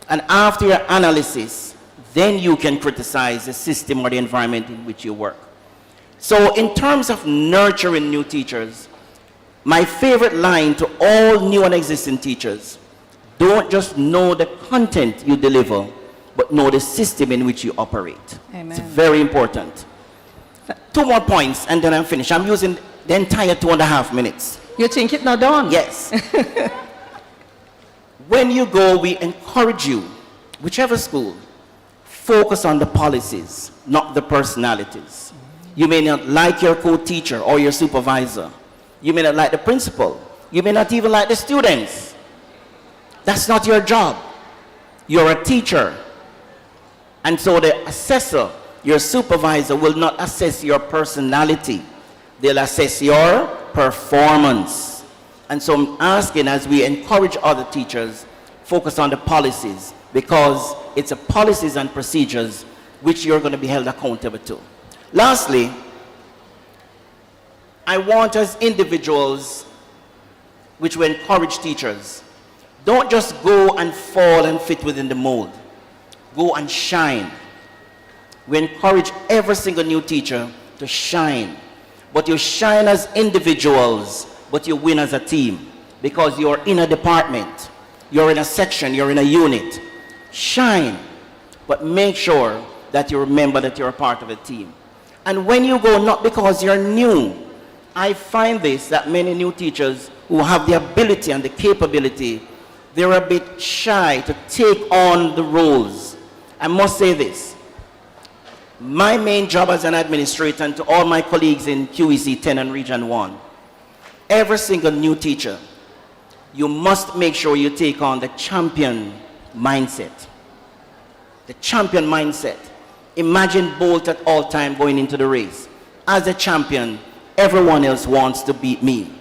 And after your analysis, then you can criticize the system or the environment in which you work. So in terms of nurturing new teachers, my favorite line to all new and existing teachers, don't just know the content you deliver, but know the system in which you operate. Amen. It's very important. 2 more points and then I'm finished. I'm using the entire 2.5 minutes. You think it's not done? Yes. When you go, we encourage you, whichever school, focus on the policies, not the personalities. You may not like your co-teacher or your supervisor. You may not like the principal. You may not even like the students. That's not your job. You're a teacher. And so the assessor, your supervisor, will not assess your personality. They'll assess your performance. And so I'm asking, as we encourage other teachers, focus on the policies, because it's the policies and procedures which you're going to be held accountable to. Lastly, I want as individuals, which we encourage teachers, don't just go and fall and fit within the mold. Go and shine. We encourage every single new teacher to shine. But you shine as individuals, but you win as a team, because you're in a department, you're in a section, you're in a unit. Shine, but make sure that you remember that you're a part of a team. And when you go, not because you're new, I find this, that many new teachers who have the ability and the capability, they're a bit shy to take on the roles. I must say this. My main job as an administrator, and to all my colleagues in QEC 10 and Region 1, every single new teacher, you must make sure you take on the champion mindset. The champion mindset. Imagine Bolt at all time going into the race. As a champion, everyone else wants to beat me.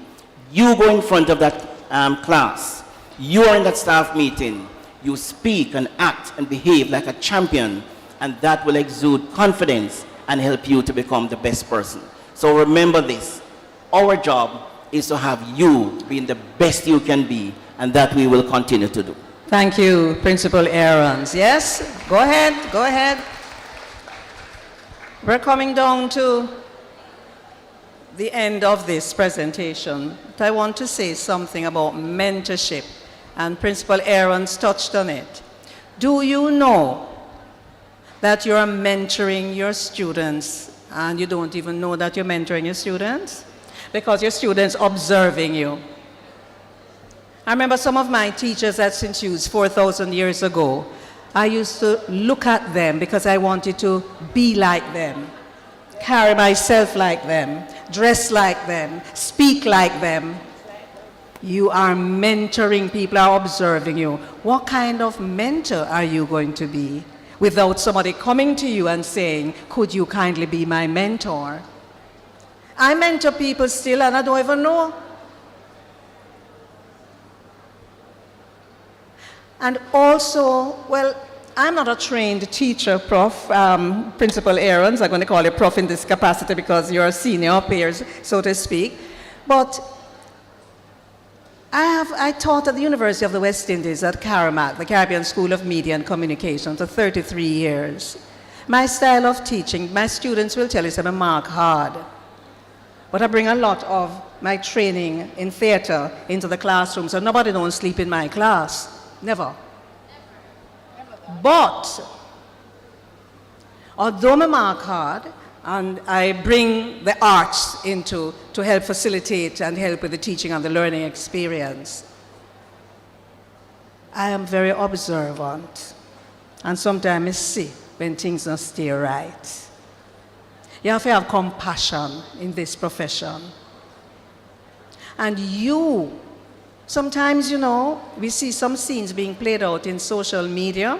You go in front of that class. You are in that staff meeting. You speak and act and behave like a champion, and that will exude confidence and help you to become the best person. So remember this. Our job is to have you being the best you can be, and that we will continue to do. Thank you, Principal Aarons. Yes? Go ahead, go ahead. We're coming down to the end of this presentation. But I want to say something about mentorship, and Principal Aarons touched on it. Do you know that you're mentoring your students and you don't even know that you're mentoring your students? Because your students observing you. I remember some of my teachers at St. Hugh's 4,000 years ago. I used to look at them because I wanted to be like them, carry myself like them, dress like them, speak like them. You are mentoring, people are observing you. What kind of mentor are you going to be without somebody coming to you and saying, could you kindly be my mentor? I mentor people still and I don't even know. And also, well, I'm not a trained teacher, Prof. Principal Aarons, I'm going to call you Prof in this capacity because you're a senior up here, so to speak. But I taught at the University of the West Indies at CARIMAC, the Caribbean School of Media and Communication, for 33 years. My style of teaching, my students will tell you, I mark hard. But I bring a lot of my training in theater into the classroom, so nobody don't sleep in my class. Never. But, although I mark hard, and I bring the arts into to help facilitate and help with the teaching and the learning experience, I am very observant. And sometimes I see when things don't stay right. You have to have compassion in this profession. And you, sometimes, you know, we see some scenes being played out in social media.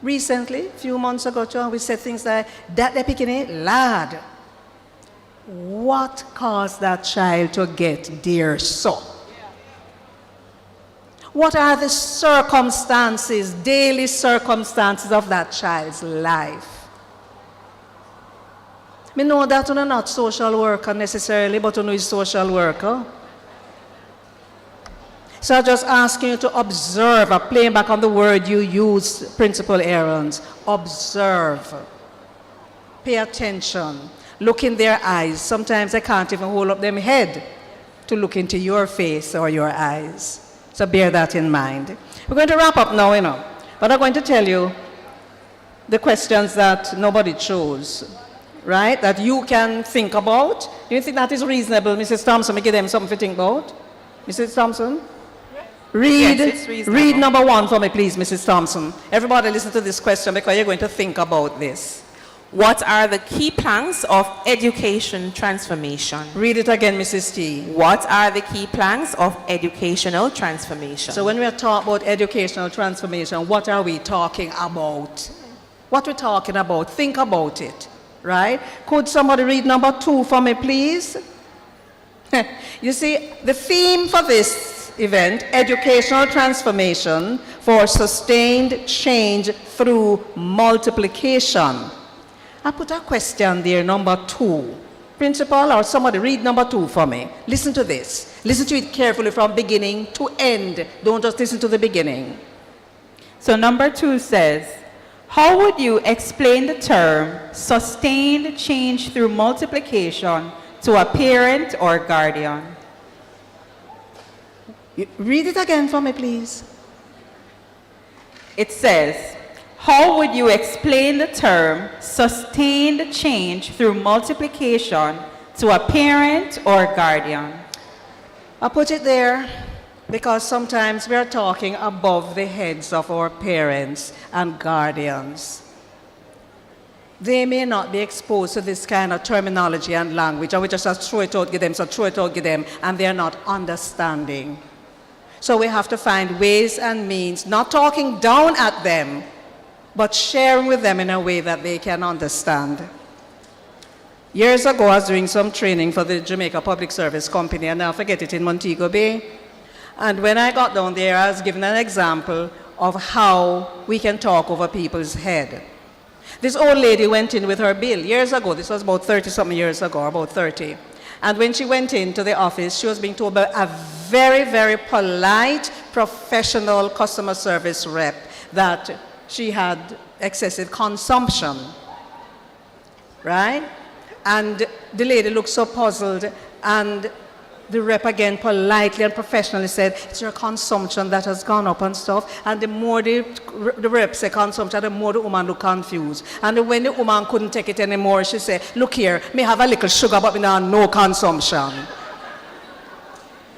Recently, a few months ago, we said things like, that they're picking it, lad. What caused that child to get there so? What are the circumstances, daily circumstances of that child's life? I know that you're not social worker necessarily, but you know is social worker. So I just ask you to observe, playing back on the word you use, Principal Aarons. Observe. Pay attention. Look in their eyes. Sometimes I can't even hold up them head to look into your face or your eyes. So bear that in mind. We're going to wrap up now, you know. But I'm going to tell you the questions that nobody chose, right? That you can think about. Do you think that is reasonable, Mrs. Thompson? We give them something to think about. Mrs. Thompson? Read number 1 for me, please, Mrs. Thompson. Everybody listen to this question because you're going to think about this. What are the key planks of education transformation? Read it again, Mrs. T. What are the key planks of educational transformation? So when we are talking about educational transformation, what are we talking about? What we're talking about, think about it, right? Could somebody read number 2 for me, please? You see, the theme for this event, educational transformation for sustained change through multiplication. I put a question there, number 2. Principal or somebody read number 2 for me. Listen to this. Listen to it carefully from beginning to end. Don't just listen to the beginning. So number 2 says, how would you explain the term sustained change through multiplication to a parent or guardian? Read it again for me, please. It says, how would you explain the term sustained change through multiplication to a parent or guardian? I put it there because sometimes we are talking above the heads of our parents and guardians. They may not be exposed to this kind of terminology and language, and we just throw it out, give them, and they're not understanding. So we have to find ways and means, not talking down at them, but sharing with them in a way that they can understand. Years ago, I was doing some training for the Jamaica Public Service Company, and I'll forget it, in Montego Bay. And when I got down there, I was given an example of how we can talk over people's head. This old lady went in with her bill years ago. This was about 30-something years ago, about 30. And when she went into the office, she was being told by a very, very polite, professional customer service rep that she had excessive consumption, right? And the lady looked so puzzled, and the rep again politely and professionally said, it's your consumption that has gone up and stuff. And the more the rep said consumption, the more the woman looked confused. And when the woman couldn't take it anymore, she said, look here, may have a little sugar, but me not no consumption.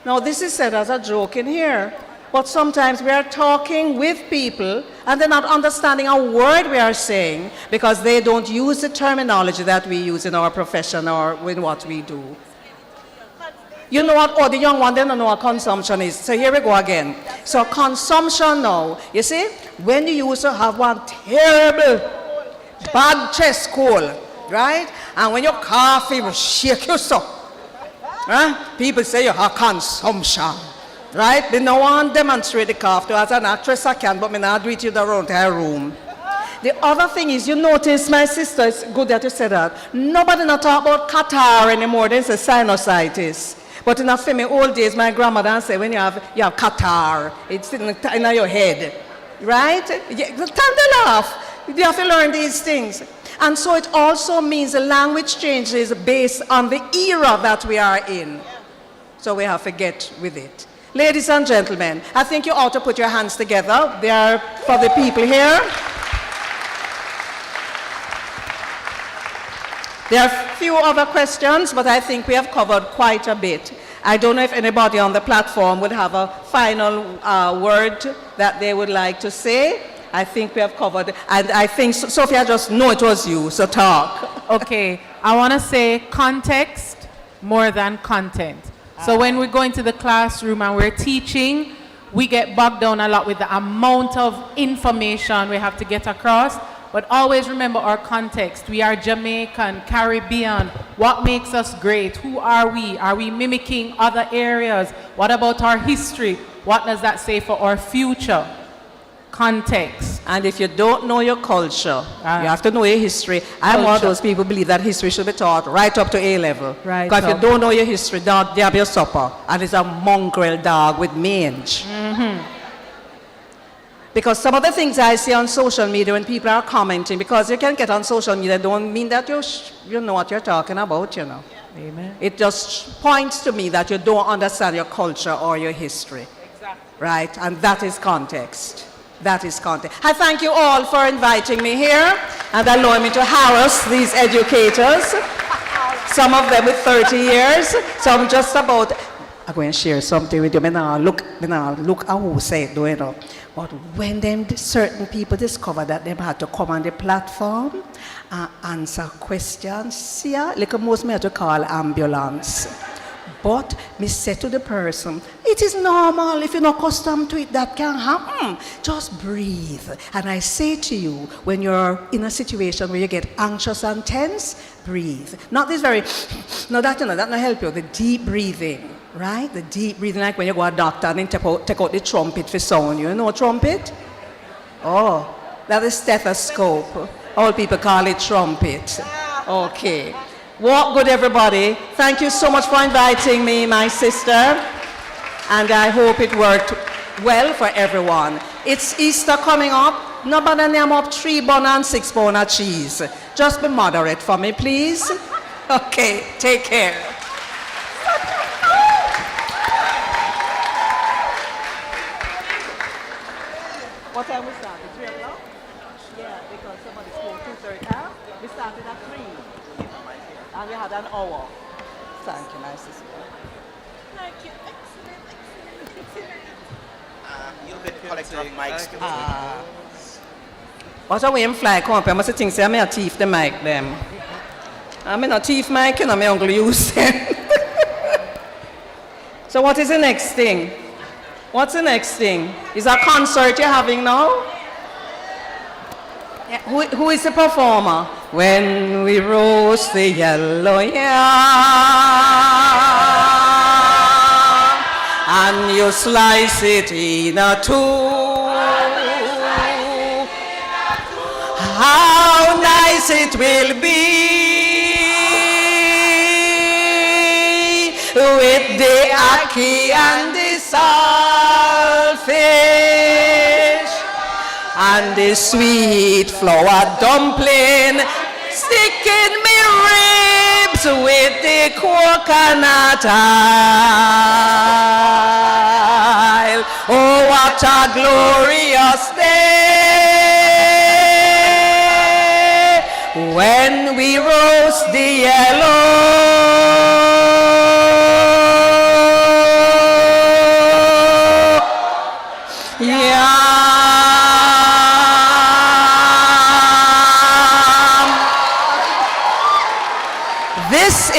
Now, this is said as a joke in here, but sometimes we are talking with people and they're not understanding a word we are saying because they don't use the terminology that we use in our profession or in what we do. You know what? Oh, the young one, they don't know what consumption is. So here we go again. So consumption now, you see, when you used to have one terrible bad chest cold, right? And when your coffee will shake you so, right? People say you have consumption, right? They don't want to demonstrate the cough. As an actress I can, but I not do it in the entire room. The other thing is, you notice, my sister, it's good that you said that. Nobody not talk about catarrh anymore. There's a sinusitis. But in the old days, my grandmother said, when you have catarrh, it's in your head, right? Time to laugh. You have to learn these things. And so it also means the language changes based on the era that we are in. So we have to get with it. Ladies and gentlemen, I think you ought to put your hands together. They are for the people here. There are a few other questions, but I think we have covered quite a bit. I don't know if anybody on the platform would have a final word that they would like to say. I think we have covered, and I think, Sophia, just know it was you, so talk. Okay, I want to say context more than content. So when we go into the classroom and we're teaching, we get bogged down a lot with the amount of information we have to get across. But always remember our context. We are Jamaican, Caribbean. What makes us great? Who are we? Are we mimicking other areas? What about our history? What does that say for our future? Context. And if you don't know your culture, you have to know your history. I'm one of those people who believe that history should be taught right up to A level. Right. Because if you don't know your history, dog, they have your supper. And it's a mongrel dog with mange. Mm-hmm. Because some of the things I see on social media when people are commenting, because you can get on social media, don't mean that you know what you're talking about, you know. Amen. It just points to me that you don't understand your culture or your history. Exactly. Right? And that is context. That is context. I thank you all for inviting me here and allowing me to harass these educators. Some of them with 30 years. Some just about, I'm going to share something with you. Look at who say it, you know. But when them certain people discover that they had to come on the platform and answer questions, see, like most me have to call ambulance. But me say to the person, it is normal. If you're not accustomed to it, that can happen. Just breathe. And I say to you, when you're in a situation where you get anxious and tense, breathe. Not this very, no, that not help you. The deep breathing. Right? The deep breathing, like when you go to a doctor and then take out the trumpet for sound. You know trumpet? Oh, that is stethoscope. All people call it trumpet. Okay. Walk good, everybody. Thank you so much for inviting me, my sister. And I hope it worked well for everyone. It's Easter coming up. Nobody name up 3 bun and 6 pound of cheese. Just be moderate for me, please. Okay, take care. What time we started? 3 o'clock? Yeah, because somebody spoke 2:30. We started at 3. And we had an hour. Thank you, my sister. Thank you. Excellent. You'll get collector of mics. What a way I'm fly come up. I must think say I'm a thief the mic them. I'm not thief mic, you know, my uncle use them. So what is the next thing? What's the next thing? Is a concert you're having now? Yeah. Who is the performer? When we roast the yellow yam and you slice it in a two, how nice it will be with the ackee and the saltfish and the sweet flour dumpling, sticking me ribs with the coconut oil. Oh, what a glorious day when we roast the yellow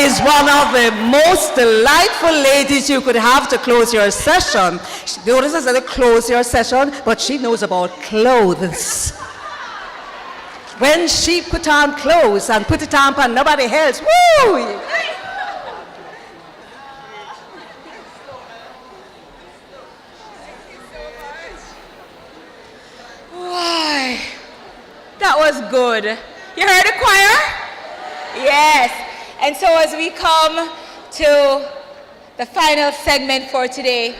is one of the most delightful ladies you could have to close your session. Notice I said to close your session, but she knows about clothes. When she put on clothes and put it on nobody else, woo! Why, that was good. You heard the choir? Yes. And so as we come to the final segment for today,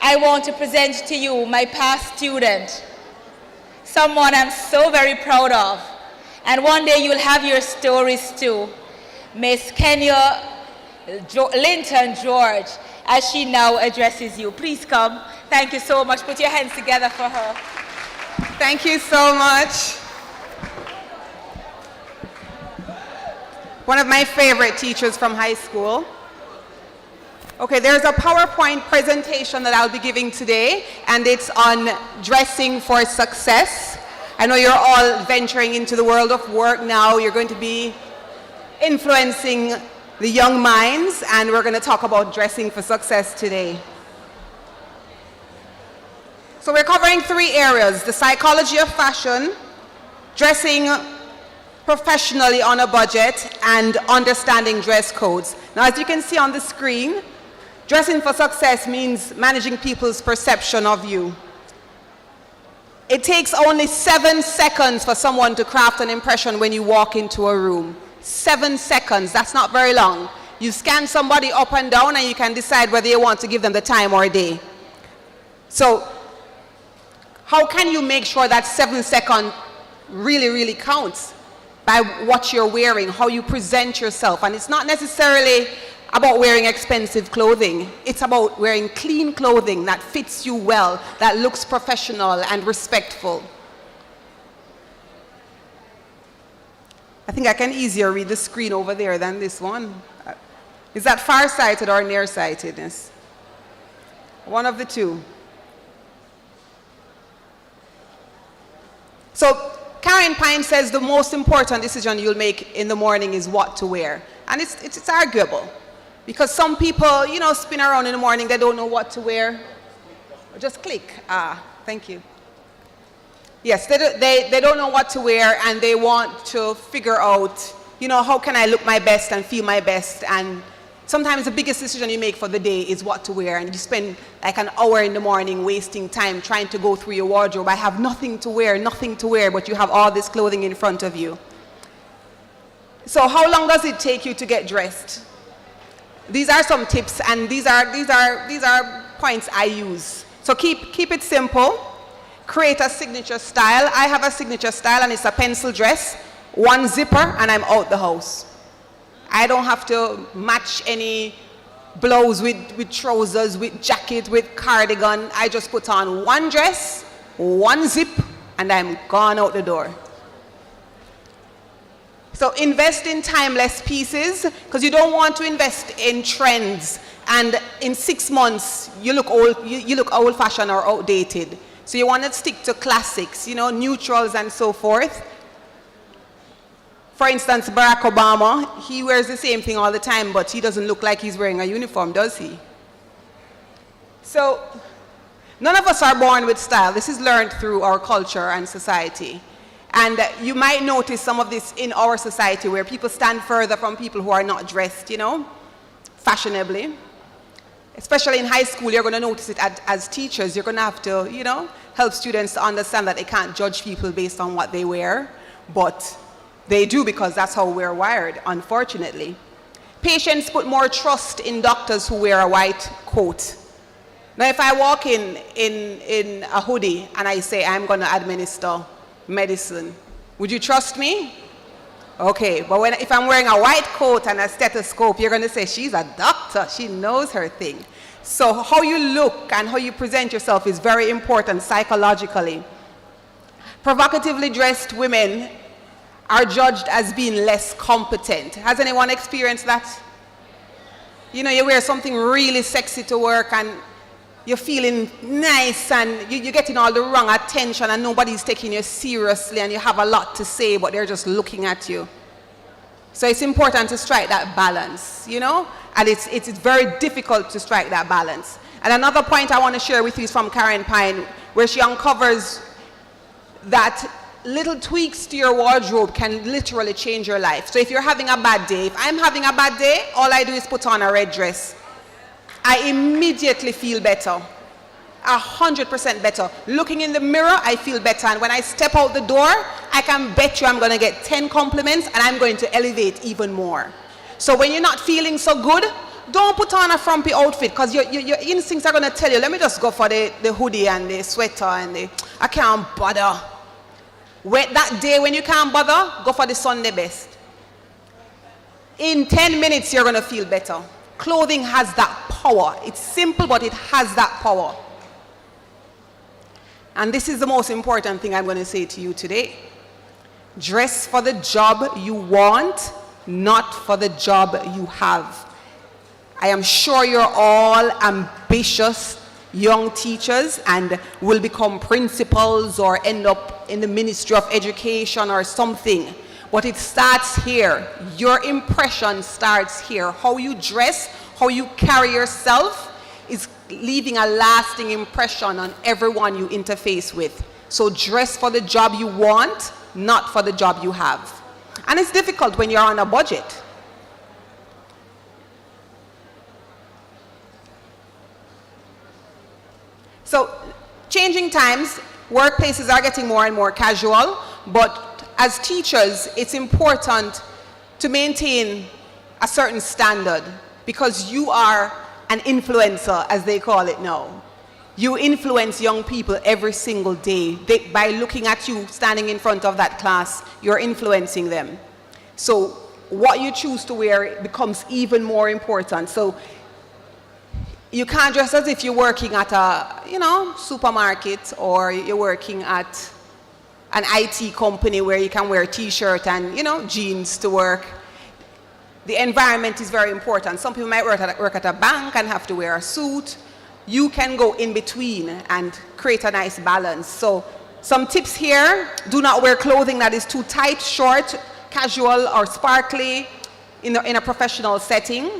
I want to present to you my past student, someone I'm so very proud of. And one day you'll have your stories too. Miss Kenya Linton George, as she now addresses you. Please come. Thank you so much. Put your hands together for her. Thank you so much. One of my favorite teachers from high school. Okay, there's a PowerPoint presentation that I'll be giving today, and it's on dressing for success. I know you're all venturing into the world of work now. You're going to be influencing the young minds, and we're going to talk about dressing for success today. So we're covering 3 areas: the psychology of fashion, dressing professionally on a budget, and understanding dress codes. Now, as you can see on the screen, dressing for success means managing people's perception of you. It takes only 7 seconds for someone to craft an impression when you walk into a room. 7 seconds, that's not very long. You scan somebody up and down and you can decide whether you want to give them the time or day. So, how can you make sure that 7 seconds really counts? By what you're wearing, how you present yourself. And it's not necessarily about wearing expensive clothing. It's about wearing clean clothing that fits you well, that looks professional and respectful. I think I can easier read the screen over there than this one. Is that farsighted or nearsightedness? One of the two. So, Karen Pine says the most important decision you'll make in the morning is what to wear. And it's arguable. Because some people, you know, spin around in the morning, they don't know what to wear. Just click. Thank you. Yes, they don't know what to wear, and they want to figure out, you know, how can I look my best and feel my best. And sometimes the biggest decision you make for the day is what to wear, and you spend like an hour in the morning wasting time trying to go through your wardrobe. I have nothing to wear, but you have all this clothing in front of you. So how long does it take you to get dressed? These are some tips, and these are points I use. So keep it simple. Create a signature style. I have a signature style, and it's a pencil dress, 1 zipper, and I'm out the house. I don't have to match any blouse with trousers, with jacket, with cardigan. I just put on 1 dress, 1 zip, and I'm gone out the door. So invest in timeless pieces, because you don't want to invest in trends, and in 6 months you look old-fashioned or outdated. So you want to stick to classics, you know, neutrals and so forth. For instance, Barack Obama, he wears the same thing all the time, but he doesn't look like he's wearing a uniform, does he? So, none of us are born with style. This is learned through our culture and society. And you might notice some of this in our society, where people stand further from people who are not dressed, you know, fashionably. Especially in high school, you're going to notice it as teachers. You're going to have to, you know, help students to understand that they can't judge people based on what they wear, but they do, because that's how we're wired, unfortunately. Patients put more trust in doctors who wear a white coat. Now, if I walk in a hoodie and I say I'm going to administer medicine, would you trust me? Okay, but if I'm wearing a white coat and a stethoscope, you're going to say, she's a doctor, she knows her thing. So how you look and how you present yourself is very important psychologically. Provocatively dressed women are judged as being less competent. Has anyone experienced that? You know, you wear something really sexy to work and you're feeling nice and you're getting all the wrong attention and nobody's taking you seriously and you have a lot to say, but they're just looking at you. So it's important to strike that balance, you know? And it's very difficult to strike that balance. And another point I want to share with you is from Karen Pine, where she uncovers that little tweaks to your wardrobe can literally change your life. So if you're having a bad day, if I'm having a bad day, all I do is put on a red dress. I immediately feel better. 100% better. Looking in the mirror, I feel better. And when I step out the door, I can bet you I'm going to get 10 compliments and I'm going to elevate even more. So when you're not feeling so good, don't put on a frumpy outfit, because your instincts are going to tell you, let me just go for the hoodie and the sweater and I can't bother. That day when you can't bother, go for the Sunday best. In 10 minutes, you're going to feel better. Clothing has that power. It's simple, but it has that power. And this is the most important thing I'm going to say to you today. Dress for the job you want, not for the job you have. I am sure you're all ambitious young teachers and will become principals or end up in the Ministry of Education or something. But it starts here. Your impression starts here. How you dress, how you carry yourself is leaving a lasting impression on everyone you interface with. So dress for the job you want, not for the job you have. And it's difficult when you're on a budget. So, changing times, workplaces are getting more and more casual, but as teachers, it's important to maintain a certain standard, because you are an influencer, as they call it now. You influence young people every single day. By looking at you standing in front of that class, you're influencing them. So, what you choose to wear becomes even more important. So, you can't dress as if you're working at a, supermarket, or you're working at an IT company where you can wear a t-shirt and, jeans to work. The environment is very important. Some people might work at a bank and have to wear a suit. You can go in between and create a nice balance. So some tips here: do not wear clothing that is too tight, short, casual, or sparkly in a professional setting.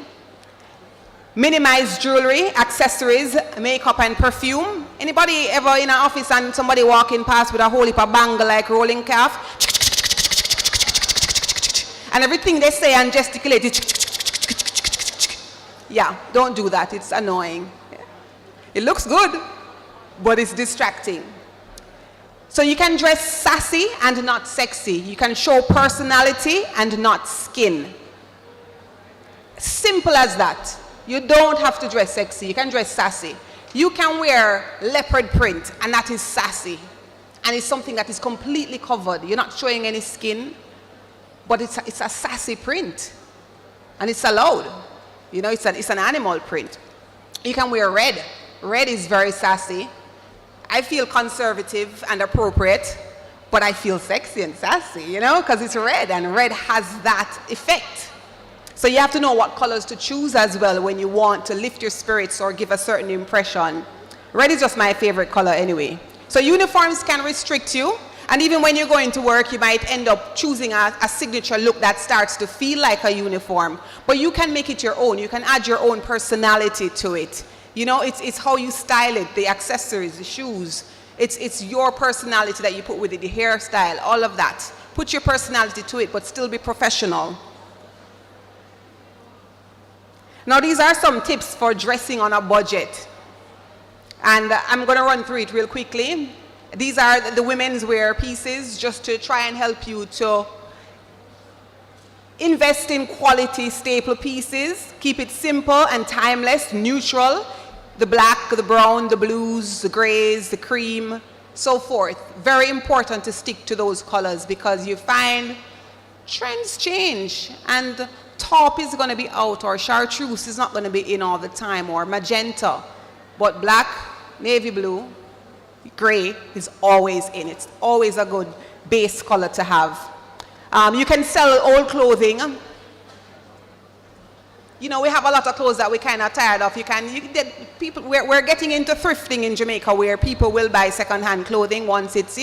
Minimize jewelry, accessories, makeup, and perfume. Anybody ever in an office and somebody walking past with a whole heap of bangle like rolling calf? And everything they say and gesticulate is yeah, don't do that. It's annoying. It looks good, but it's distracting. So you can dress sassy and not sexy. You can show personality and not skin. Simple as that. You don't have to dress sexy. You can dress sassy. You can wear leopard print, and that is sassy. And it's something that is completely covered. You're not showing any skin, but it's a sassy print. And it's allowed. It's an animal print. You can wear red. Red is very sassy. I feel conservative and appropriate, but I feel sexy and sassy, because it's red, and red has that effect. So you have to know what colors to choose as well when you want to lift your spirits or give a certain impression. Red is just my favorite color anyway. So uniforms can restrict you, and even when you're going to work, you might end up choosing a signature look that starts to feel like a uniform. But you can make it your own. You can add your own personality to it. It's how you style it, the accessories, the shoes. It's your personality that you put with it, the hairstyle, all of that. Put your personality to it, but still be professional. Now, these are some tips for dressing on a budget. And I'm going to run through it real quickly. These are the women's wear pieces, just to try and help you to invest in quality staple pieces. Keep it simple and timeless, neutral. The black, the brown, the blues, the grays, the cream, so forth. Very important to stick to those colors, because you find trends change, and taupe is going to be out, or chartreuse is not going to be in all the time, or magenta. But black, navy blue, gray is always in. It's always a good base color to have. You can sell old clothing. We have a lot of clothes that we're kind of tired of. We're getting into thrifting in Jamaica, where people will buy second-hand clothing once it's,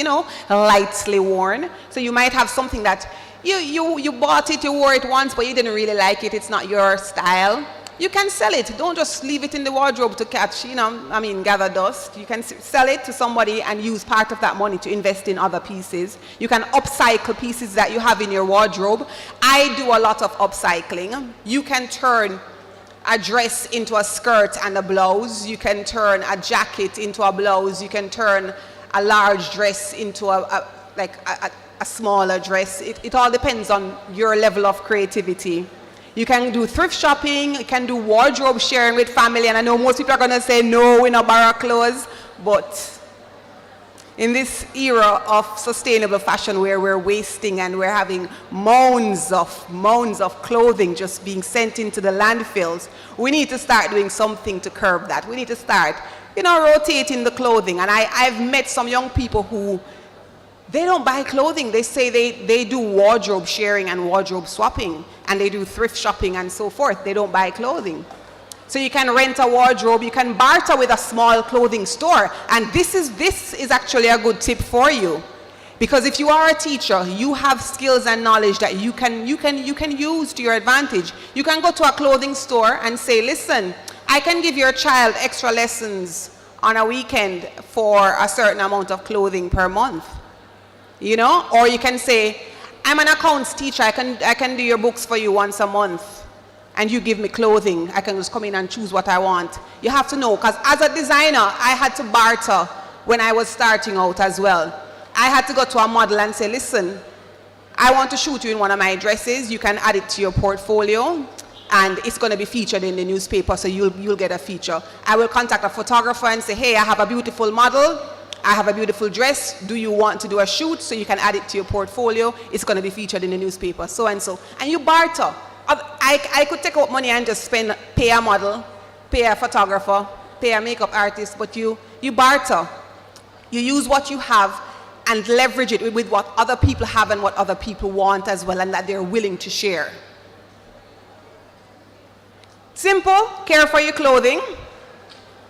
lightly worn. So you might have something that You bought it, you wore it once, but you didn't really like it. It's not your style. You can sell it. Don't just leave it in the wardrobe to catch, gather dust. You can sell it to somebody and use part of that money to invest in other pieces. You can upcycle pieces that you have in your wardrobe. I do a lot of upcycling. You can turn a dress into a skirt and a blouse. You can turn a jacket into a blouse. You can turn a large dress into a smaller dress. It all depends on your level of creativity. You can do thrift shopping, you can do wardrobe sharing with family, and I know most people are going to say, no, we don't borrow clothes, but in this era of sustainable fashion where we're wasting and we're having mounds of clothing just being sent into the landfills, we need to start doing something to curb that. We need to start, rotating the clothing. And I've met some young people who, they don't buy clothing. They say they do wardrobe sharing and wardrobe swapping, and they do thrift shopping and so forth. They don't buy clothing. So you can rent a wardrobe, you can barter with a small clothing store. And this is actually a good tip for you. Because if you are a teacher, you have skills and knowledge that you can use to your advantage. You can go to a clothing store and say, listen, I can give your child extra lessons on a weekend for a certain amount of clothing per month. Or you can say, I'm an accounts teacher, I can do your books for you once a month, and you give me clothing. I can just come in and choose what I want. You have to know, because as a designer, I had to barter when I was starting out as well. I had to go to a model and say, listen, I want to shoot you in one of my dresses. You can add it to your portfolio, and it's going to be featured in the newspaper, so you'll get a feature. I will contact a photographer and say, hey, I have a beautiful model. I have a beautiful dress. Do you want to do a shoot? So you can add it to your portfolio. It's going to be featured in the newspaper, so and so. And you barter. I could take out money and just pay a model, pay a photographer, pay a makeup artist, but you barter. You use what you have and leverage it with what other people have and what other people want as well, and that they're willing to share. Simple, care for your clothing.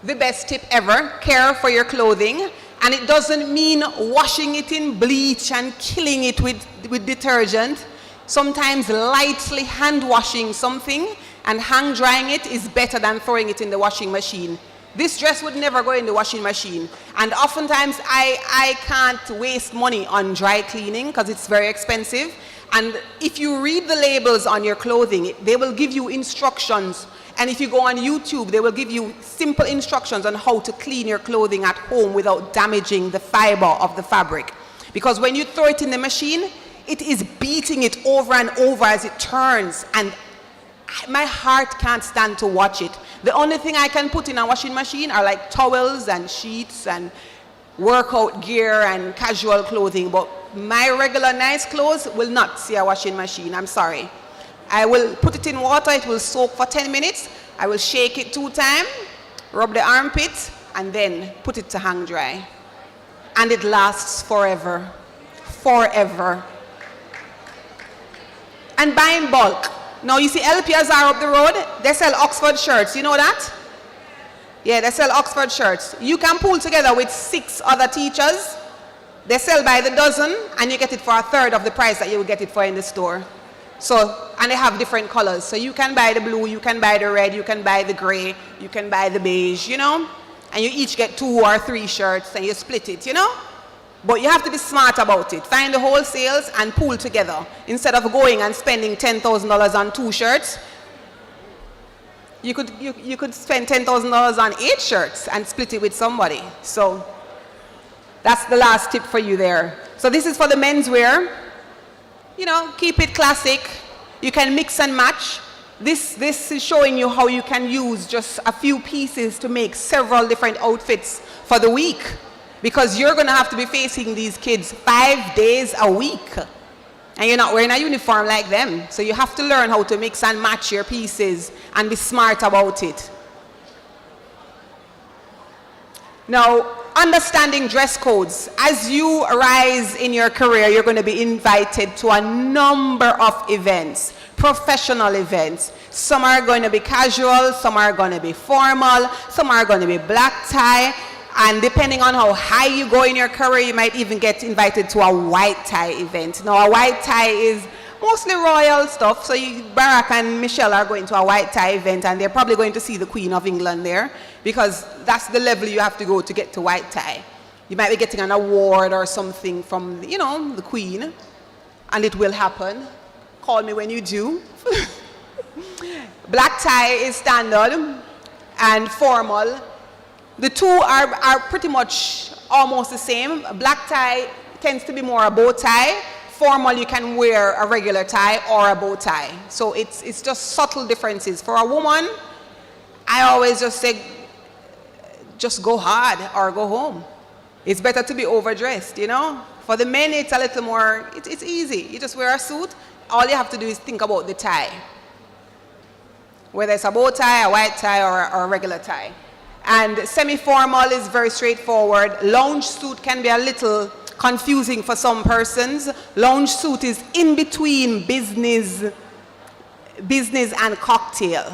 The best tip ever, care for your clothing. And it doesn't mean washing it in bleach and killing it with detergent. Sometimes lightly hand washing something and hang drying it is better than throwing it in the washing machine. This dress would never go in the washing machine. And oftentimes I can't waste money on dry cleaning because it's very expensive. And if you read the labels on your clothing, they will give you instructions. And if you go on YouTube, they will give you simple instructions on how to clean your clothing at home without damaging the fiber of the fabric. Because when you throw it in the machine, it is beating it over and over as it turns. And my heart can't stand to watch it. The only thing I can put in a washing machine are like towels and sheets and workout gear and casual clothing. But my regular nice clothes will not see a washing machine. I'm sorry. I will put it in water, it will soak for 10 minutes. I will shake it 2 times, rub the armpit, and then put it to hang dry. And it lasts forever. Forever. And buy in bulk. Now you see LPs are up the road, they sell Oxford shirts, you know that? Yeah, they sell Oxford shirts. You can pool together with 6 other teachers. They sell by the dozen, and you get it for a third of the price that you will get it for in the store. So, and they have different colors. So you can buy the blue, you can buy the red, you can buy the gray, you can buy the beige, And you each get 2 or 3 shirts and you split it, But you have to be smart about it. Find the wholesales and pool together. Instead of going and spending $10,000 on 2 shirts, you could spend $10,000 on 8 shirts and split it with somebody. So that's the last tip for you there. So this is for the menswear. Keep it classic. You can mix and match. This is showing you how you can use just a few pieces to make several different outfits for the week. Because you're going to have to be facing these kids 5 days a week. And you're not wearing a uniform like them. So you have to learn how to mix and match your pieces and be smart about it. Now, understanding dress codes. As you rise in your career, you're going to be invited to a number of events, professional events. Some are going to be casual, some are going to be formal, some are going to be black tie. And depending on how high you go in your career, you might even get invited to a white tie event. Now, a white tie is mostly royal stuff. So Barack and Michelle are going to a white tie event, and they're probably going to see the Queen of England there, because that's the level you have to go to get to white tie. You might be getting an award or something from, the Queen, and it will happen. Call me when you do. Black tie is standard and formal. The two are pretty much almost the same. Black tie tends to be more a bow tie. Formal, you can wear a regular tie or a bow tie. So it's just subtle differences. For a woman, I always just say, just go hard or go home. It's better to be overdressed, For the men, it's a little more, it's easy. You just wear a suit. All you have to do is think about the tie. Whether it's a bow tie, a white tie, or a regular tie. And semi-formal is very straightforward. Lounge suit can be a little confusing for some persons. Lounge suit is in between business and cocktail.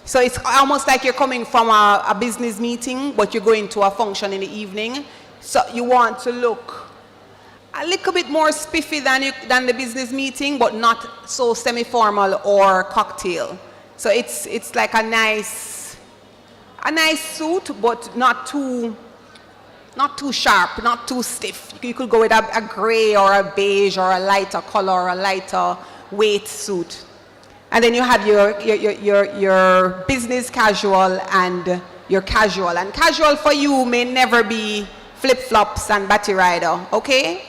So it's almost like you're coming from a business meeting, but you're going to a function in the evening. So you want to look a little bit more spiffy than the business meeting, but not so semi-formal or cocktail. So it's like a nice suit, but not too sharp, not too stiff. You could go with a gray or a beige or a lighter color or a lighter weight suit. And then you have your business casual and your casual. And casual for you may never be flip-flops and batty rider, okay?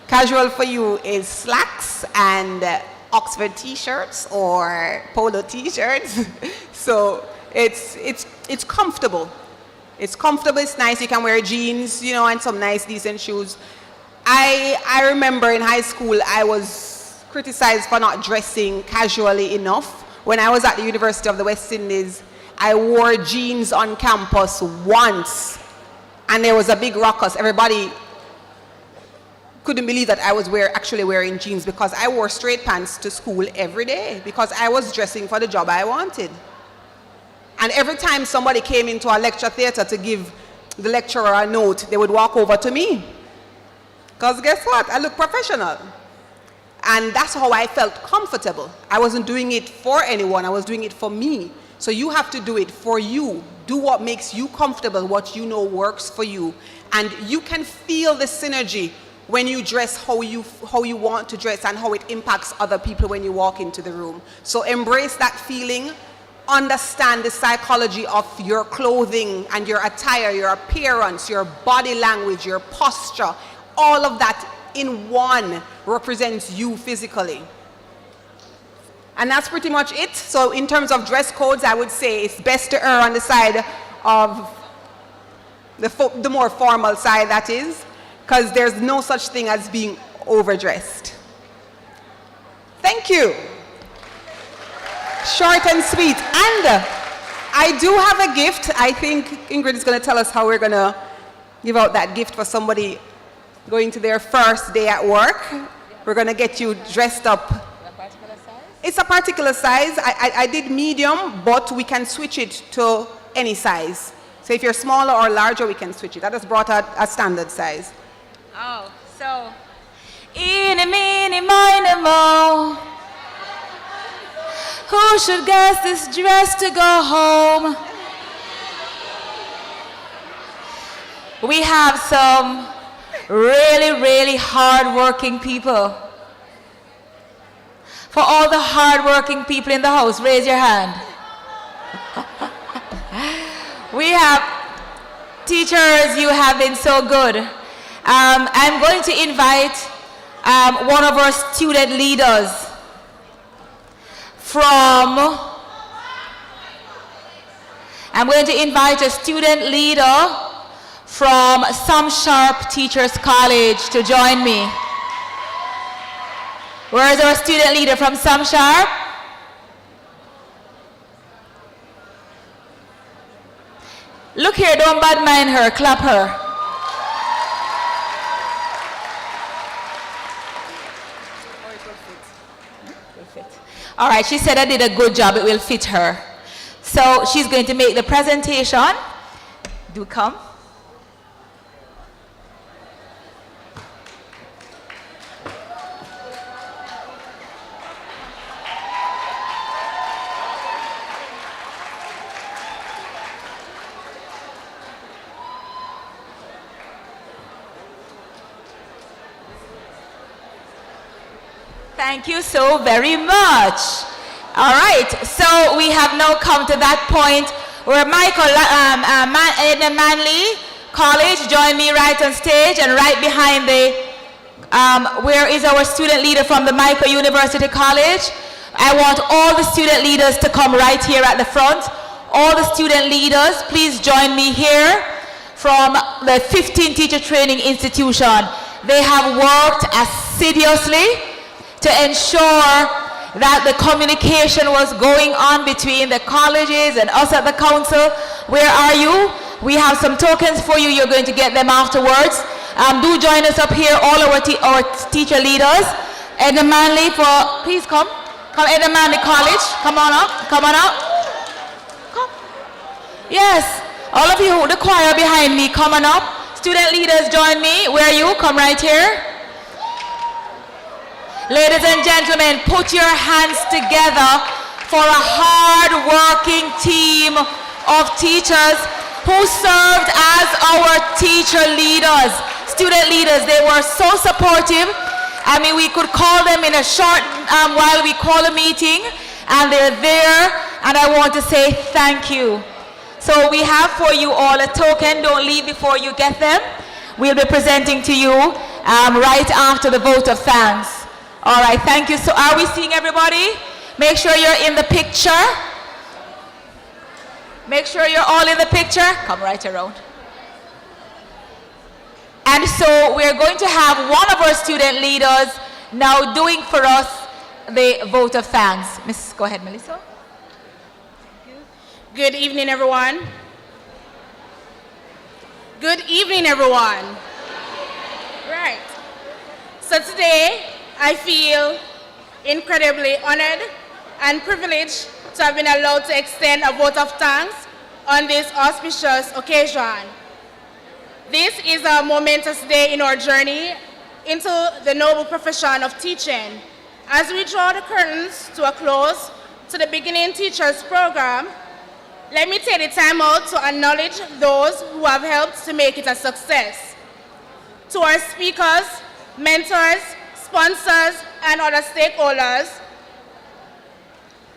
Casual for you is slacks and Oxford t-shirts or polo t-shirts. So it's comfortable. It's comfortable, it's nice. You can wear jeans, and some nice, decent shoes. I remember in high school, I was criticized for not dressing casually enough. When I was at the University of the West Indies, I wore jeans on campus once, and there was a big ruckus. Everybody couldn't believe that I was actually wearing jeans, because I wore straight pants to school every day because I was dressing for the job I wanted. And every time somebody came into a lecture theater to give the lecturer a note, they would walk over to me. Because guess what? I look professional. And that's how I felt comfortable. I wasn't doing it for anyone. I was doing it for me. So you have to do it for you. Do what makes you comfortable, what you know works for you. And you can feel the synergy when you dress how you want to dress and how it impacts other people when you walk into the room. So embrace that feeling. Understand the psychology of your clothing and your attire, your appearance, your body language, your posture. All of that in one represents you physically. And that's pretty much it. So in terms of dress codes, I would say it's best to err on the side of the more formal side, that is, because there's no such thing as being overdressed. Thank you. Short and sweet. And I do have a gift. I think Ingrid is going to tell us how we're going to give out that gift for somebody going to their first day at work. We're going to get you dressed up. It's a particular size. I did medium, but we can switch it to any size. So if you're smaller or larger, we can switch it. I just brought out a standard size. Oh, so eeny, meeny, miny, moe. Who should guess this dress to go home? We have some really, really hard-working people. For all the hard-working people in the house, raise your hand. We have teachers, you have been so good. I'm going to invite one of our student leaders I'm going to invite a student leader from Some Sharp Teachers College to join me. Where is our student leader from Some Sharp? Look here, don't bad mind her, clap her. All right, she said I did a good job, it will fit her. So she's going to make the presentation. Do come. Thank you so very much. All right, so we have now come to that point where Michael Edna Manley College join me right on stage, and right behind where is our student leader from the Michael University College. I want all the student leaders to come right here at the front. All the student leaders, please join me here from the 15 Teacher Training Institution. They have worked assiduously to ensure that the communication was going on between the colleges and us at the council. Where are you? We have some tokens for you. You're going to get them afterwards. Do join us up here, all our teacher leaders. Edna Manley, please come. Come, Edna Manley College. Come on up. Come on up. Come. Yes. All of you, the choir behind me, come on up. Student leaders, join me. Where are you? Come right here. Ladies and gentlemen, put your hands together for a hard-working team of teachers who served as our teacher leaders, student leaders. They were so supportive. I mean, we could call them in a short while we call a meeting, and they're there, and I want to say thank you. So we have for you all a token. Don't leave before you get them. We'll be presenting to you right after the vote of thanks. All right, thank you. So are we seeing everybody? Make sure you're in the picture. Make sure you're all in the picture. Come right around. And so we're going to have one of our student leaders now doing for us the vote of thanks. Go ahead, Melissa. Good evening, everyone. Good evening, everyone. Right. So today, I feel incredibly honored and privileged to have been allowed to extend a vote of thanks on this auspicious occasion. This is a momentous day in our journey into the noble profession of teaching. As we draw the curtains to a close to the beginning teachers program, let me take the time out to acknowledge those who have helped to make it a success. To our speakers, mentors, sponsors, and other stakeholders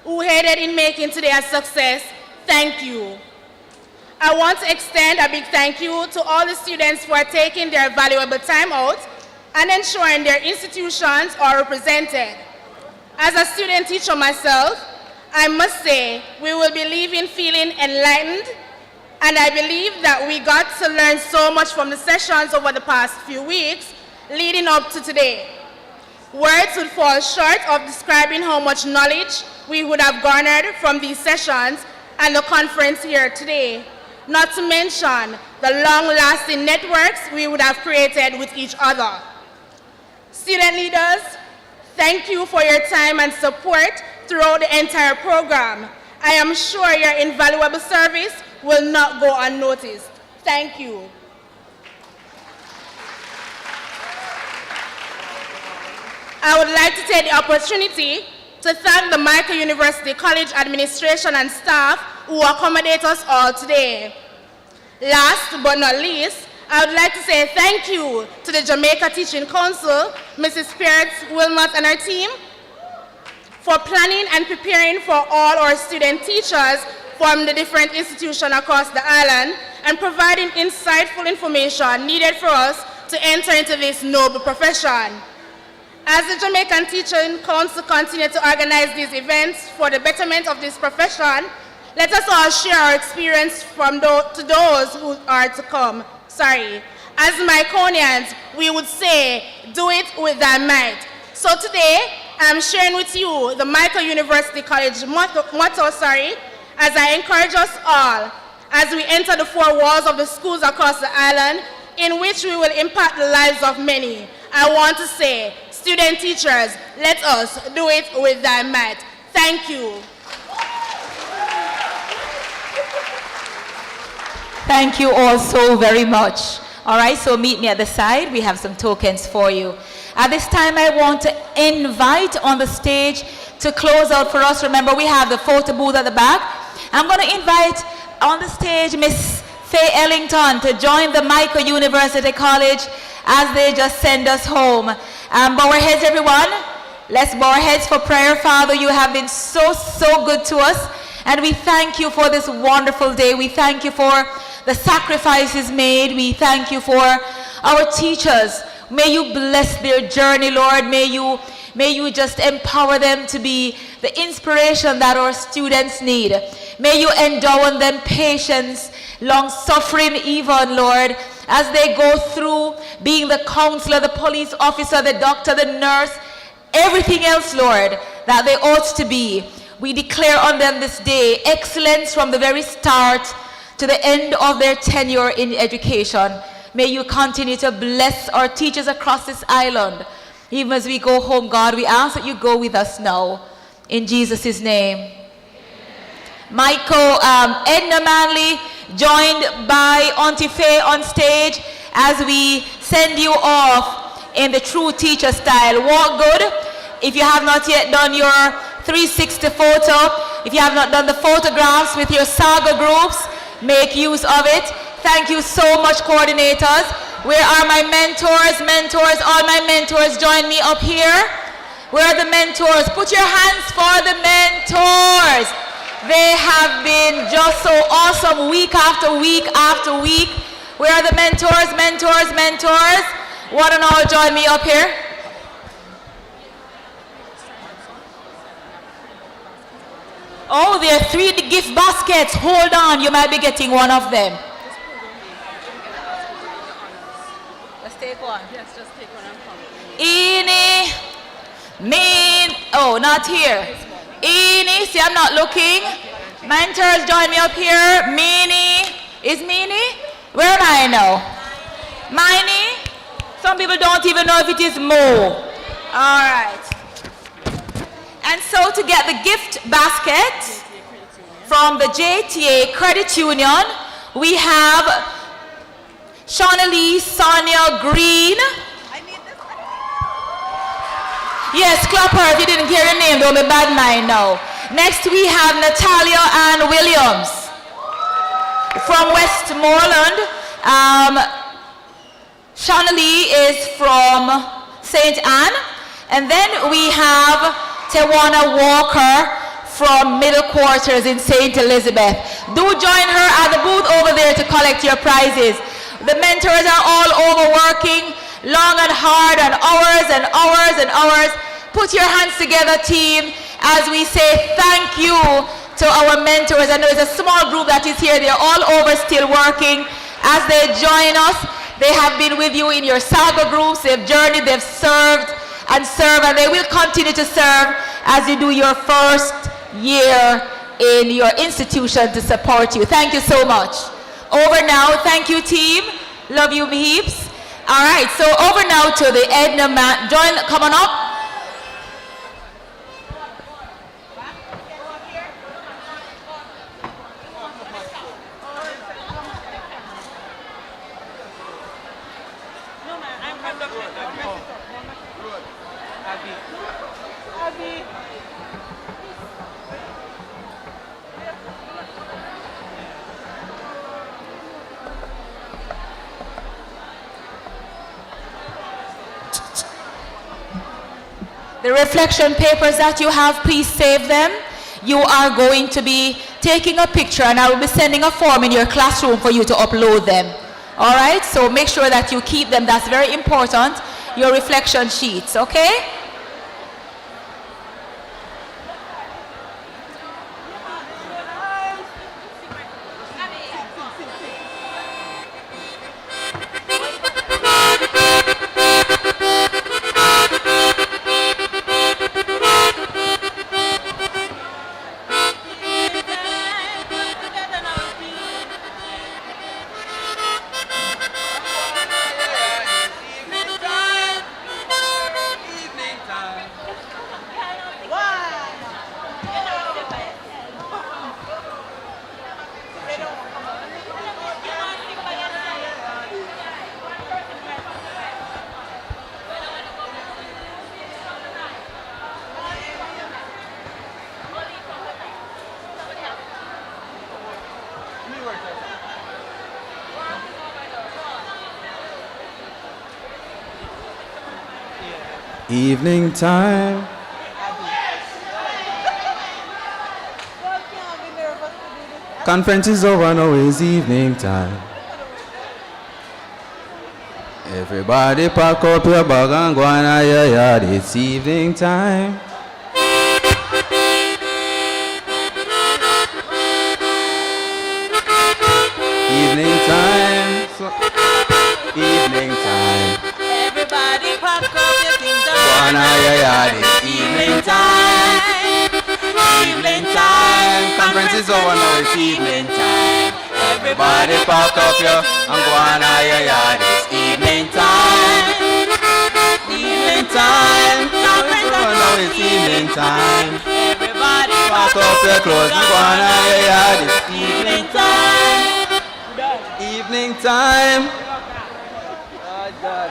who aided in making today a success, thank you. I want to extend a big thank you to all the students for taking their valuable time out and ensuring their institutions are represented. As a student teacher myself, I must say we will be leaving feeling enlightened, and I believe that we got to learn so much from the sessions over the past few weeks leading up to today. Words would fall short of describing how much knowledge we would have garnered from these sessions and the conference here today, not to mention the long-lasting networks we would have created with each other. Student leaders, thank you for your time and support throughout the entire program. I am sure your invaluable service will not go unnoticed. Thank you. I would like to take the opportunity to thank the Michael University College administration and staff who accommodate us all today. Last but not least, I would like to say thank you to the Jamaica Teaching Council, Mrs. Pierce, Wilmot, and her team for planning and preparing for all our student teachers from the different institutions across the island and providing insightful information needed for us to enter into this noble profession. As the Jamaican Teaching Council continues to organize these events for the betterment of this profession, let us all share our experience to those who are to come. As Myconians, we would say, do it with thy might. So today, I'm sharing with you the Michael University College motto, as I encourage us all, as we enter the four walls of the schools across the island, in which we will impact the lives of many. I want to say, student teachers, let us do it with thy might. Thank you. Thank you all so very much. All right, so meet me at the side. We have some tokens for you. At this time, I want to invite on the stage to close out for us. Remember, we have the photo booth at the back. I'm going to invite on the stage Miss Faye Ellington to join the Michael University College as they just send us home. Bow our heads, everyone. Let's bow our heads for prayer. Father, you have been so good to us. And we thank you for this wonderful day. We thank you for the sacrifices made. We thank you for our teachers. May you bless their journey, Lord. May you just empower them to be the inspiration that our students need. May you endow on them patience, long-suffering even, Lord, as they go through being the counselor, the police officer, the doctor, the nurse, everything else, Lord, that they ought to be. We declare on them this day excellence from the very start to the end of their tenure in education. May you continue to bless our teachers across this island. Even as we go home, God, we ask that you go with us now. In Jesus' name. Michael, Edna Manley, joined by Auntie Faye on stage as we send you off in the true teacher style. Walk good. If you have not yet done your 360 photo, if you have not done the photographs with your saga groups, make use of it. Thank you so much, coordinators. Where are my mentors? Mentors, all my mentors, join me up here. Where are the mentors? Put your hands for the mentors. They have been just so awesome week after week after week. Where are the mentors, mentors, mentors? One and all join me up here. Oh, there are 3 gift baskets. Hold on, you might be getting one of them. Let's take one. Yes, just take one and come. Eenie, oh, not here. Eenie, see, I'm not looking. Mentors, join me up here. Meanie, is Meanie? Where am I now? Miney? Some people don't even know if it is Mo. All right. And so to get the gift basket from the JTA Credit Union, we have Shauna Lee, Sonia Green. Yes, clap her if you didn't hear your name, don't be bad mind now. Next we have Natalia Ann Williams from Westmoreland. Shauna Lee is from St. Anne. And then we have Tewana Walker from Middle Quarters in St. Elizabeth. Do join her at the booth over there to collect your prizes. The mentors are all overworking, long and hard, and hours and hours and hours. Put your hands together, team, as we say thank you to our mentors. And there's a small group that is here. They're all over still working. As they join us, they have been with you in your saga groups. They've journeyed, they've served and serve, and they will continue to serve as you do your first year in your institution to support you. Thank you so much. Over now. Thank you, team. Love you heaps. All right, so over now to the Edna man. Join, come on up. The reflection papers that you have, please save them. You are going to be taking a picture, and I will be sending a form in your classroom for you to upload them. All right, so make sure that you keep them. That's very important, your reflection sheets, okay? Evening time, Conference is over, now it's evening time. Everybody pack up your bag and go on out your yard, it's evening time. Evening time, evening time. Everybody pack up your things and Go on out your yard, it's evening time. Evening time, conference is over, now it's evening time. Everybody pack up your and go on out your yard, it's evening time. Evening time, conference is over, now it's evening time. everybody Pack up your clothes and go on out your yard, it's evening time. Evening time. God.